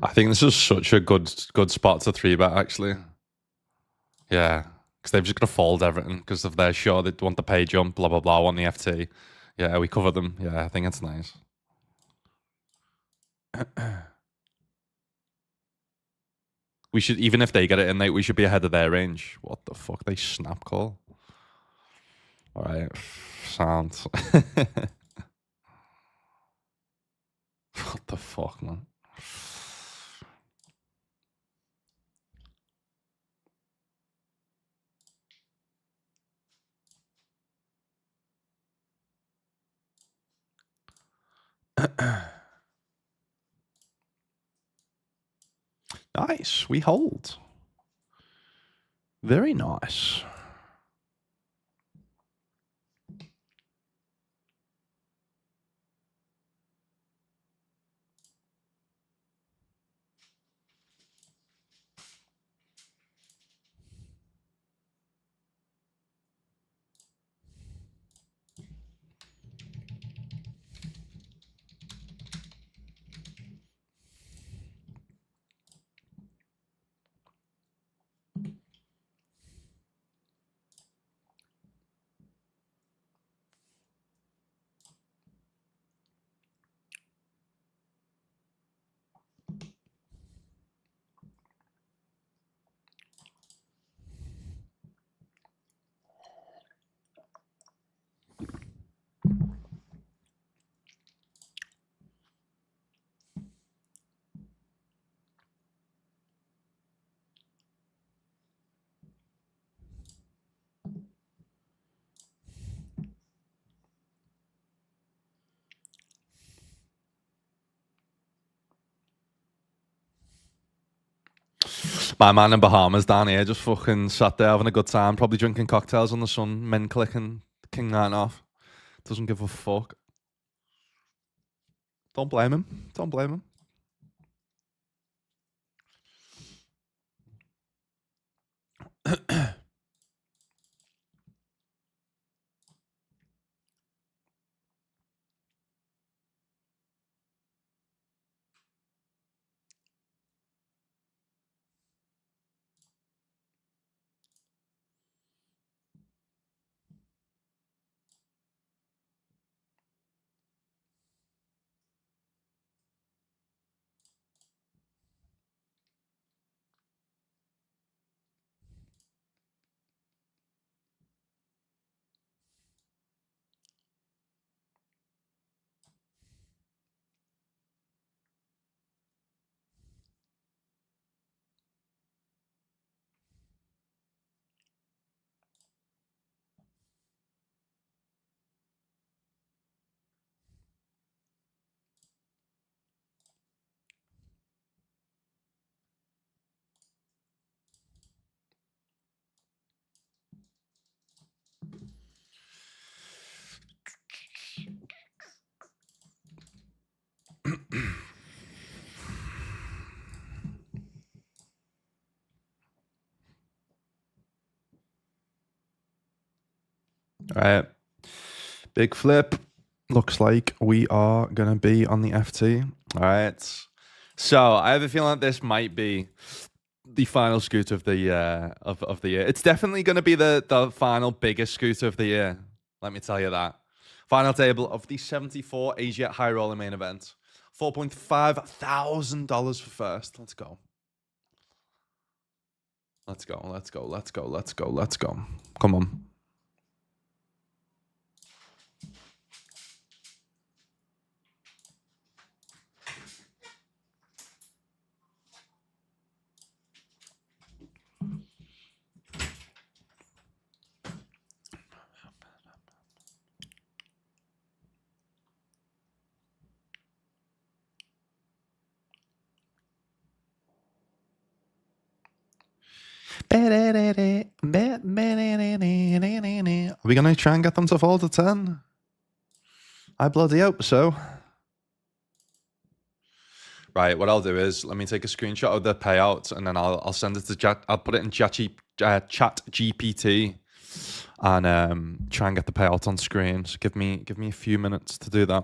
I think this is such a good spot to 3-bet, actually. Yeah, because they've just got to fold everything because if they're sure they want the pay jump, blah, blah, blah, on the FT. Yeah, we cover them. Yeah, I think it's nice. We should, even if they get it in, we should be ahead of their range. What the fuck? They snap call. All right, sound. What the fuck, man? Nice. We hold. Very nice. My man in Bahamas down here just fucking sat there having a good time, probably drinking cocktails on the sun, men clicking King 9 off. Doesn't give a fuck. Don't blame him. Don't blame him. All right. Big flip. Looks like we are going to be on the FT. All right. So I have a feeling that this might be the final scooter of the of the year. It's definitely going to be the final biggest scooter of the year. Let me tell you that. Final table of the 74 Asia High Roller main event. $4,500 for first. Let's go. Let's go. Let's go. Let's go. Let's go. Let's go. Come on. Are we going to try and get them to fall to 10? I bloody hope so. Right, what I'll do is let me take a screenshot of the payout and then I'll send it to chat. I'll put it in chat GPT and try and get the payout on screen. So give me a few minutes to do that.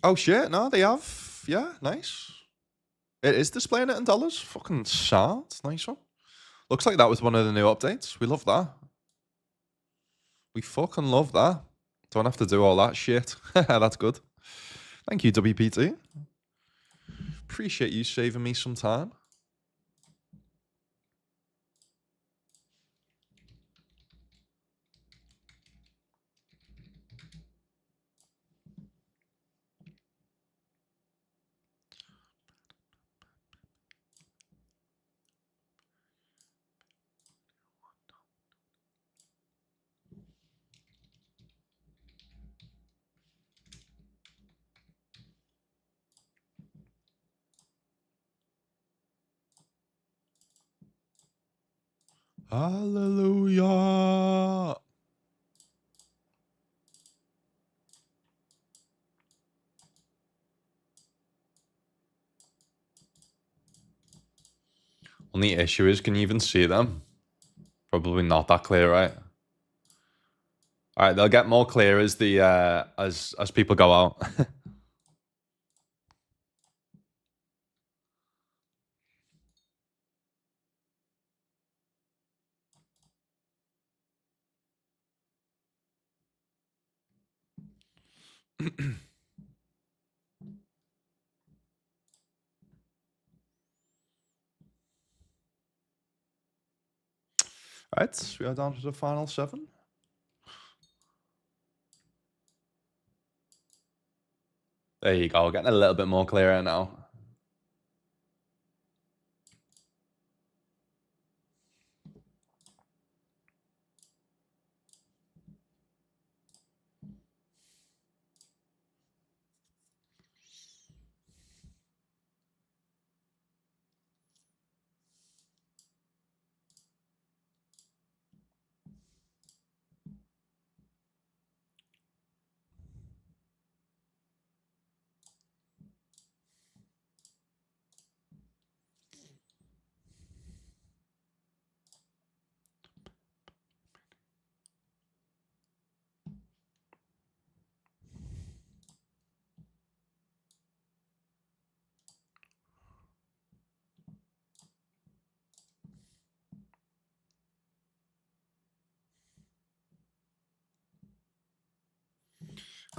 Oh shit, no, they have. Yeah, nice. It is displaying it in dollars. Fucking sad. Nice one. Looks like that was one of the new updates. We love that. We fucking love that. Don't have to do all that shit. That's good. Thank you, WPT. Appreciate you saving me some time. Hallelujah. Only issue is, can you even see them? Probably not that clear, right? All right, they'll get more clear as the as people go out. All right, we are down to the final 7. There you go, getting a little bit more clearer now.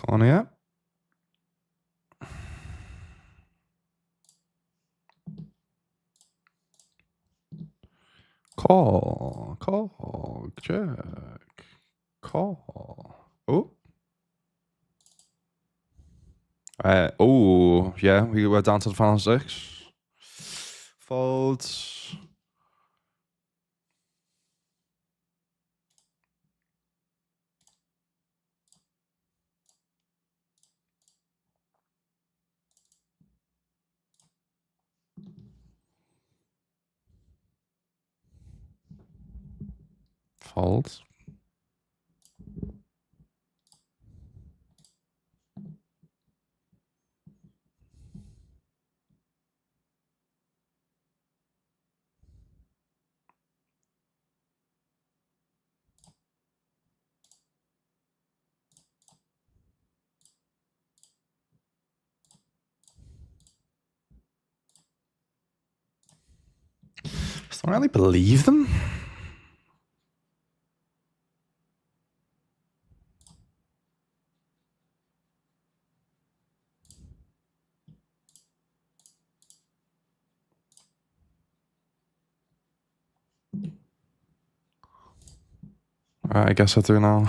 Come on here. Call, check. Call. Oh. Oh, yeah, we were down to the final 6. Folds. Fold. Just don't really believe them. Alright, I guess I do now.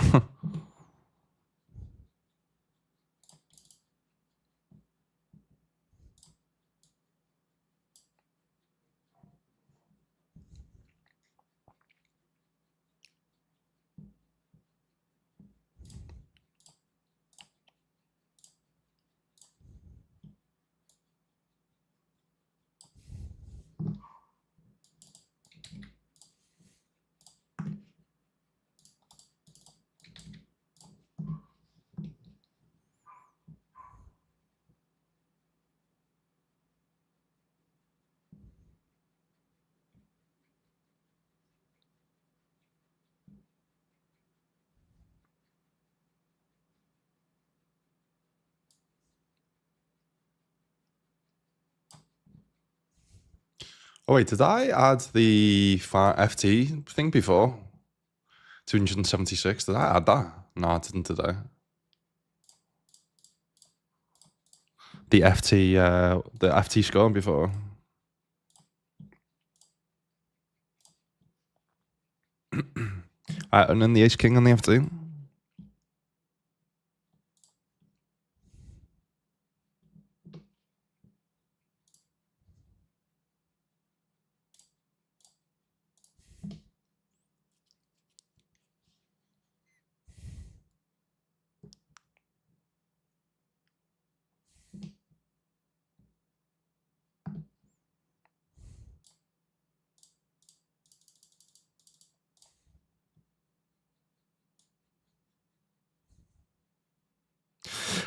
Oh wait, did I add the FT thing before? 276, did I add that? No, I didn't today. The FT score before. And then the Ace King on the FT.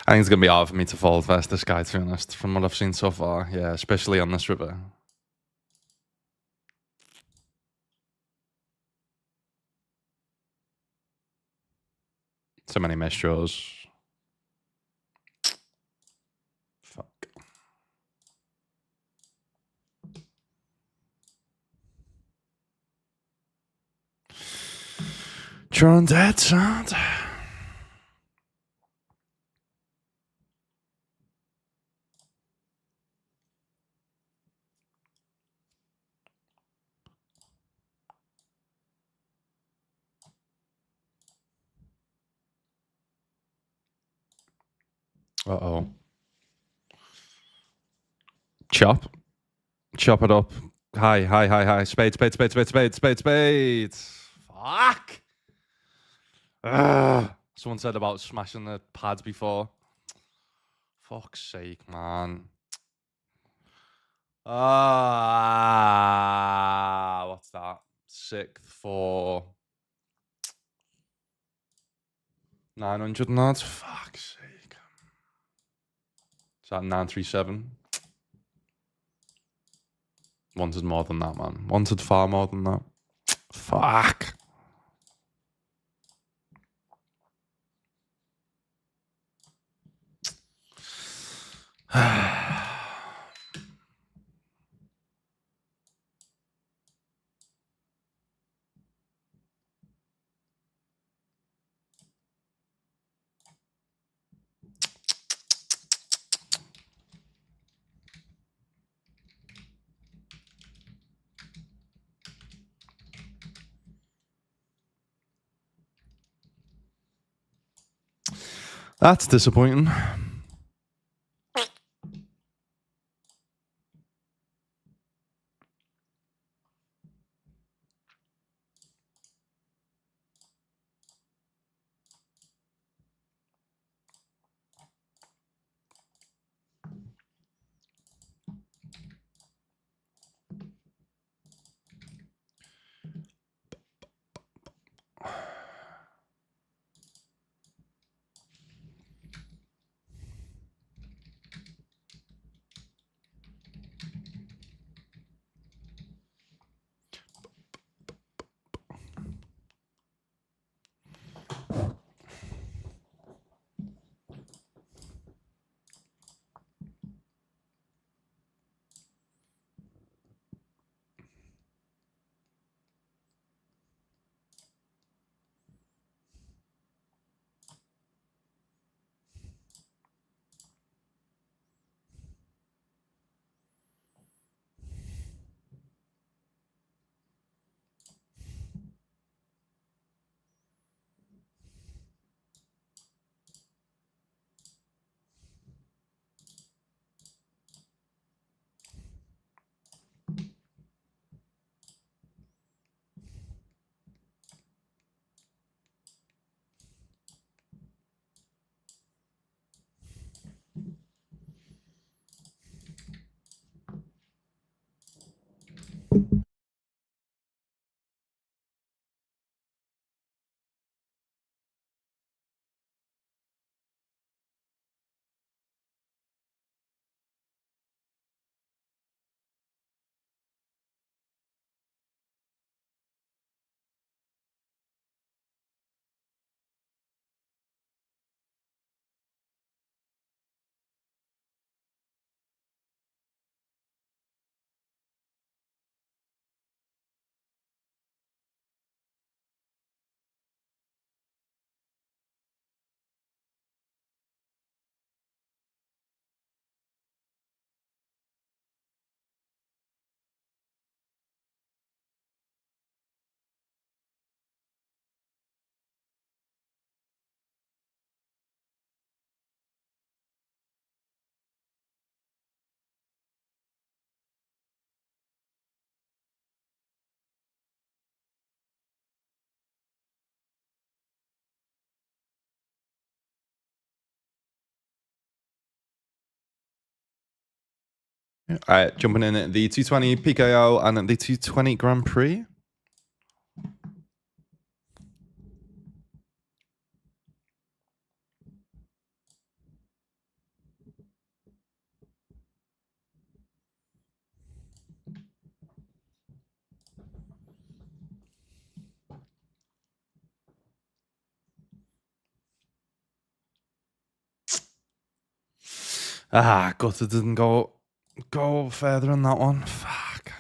I think it's going to be hard for me to fold versus this guy, to be honest, from what I've seen so far. Yeah, especially on this river. So many mesh draws. Fuck. Drawn dead sound. Uh-oh. Chop. Chop it up. High. Spade. Fuck. Someone said about smashing the pads before. Fuck's sake, man. What's that? Sixth for 900 knots. Fuck's sake. Is that 937? Wanted more than that, man. Wanted far more than that. Fuck. That's disappointing. Jumping in at the 220 PKO and at the 220 Grand Prix. Gutter didn't go further on that one. Fuck.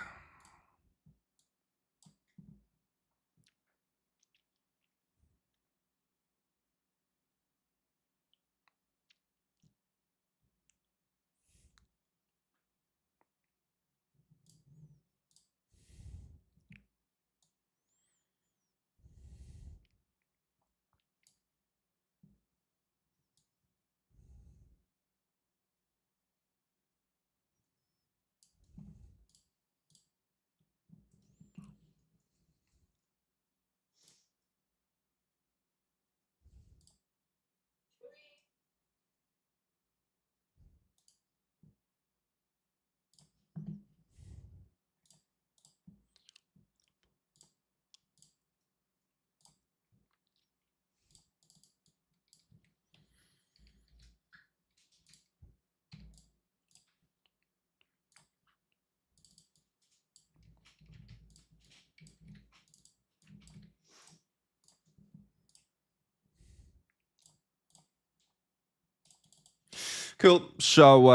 Cool. So,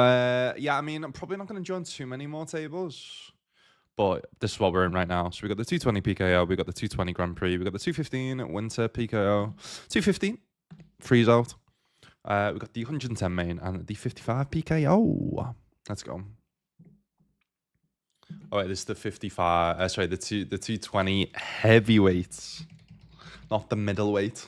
yeah, I mean, I'm probably not going to join too many more tables, but this is what we're in right now. So we got the 220 PKO, we got the 220 Grand Prix, we got the 215 Winter PKO, 215 freeze out. We got the 110 main and the 55 PKO. Let's go. Oh wait, this is the 55. Sorry, the 220 heavyweights, not the middleweight.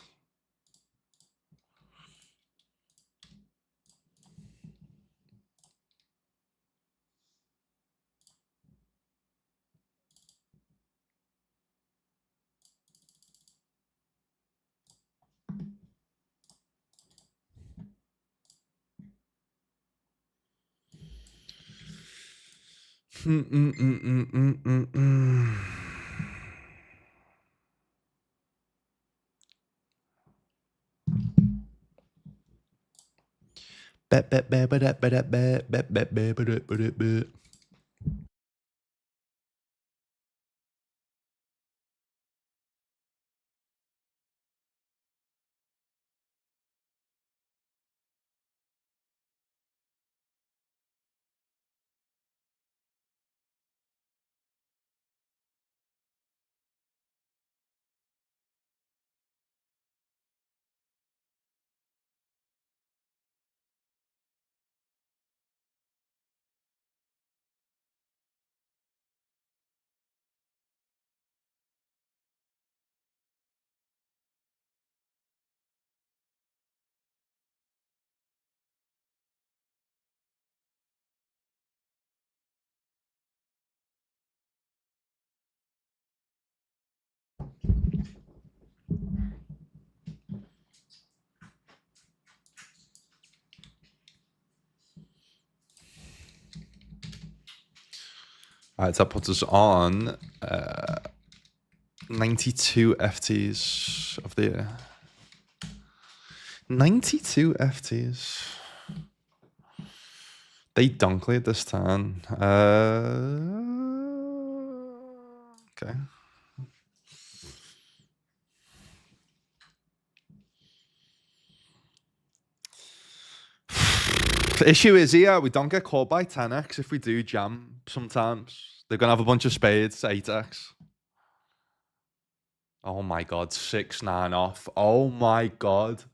Bet, bet, bet, bet, bet, bet, bet, bet, bet, bet, bet, bet. Alright, that puts us on 92 FTs of the year. 92 FTs. They Dunkley this turn. Okay. The issue is here, we don't get caught by 10x if we do jam sometimes. They're going to have a bunch of spades, 8x. Oh my god, 6-9 off. Oh my god.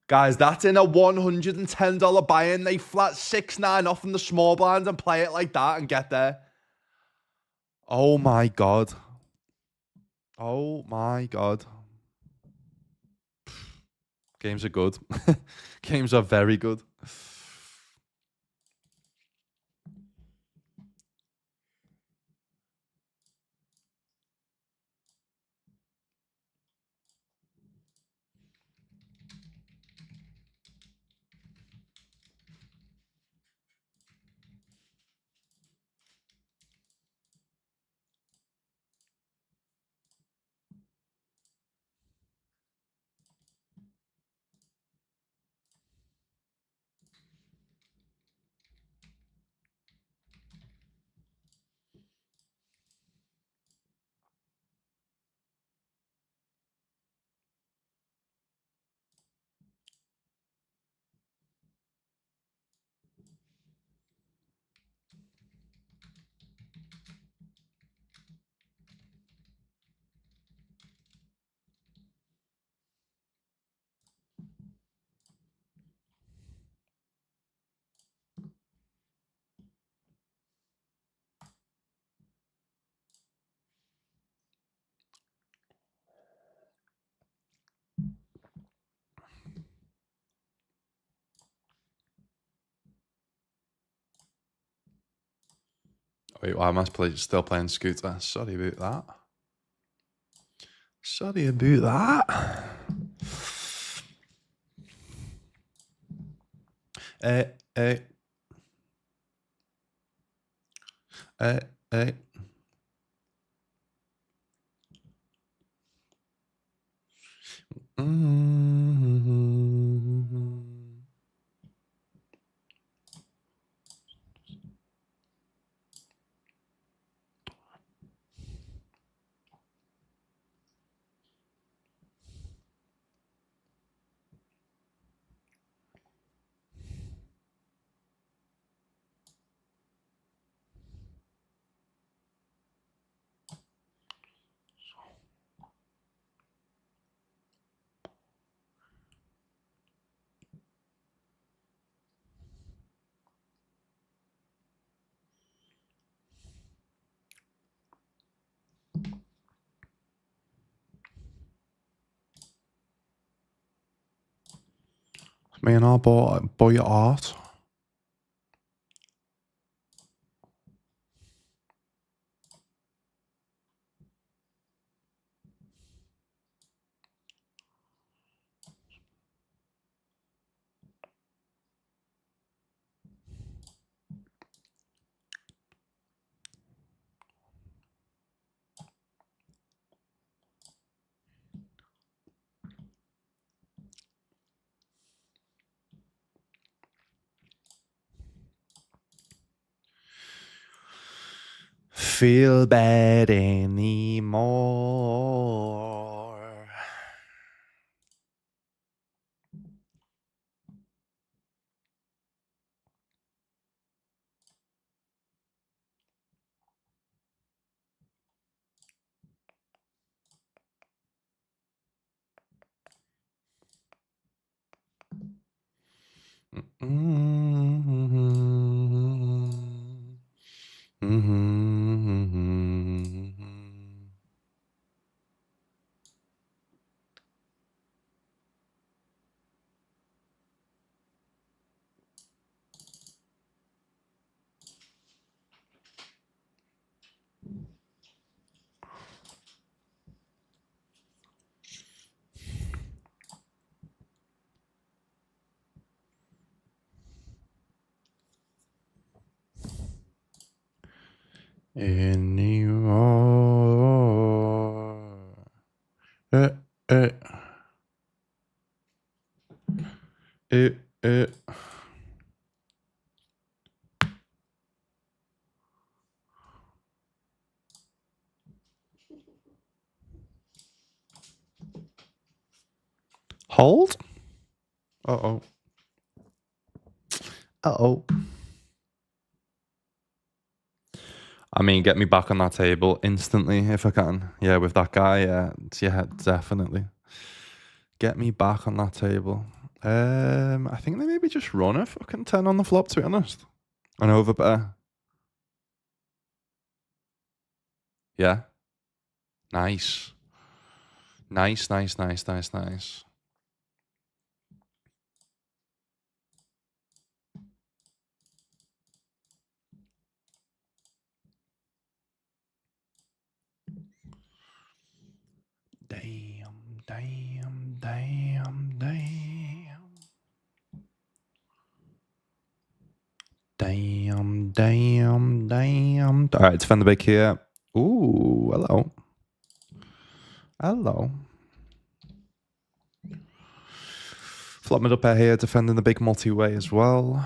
Guys, that's in a $110 buy-in. They flat 6-9 off from the small blind and play it like that and get there. Oh my god. Oh my god. Games are good. Games are very good. Wait, why am I still playing Scooter? Sorry about that. Sorry about that. Eh, eh. Eh, eh. Me and our boy art. Feel bad anymore. anymore. Eh, eh. Eh, eh. Hold? Uh-oh. Uh-oh. I mean, get me back on that table instantly if I can. Yeah, with that guy, yeah, definitely. Get me back on that table. I think they maybe just run a fucking 10 on the flop, to be honest. An overbear. Yeah. Nice. Nice, nice, nice, nice, nice. Damn, damn, damn, damn. Damn, damn, damn. All right, defend the big here. Ooh, hello. Hello. Flop middle pair here, defending the big multi-way as well.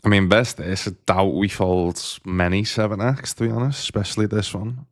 I mean, best is, I doubt we fold many 7x, to be honest, especially this one.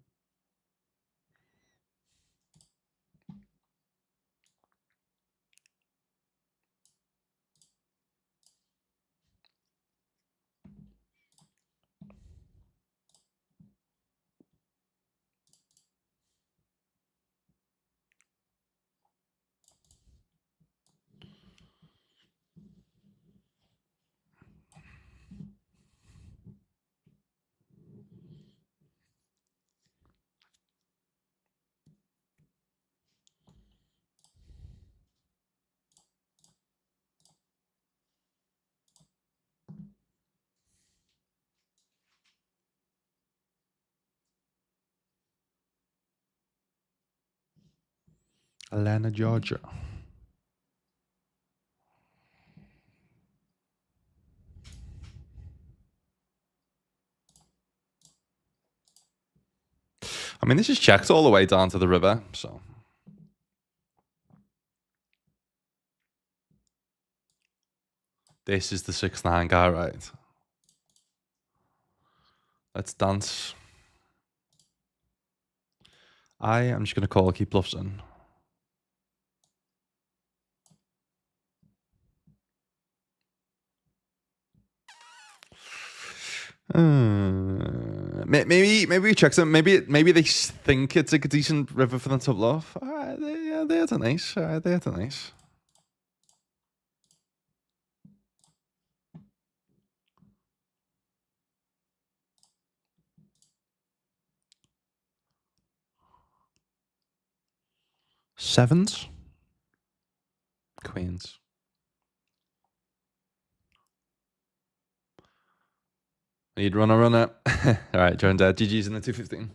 Atlanta, Georgia. I mean, this is checked all the way down to the river, so. This is the 6-9 guy, right? Let's dance. I am just going to call, keep bluffs in. Maybe we check some. Maybe they think it's a decent river for them to bluff. Yeah, they're nice. They're nice. Sevens, queens. Need runner. All right, Joan Dead. GG's in the 215.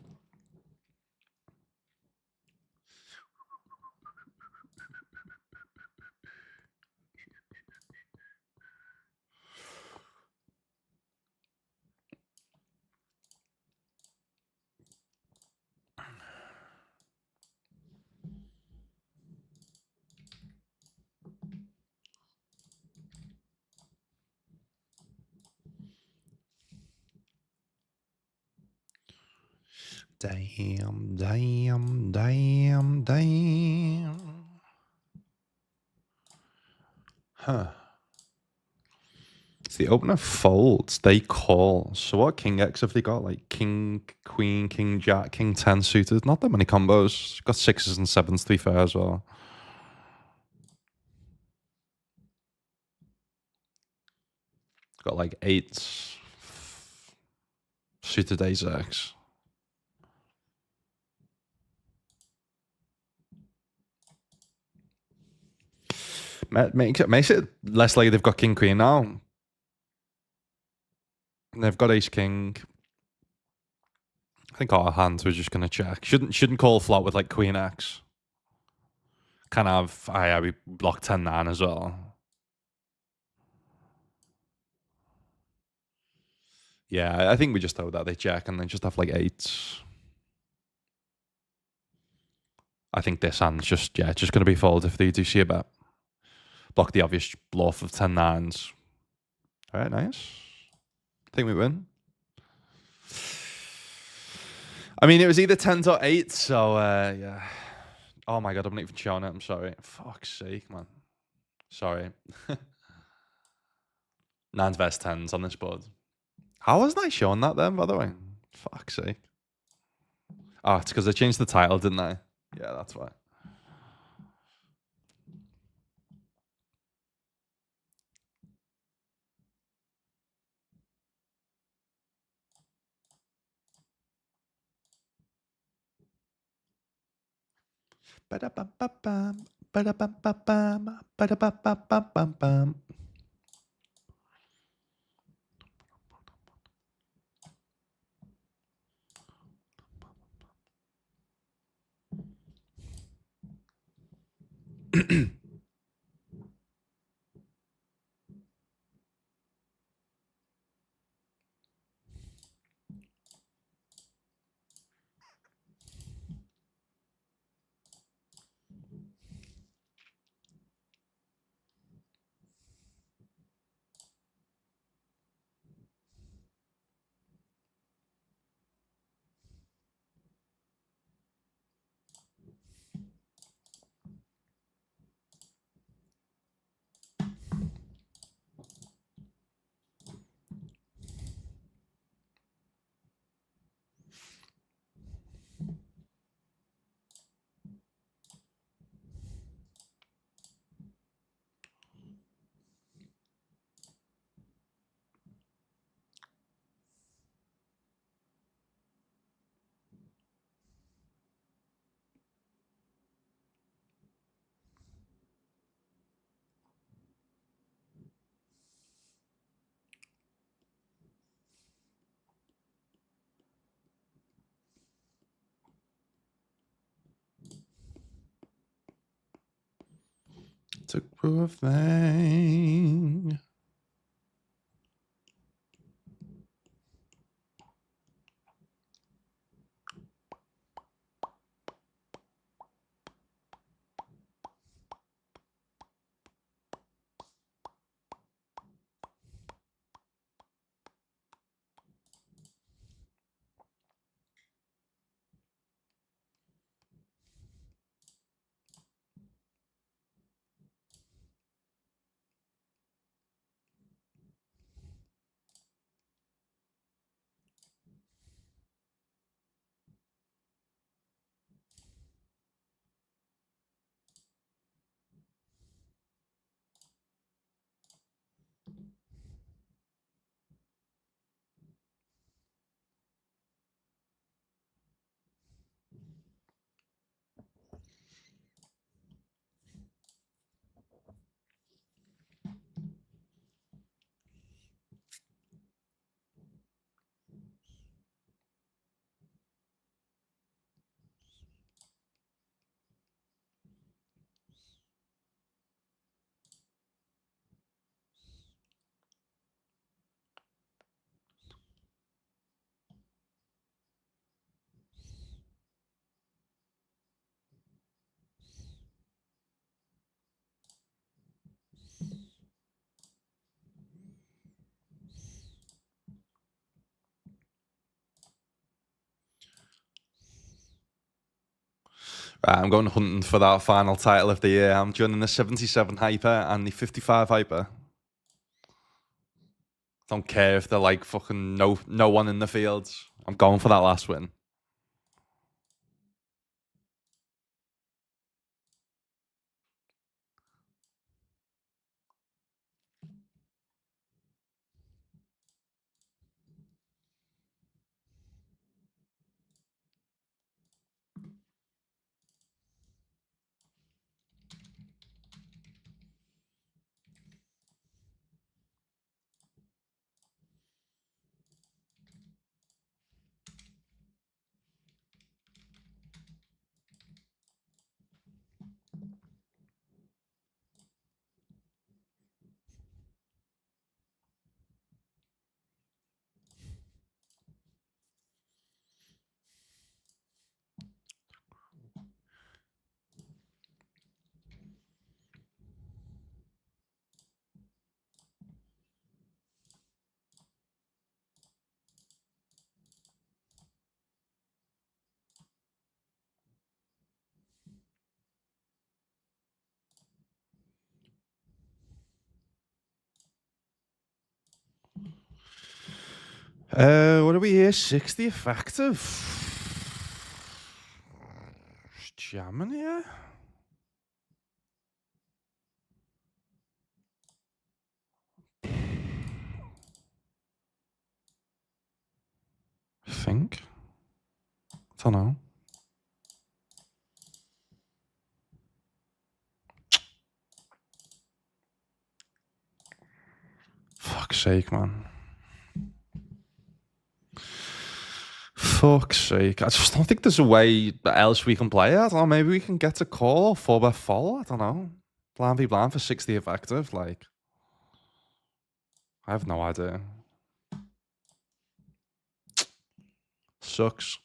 Damn, damn, damn, damn. Huh. So the opener folds, they call. So what king X have they got? Like king, queen, king, jack, king 10 suited. Not that many combos. Got 6s and 7s to be fair as well. Got like 8s, suited ace-x. Makes it less likely they've got king queen now. And they've got ace king. I think our hands we're just gonna check. Shouldn't call flop with like queen x. Kind of. Yeah, we block 10-9 as well. Yeah, I think we just throw that they check and then just have like 8s. I think this hand's just gonna be fold if they do see a bet. Block the obvious bluff of 10-9s. All right, nice. I think we win. I mean, it was either 10s or 8s, so yeah. Oh my god, I'm not even showing it. I'm sorry. Fuck's sake, man. Sorry. 9s versus 10s on this board. How wasn't I showing that then, by the way? Fuck's sake. Oh, it's because I changed the title, didn't I? Yeah, that's why. Ba-da-bum-ba-bum, ba-da-bum-ba-bum, ba-da-bum-ba-bum-bum. Took poor thing. Right, I'm going hunting for that final title of the year. I'm joining the 77 hyper and the 55 hyper. Don't care if they're like fucking no one in the fields. I'm going for that last win. What are we here? 60 effective. Jamming here. I think. I don't know. Fuck's sake, man. Fuck's sake. I just don't think there's a way else we can play it. I don't know. Maybe we can get a call or 4-bet fall. I don't know. Blind v blind for 60 effective. Like, I have no idea. Sucks.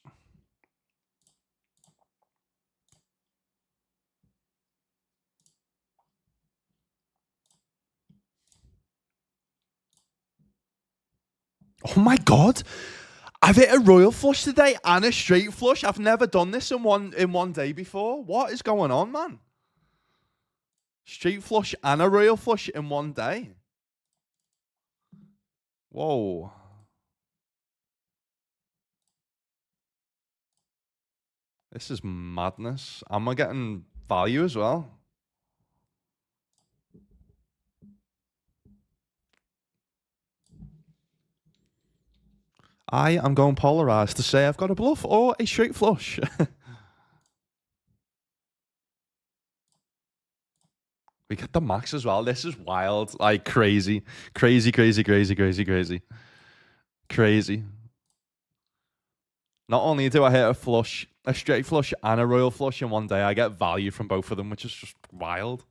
Oh my god. I've hit a royal flush today and a straight flush. I've never done this in one day before. What is going on, man? Straight flush and a royal flush in one day. Whoa. This is madness. Am I getting value as well? I am going polarized to say I've got a bluff or a straight flush. We get the max as well. This is wild. Like crazy. Crazy, crazy, crazy, crazy, crazy. Crazy. Not only do I hit a flush, a straight flush and a royal flush in one day, I get value from both of them, which is just wild.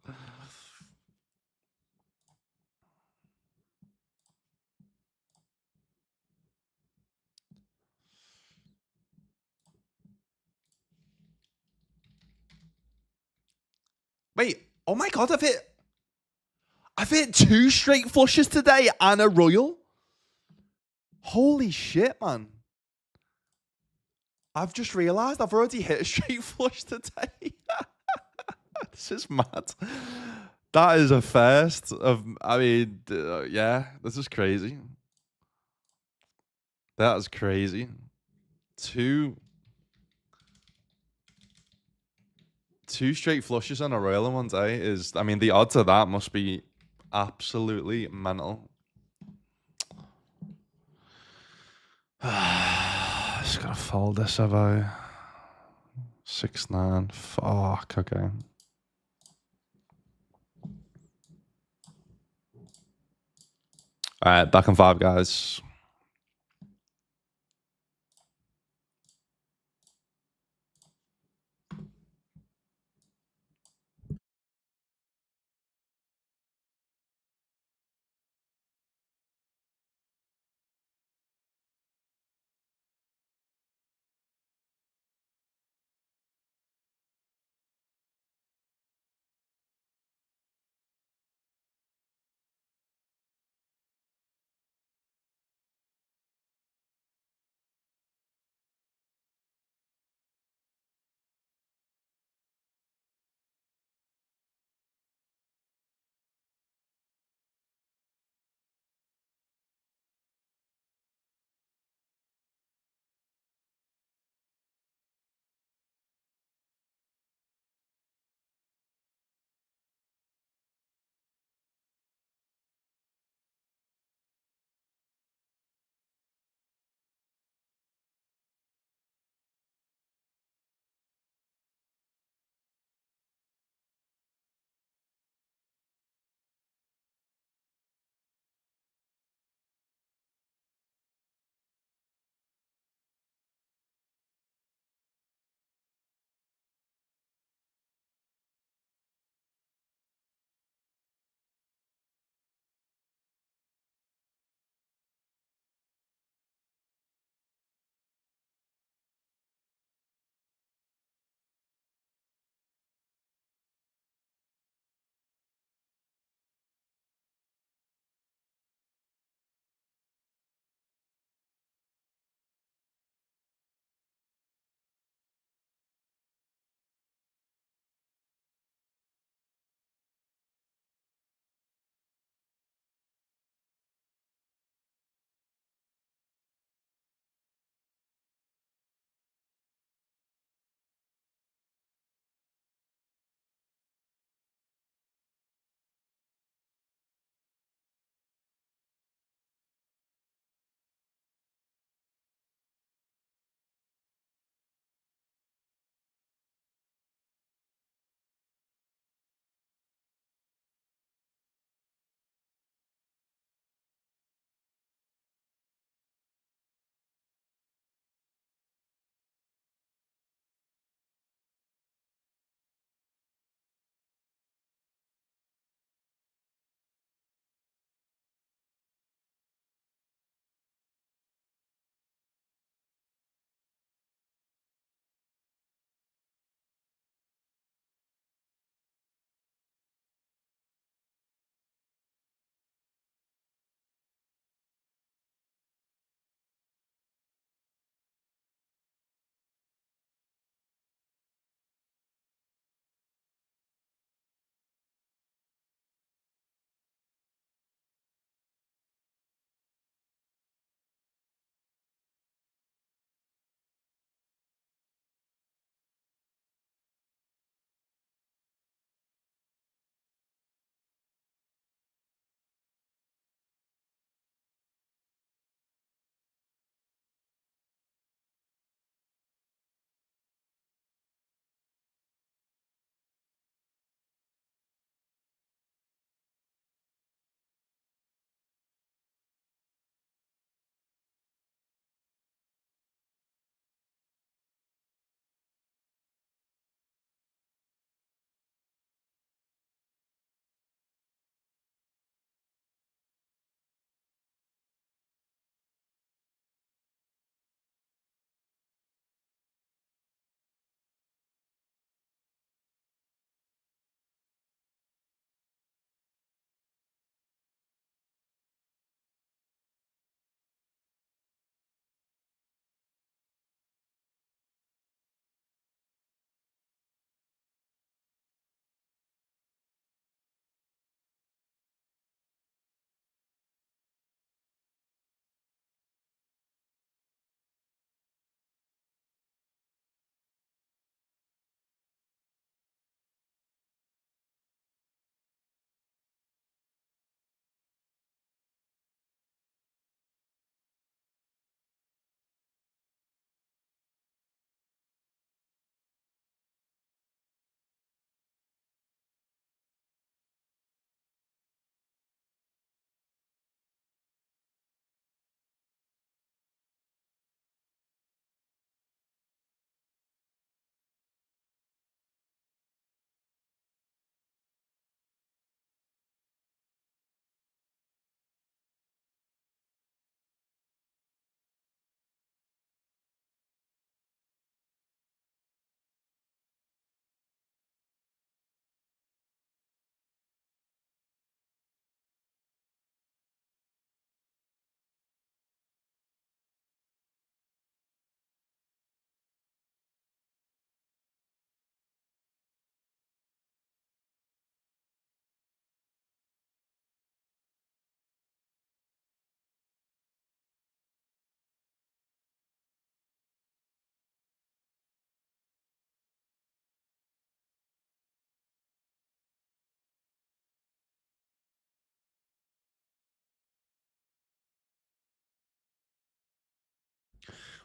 Wait, oh my god, I've hit 2 straight flushes today and a royal. Holy shit, man. I've just realized I've already hit a straight flush today. This is mad. That is a first of, I mean, yeah, this is crazy. That is crazy. Two straight flushes and a royal in one day is, I mean, the odds of that must be absolutely mental. Just gotta fold this, have I? 6-9. Fuck, okay. All right, back on 5, guys.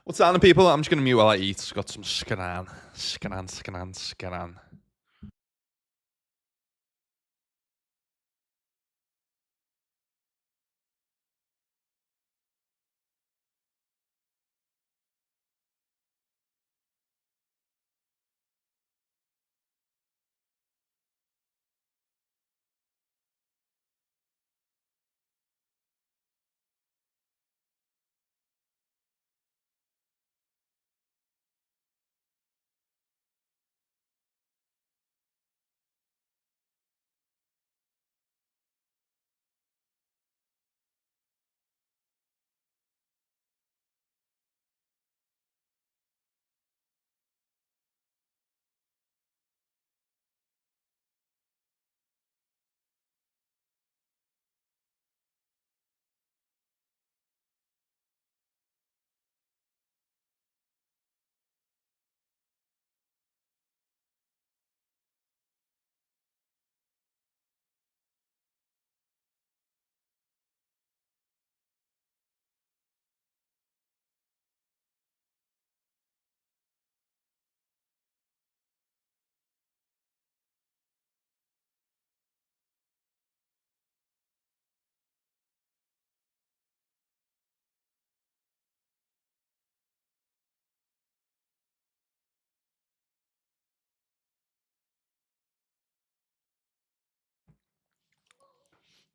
What's happening, people? I'm just gonna mute while I eat. Got some scanan. Scanan, scanan, scanan.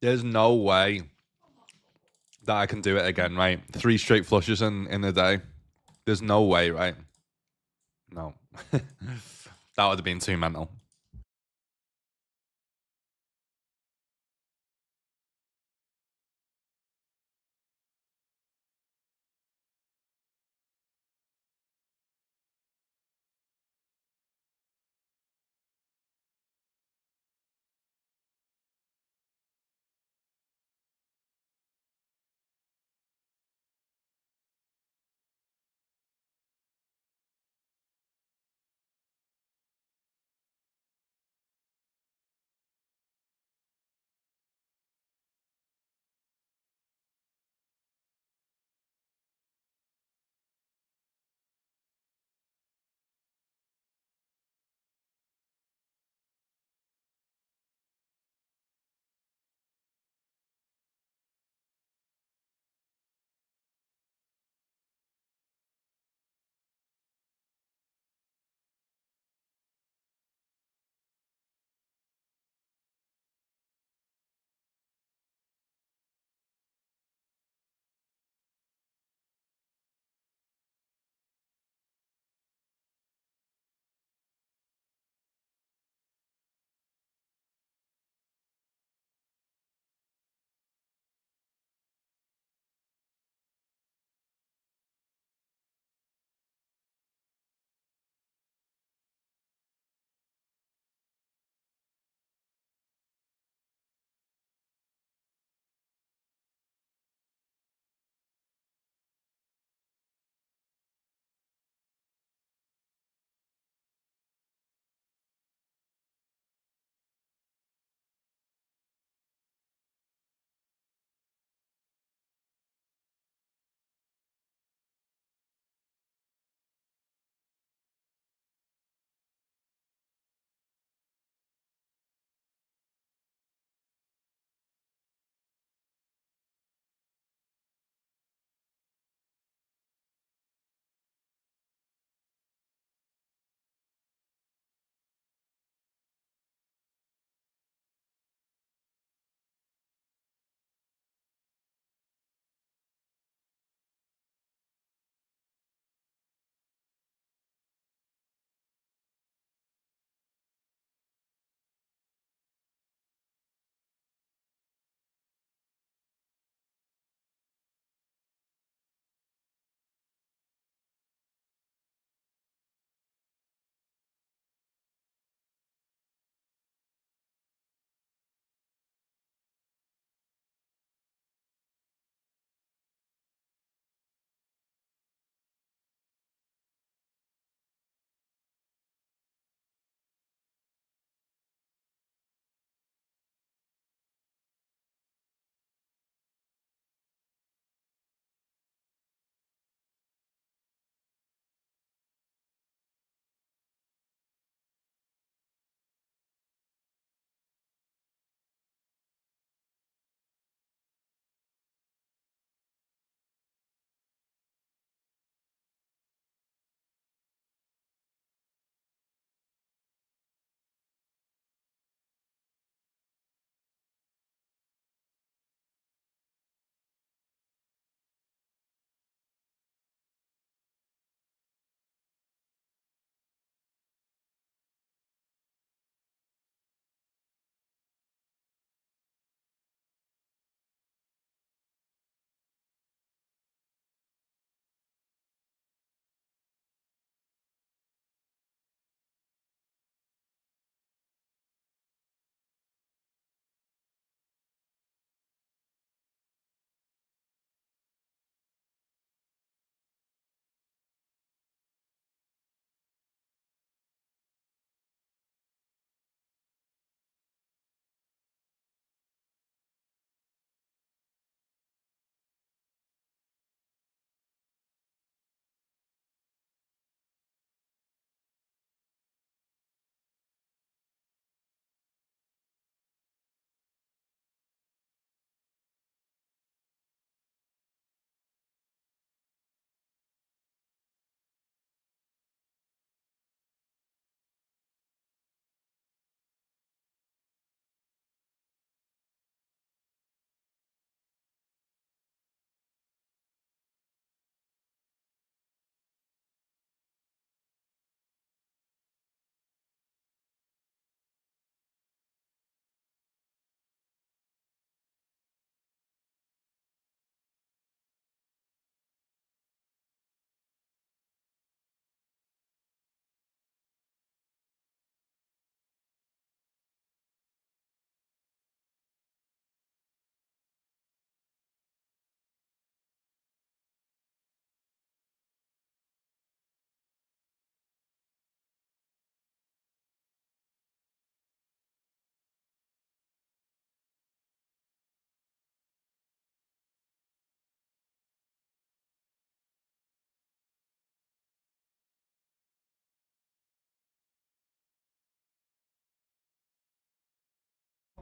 There's no way that I can do it again, right? 3 straight flushes in a day. There's no way, right? No. That would have been too mental.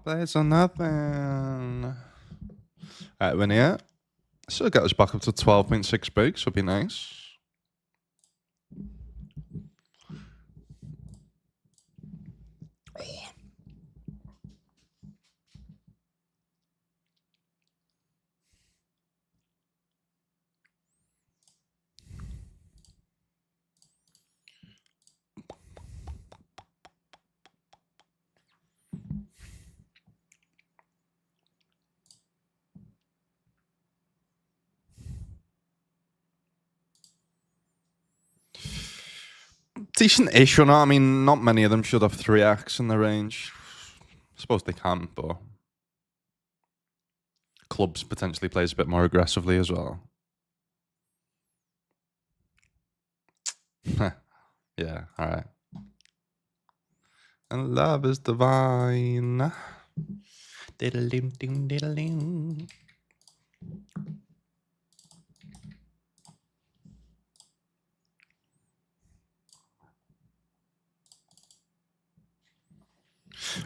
Plays or nothing. Alright, win here. So get us back up to 12.6 breaks would be nice. Decent-ish, you know. I mean, not many of them should have 3x in the range. I suppose they can, but clubs potentially plays a bit more aggressively as well. Yeah, alright. And love is divine. Diddle-ding, ding, diddle-ding.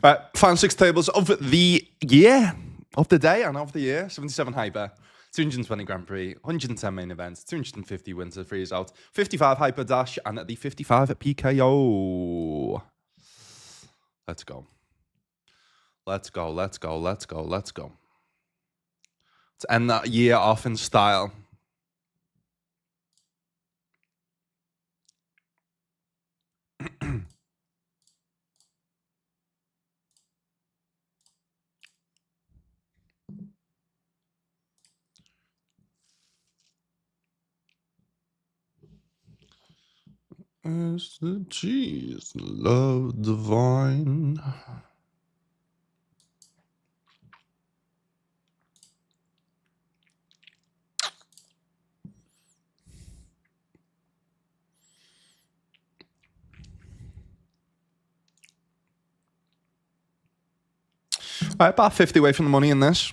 All right, final six tables of the year, of the day, and of the year. 77 hyper, 220 Grand Prix, 110 main events, 250 winter freeze out, 55 hyper dash, and at the 55 at PKO. Let's go. Let's go. Let's go. Let's go. Let's go. To end that year off in style. As the cheese, love divine. All right, about 50 away from the money in this.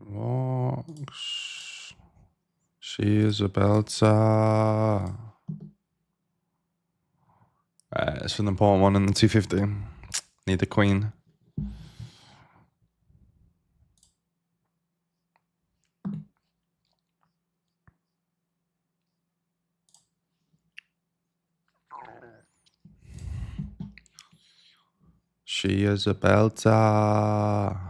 Walks. She is a belter. It's an important one in the 250. Need the queen. She is a belter.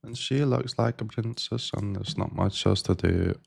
And she looks like a princess, and there's not much else to do.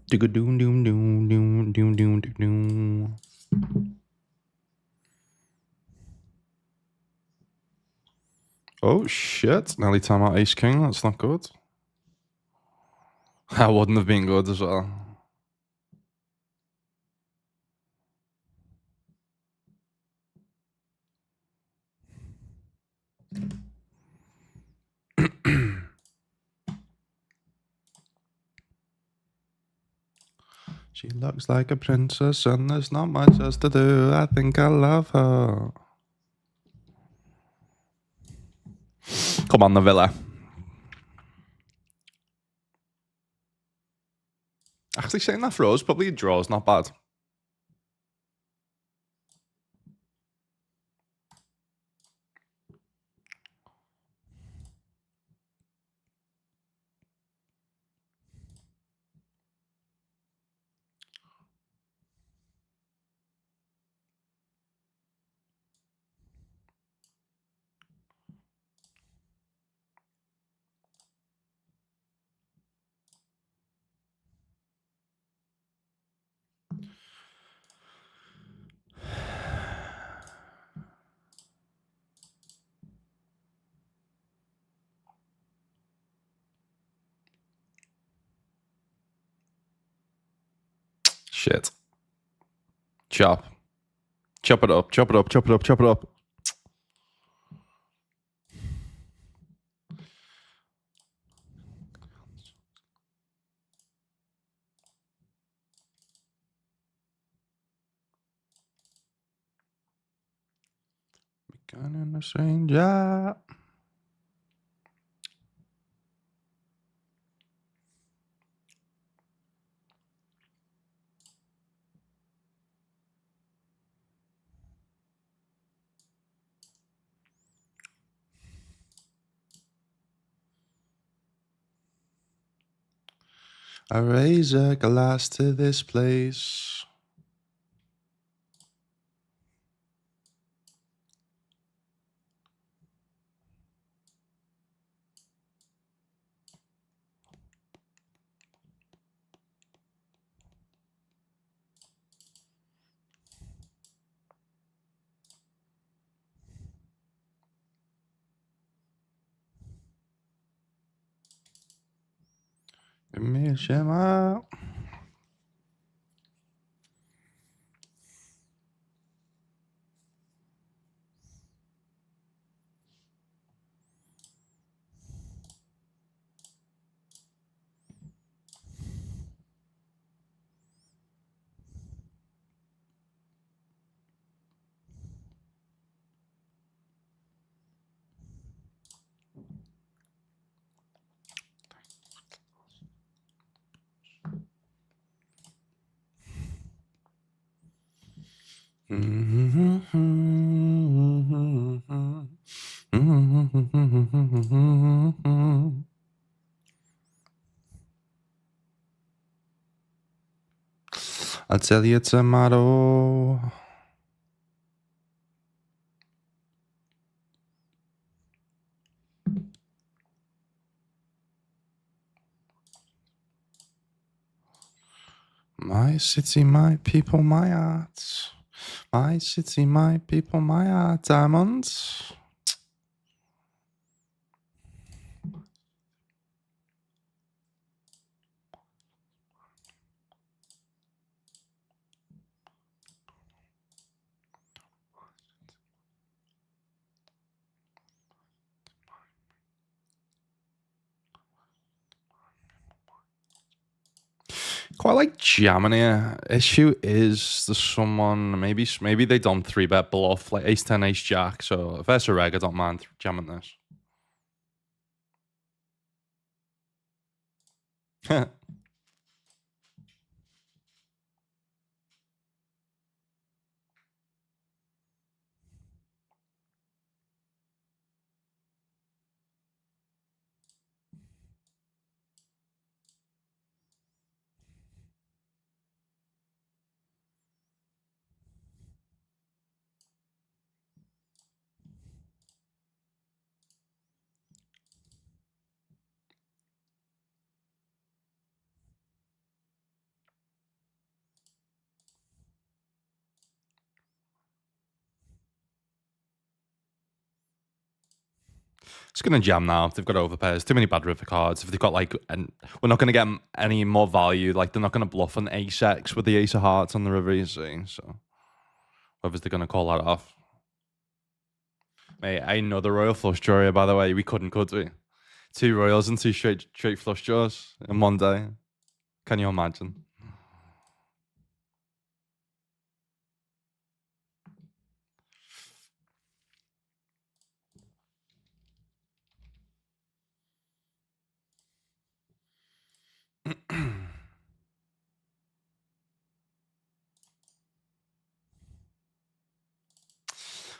Doom doom doom doom doom doom doom. Oh shit! Nearly time out Ace King. That's not good. That wouldn't have been good as well. She looks like a princess, and there's not much else to do. I think I love her. Come on, the Villa. Actually, saying that for us, probably a draw is not bad. Shit. Chop. Chop it up, chop it up, chop it up, chop it up. Becoming a stranger. I raise a glass to this place. Give me a shimmer. I'll tell you tomorrow. My city, my people, my art. My city, my people, my art. Diamonds. Quite like jamming here. Issue is there's someone maybe they done 3-bet bluff like ace 10 ace jack. So if that's a reg, I don't mind jamming this. It's gonna jam now. If they've got overpairs, too many bad river cards. If they've got like, and we're not gonna get any more value. Like they're not gonna bluff an ace X with the ace of hearts on the river. You see, so whether's they're gonna call that off. Mate, I know the royal flush draw here, by the way. We couldn't, could we? 2 royals and 2 straight flush draws in one day. Can you imagine?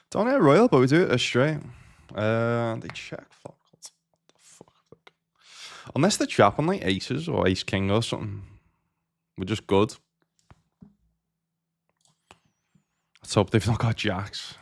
Don't hit a royal, but we do it a straight. They check flop. What the fuck? Unless they trap on like aces or ace king or something. We're just good. Let's hope they've not got jacks.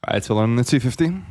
Right, to learn the 250.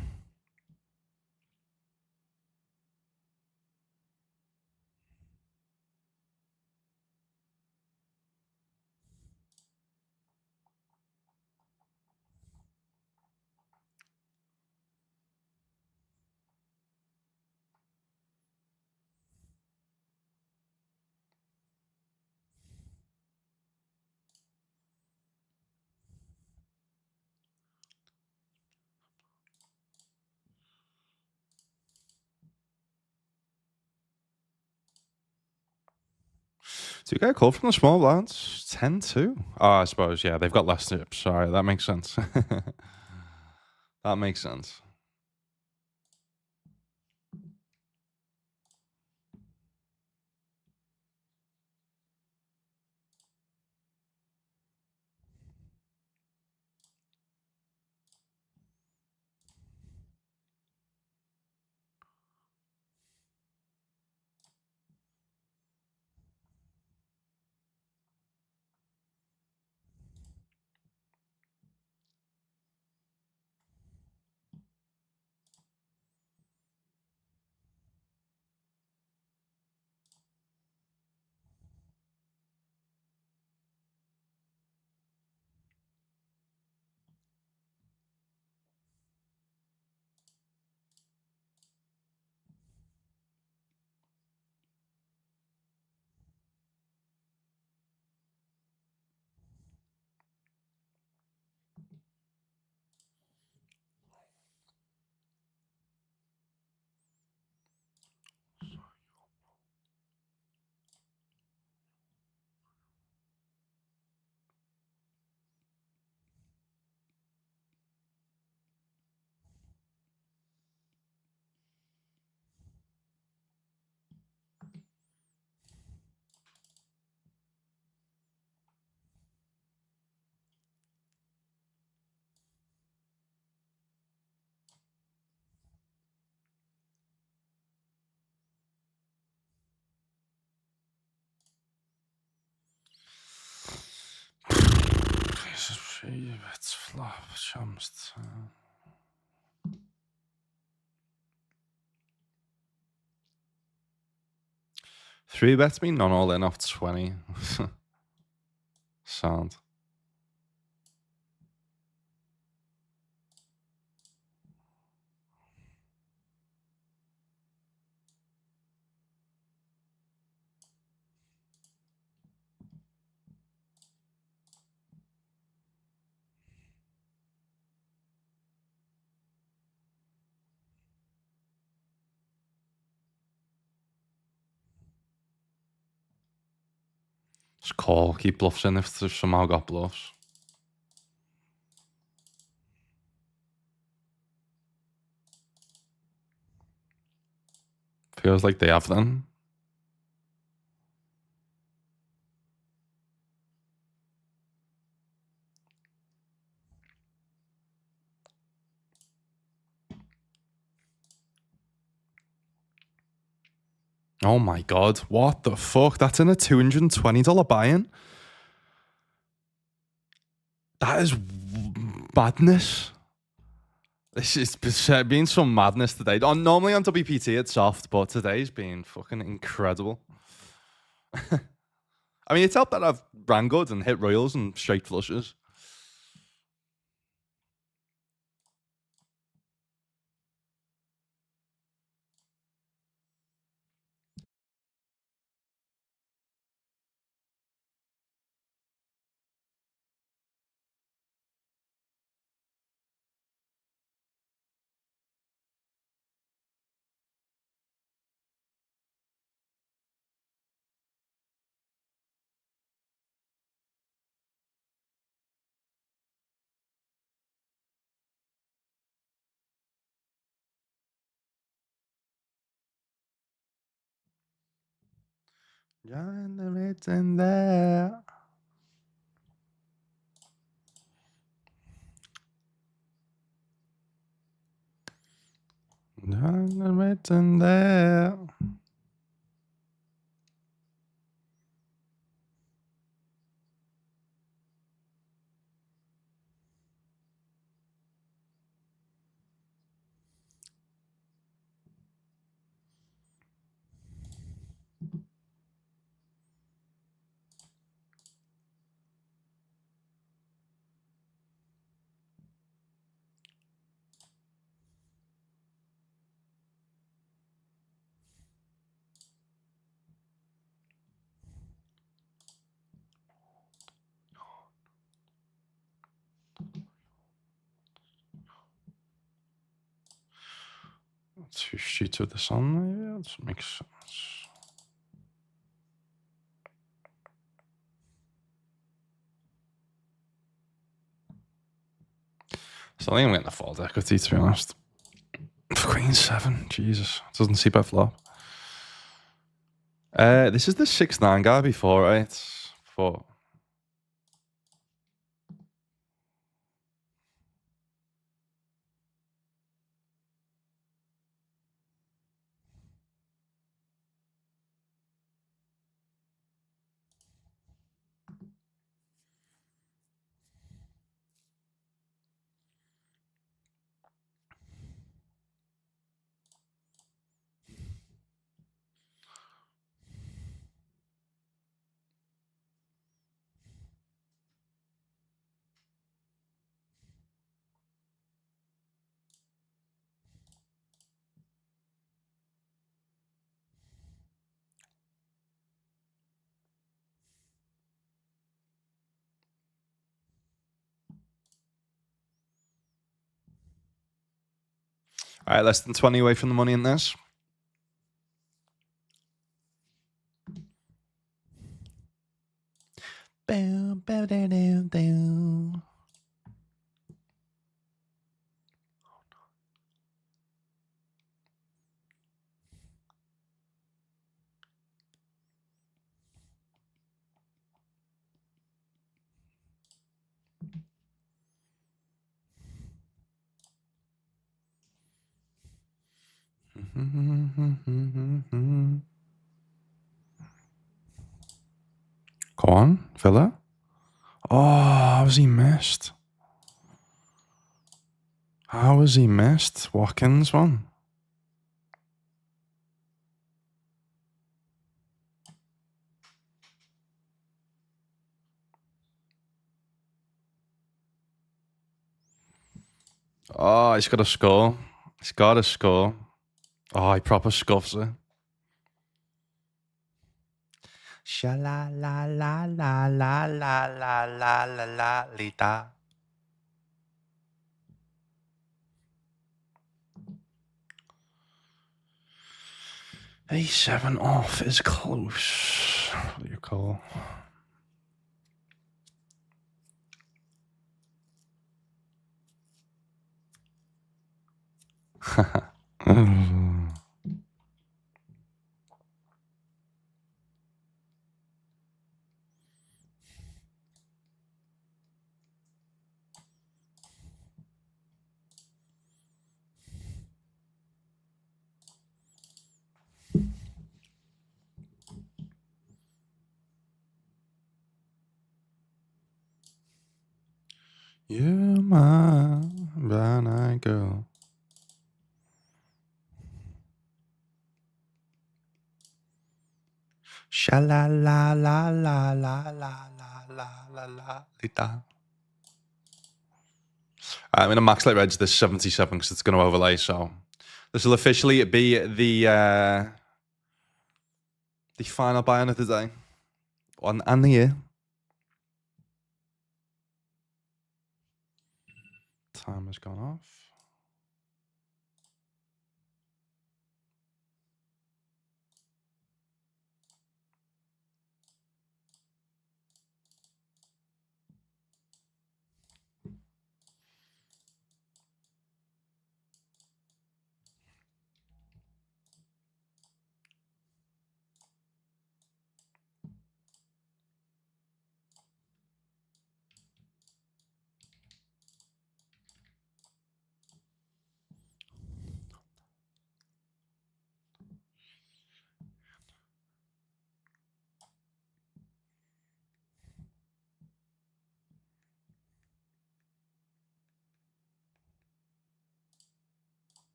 So you get a call from the small blinds. 10-2. Oh, I suppose, yeah, they've got less tips. Sorry, that makes sense. That makes sense. It's flop, chumps. 3-bets me, non all in off 20. Sound. Just call, keep bluffs in if they've somehow got bluffs. Feels like they have them. Oh my god, what the fuck? That's in a $220 buy-in? That is madness. This is been some madness today. Normally on WPT it's soft, but today's been fucking incredible. I mean, it's helped that I've ran good and hit royals and straight flushes. John the written there. John the written there. 2 sheets of the sun, maybe? That makes sense. So I think I'm getting the fault equity, to be honest. For Queen 7, Jesus. It doesn't see by flop. This is the 6-9 guy before, right? Before. All right, less than 20 away from the money in this. Boom, boom, down, down, down. Go on, Villa. Oh, how was he missed? How was he missed? Watkins one. Oh, he's got to score. He's got to score. Oh, he proper scuffs it. Sha la la la la la la la la la la lita. A7 off is close. What do you call? You're my brown eyed girl. Sha la la la la la la la la la lita. I'm going to max light reg this 77 because it's going to overlay. So this will officially be the final buy-in of the day and the year. Time has gone off.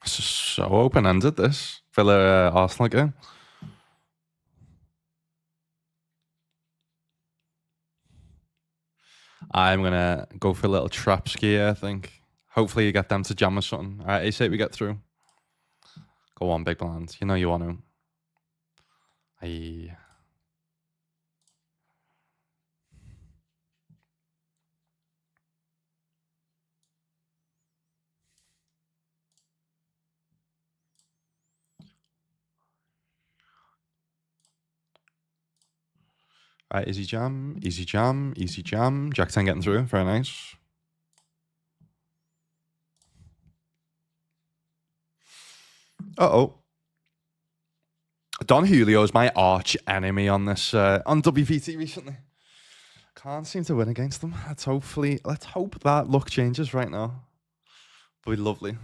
This is so open-ended, this Villa Arsenal game. I'm going to go for a little trap ski, I think. Hopefully you get them to jam or something. All right, ace-8 we get through. Go on, big blind. You know you want to. Aye. All right, easy jam, easy jam, easy jam. Jack 10 getting through. Very nice. Uh-oh. Don Julio's my arch enemy on this on WPT recently. Can't seem to win against them. Let's hope that luck changes right now. Would be lovely.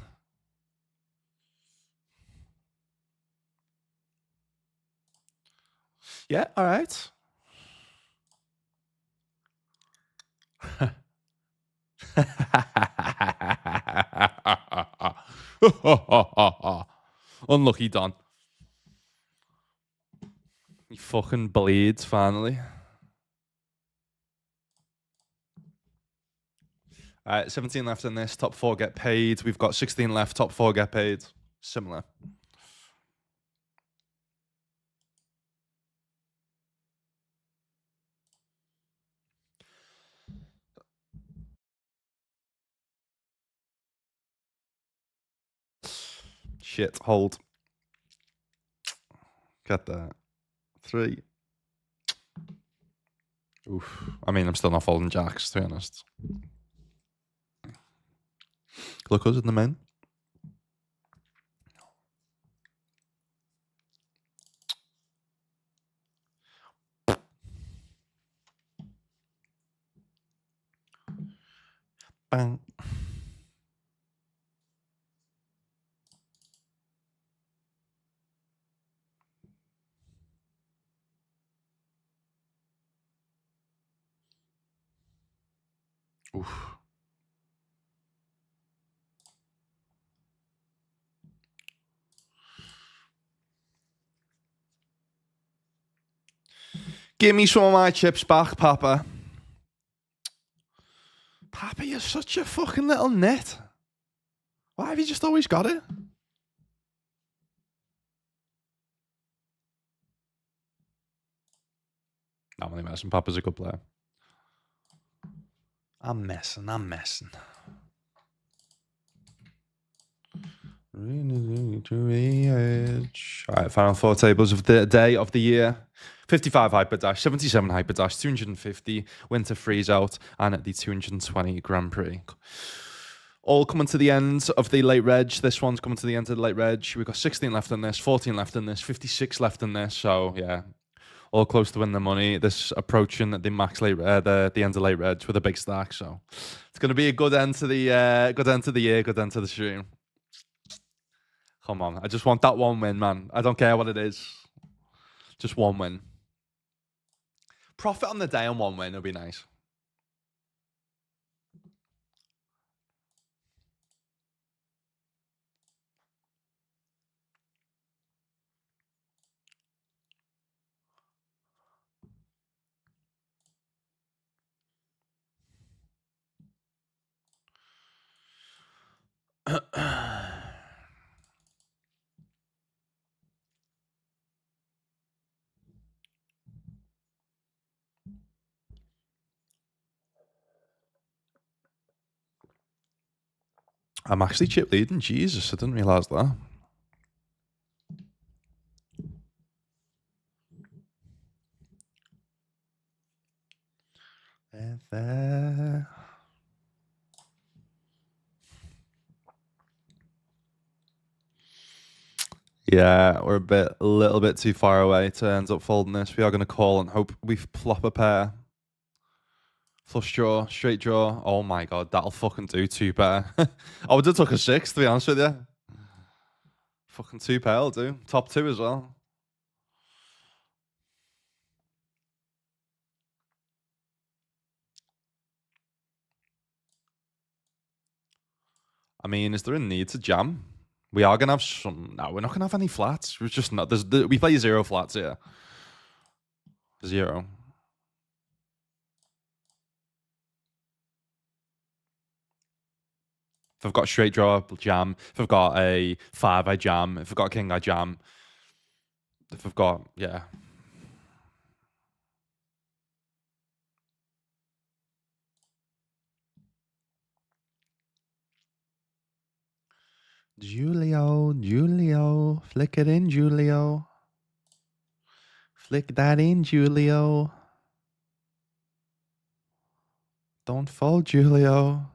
Yeah, all right. Unlucky Don. He fucking bleeds finally. 17 left in this. Top 4 get paid. We've got 16 left. Top 4 get paid. Similar. Shit. Hold. Get that. 3. Oof. I mean, I'm still not folding jacks, to be honest. Look us in the main. Bang. Oof. Give me some of my chips back, Papa. Papa, you're such a fucking little nit. Why have you just always got it? I'm only messing. Papa's a good player. I'm messing. All right, final 4 tables of the day of the year. 55 Hyper Dash, 77 Hyper Dash, 250 Winter Freeze Out, and the 220 Grand Prix. All coming to the end of the late reg. This one's coming to the end of the late reg. We've got 16 left in this, 14 left in this, 56 left in this. So, yeah, all close to winning the money. This approaching the max late, the end of late reg with a big stack. So, it's going to be a good end to the year, good end to the stream. Come on, I just want that one win, man. I don't care what it is. Just one win. Profit on the day on one win would be nice. I'm actually chip leading. Jesus, I didn't realize that. Yeah, we're a little bit too far away to end up folding this. We are going to call and hope we plop a pair. Flush draw, straight draw. Oh my god, that'll fucking do 2 pair. I would have took a 6, to be honest with you. Fucking 2 pair will do. Top 2 as well. I mean, is there a need to jam? We are going to have some... No, we're not going to have any flats. We're just not... we play 0 flats here. 0. If I've got straight draw, jam. If I've got a 5, I jam. If I've got a king, I jam. If I've got, yeah. Julio, flick it in, Julio. Flick that in, Julio. Don't fold, Julio.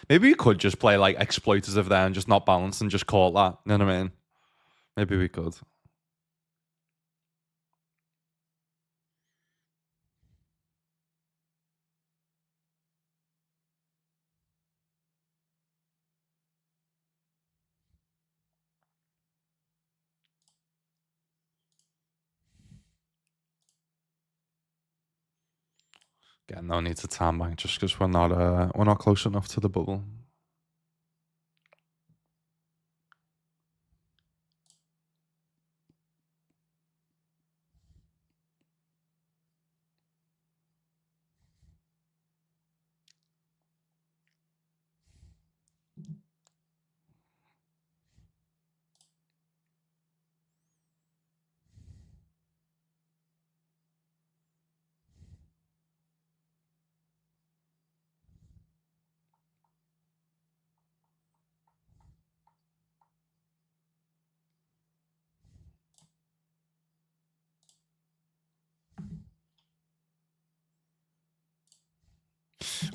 Maybe we could just play like exploitative there and just not balance and just call that. You know what I mean? Maybe we could. Again, no need to time bank just because we're not close enough to the bubble.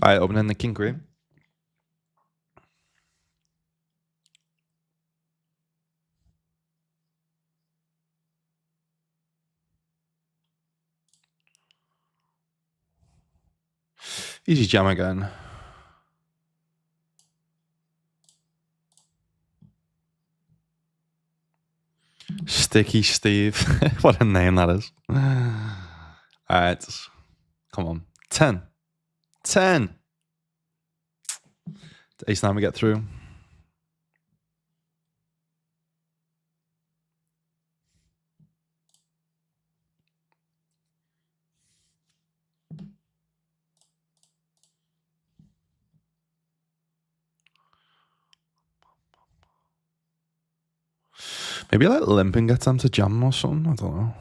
All right, opening the king queen. Easy jam again. Sticky Steve. What a name that is. All right. Come on. 10. 10. Ace 9 we get through. Maybe like limping gets them to jam or something. I don't know.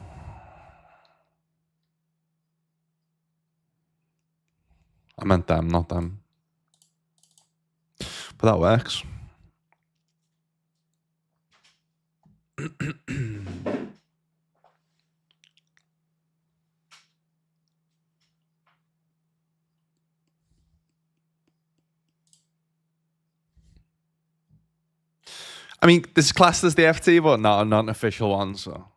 I meant them, not them. But that works. I mean, this is classed as the FT, but not an official one, so.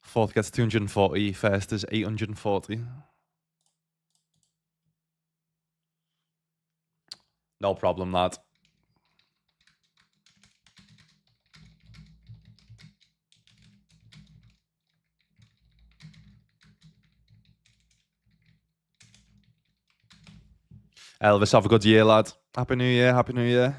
Fourth gets 240, first is 840. No problem, lad. Elvis, have a good year, lad. Happy New Year, Happy New Year.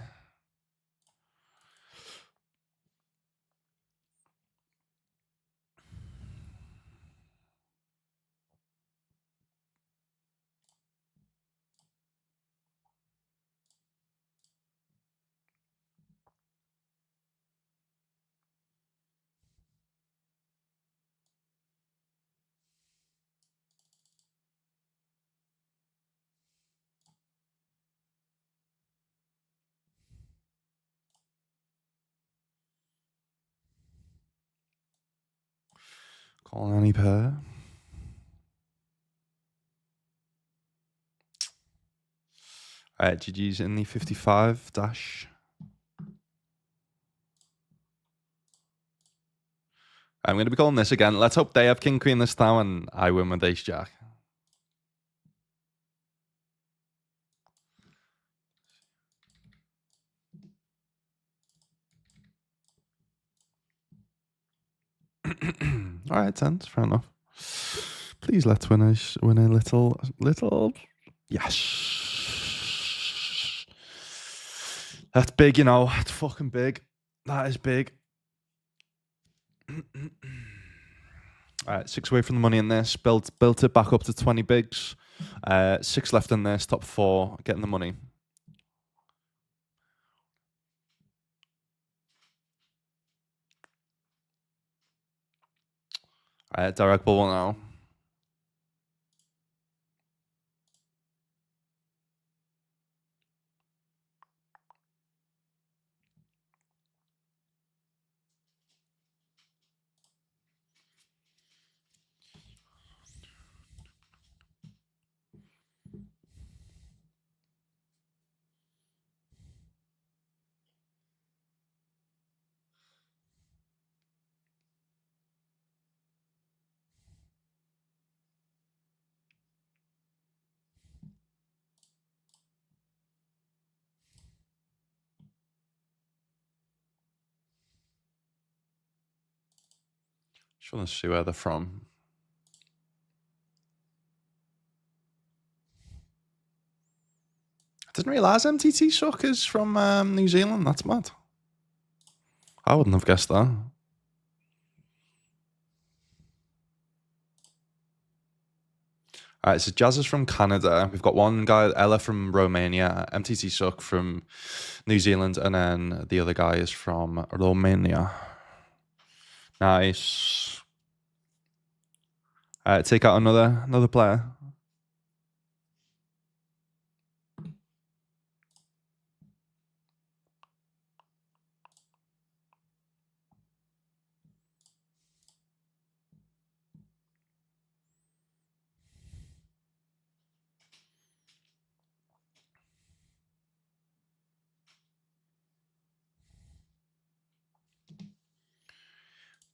Calling any pair. All right, GG's in the 55 dash. I'm going to be calling this again. Let's hope they have king queen this time and I win with ace jack. All right, tens, fair enough. Please let's win a little. Yes. That's big, you know. It's fucking big. That is big. All right, 6 away from the money in this. Built it back up to 20 bigs. 6 left in this. Top 4 getting the money. All right, direct bubble now. Just want to see where they're from. I didn't realise MTT Suck is from New Zealand. That's mad. I wouldn't have guessed that. All right, so Jazz is from Canada. We've got one guy, Ella from Romania, MTT Suck from New Zealand, and then the other guy is from Romania. Nice. All right, take out another player.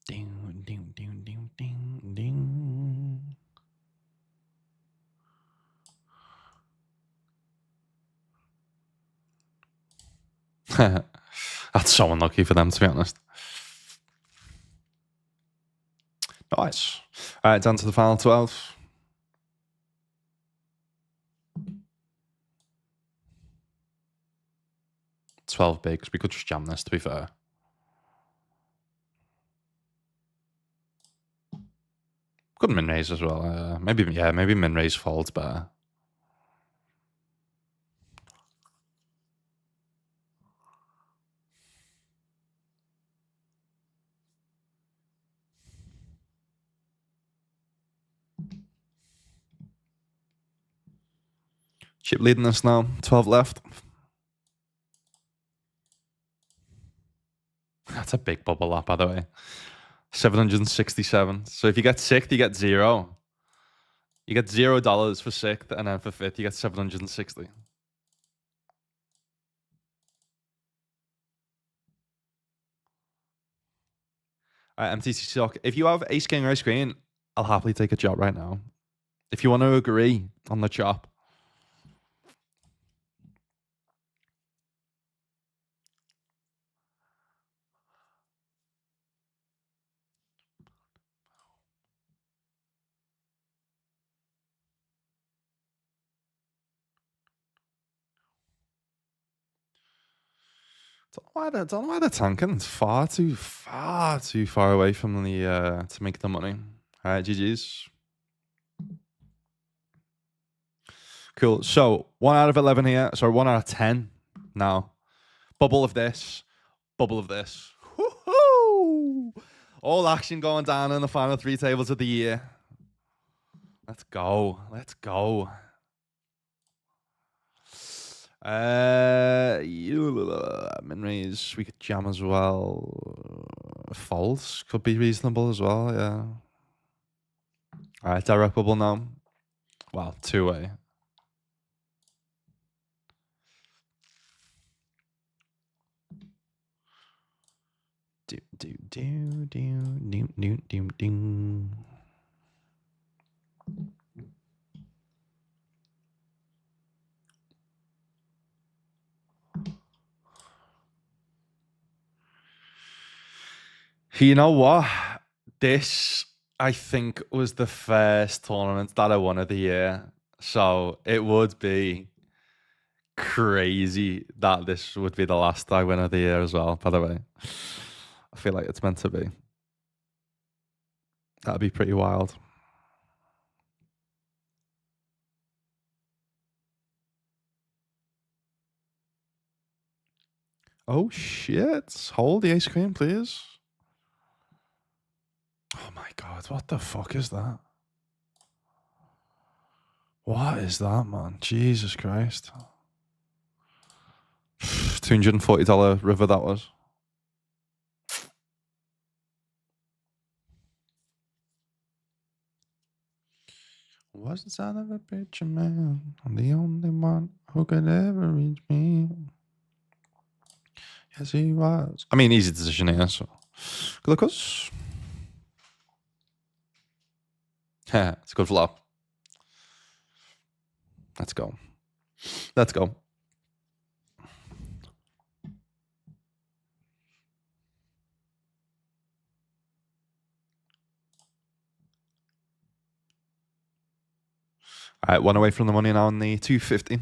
Ding, ding, ding, ding, ding, ding. That's so unlucky for them, to be honest. Nice. All right, down to the final 12. $12 bigs. We could just jam this, to be fair. Good min raise as well. Maybe min raise folds better. Chip leading us now. 12 left. That's a big bubble up, by the way. 767. So if you get 6th, you get 0. You get $0 for 6th, and then for 5th, you get 760. All right, MTT Suck. If you have Ace King or Ace Queen, I'll happily take a chop right now. If you want to agree on the chop. Don't know why they're tanking. It's far too far away from the to make the money. All right, GG's. Cool. So 1 out of 11 here. Sorry, 1 out of 10 now. Bubble of this. Bubble of this. Woohoo! All action going down in the final 3 tables of the year. Let's go. Let's go. Min raise. We could jam as well. False could be reasonable as well. Yeah. All right, direct bubble now. Wow, 2-way. Ding. You know what? This, I think, was the first tournament that I won of the year. So it would be crazy that this would be the last I win of the year as well, by the way. I feel like it's meant to be. That'd be pretty wild. Oh shit. Hold the ice cream, please. Oh my god, what the fuck is that? What is that, man? Jesus Christ. $240 river that was. Was the sound of a preacher man. I'm the only one who could ever reach me. Yes, he was. I mean, easy decision here, so. Good luck, us. It's a good flop. Let's go. Let's go. All right, one away from the money now on the 250.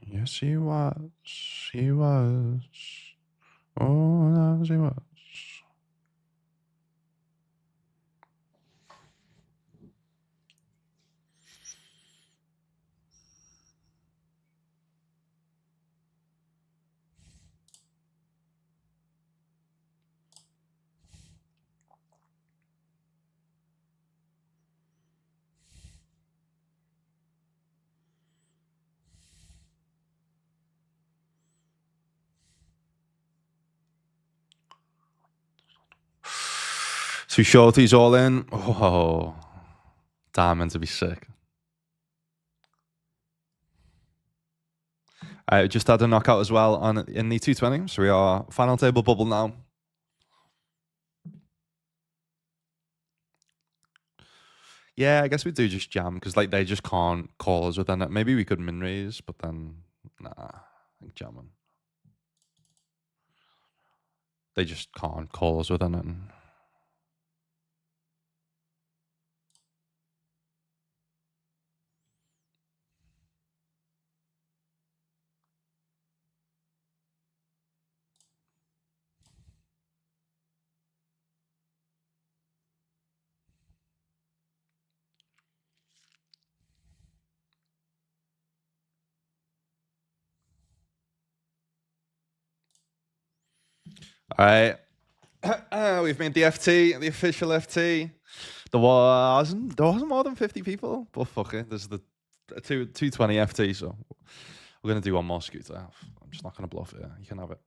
Yes, he was. He was. Oh, no, he was. Two shorties all in. Oh, diamonds would be sick. I just had a knockout as well in the 220. So we are final table bubble now. Yeah, I guess we do just jam because like they just can't call us within it. Maybe we could min raise, but then nah, I think jamming. They just can't call us within it. All right. We've made the FT, the official FT. There wasn't more than 50 people, but fuck it. There's the 220 FT, so we're gonna do one more scooter. I'm just not gonna bluff it. You can have it.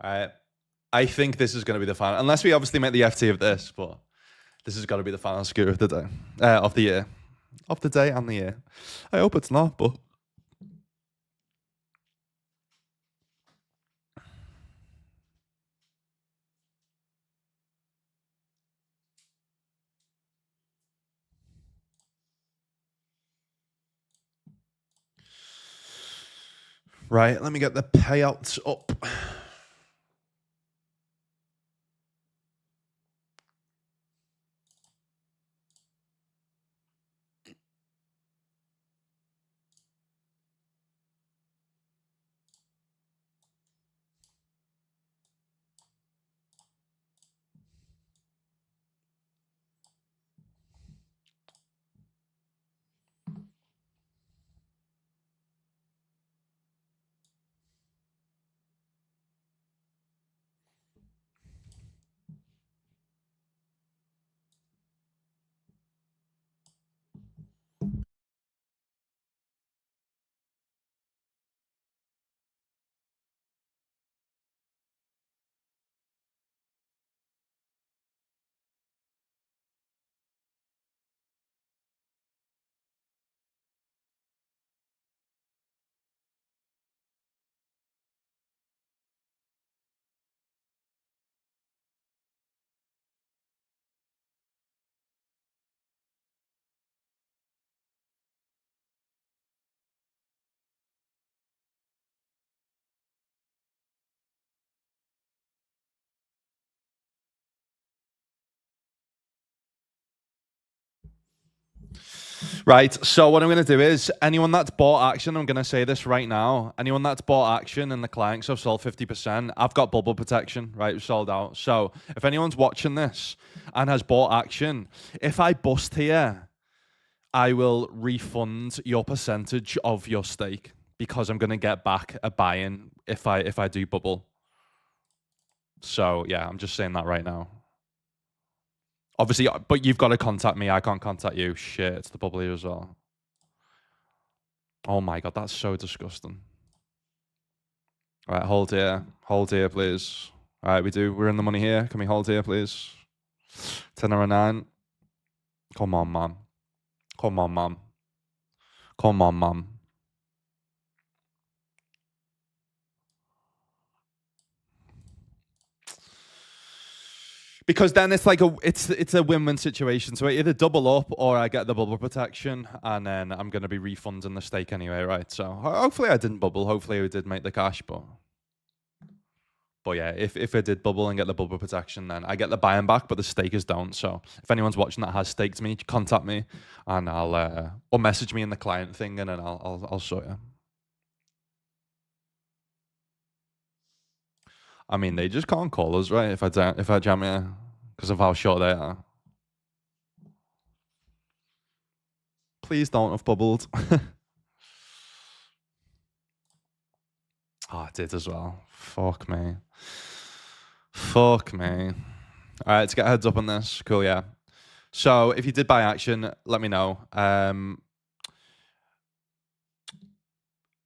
All right. I think this is gonna be the final, unless we obviously make the FT of this, but this has got to be the final scooter of the day, of the year, of the day and the year. I hope it's not, but. Right, let me get the payouts up. Right, so what I'm going to do is anyone that's bought Action, I'm going to say this right now. Anyone that's bought Action and the clients have sold 50%, I've got bubble protection, right? We've sold out. So if anyone's watching this and has bought Action, if I bust here, I will refund your percentage of your stake because I'm going to get back a buy-in if I do bubble. So yeah, I'm just saying that right now. Obviously, but you've got to contact me. I can't contact you. Shit, it's the bubble here as well. Oh my god, that's so disgusting. All right, hold here, please. All right, we're in the money here. Can we hold here, please? 10 or a 9. Come on, man. Come on, man. Come on, man. Because then it's like it's a win-win situation. So I either double up or I get the bubble protection, and then I'm gonna be refunding the stake anyway, right? So hopefully I didn't bubble. Hopefully I did make the cash, but yeah, if I did bubble and get the bubble protection, then I get the buy-in back, but the stake is down. So if anyone's watching that has staked me, contact me, and I'll or message me in the client thing, and then I'll show you. I mean, they just can't call us, right? If I jam it, because of how short they are. Please don't have bubbled. Oh, I did as well. Fuck me. Fuck me. All right, to get a heads up on this. Cool, yeah. So if you did buy Action, let me know.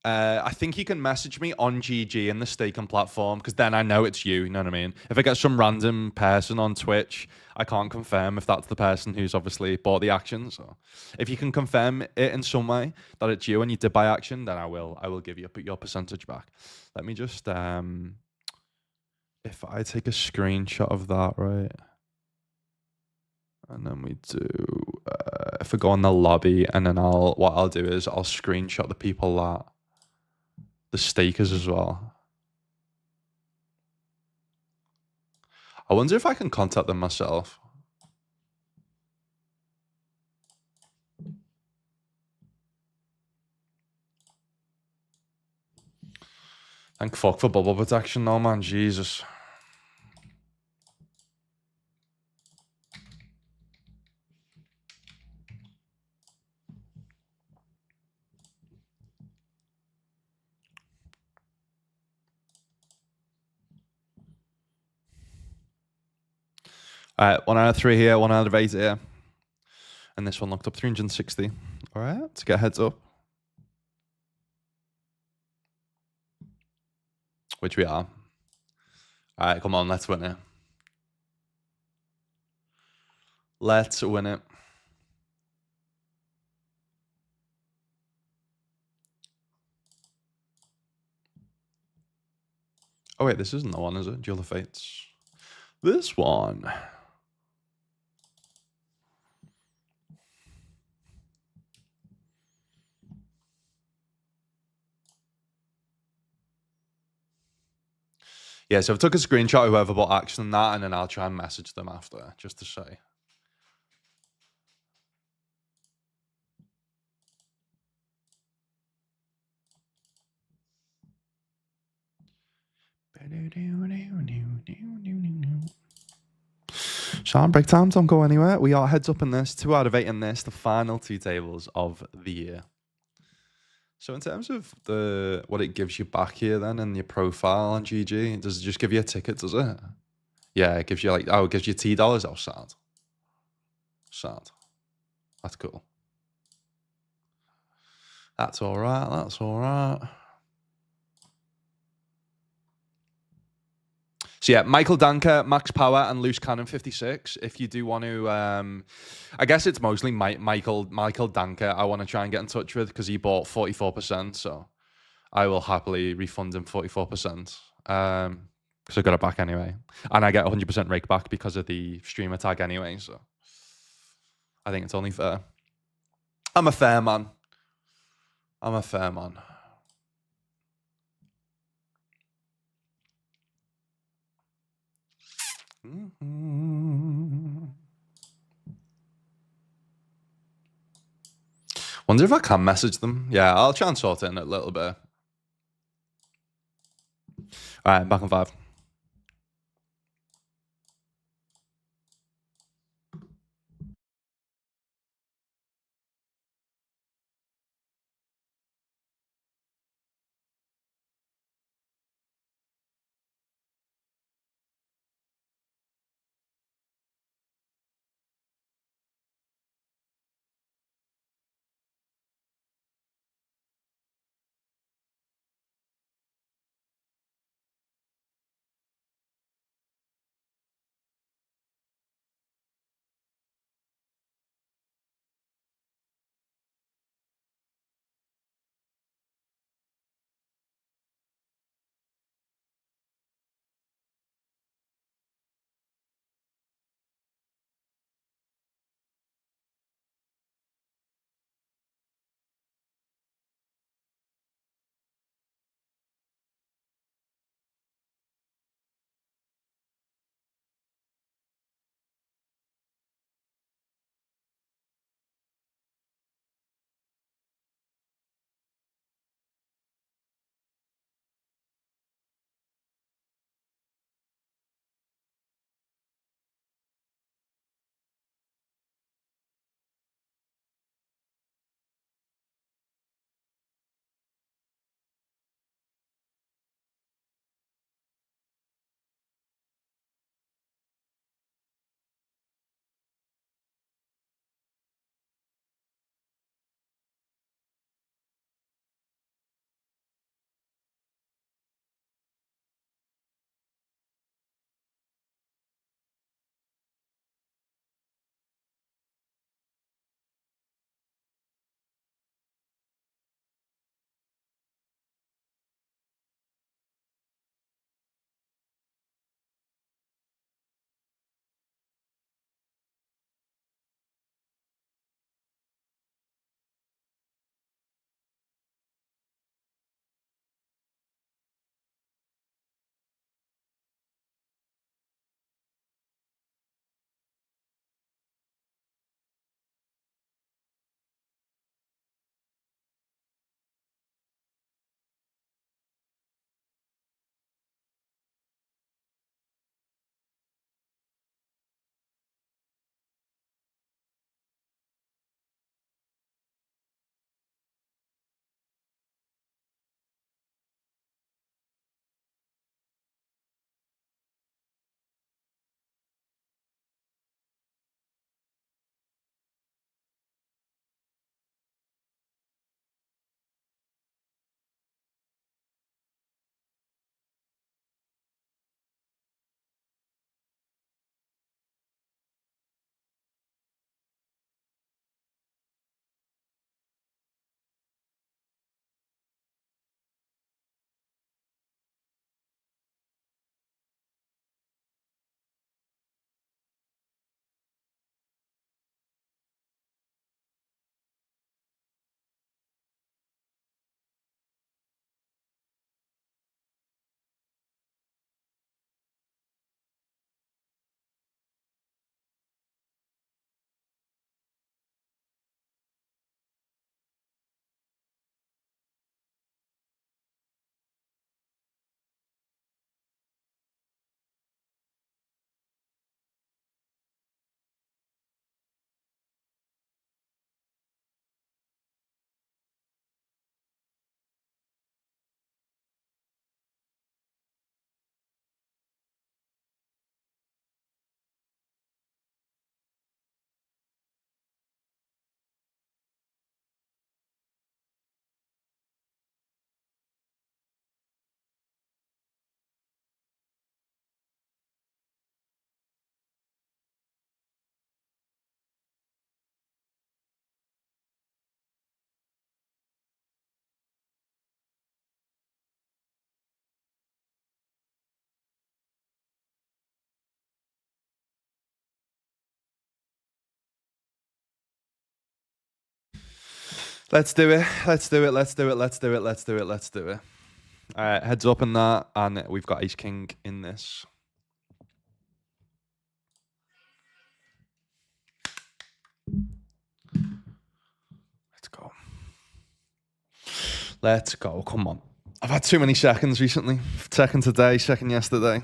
I think you can message me on GG in the staking platform because then I know it's you. You know what I mean? If I get some random person on Twitch, I can't confirm if that's the person who's obviously bought the Action. So if you can confirm it in some way that it's you and you did buy Action, then I will give you your percentage back. Let me just if I take a screenshot of that, right? And then we do if I go on the lobby, and then what I'll do is I'll screenshot the people that the stakers as well. I wonder if I can contact them myself. Thank fuck for bubble protection now, man. Jesus. All right, 1 out of 3 here, 1 out of 8 here. And this one looked up 360. All right, to get heads up. Which we are. All right, come on, let's win it. Let's win it. Oh, wait, this isn't the one, is it? Duel of Fates. This one. Yeah, so I took a screenshot of whoever bought Action and that, and then I'll try and message them after, just to say. Sean, break time, don't go anywhere. We are heads up in this, 2 out of 8 in this, the final 2 tables of the year. So in terms of what it gives you back here then in your profile on GG, does it just give you a ticket, does it? Yeah, it gives you like, it gives you $T. Oh, sad. Sad. That's cool. That's all right, that's all right. So yeah, Michael Danker, Max Power, and Loose Cannon 56. If you do want to, I guess it's mostly Michael Danker I want to try and get in touch with because he bought 44%. So I will happily refund him 44%. Because I got it back anyway, and I get 100% rake back because of the streamer tag anyway. So I think it's only fair. I'm a fair man. I'm a fair man. Wonder if I can message them. Yeah, I'll try and sort it in a little bit. All right, back on 5. Let's do it. Let's do it. Let's do it. Let's do it. Let's do it. Let's do it. All right, heads up in that, and we've got Ace King in this. Let's go. Let's go. Come on. I've had too many seconds recently. Second today, second yesterday.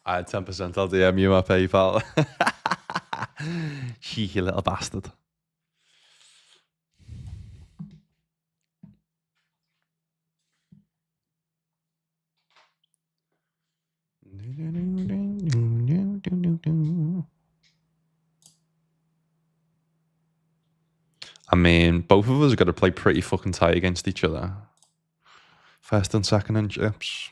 I had 10%. I'll DM you my PayPal. Cheeky little bastard. I mean, both of us are going to play pretty fucking tight against each other. First and second and chips.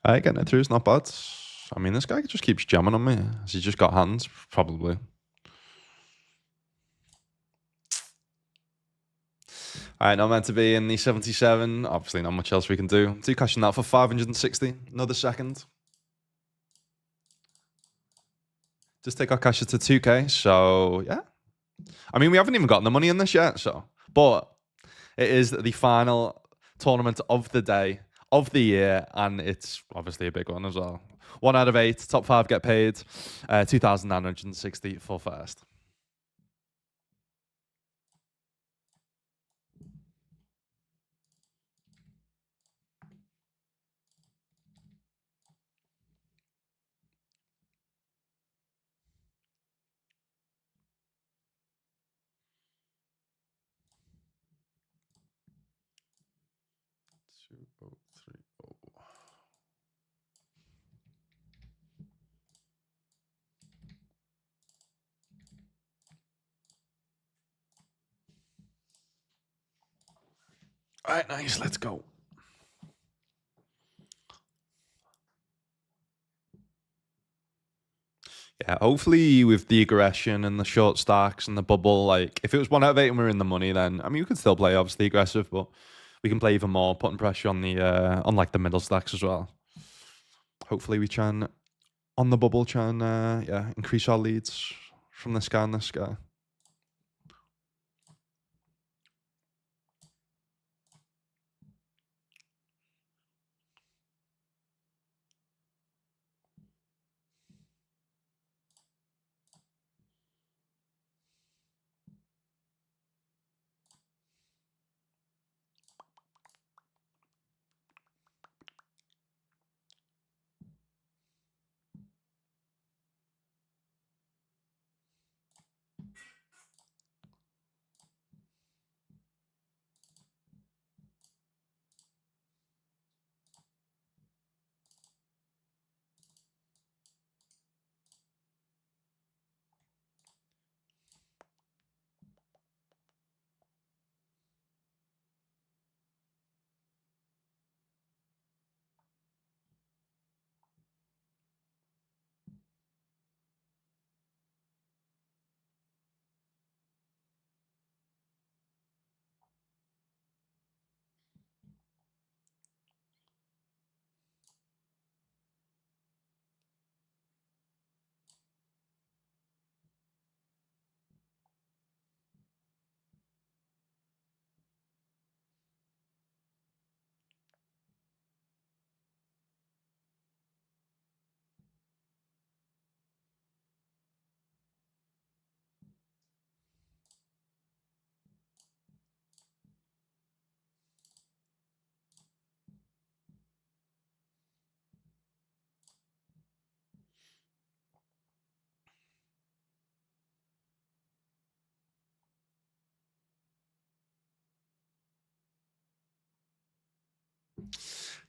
Getting it through is not bad. I mean, this guy just keeps jamming on me. Has he just got hands? Probably. All right, not meant to be in the 77. Obviously, not much else we can do. Do cashing that for 560. Another second. Just take our cash to 2K. So, yeah. I mean, we haven't even gotten the money in this yet. So, but it is the final tournament of the day, of the year, and it's obviously a big one as well. 1 out of 8, top 5 get paid, 2,960 for first. All right, nice. Let's go. Yeah, hopefully with the aggression and the short stacks and the bubble, like if it was 1 out of 8 and we are in the money, then I mean we could still play obviously aggressive, but we can play even more, putting pressure on the on like the middle stacks as well. Hopefully we can on the bubble try and increase our leads from this guy and this guy.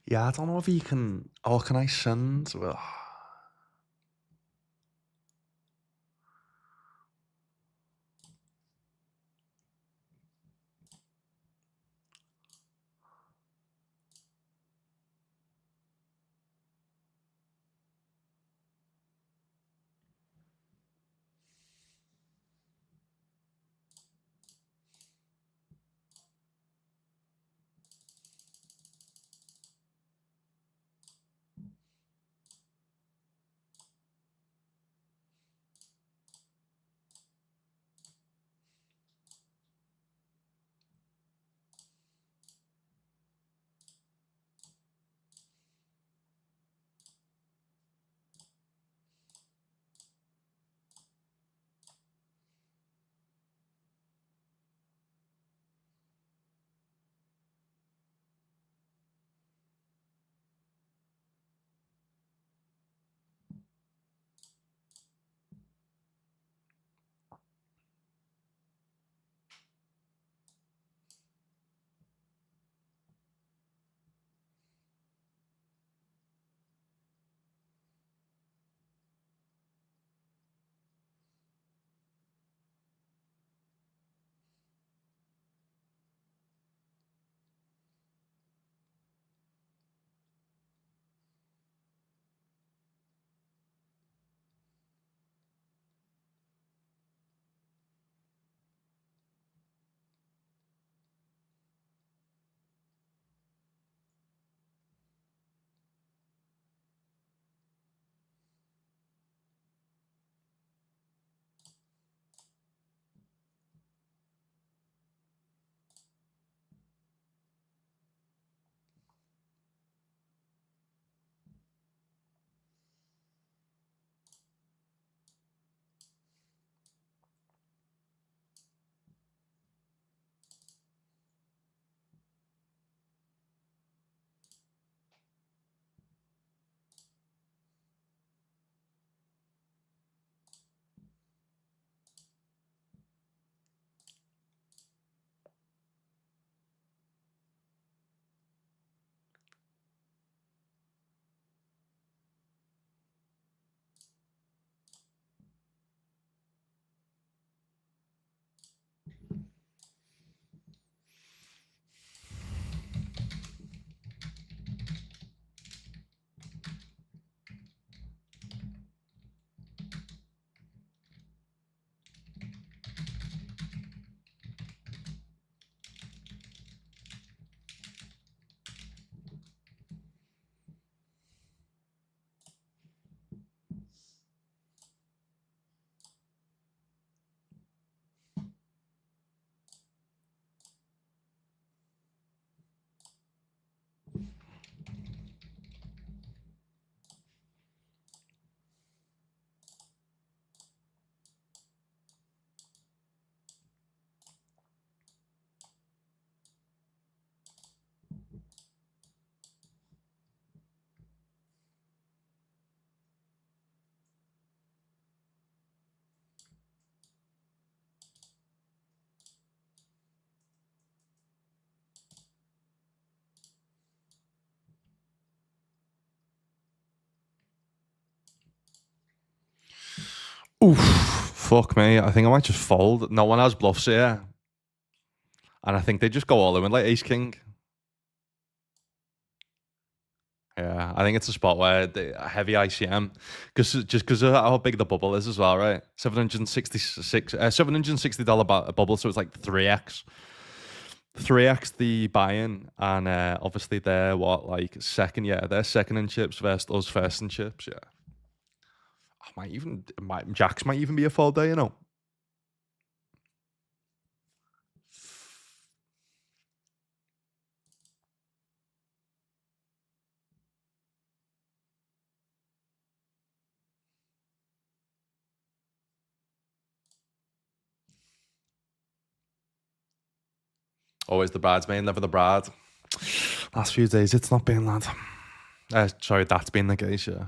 Yeah, I don't know if you can. Oh, can I send? Well, Oof, fuck me. I think I might just fold. No one has bluffs here. And I think they just go all in with like ace king. Yeah, I think it's a spot where a heavy ICM, because of how big the bubble is as well, right? $760 bubble, so it's like 3x the buy-in, and obviously they're what, like second, yeah, they're second in chips versus us first in chips, yeah. Jacks might even be a fold there, you know. Always the bridesmaid, never the bride. Last few days, it's not been, lad. Sorry, that's been the case, yeah.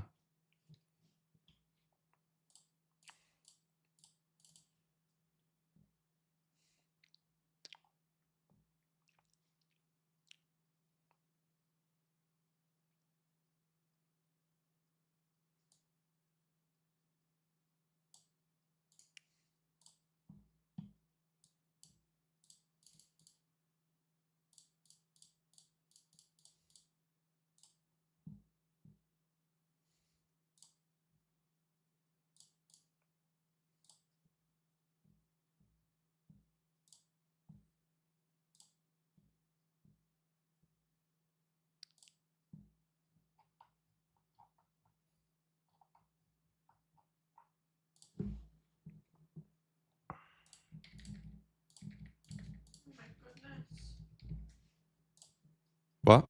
What?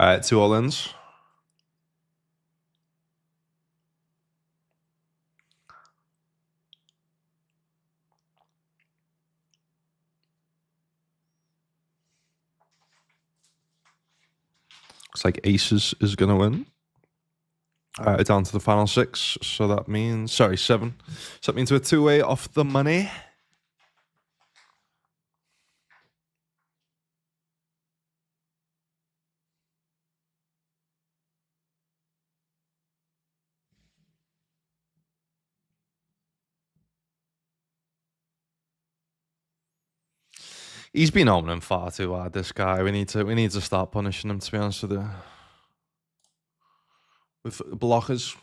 All right, 2 all-ins. Looks like aces is going to win. Down to the final 6. So that means, 7. So that means we're 2-way off the money. He's been opening far too hard, this guy. We need to start punishing him, to be honest with you. With blockers.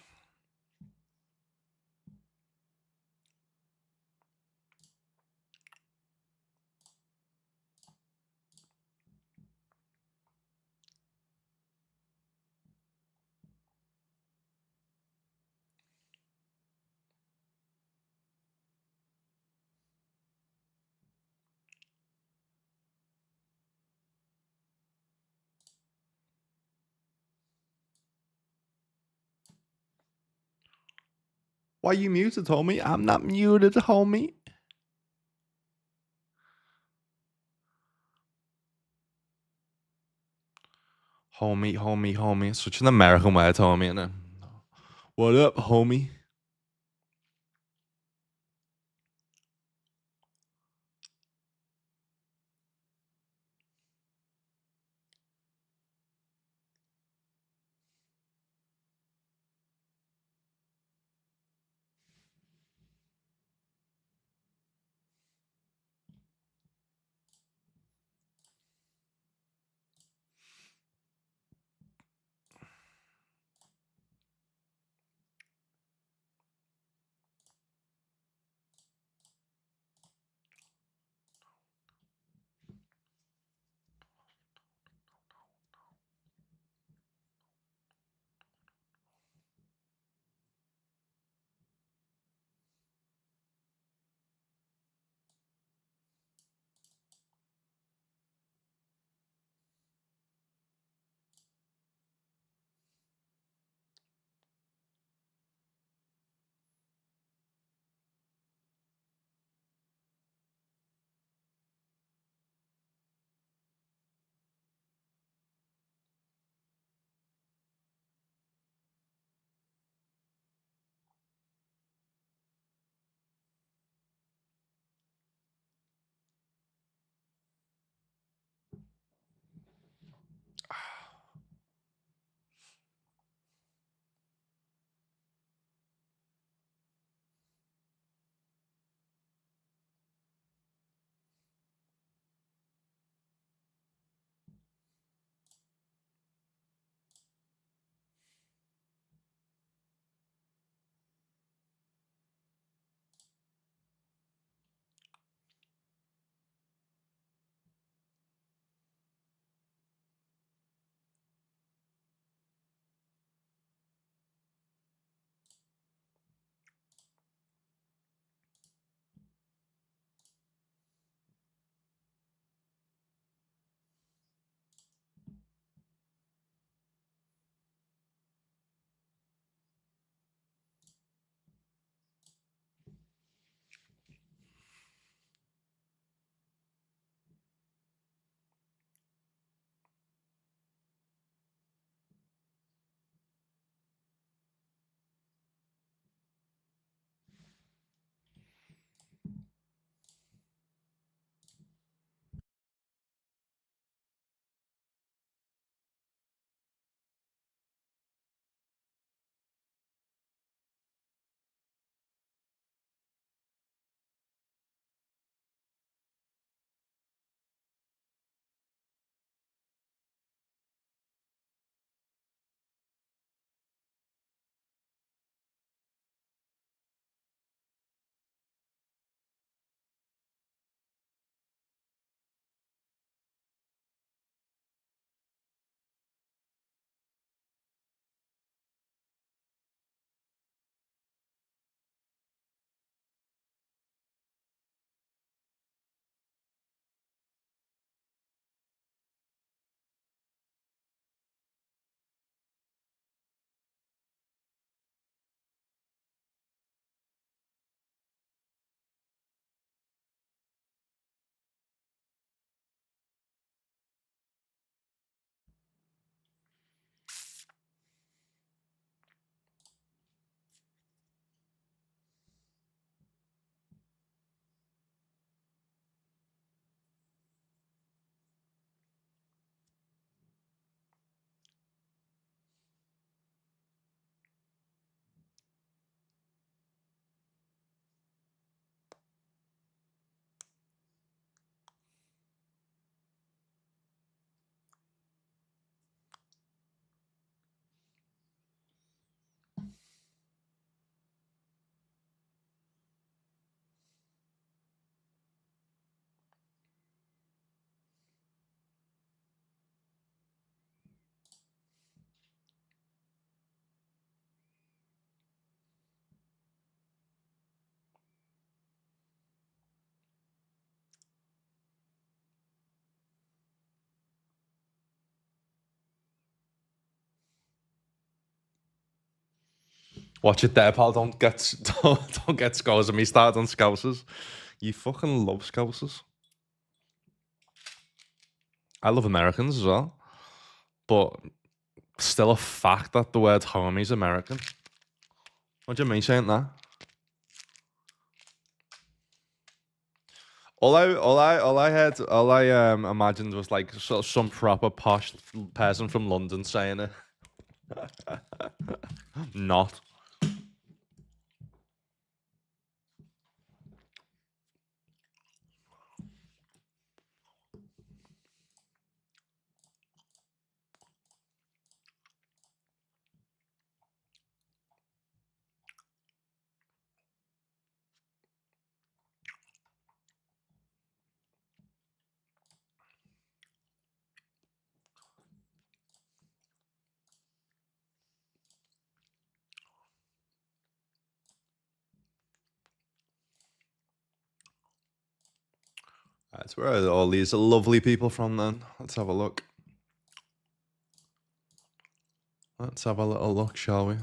Why you muted, homie? I'm not muted, homie. Homie. Such an American way of homie, isn't it? What up, homie? Watch it there, pal. Don't get don't get scouts me started on scousers. You fucking love scousers. I love Americans as well, but still a fact that the word homie is American. What do you mean saying that? All I imagined was like some proper posh person from London saying it. Not. That's where are all these lovely people from then? Let's have a look. Let's have a little look, shall we?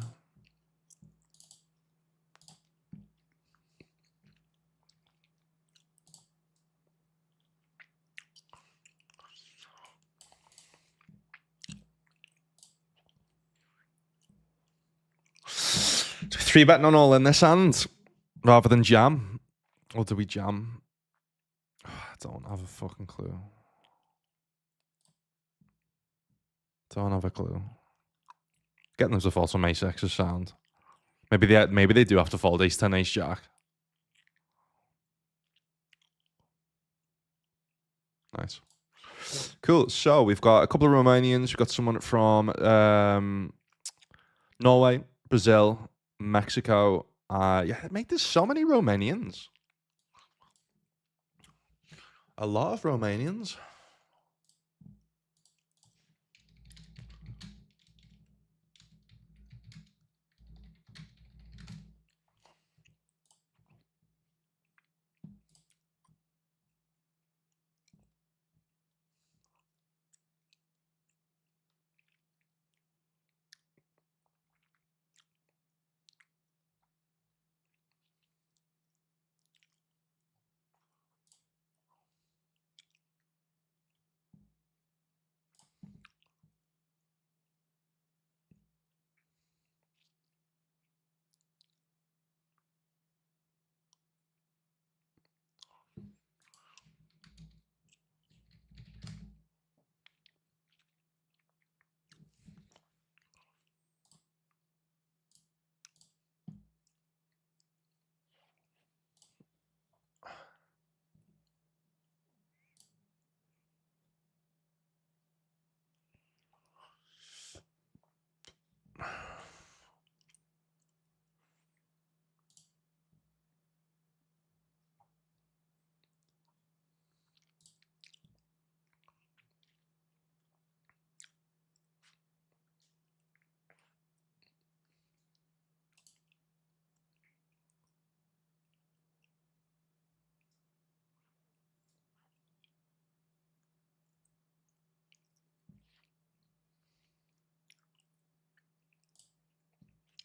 Three betting on all in this hand rather than jam. Or do we jam? I don't have a fucking clue. Don't have a clue. Getting them to fold some ace X is sound. Maybe they do have to fold ace 10, ace jack. Nice. Cool. So we've got a couple of Romanians. We've got someone from Norway, Brazil, Mexico. Yeah, mate, there's so many Romanians. A lot of Romanians.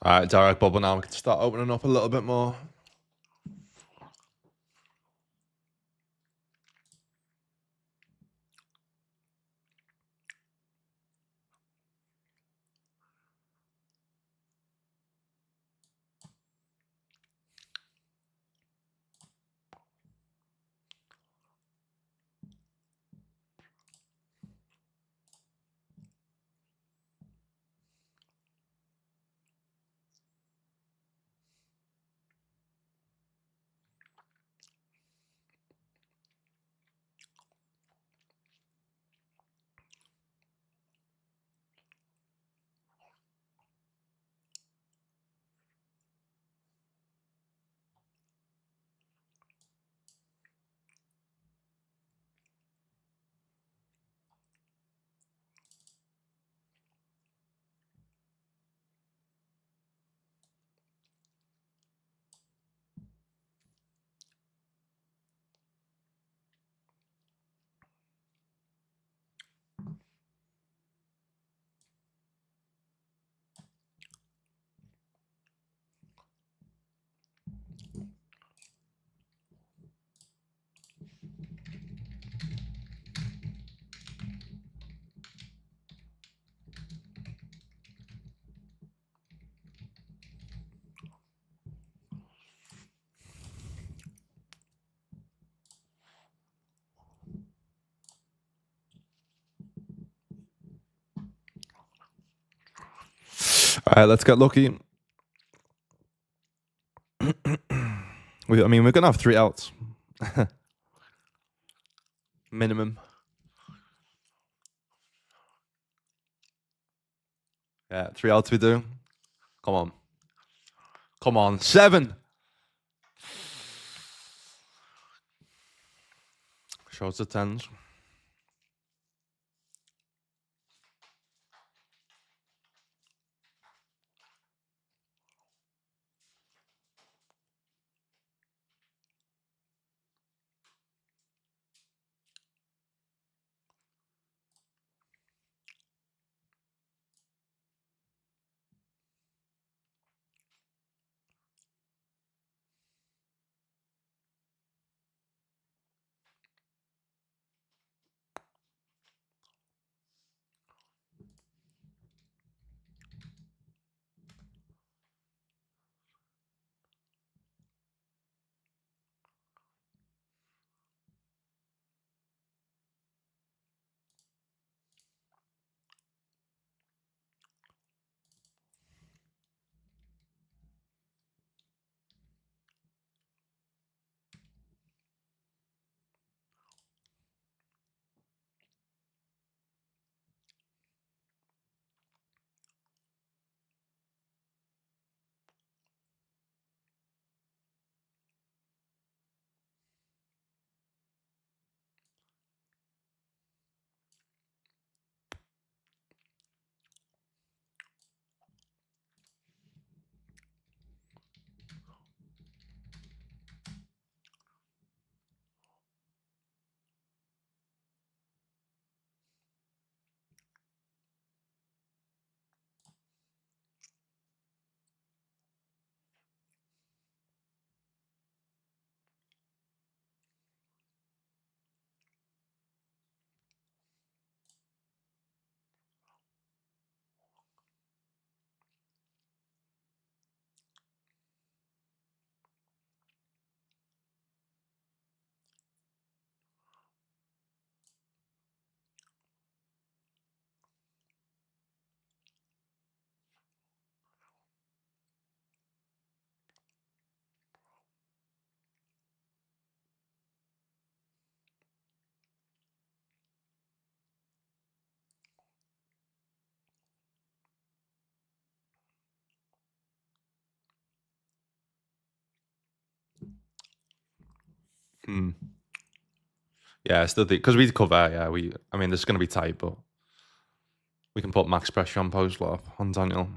All right, direct bubble now. We can start opening up a little bit more. All right, let's get lucky. I mean, we're gonna have 3 outs. Minimum. Yeah, 3 outs we do. Come on. Come on. 7. Shows the 10s. Yeah, still because we cover. Yeah, I mean, this is gonna be tight, but we can put max pressure on post flop on Daniel.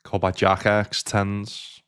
Call by Jack X 10s.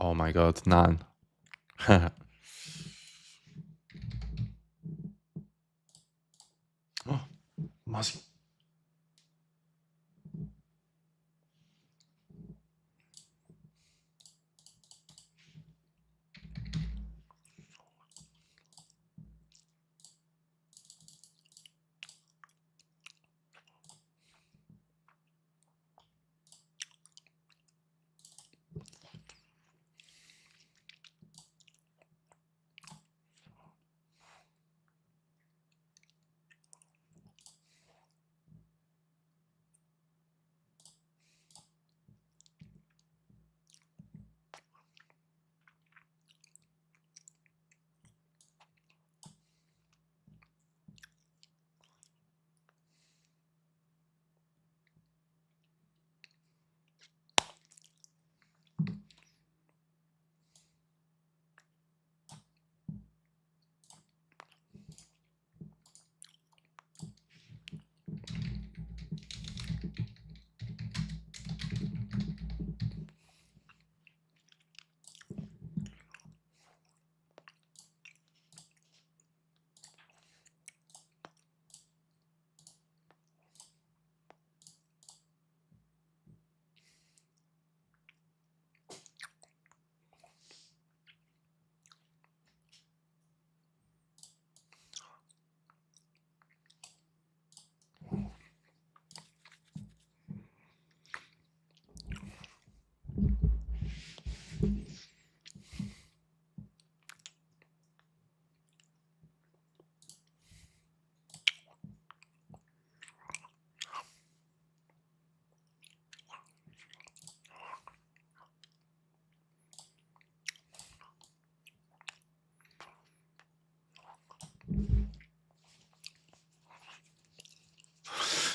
Oh my god, 9. Oh, Mozzie.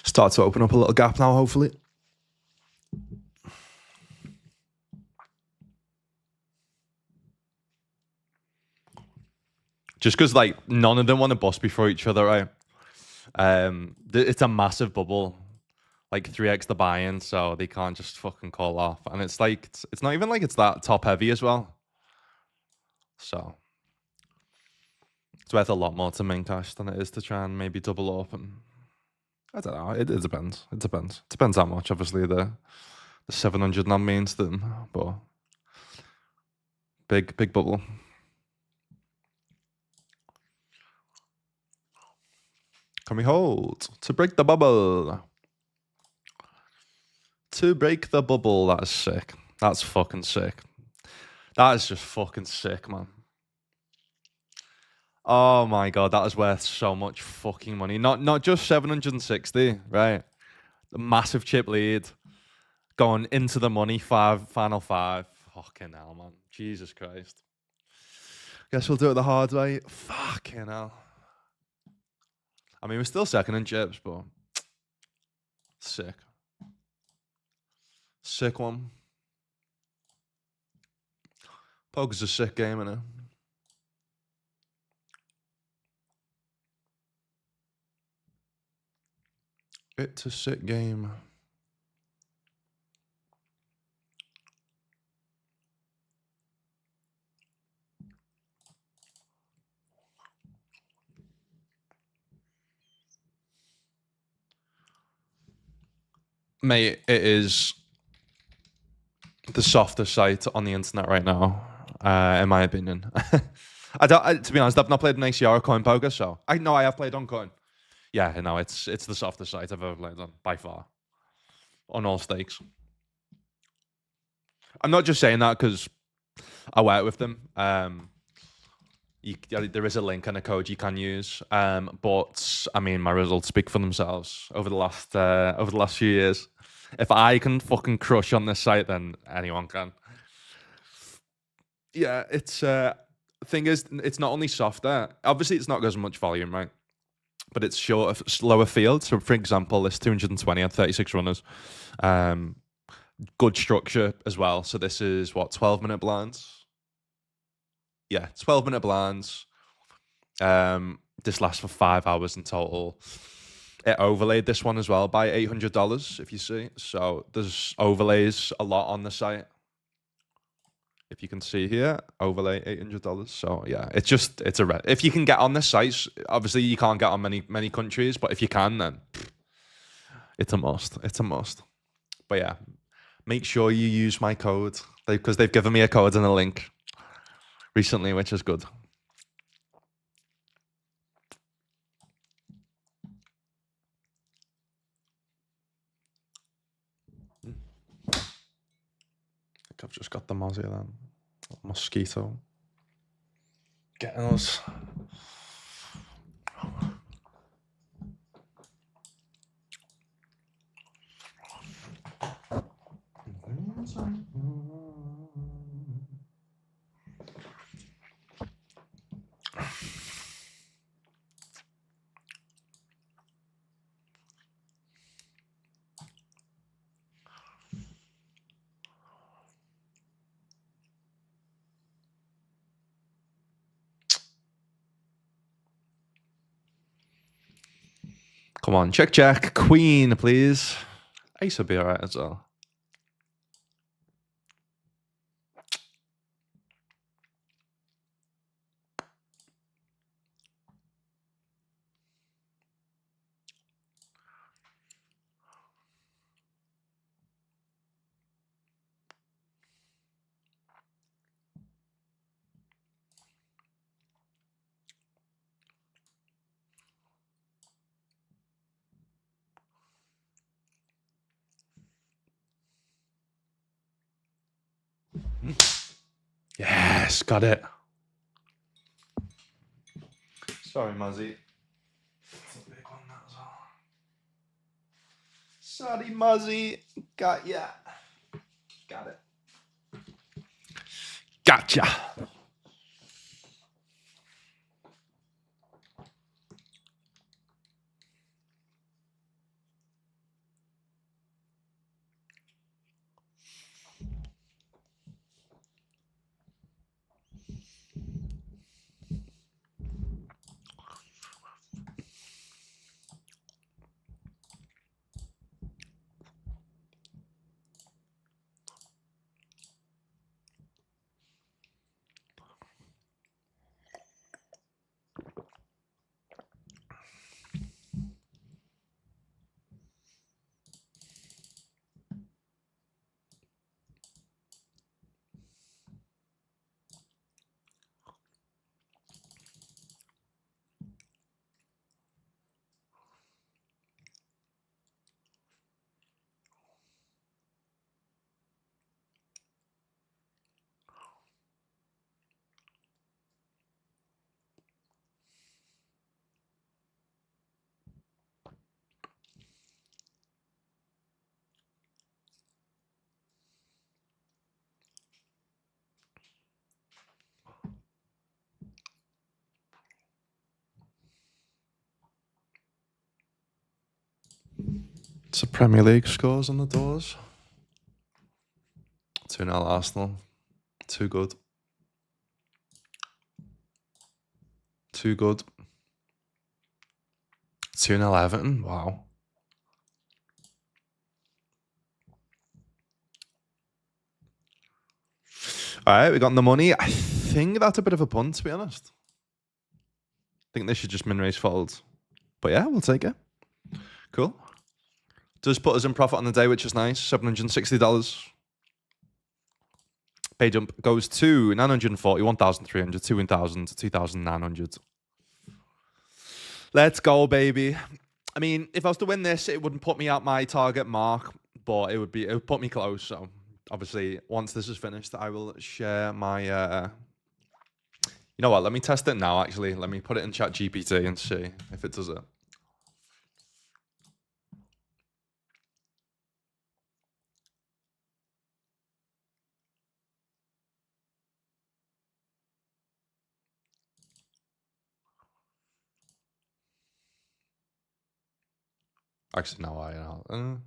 Start to open up a little gap now, hopefully. Just because, like, none of them want to bust before each other, right? It's a massive bubble, like 3x the buy-in, so they can't just fucking call off. And it's like, it's not even like it's that top heavy as well. So it's worth a lot more to main cash than it is to try and maybe double up. And I don't know. It depends. It depends. It depends how much. Obviously, the 700 non means them, but big bubble. Can we hold to break the bubble? To break the bubble. That is sick. That's fucking sick. That is just fucking sick, man. Oh my god, that is worth so much fucking money. Not just 760, right? A massive chip lead. Going into the money, final 5. Fucking hell, man. Jesus Christ. Guess we'll do it the hard way. Fucking hell. I mean, we're still second in chips, but sick. Sick one. Poker's a sick game, innit? It's a sick game. Mate, it is the softest site on the internet right now, in my opinion. To be honest, I've not played an ACR or Coin Poker, so I know I have played on Coin. Yeah, no, it's the softest site I've ever played on, by far. On all stakes. I'm not just saying that because I work with them. There is a link and a code you can use. But I mean, my results speak for themselves over the last few years. If I can fucking crush on this site, then anyone can. Yeah, it's thing is, it's not only softer. Obviously, it's not got as much volume, right? But it's shorter, slower field. So, for example, this 220 and 36 runners. Good structure as well. So this is what, 12-minute blinds? Yeah, 12-minute blinds. This lasts for 5 hours in total. It overlaid this one as well by $800, if you see. So there's overlays a lot on the site. if you can see here, overlay $800. So yeah, it's a if you can get on this site, obviously you can't get on many countries, but if you can, then it's a must. It's a must. But yeah, make sure you use my code because they've given me a code and a link recently, which is good. I think I've just got the Mozzie then. Mosquito. Getting us. Come on, check. Queen, please. Ace will be alright as well. Yes, got it. Sorry, Muzzy. It's a big one, that as well. Sorry, Muzzy. Got ya. Got it. Gotcha. It's the Premier League scores on the doors. 2-0 Arsenal. Too good. Too good. 2-0 Everton. Wow. All right, we got the money. I think that's a bit of a punt, to be honest. I think they should just min raise fold. But yeah, we'll take it. Cool. Does put us in profit on the day, which is nice. $760. Pay jump goes to 940, 1,300, 2,000, 2,900. Let's go, baby. I mean, if I was to win this, it wouldn't put me at my target mark, but it would put me close. So obviously, once this is finished, I will share my. You know what? Let me test it now. Actually, let me put it in ChatGPT and see if it does it. Actually, no, I know.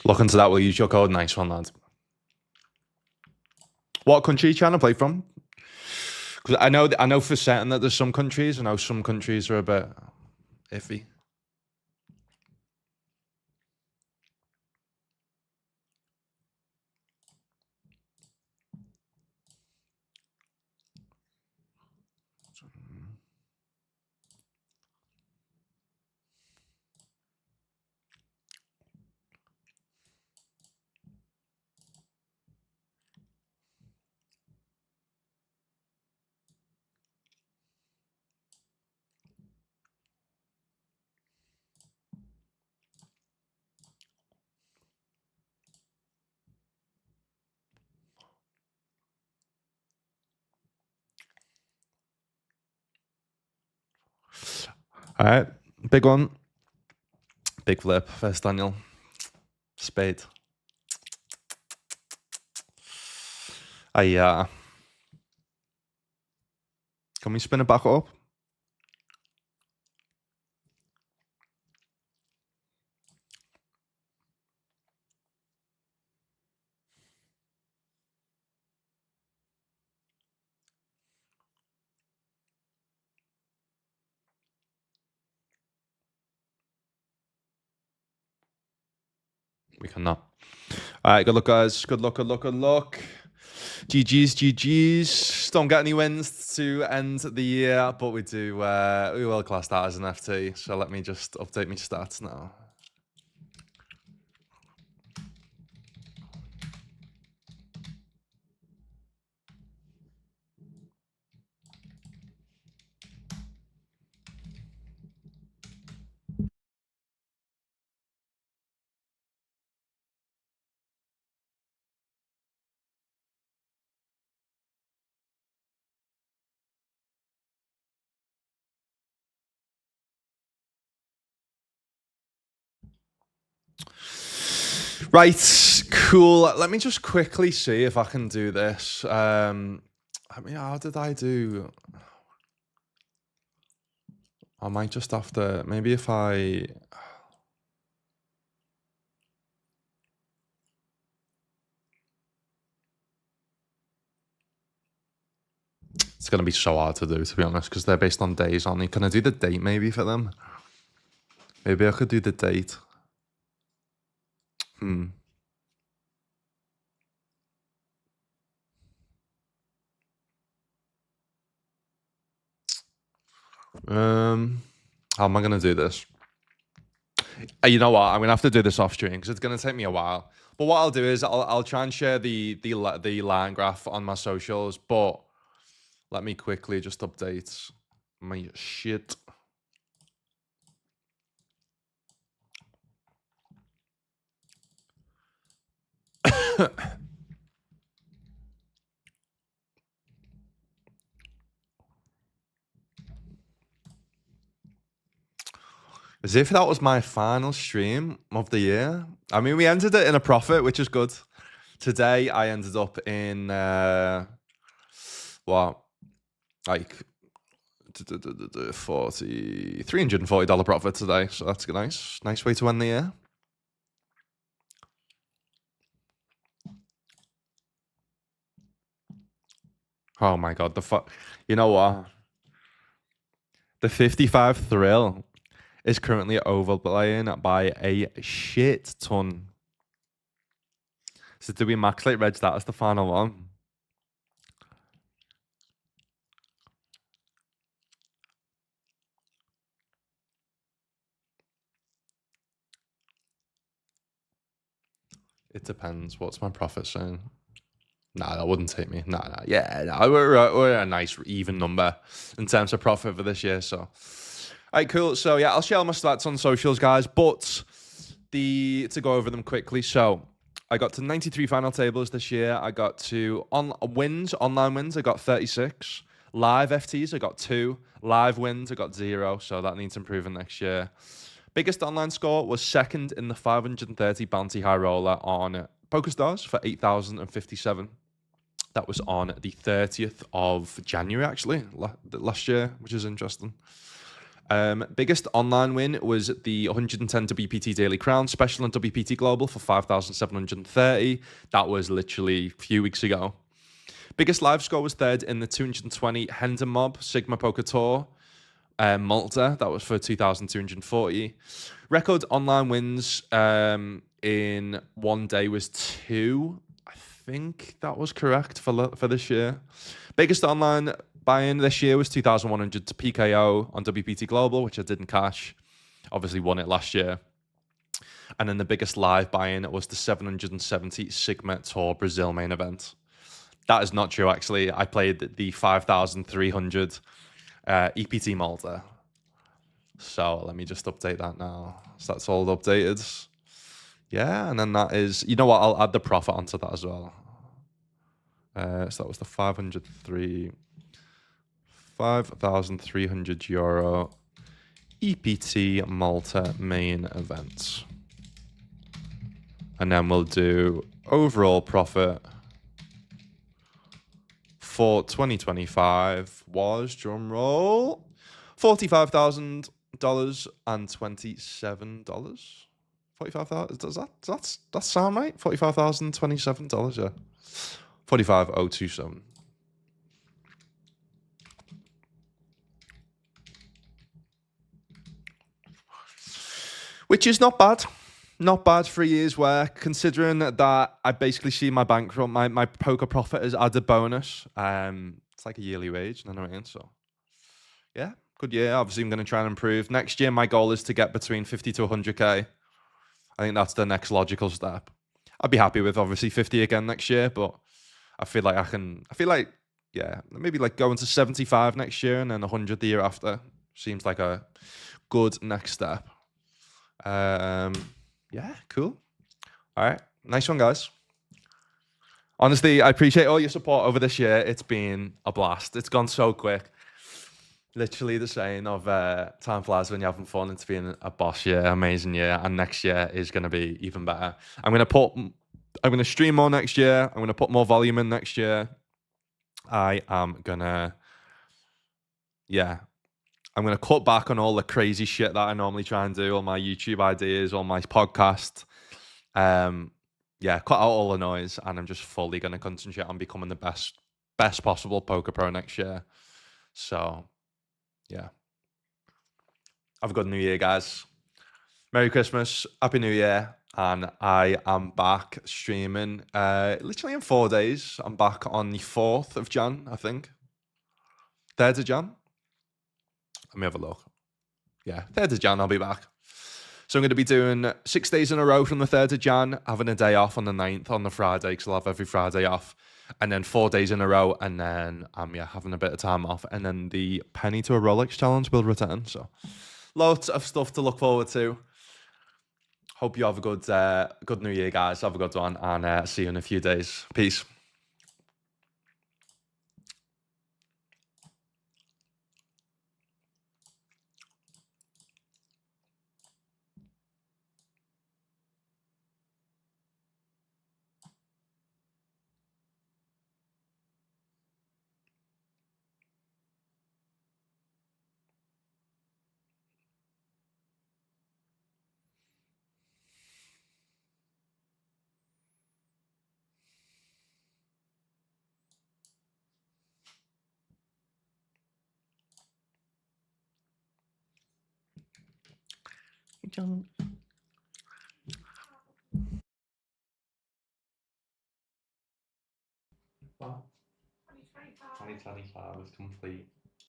Look into that. We'll use your code. Nice one, lad. What country are you trying to play from? Because I know for certain that there's some countries. I know some countries are a bit iffy. All right, big one. Big flip. First Daniel. Spade. Can we spin it back up? We cannot. All right, good luck, guys. Good luck, good luck, good luck. GG's, GG's. Don't get any wins to end the year, but we do. We will class that as an FT. So let me just update my stats now. Right, cool. Let me just quickly see if I can do this. I mean, how did I do? I might just have to. Maybe if I. It's gonna be so hard to do, to be honest, because they're based on days only. Can I do the date maybe for them? Maybe I could do the date. How am I gonna do this? You know what? I'm gonna have to do this off stream because it's gonna take me a while. But what I'll do is I'll try and share the line graph on my socials. But let me quickly just update my shit. As if that was my final stream of the year. I mean, we ended it in a profit, which is good. Today, I ended up in like $340 profit today. So that's nice way to end the year. Oh my god, you know what? The 55 thrill is currently overplaying by a shit ton. So do we max late reg that as the final one? It depends. What's my profit saying? Nah, that wouldn't take me. Nah. Yeah, nah, we're a nice even number in terms of profit for this year. So, all right, cool. So yeah, I'll share all my stats on socials, guys. But to go over them quickly. So I got to 93 final tables this year. I got to online wins. I got 36. Live FTs, I got 2. Live wins, I got 0. So that needs improving next year. Biggest online score was second in the 530 bounty high roller on PokerStars for 8,057. That was on the 30th of January, actually, last year, which is interesting. Biggest online win was the 110 WPT Daily Crown special on WPT Global for 5,730. That was literally a few weeks ago. Biggest live score was third in the 220 Hendon Mob Sigma Poker Tour, Malta. That was for 2,240. Record online wins in one day was 2. I think that was correct for this year. Biggest online buy-in this year was 2,100 to PKO on WPT Global, which I didn't cash. Obviously won it last year. And then the biggest live buy-in was the 770 Sigma Tour Brazil main event. That is not true, actually. I played the 5,300 EPT Malta. So let me just update that now. So that's all updated. Yeah, and then that is... You know what? I'll add the profit onto that as well. So that was the 5,300 euro EPT Malta main event. And then we'll do overall profit for 2025 was, drum roll, $45,027. $45,000. Does that sound right? $45,027. Yeah, 45,027. Which is not bad. Not bad for a year's work, considering that I basically see my bankroll, my poker profit as added bonus. It's like a yearly wage, you know what I mean? So, yeah, good year. Obviously, I'm going to try and improve. Next year, my goal is to get between 50 to 100K. I think that's the next logical step. I'd be happy with, obviously, 50 again next year, but I feel like maybe like going to 75 next year and then 100 the year after. Seems like a good next step. Yeah, cool. All right. Nice one, guys. Honestly, I appreciate all your support over this year. It's been a blast. It's gone so quick. Literally the saying of time flies when you're having fun. It's been a boss year, amazing year, and next year is going to be even better. I'm going to stream more next year. I'm going to put more volume in next year. I'm going to cut back on all the crazy shit that I normally try and do, all my YouTube ideas, all my podcast. Cut out all the noise, and I'm just fully going to concentrate on becoming the best possible poker pro next year. So, yeah. Have a good New Year, guys. Merry Christmas, Happy New Year, and I am back streaming literally in 4 days. I'm back on the 4th of Jan, I think. 3rd of Jan? Let me have a look. Yeah, 3rd of Jan, I'll be back. So I'm going to be doing 6 days in a row from the 3rd of Jan, having a day off on the 9th on the Friday, because I'll have every Friday off. And then 4 days in a row, and then having a bit of time off. And then the penny to a Rolex challenge will return. So lots of stuff to look forward to. Hope you have a good New Year, guys. Have a good one, and see you in a few days. Peace. John. 2025 is complete.